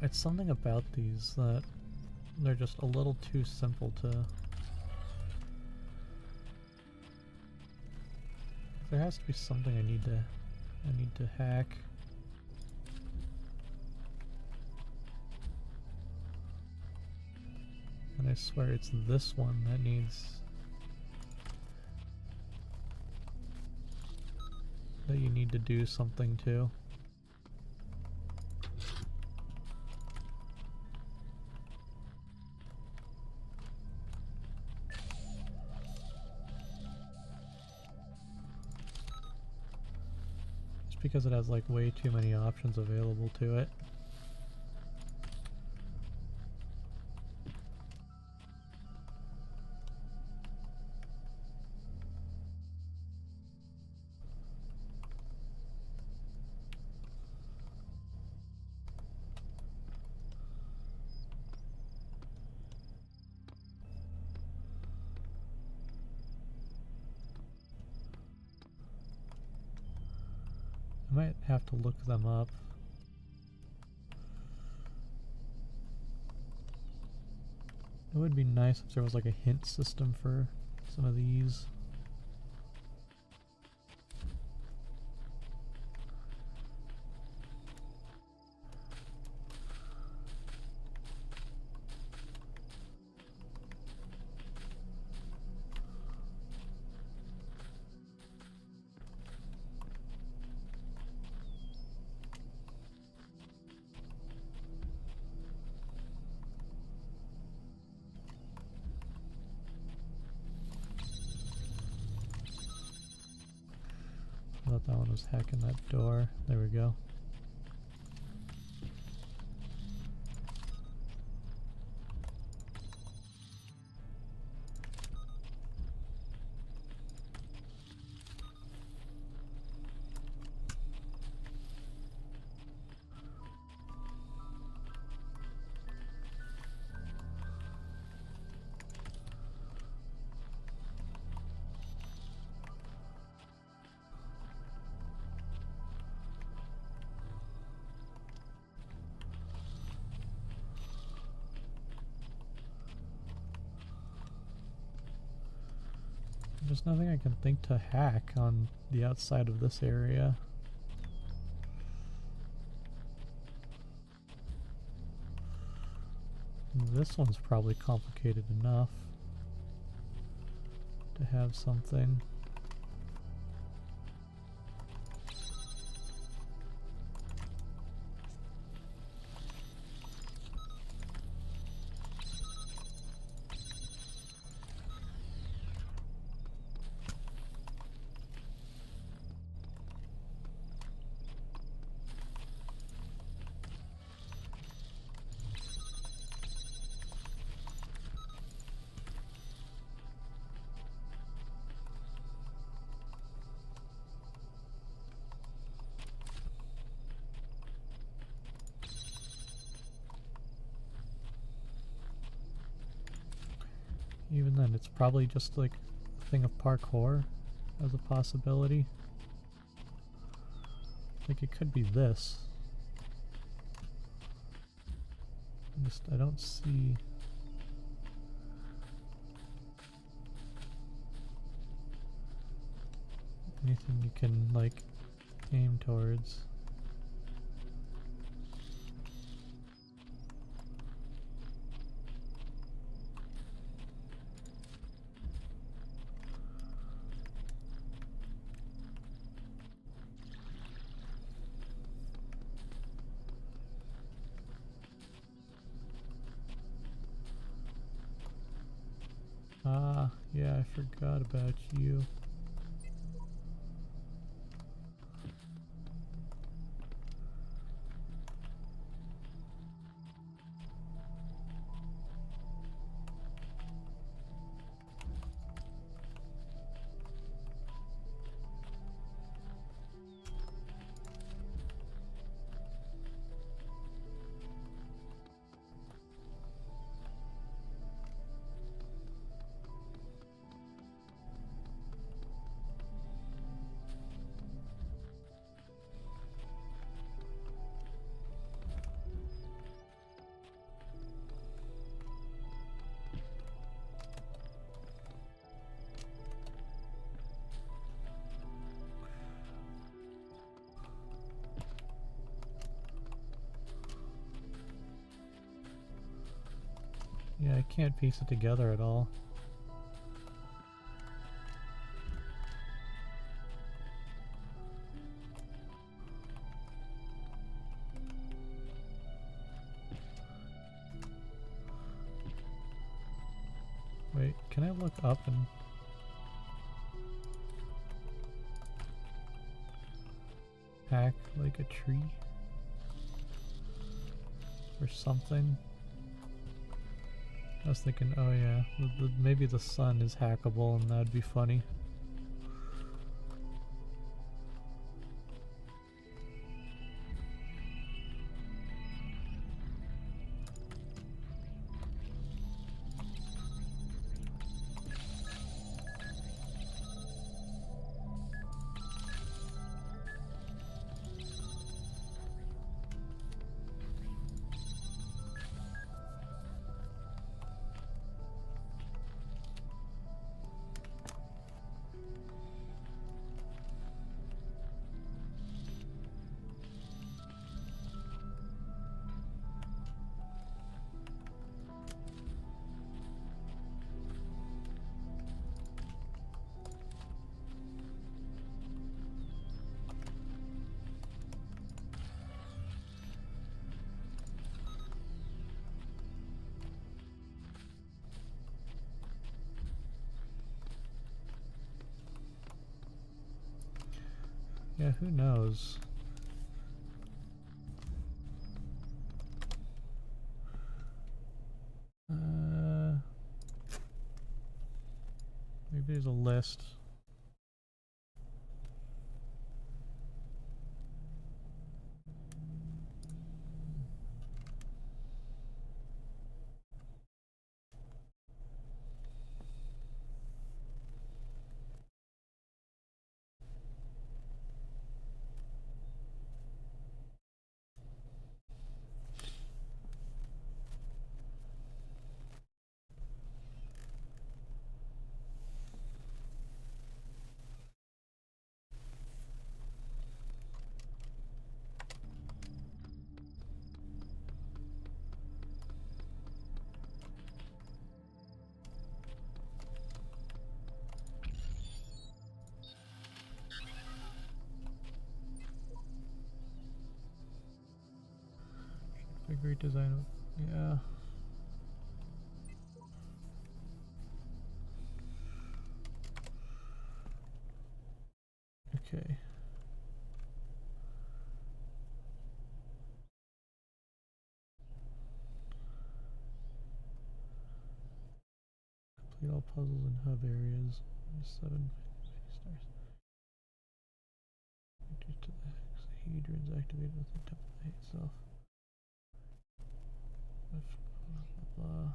It's something about these that they're just a little too simple to... There has to be something I need to hack. And I swear it's this one that needs... that you need to do something to. Because it has like way too many options available to it. I might have to look them up. It would be nice if there was like a hint system for some of these. I thought that one was hacking that door. There we go. There's nothing I can think to hack on the outside of this area. This one's probably complicated enough to have something. even then, it's probably just like a thing of parkour as a possibility. Like, it could be this. I don't see... anything you can, like, aim towards. Ah, yeah, I forgot about you. Yeah, I can't piece it together at all. Wait, can I look up and... hack like a tree? Or something? I was thinking, oh yeah, maybe the sun is hackable and that'd be funny. Yeah, who knows? Maybe there's a list. A great design of, yeah. Okay. Complete all puzzles and hub areas. 7 stars. Due to the hexahedrons activated with the template itself. Blah, blah, blah.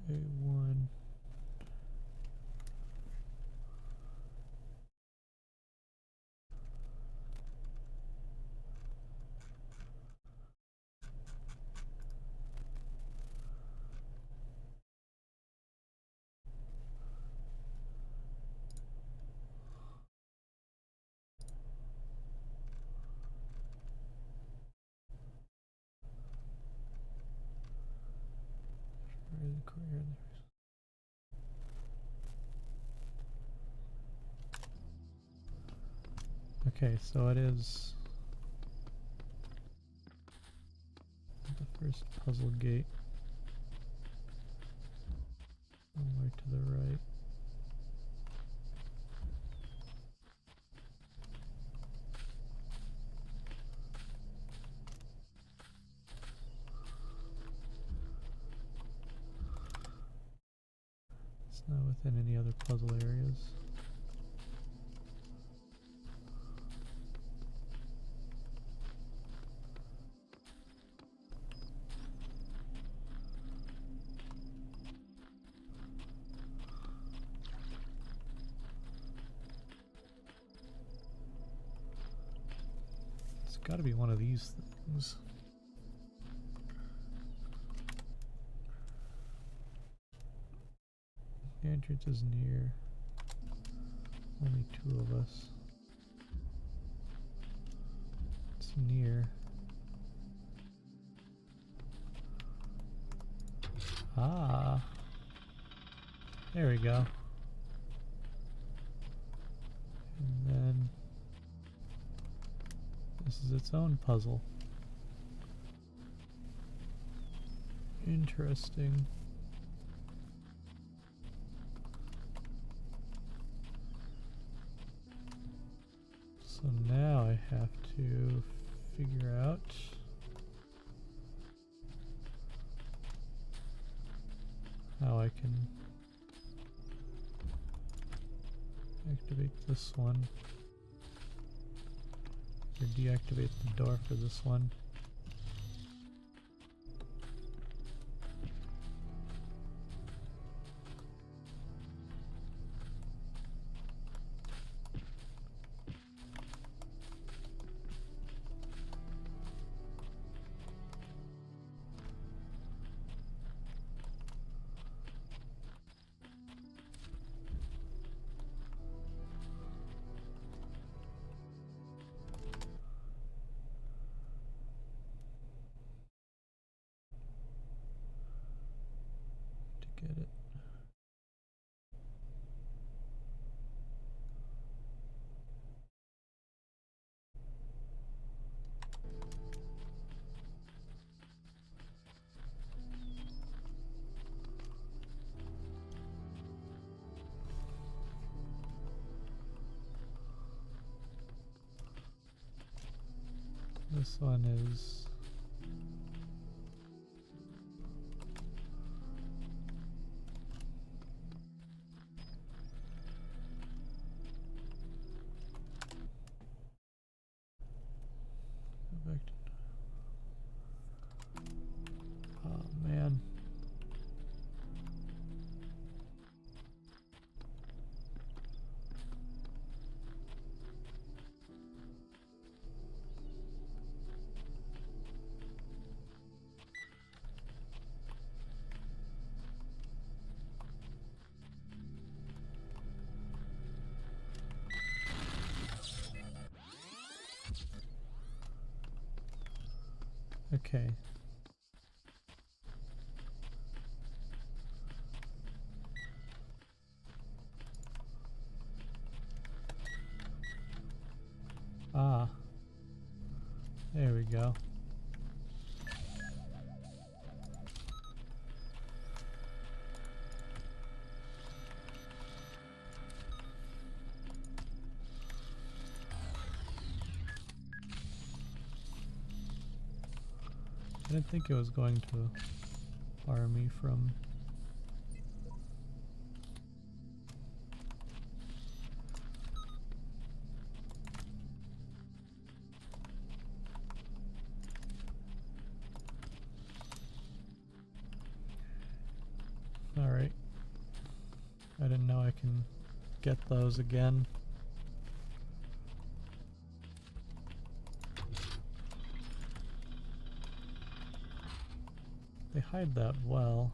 Okay, one. Okay, so it is the first puzzle gate. Somewhere to the right. It's not within any other puzzle areas. It's got to be one of these things. The entrance is near. Only two of us. It's near. Ah. There we go. And then this is its own puzzle. Interesting. So now I have to figure out how I can activate this one, or deactivate the door for this one. To get it. This one is go back to, oh man. Okay. Ah. There we go. I didn't think it was going to bar me from Alright. I didn't know I can get those again. They hide that well.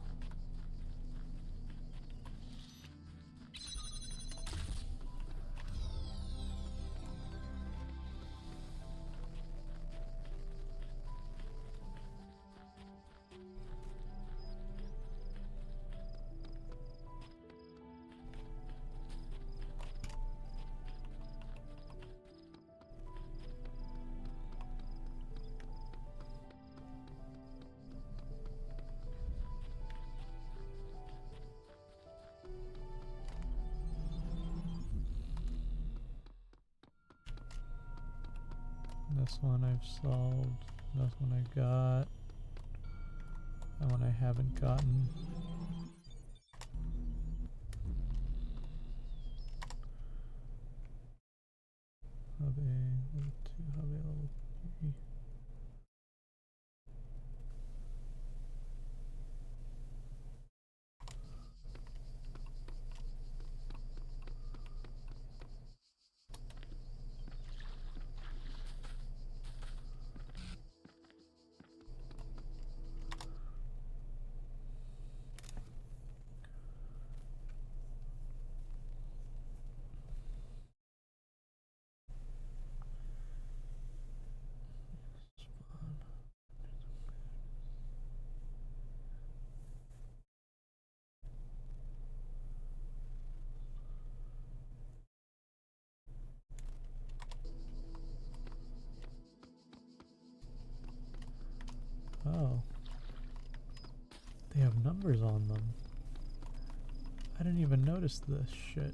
This one I've solved. This one I got. That one I haven't gotten. Hub A, level 2, hub A, level 3. Oh. They have numbers on them. I didn't even notice this shit.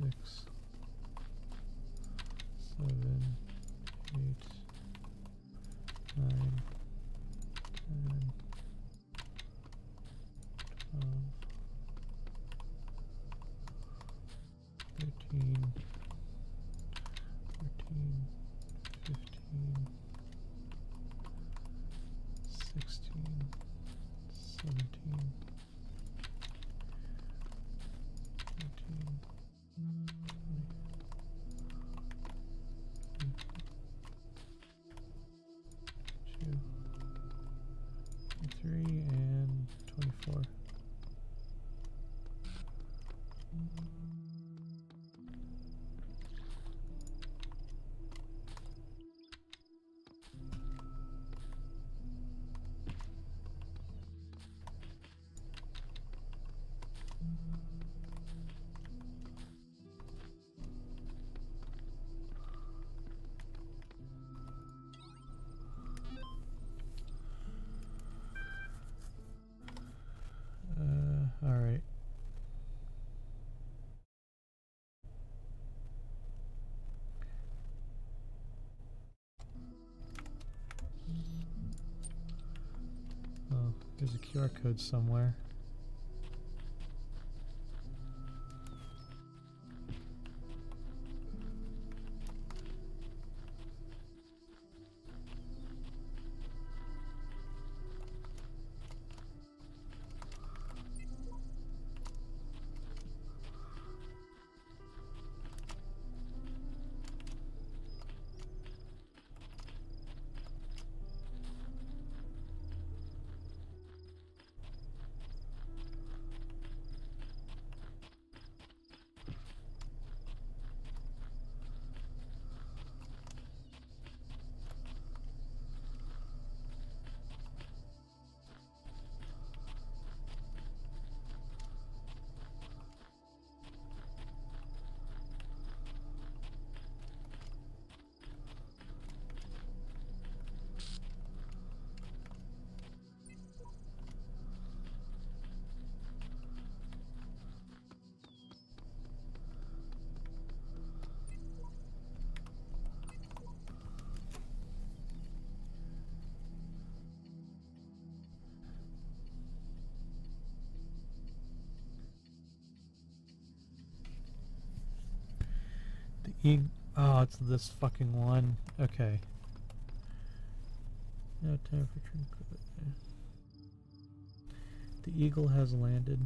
Six, 7, 8, 9, 10, 12, 13, 14, 15, 16, 17, 18, 22, 23, and 24. All right. Oh, there's a QR code somewhere. Oh, it's this fucking one. Okay. No time for tranquility. The eagle has landed.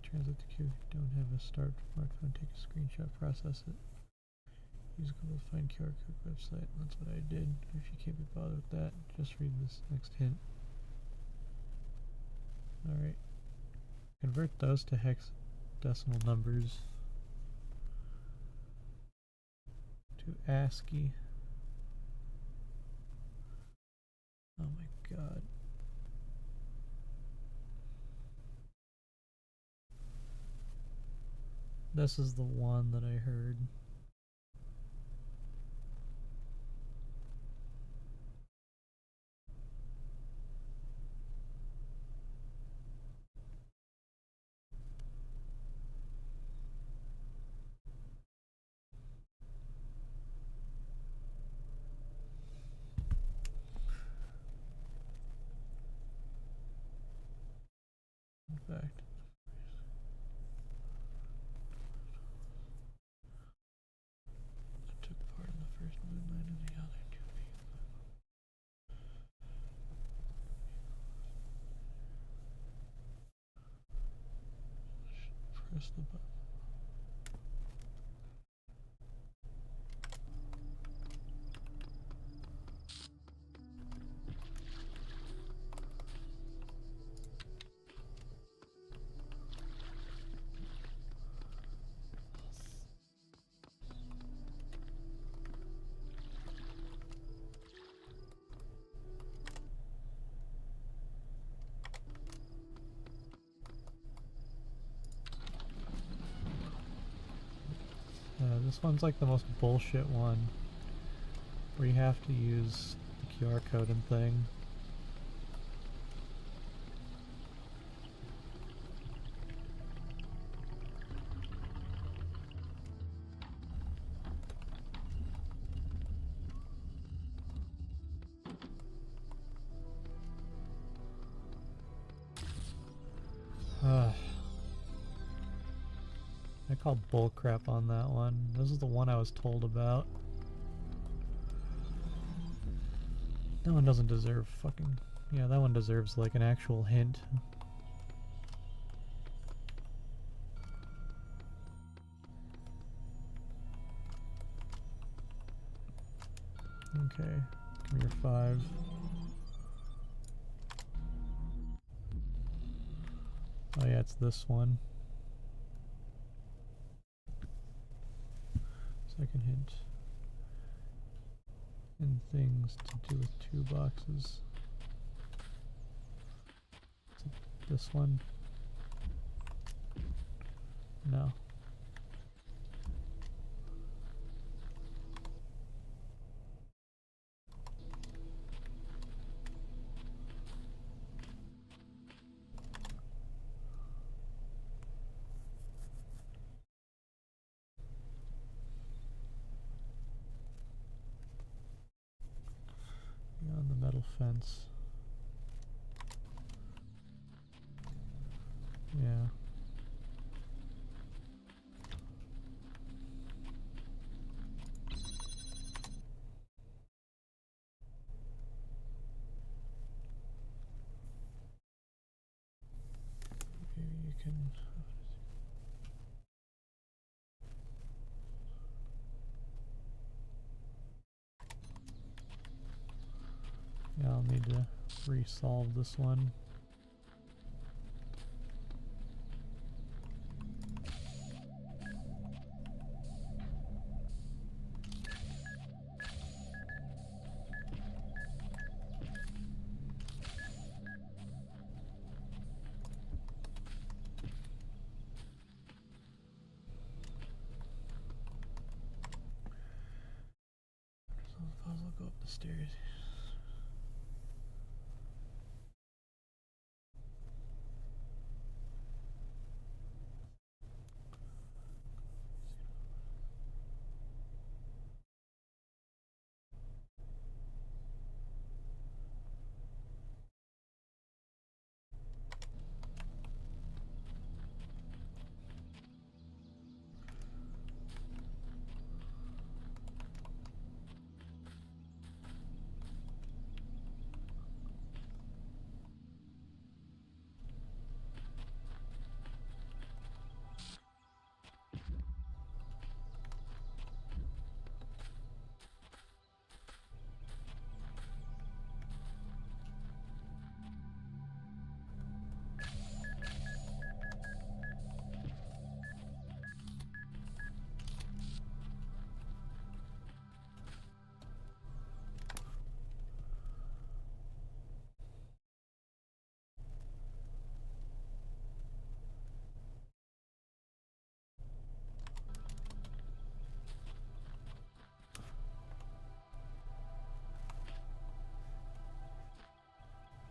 Translate the queue. If you don't have a start smartphone, take a screenshot, process it. Use Google to find QR code website. That's what I did. If you can't be bothered with that, just read this next hint. Alright. Convert those to hexadecimal numbers. To ASCII. Oh my god. This is the one that I heard. In fact, I took part in the first movement and the other two people. Press the button. This one's like the most bullshit one, where you have to use the QR code and thing. I call bullcrap on that one. This is the one I was told about. That one doesn't deserve fucking... Yeah, that one deserves like an actual hint. Okay, give me your 5. Oh yeah, it's this one. Second hint. And things to do with 2 boxes. Is it this one? No. Beyond the metal fence. Yeah. Maybe you can... Yeah, I'll need to resolve this one. Resolve the puzzle, go up the stairs.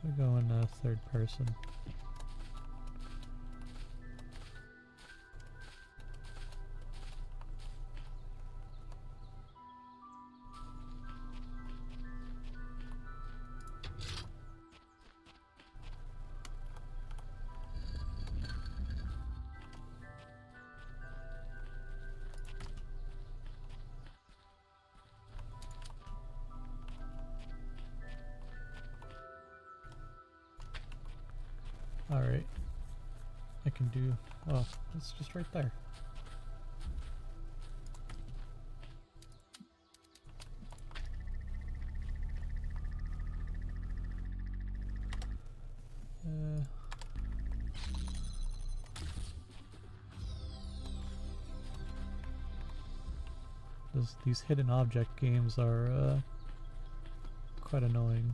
We go in third person. Alright. I can do... Oh, it's just right there. These hidden object games are quite annoying.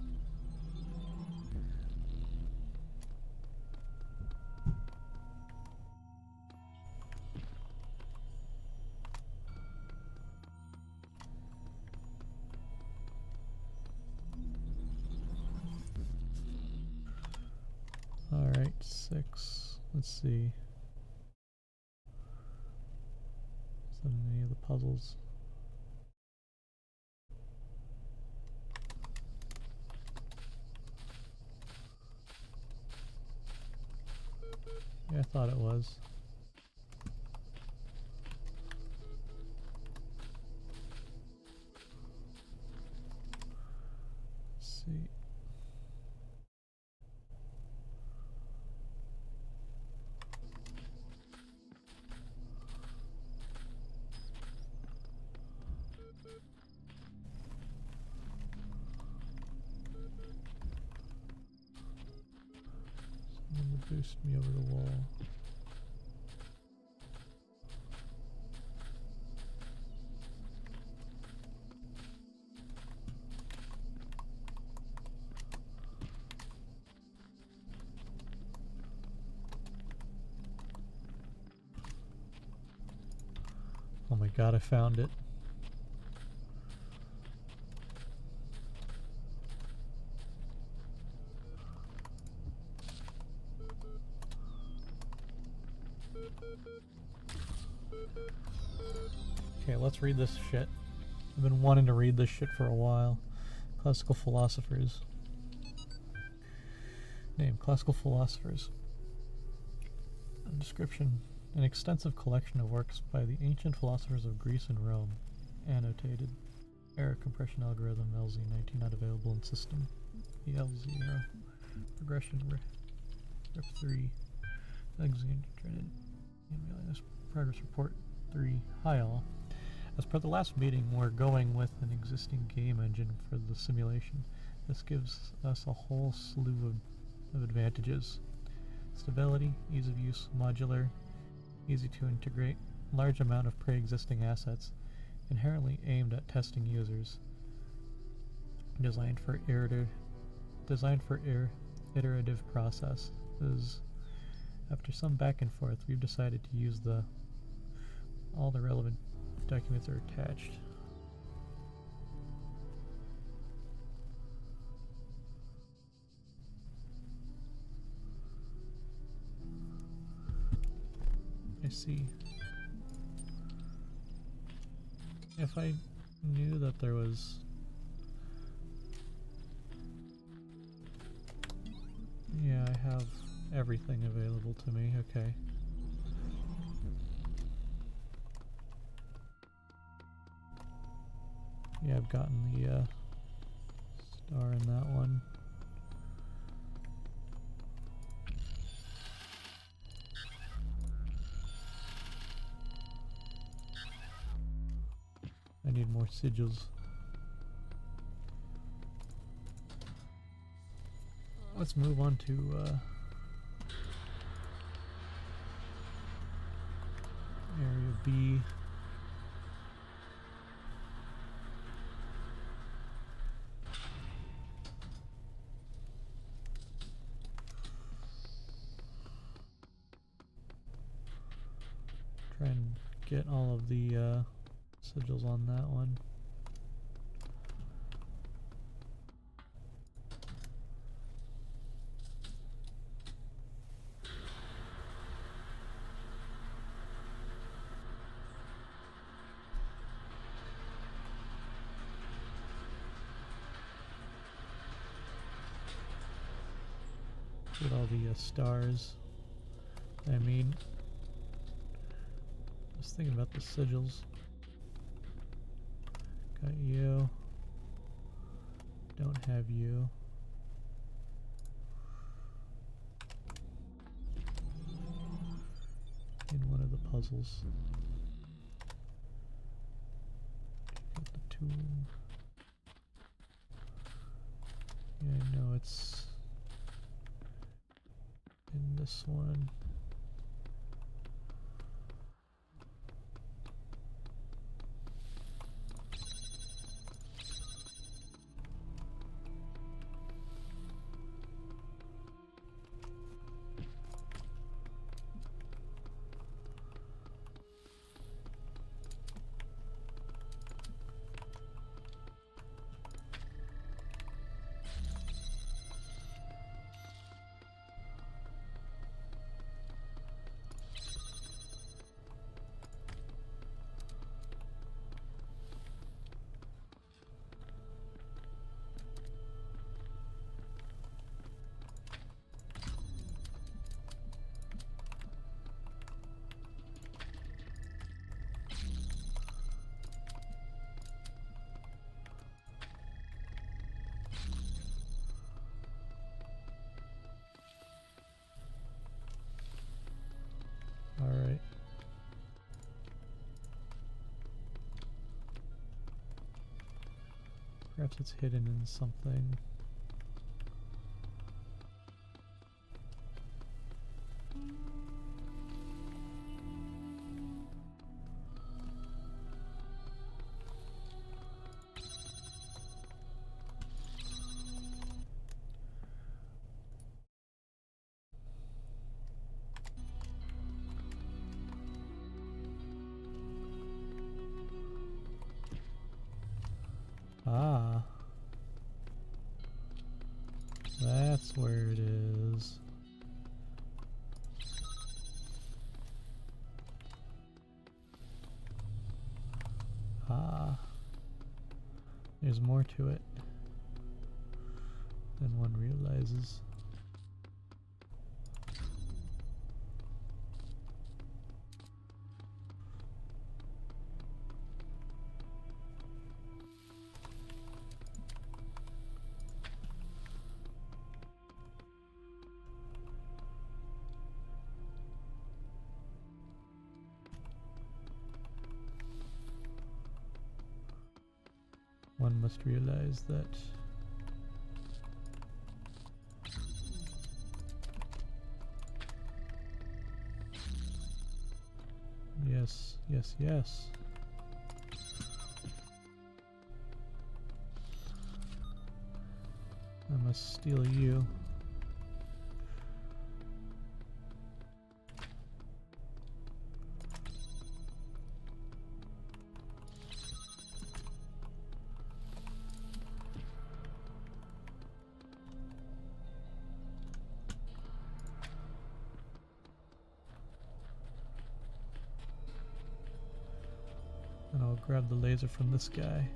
Alright, 6. Let's see. Is that any of the puzzles? Yeah, I thought it was. Let's see. Someone would boost me over the wall. Oh my god, I found it. Okay, let's read this shit. I've been wanting to read this shit for a while. Classical philosophers. Name: Classical philosophers. Description: an extensive collection of works by the ancient philosophers of Greece and Rome. Annotated. Error compression algorithm LZ19 not available in system. EL0. Progression rep 3. Alexander Trinid. Progress report 3. Hi all. As per the last meeting, we're going with an existing game engine for the simulation. This gives us a whole slew of advantages. Stability, ease of use, modular, easy to integrate, large amount of pre-existing assets, inherently aimed at testing users, designed for iterative processes. After some back and forth, we've decided to use all the relevant documents are attached. I see. If I knew that there was... Yeah, I have everything available to me, okay. Yeah, I've gotten the star in that one. I need more sigils. Let's move on to Area B. Try and get all of the sigils on that one. Get all the stars. I mean, I was thinking about the sigils. Got you. Don't have you. In one of the puzzles. Got the tomb. Yeah, I know it's in this one. Alright. Perhaps it's hidden in something. Ah. That's where it is. Ah. There's more to it than one realizes. One must realize that yes, yes, yes. I must steal you. And I'll grab the laser from this guy.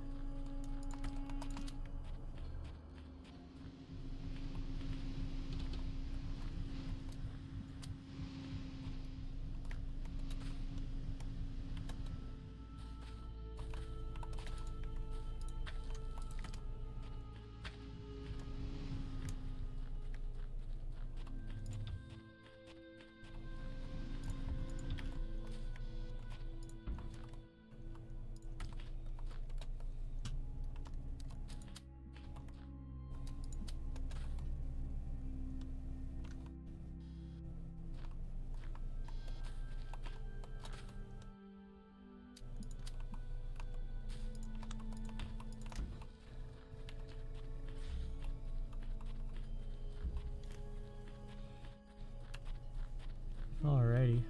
Alrighty.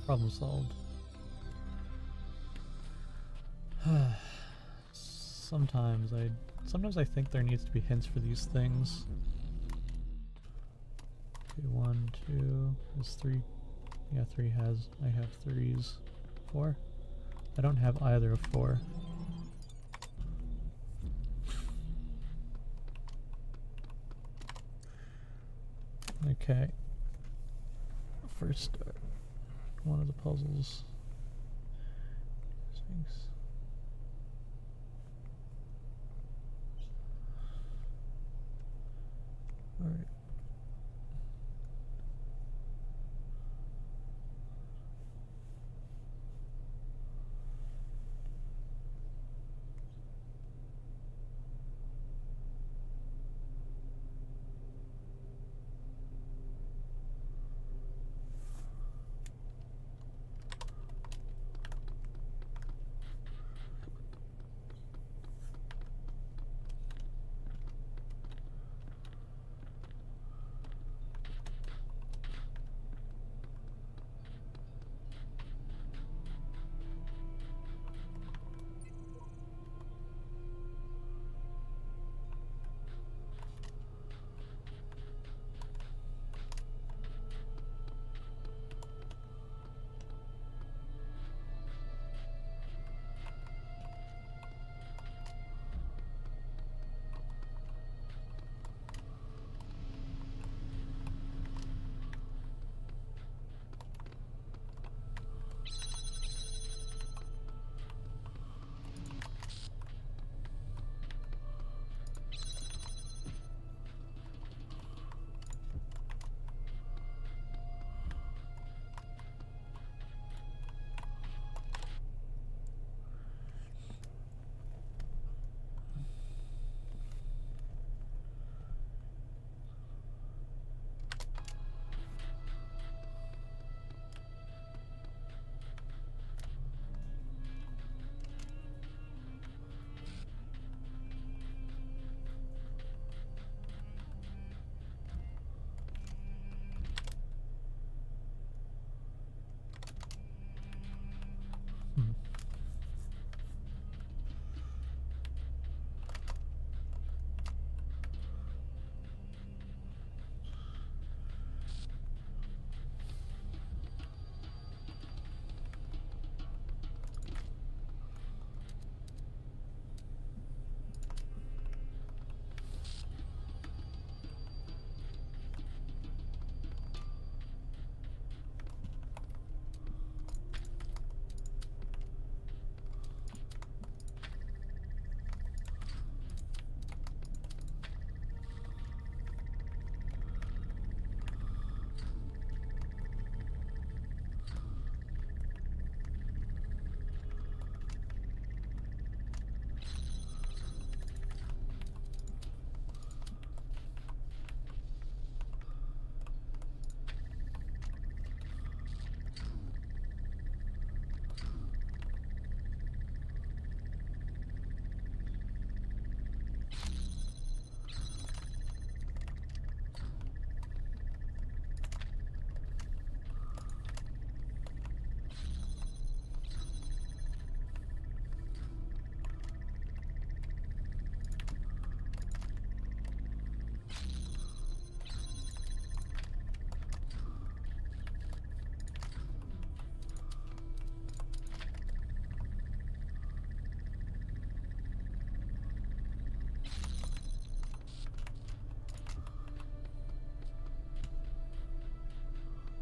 Problem solved. Sometimes I think there needs to be hints for these things. Okay, 1, 2, there's 3. Yeah, 3 has. I have 3s. 4? I don't have either of 4. Okay. First, one of the puzzles. Sphinx. All right. Hmm.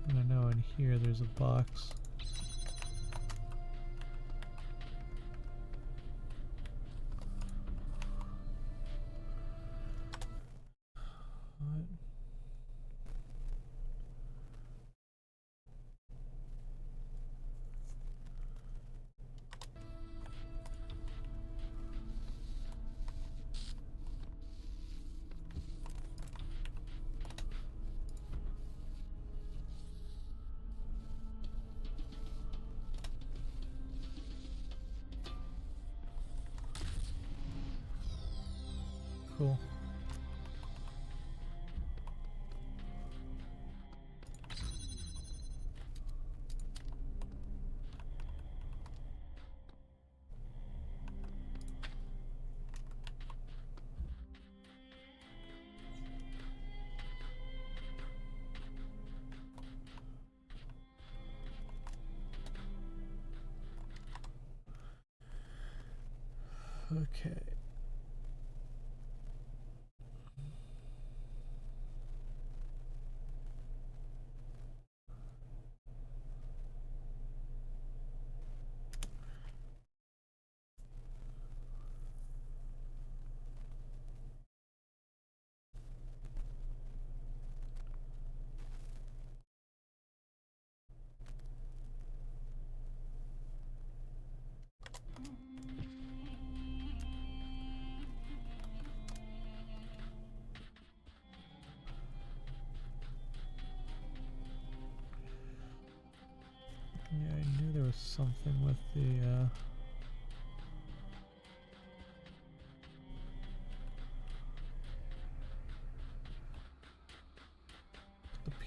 And I know in here there's a box. What? Cool. Okay. Yeah, I knew there was something with the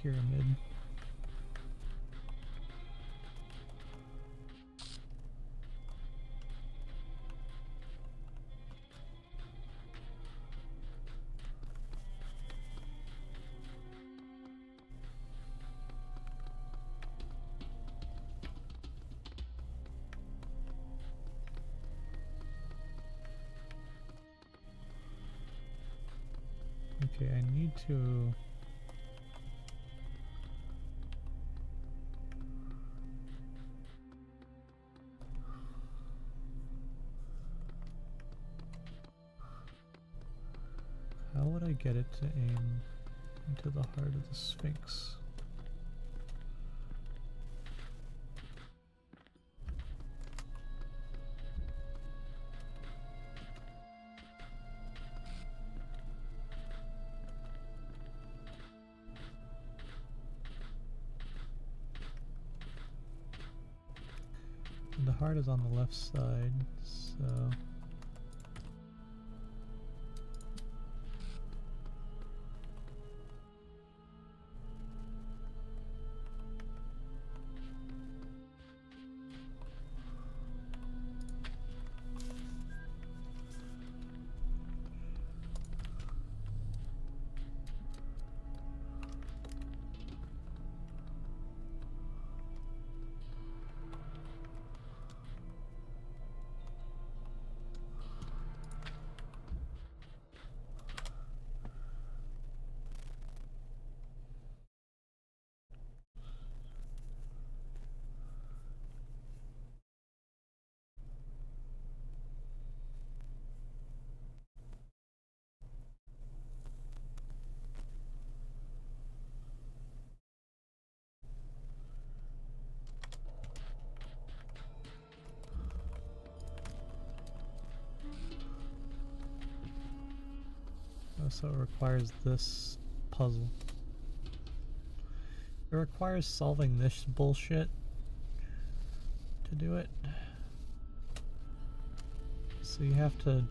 pyramid. Okay, I need to... How would I get it to aim into the heart of the Sphinx? The heart is on the left side, so... So it requires this puzzle. It requires solving this bullshit to do it. So you have to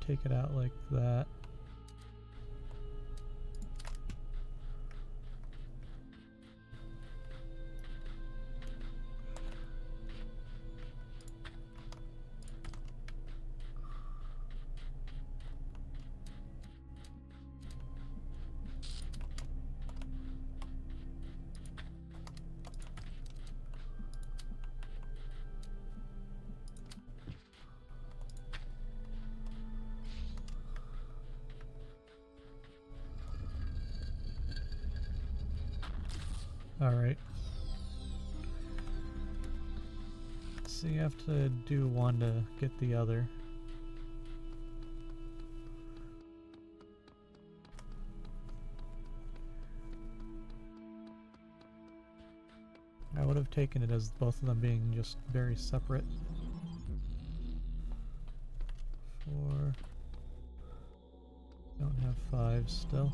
take it out like that. Alright. So you have to do one to get the other. I would have taken it as both of them being just very separate. 4. Don't have 5 still.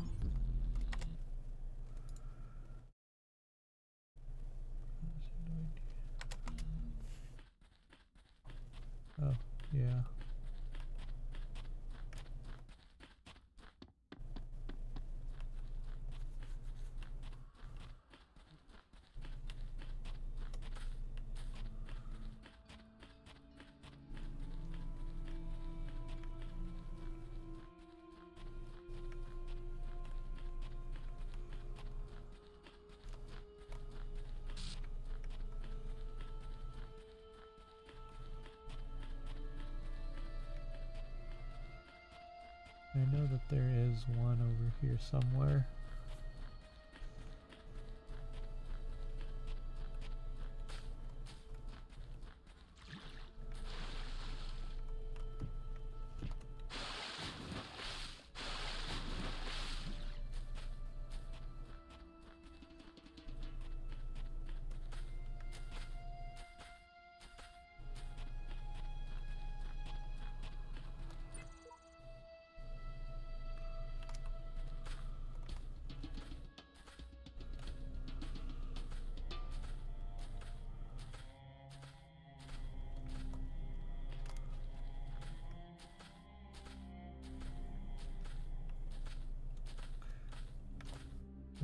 Oh, yeah. I know that there is one over here somewhere.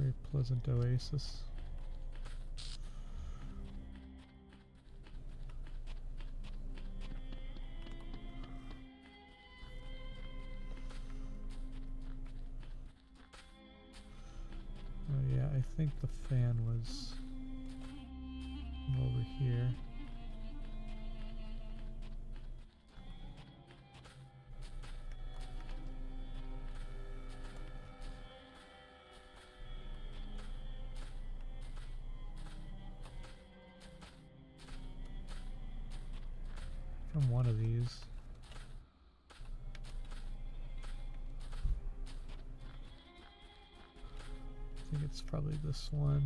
Very pleasant oasis. Oh yeah, I think the fan was over here. From one of these. I think it's probably this one.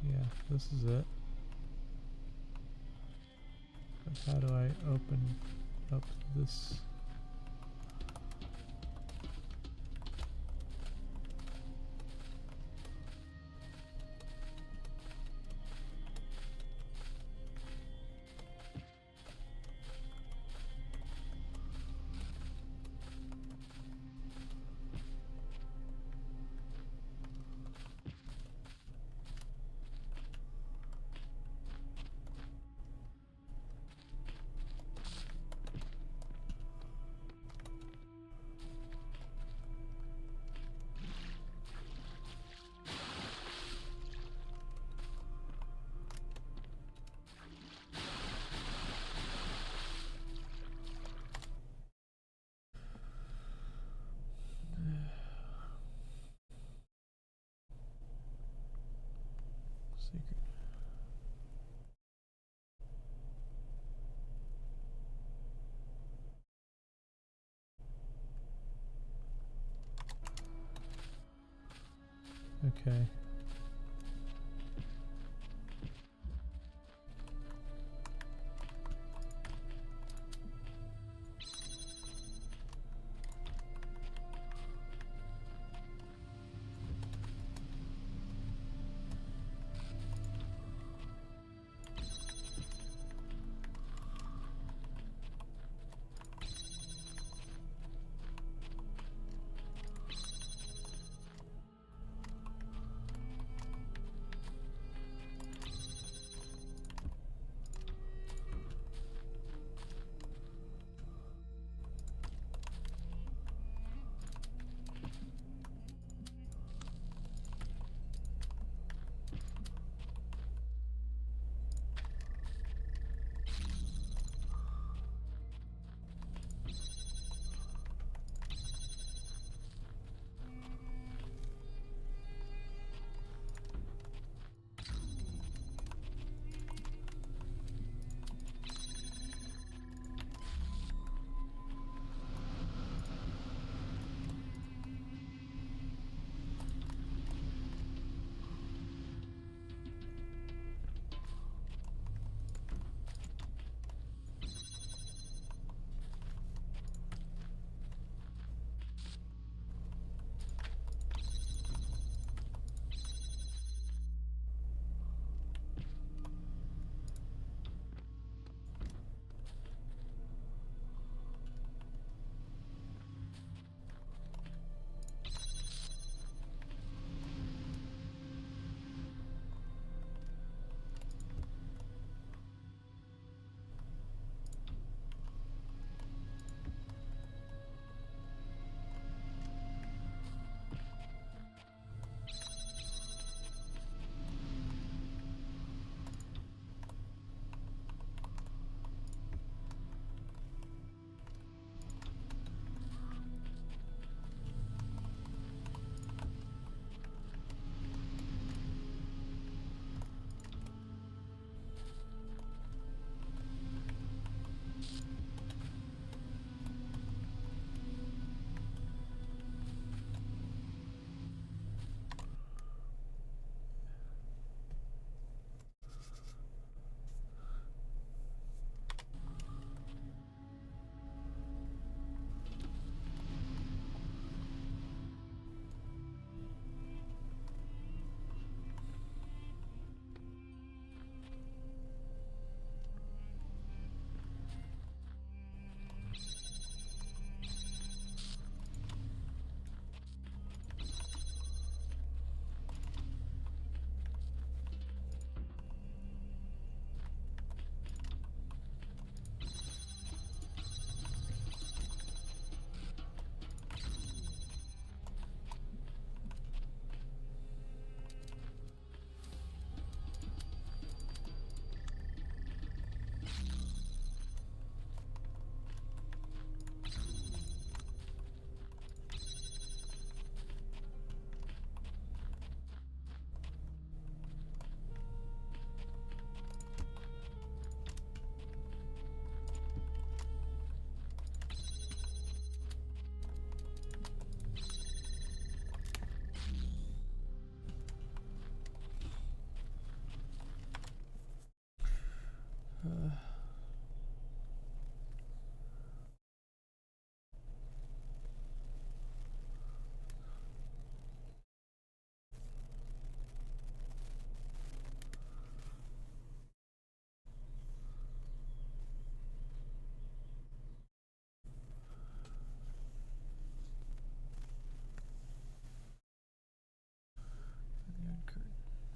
Yeah, this is it. But how do I open up this? Secret. Okay.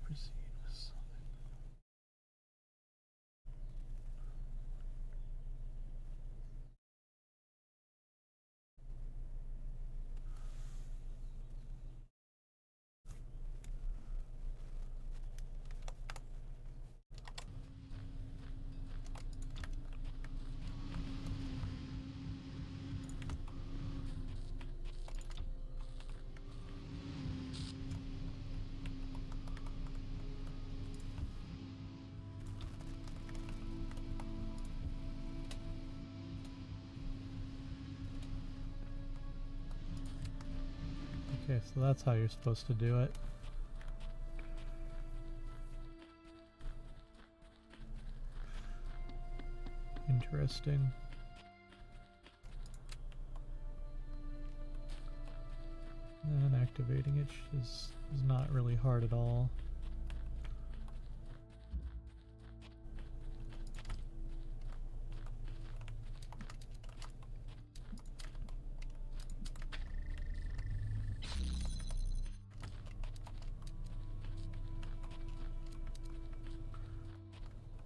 Proceed with something. Okay, so that's how you're supposed to do it. Interesting. And activating it is not really hard at all.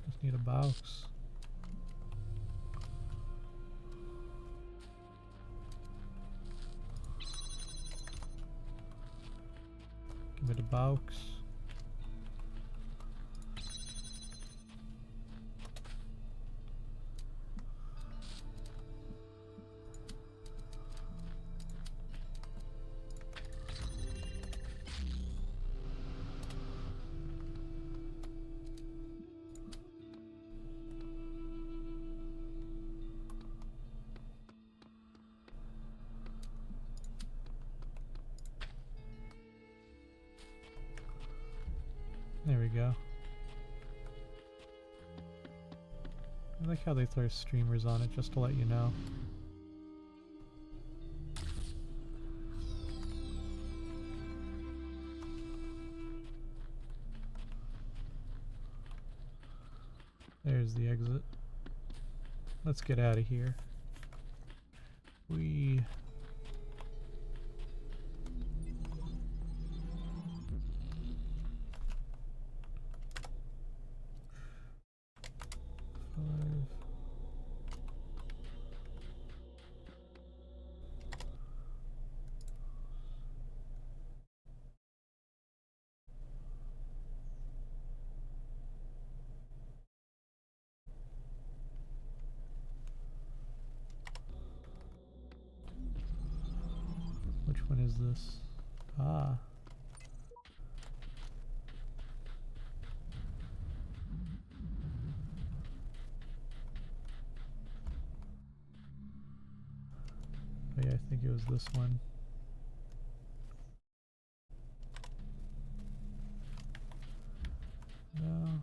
Just need a box. Give me the box. There we go. I like how they throw streamers on it just to let you know. There's the exit. Let's get out of here. We... Which one is this? Ah. Oh yeah, I think it was this one. No.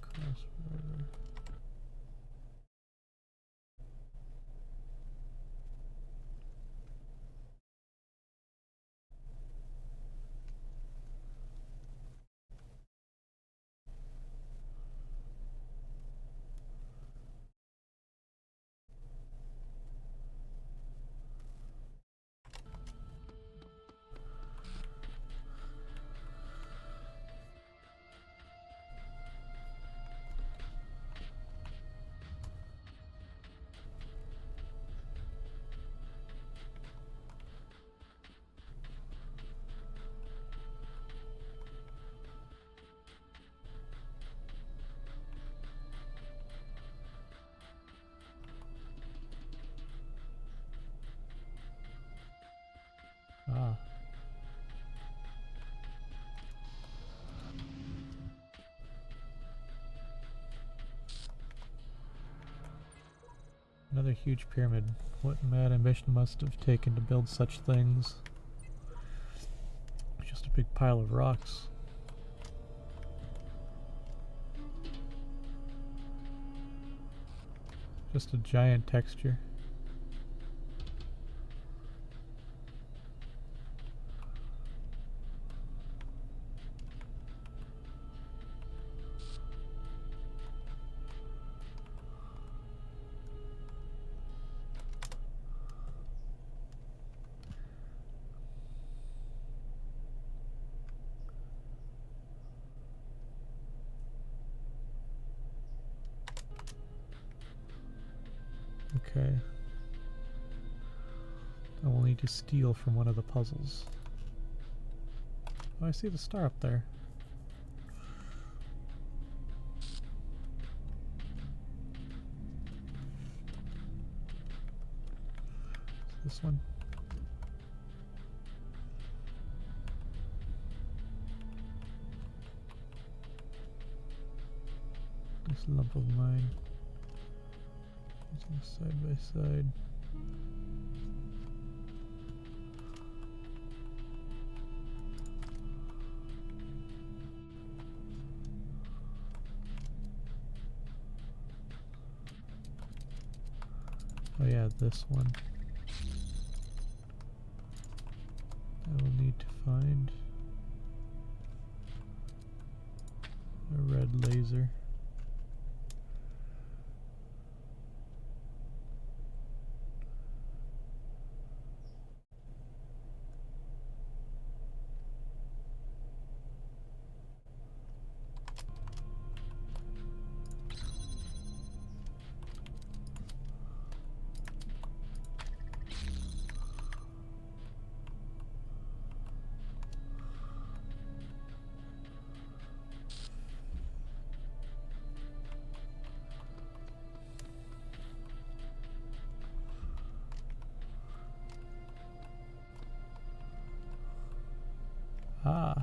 Crossroad. Another huge pyramid. What mad ambition must have taken to build such things? Just a big pile of rocks. Just a giant texture. Okay. I will need to steal from one of the puzzles. Oh, I see the star up there. This one. This lump of mine. Side by side. Oh yeah, this one. I will need to find a red laser. Ah.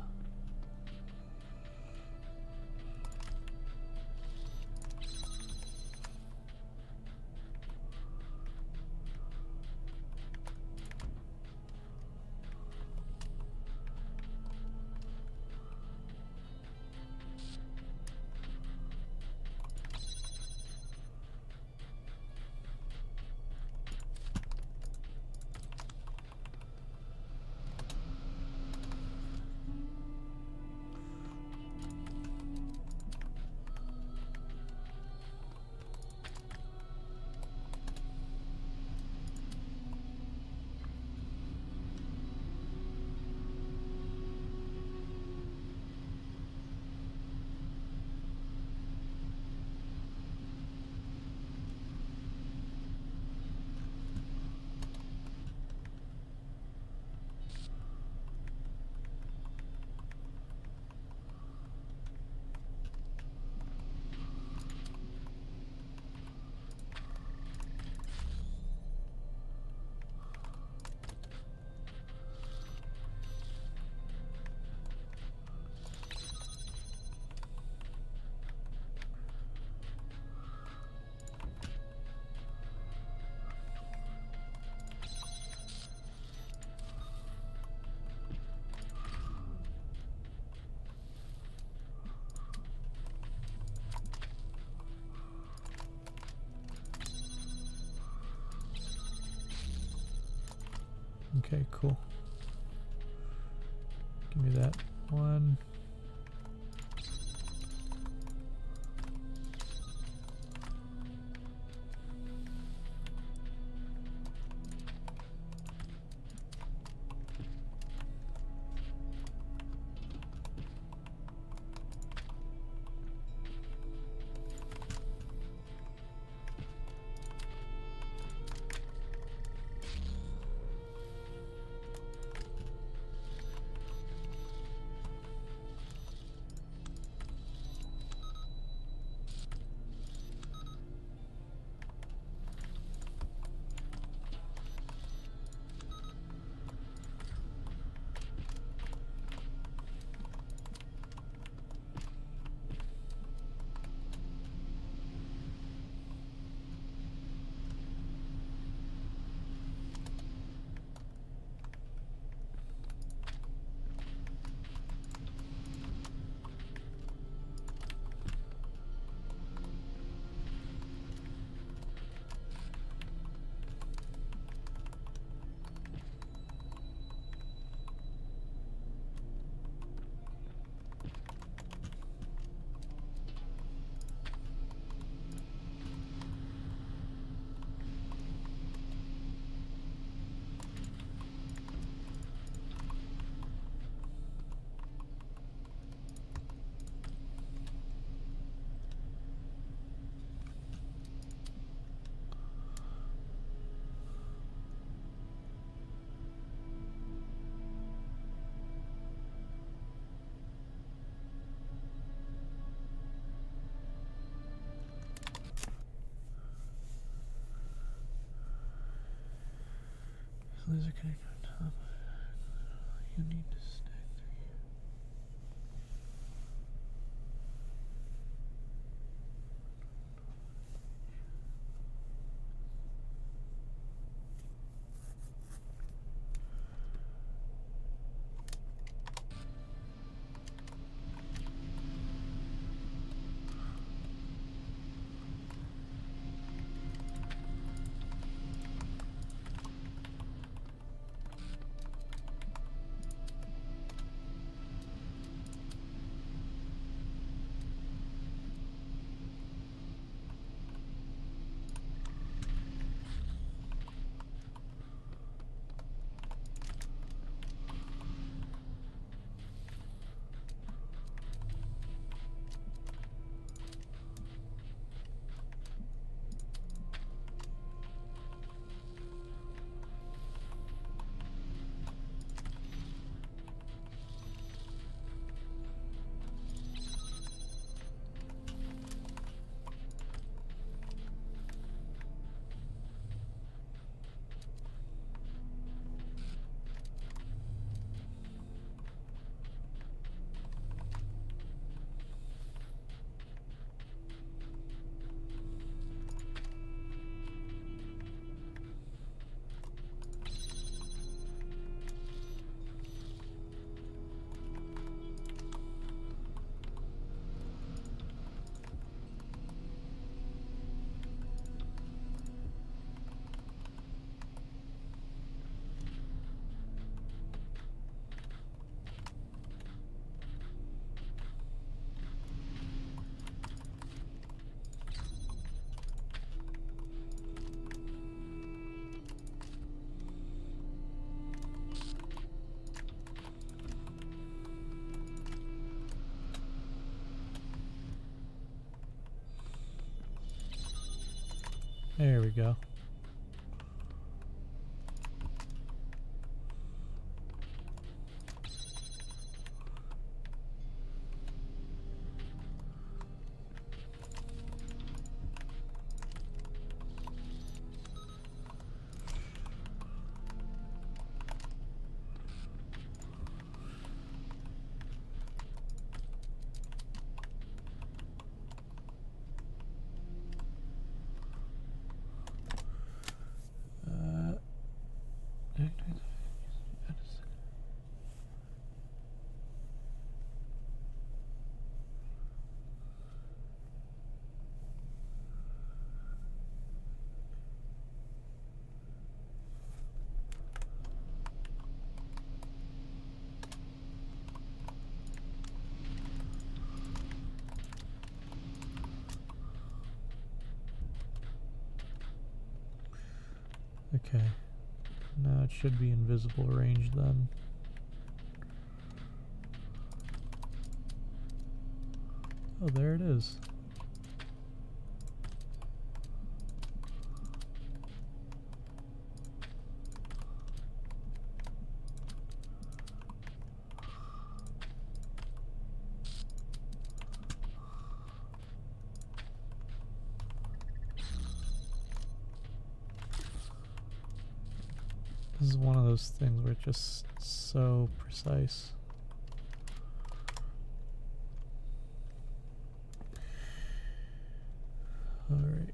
Okay, cool. Give me that one. laser connector on top. You need to stack 3. There we go. Okay. Now it should be invisible range then. Oh, there it is. This is one of those things where it's just so precise. All right.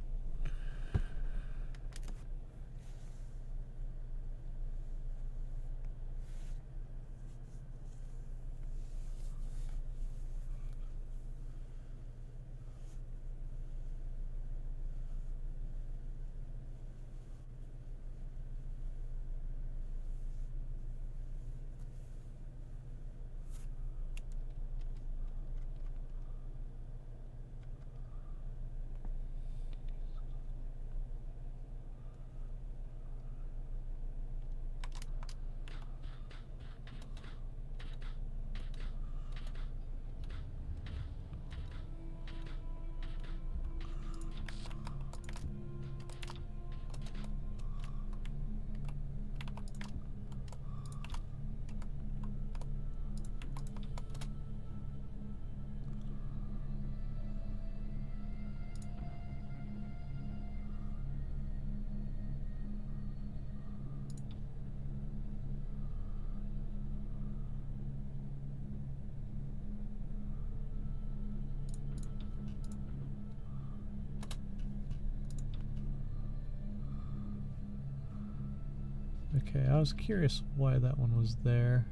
Okay, I was curious why that one was there.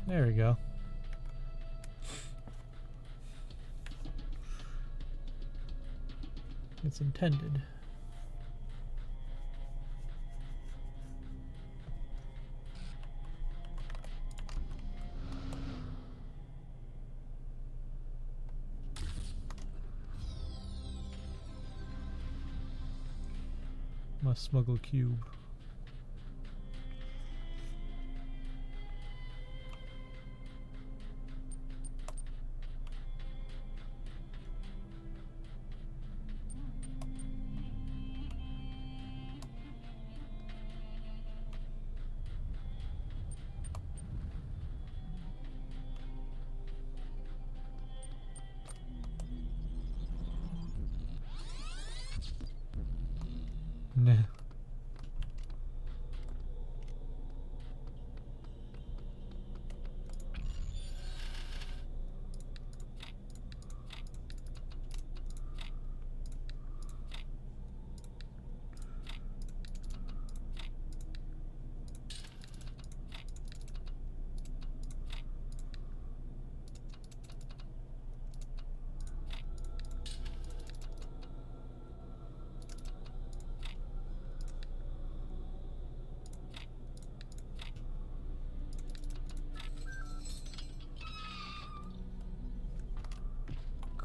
There we go. It's intended. Must smuggle a cube. Nah.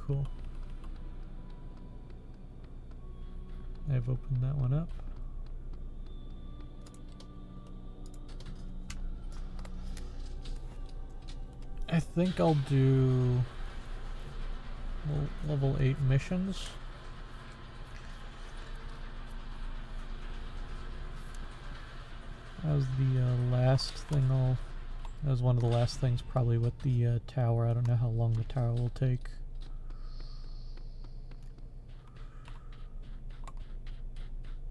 Cool. I've opened that one up. I think I'll do level 8 missions. That was the last thing that was one of the last things probably with the tower. I don't know how long the tower will take.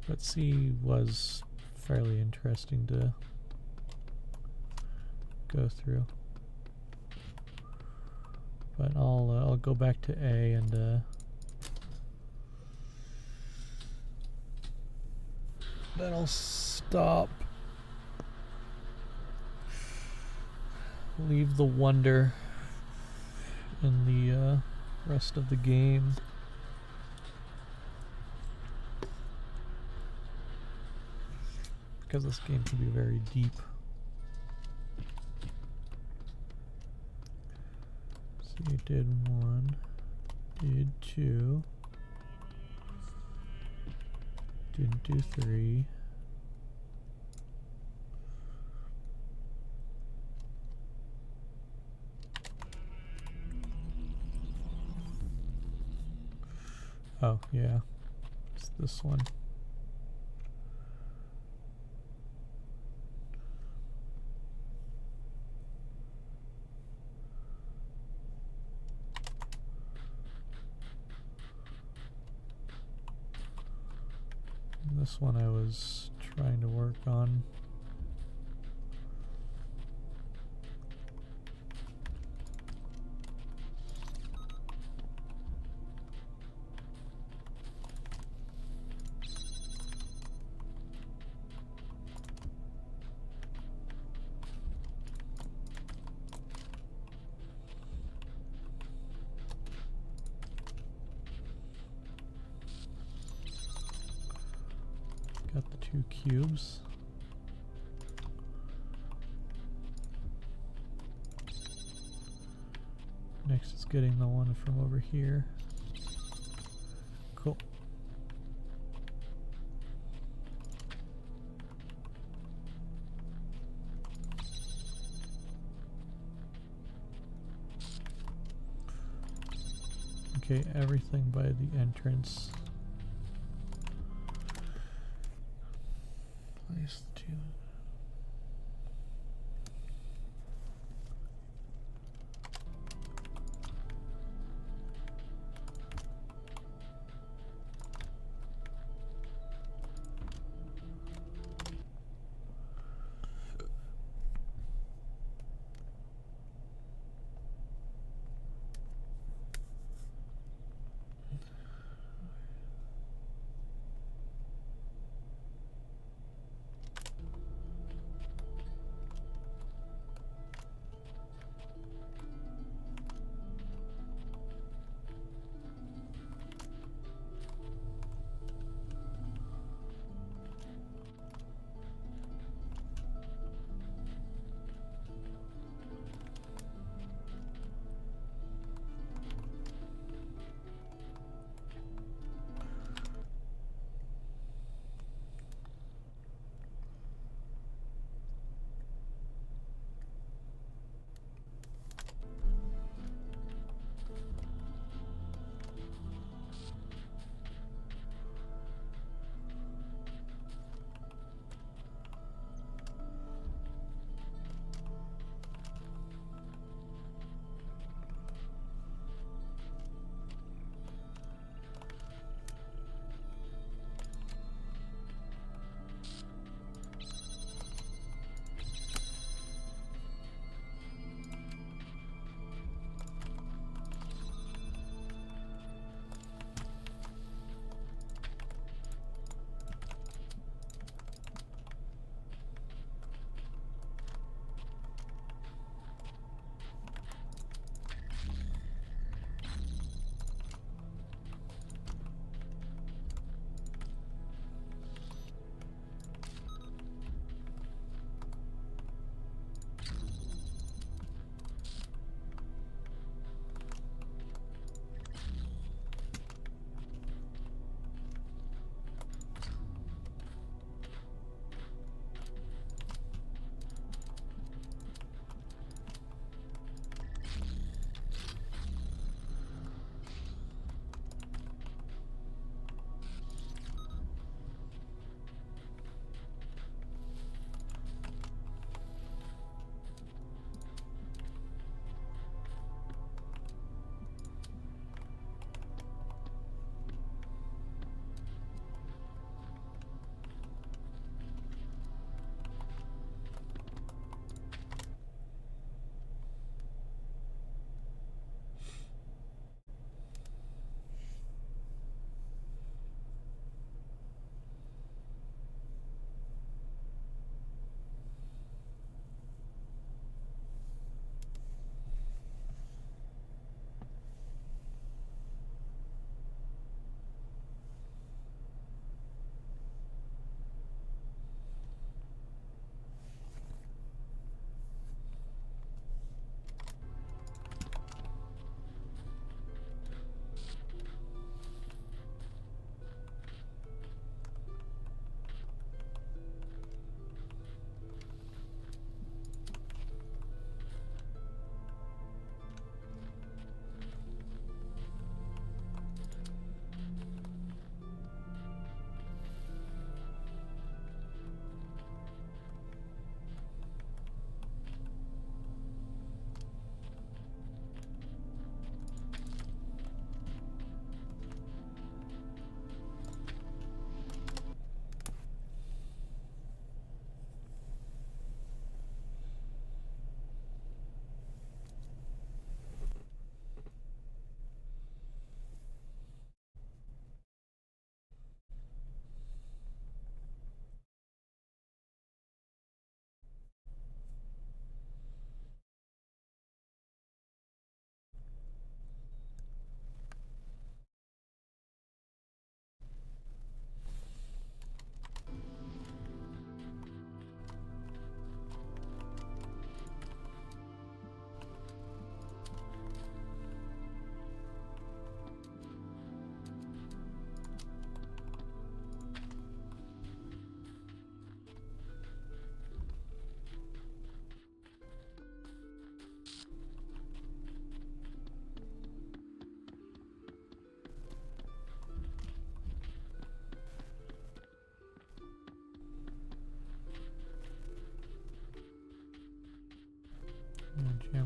But C was fairly interesting to go through. But I'll go back to A and then I'll stop. Leave the wonder in the rest of the game. Because this game can be very deep. So you did 1, did 2, didn't do 3. Oh, yeah. It's this one. This one I was trying to work on. Got the 2 cubes. Next is getting the one from over here. Cool. Okay, everything by the entrance. Place the 2.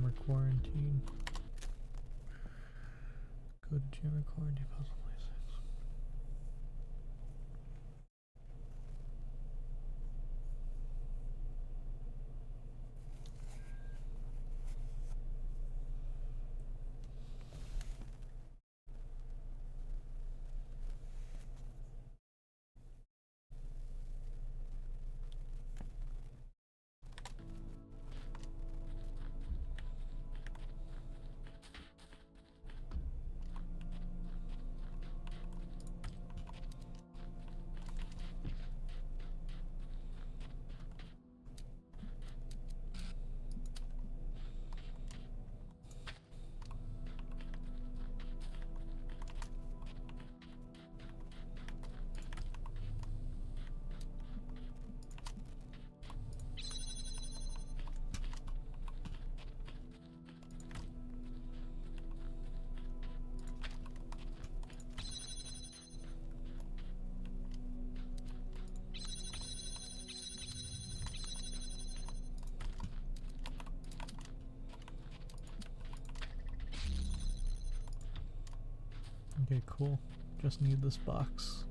or quarantine. Go to gym or quarantine puzzle places. Okay, cool. Just need this box.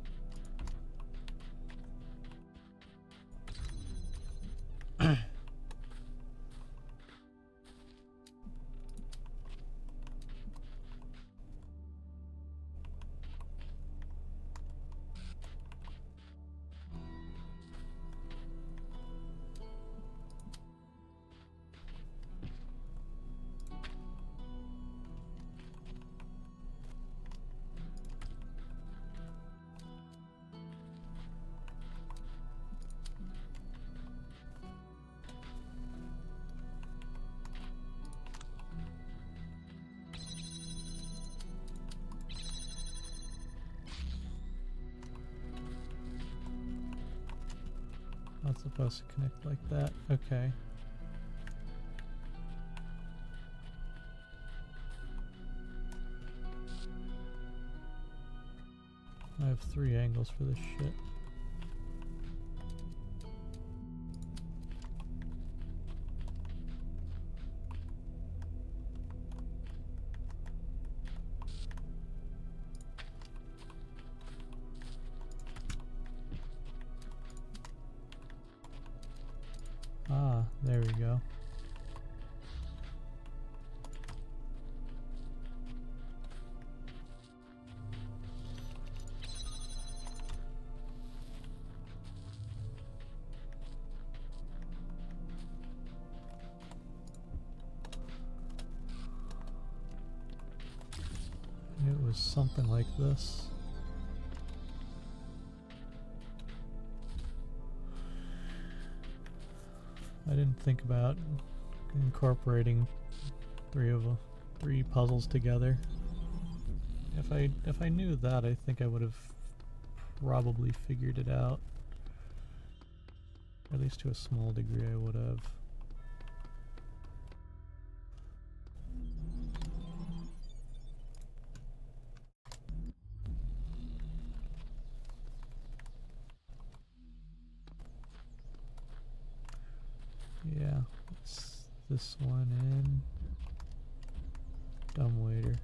Not supposed to connect like that. Okay. I have 3 angles for this shit. Ah, there we go. It was something like this. I didn't think about incorporating three puzzles together. If I knew that, I think I would have probably figured it out. At least to a small degree, I would have. Yeah, it's this one in dumbwaiter.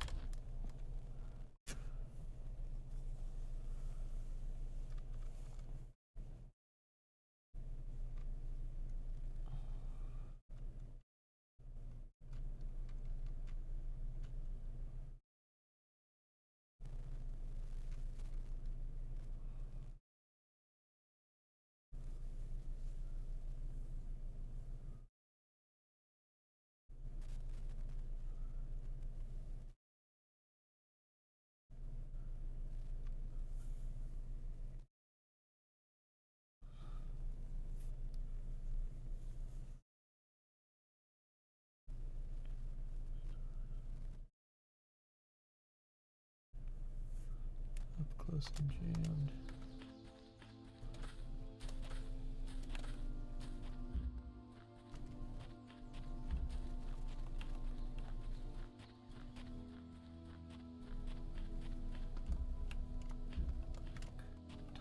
Up close and jammed.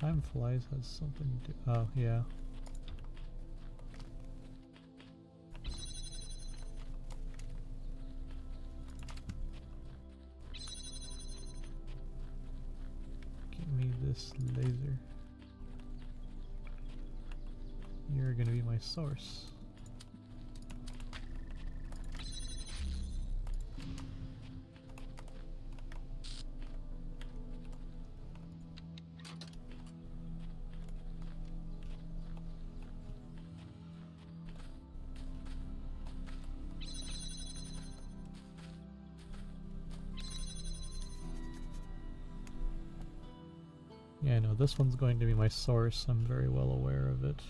Time flies has something to do. Oh, yeah. this laser. You're gonna be my source. Yeah, I know, this one's going to be my source. I'm very well aware of it.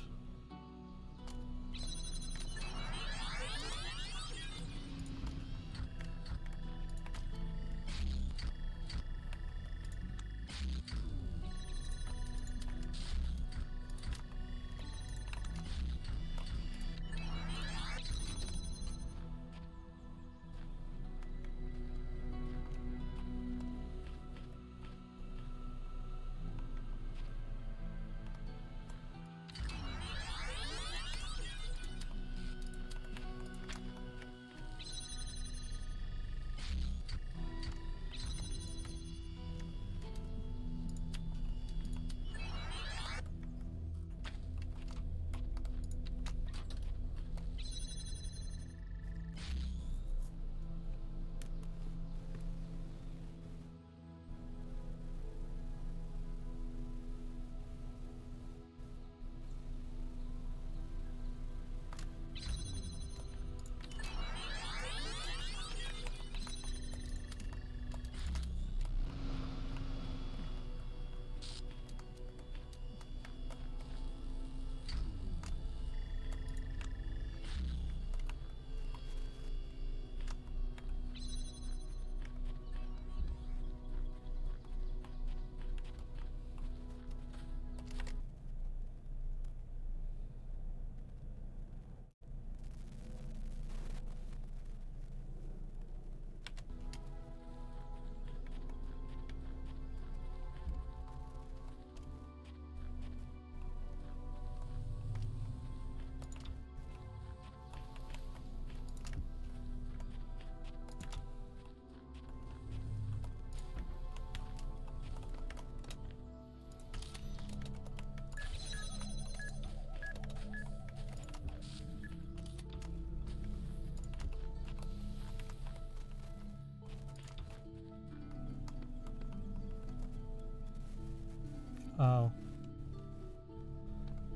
Oh.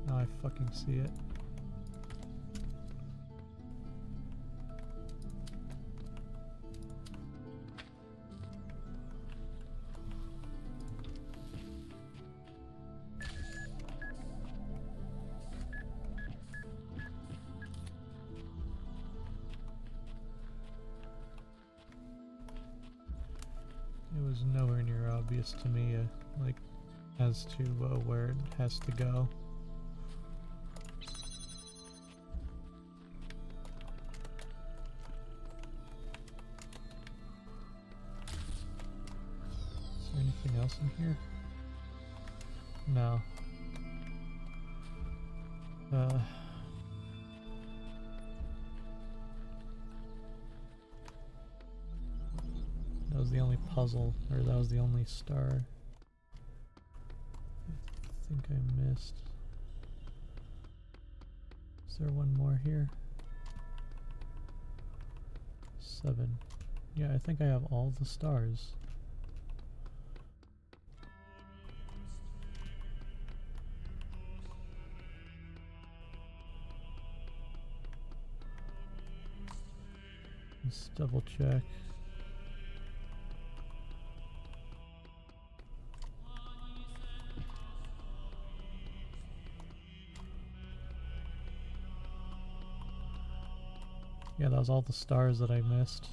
Now I fucking see it. It was nowhere near obvious to me, like, as to where it has to go. Is there anything else in here? No. That was the only puzzle, or that was the only star I think I missed. Is there one more here? 7. Yeah, I think I have all the stars. Let's double check. Yeah, that was all the stars that I missed.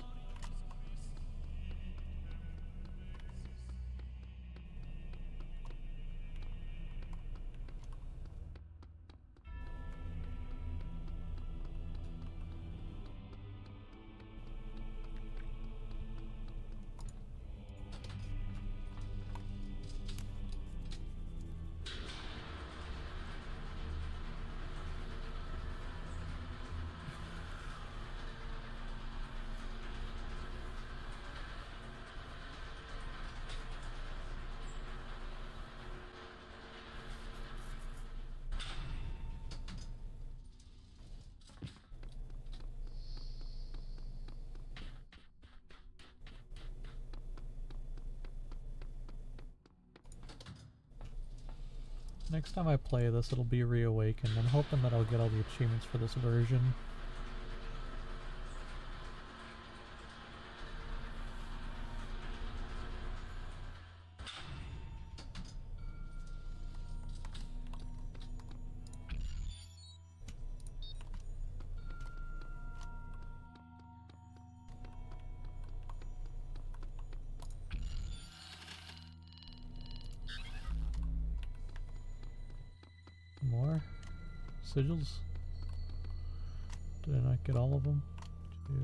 Next time I play this, it'll be Reawakened. I'm hoping that I'll get all the achievements for this version. More sigils? Did I not get all of them? 2.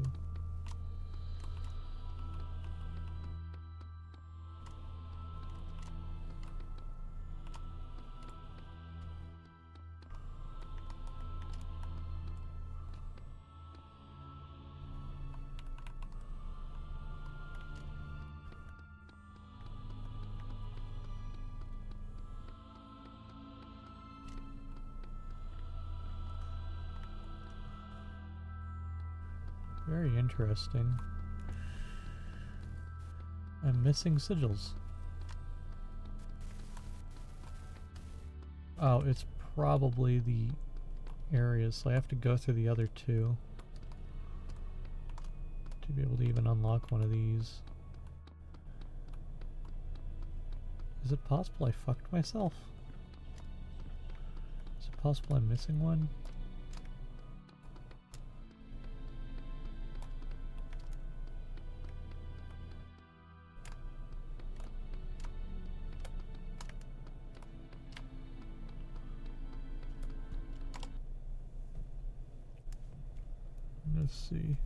Very interesting. I'm missing sigils. Oh, it's probably the areas, so I have to go through the other 2 to be able to even unlock one of these. Is it possible I fucked myself? Is it possible I'm missing one? Let's see.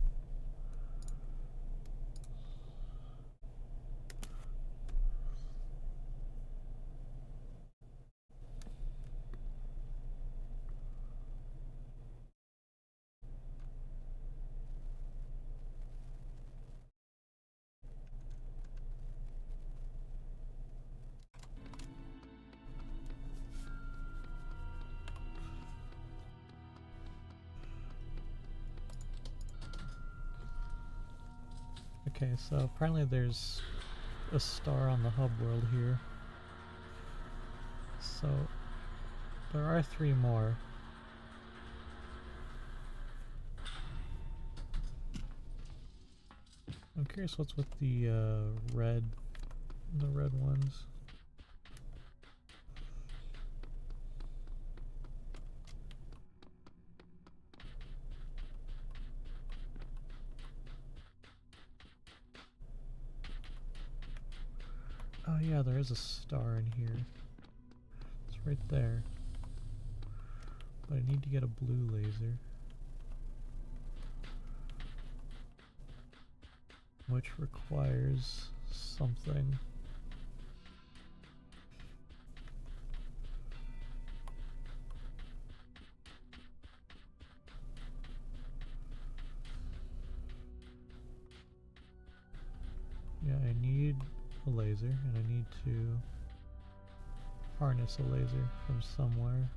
Okay, so apparently there's a star on the hub world here. So there are 3 more. I'm curious what's with the red ones. Oh yeah, there is a star in here. It's right there. But I need to get a blue laser. Which requires something. Yeah, I need a laser, and I need to harness a laser from somewhere.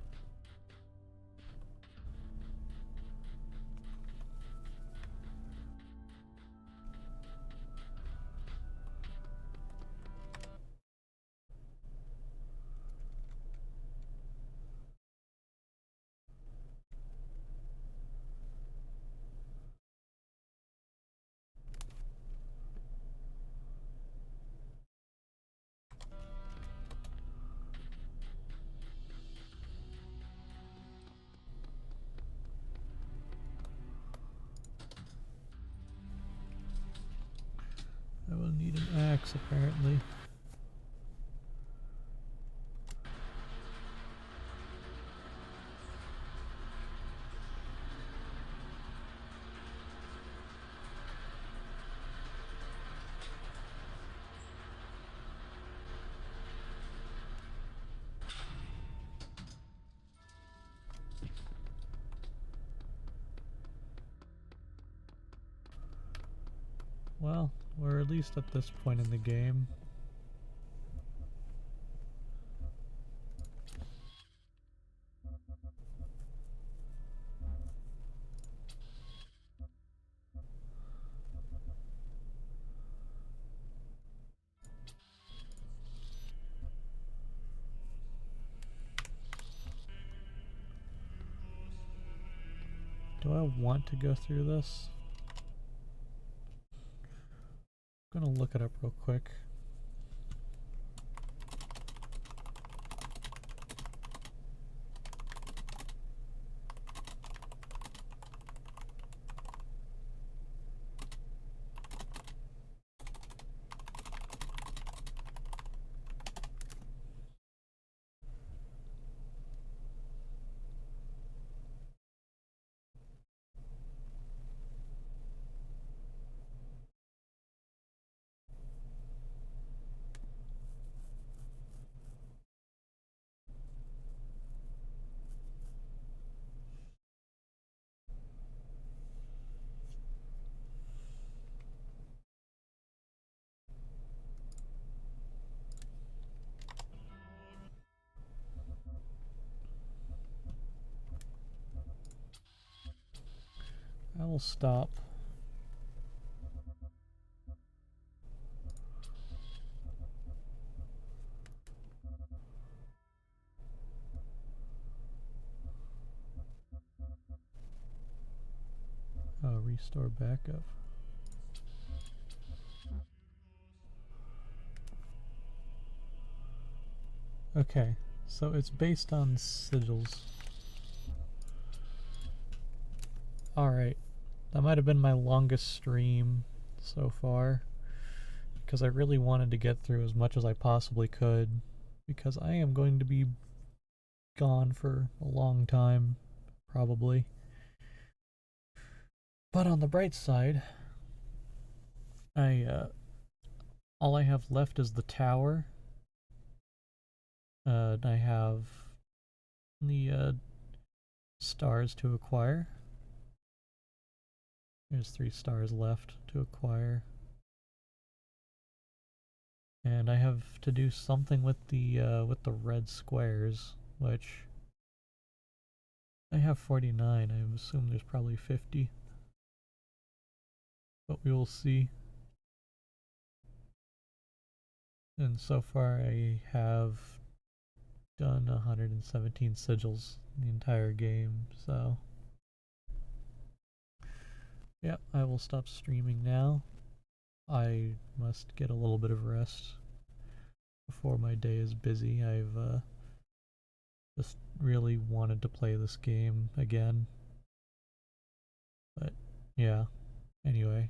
I will need an axe, apparently. Well, we're at least at this point in the game. do I want to go through this? I'm gonna look it up real quick. I will stop. Oh, restore backup. Okay, so it's based on sigils. Alright, that might have been my longest stream so far, because I really wanted to get through as much as I possibly could, because I am going to be gone for a long time, probably. But on the bright side, all I have left is the tower. I have the stars to acquire. There's 3 stars left to acquire. And I have to do something with the red squares, which I have 49. I assume there's probably 50. But we will see. And so far I have done 117 sigils the entire game, so yeah, I will stop streaming now. I must get a little bit of rest before my day is busy. I've just really wanted to play this game again. But yeah, anyway.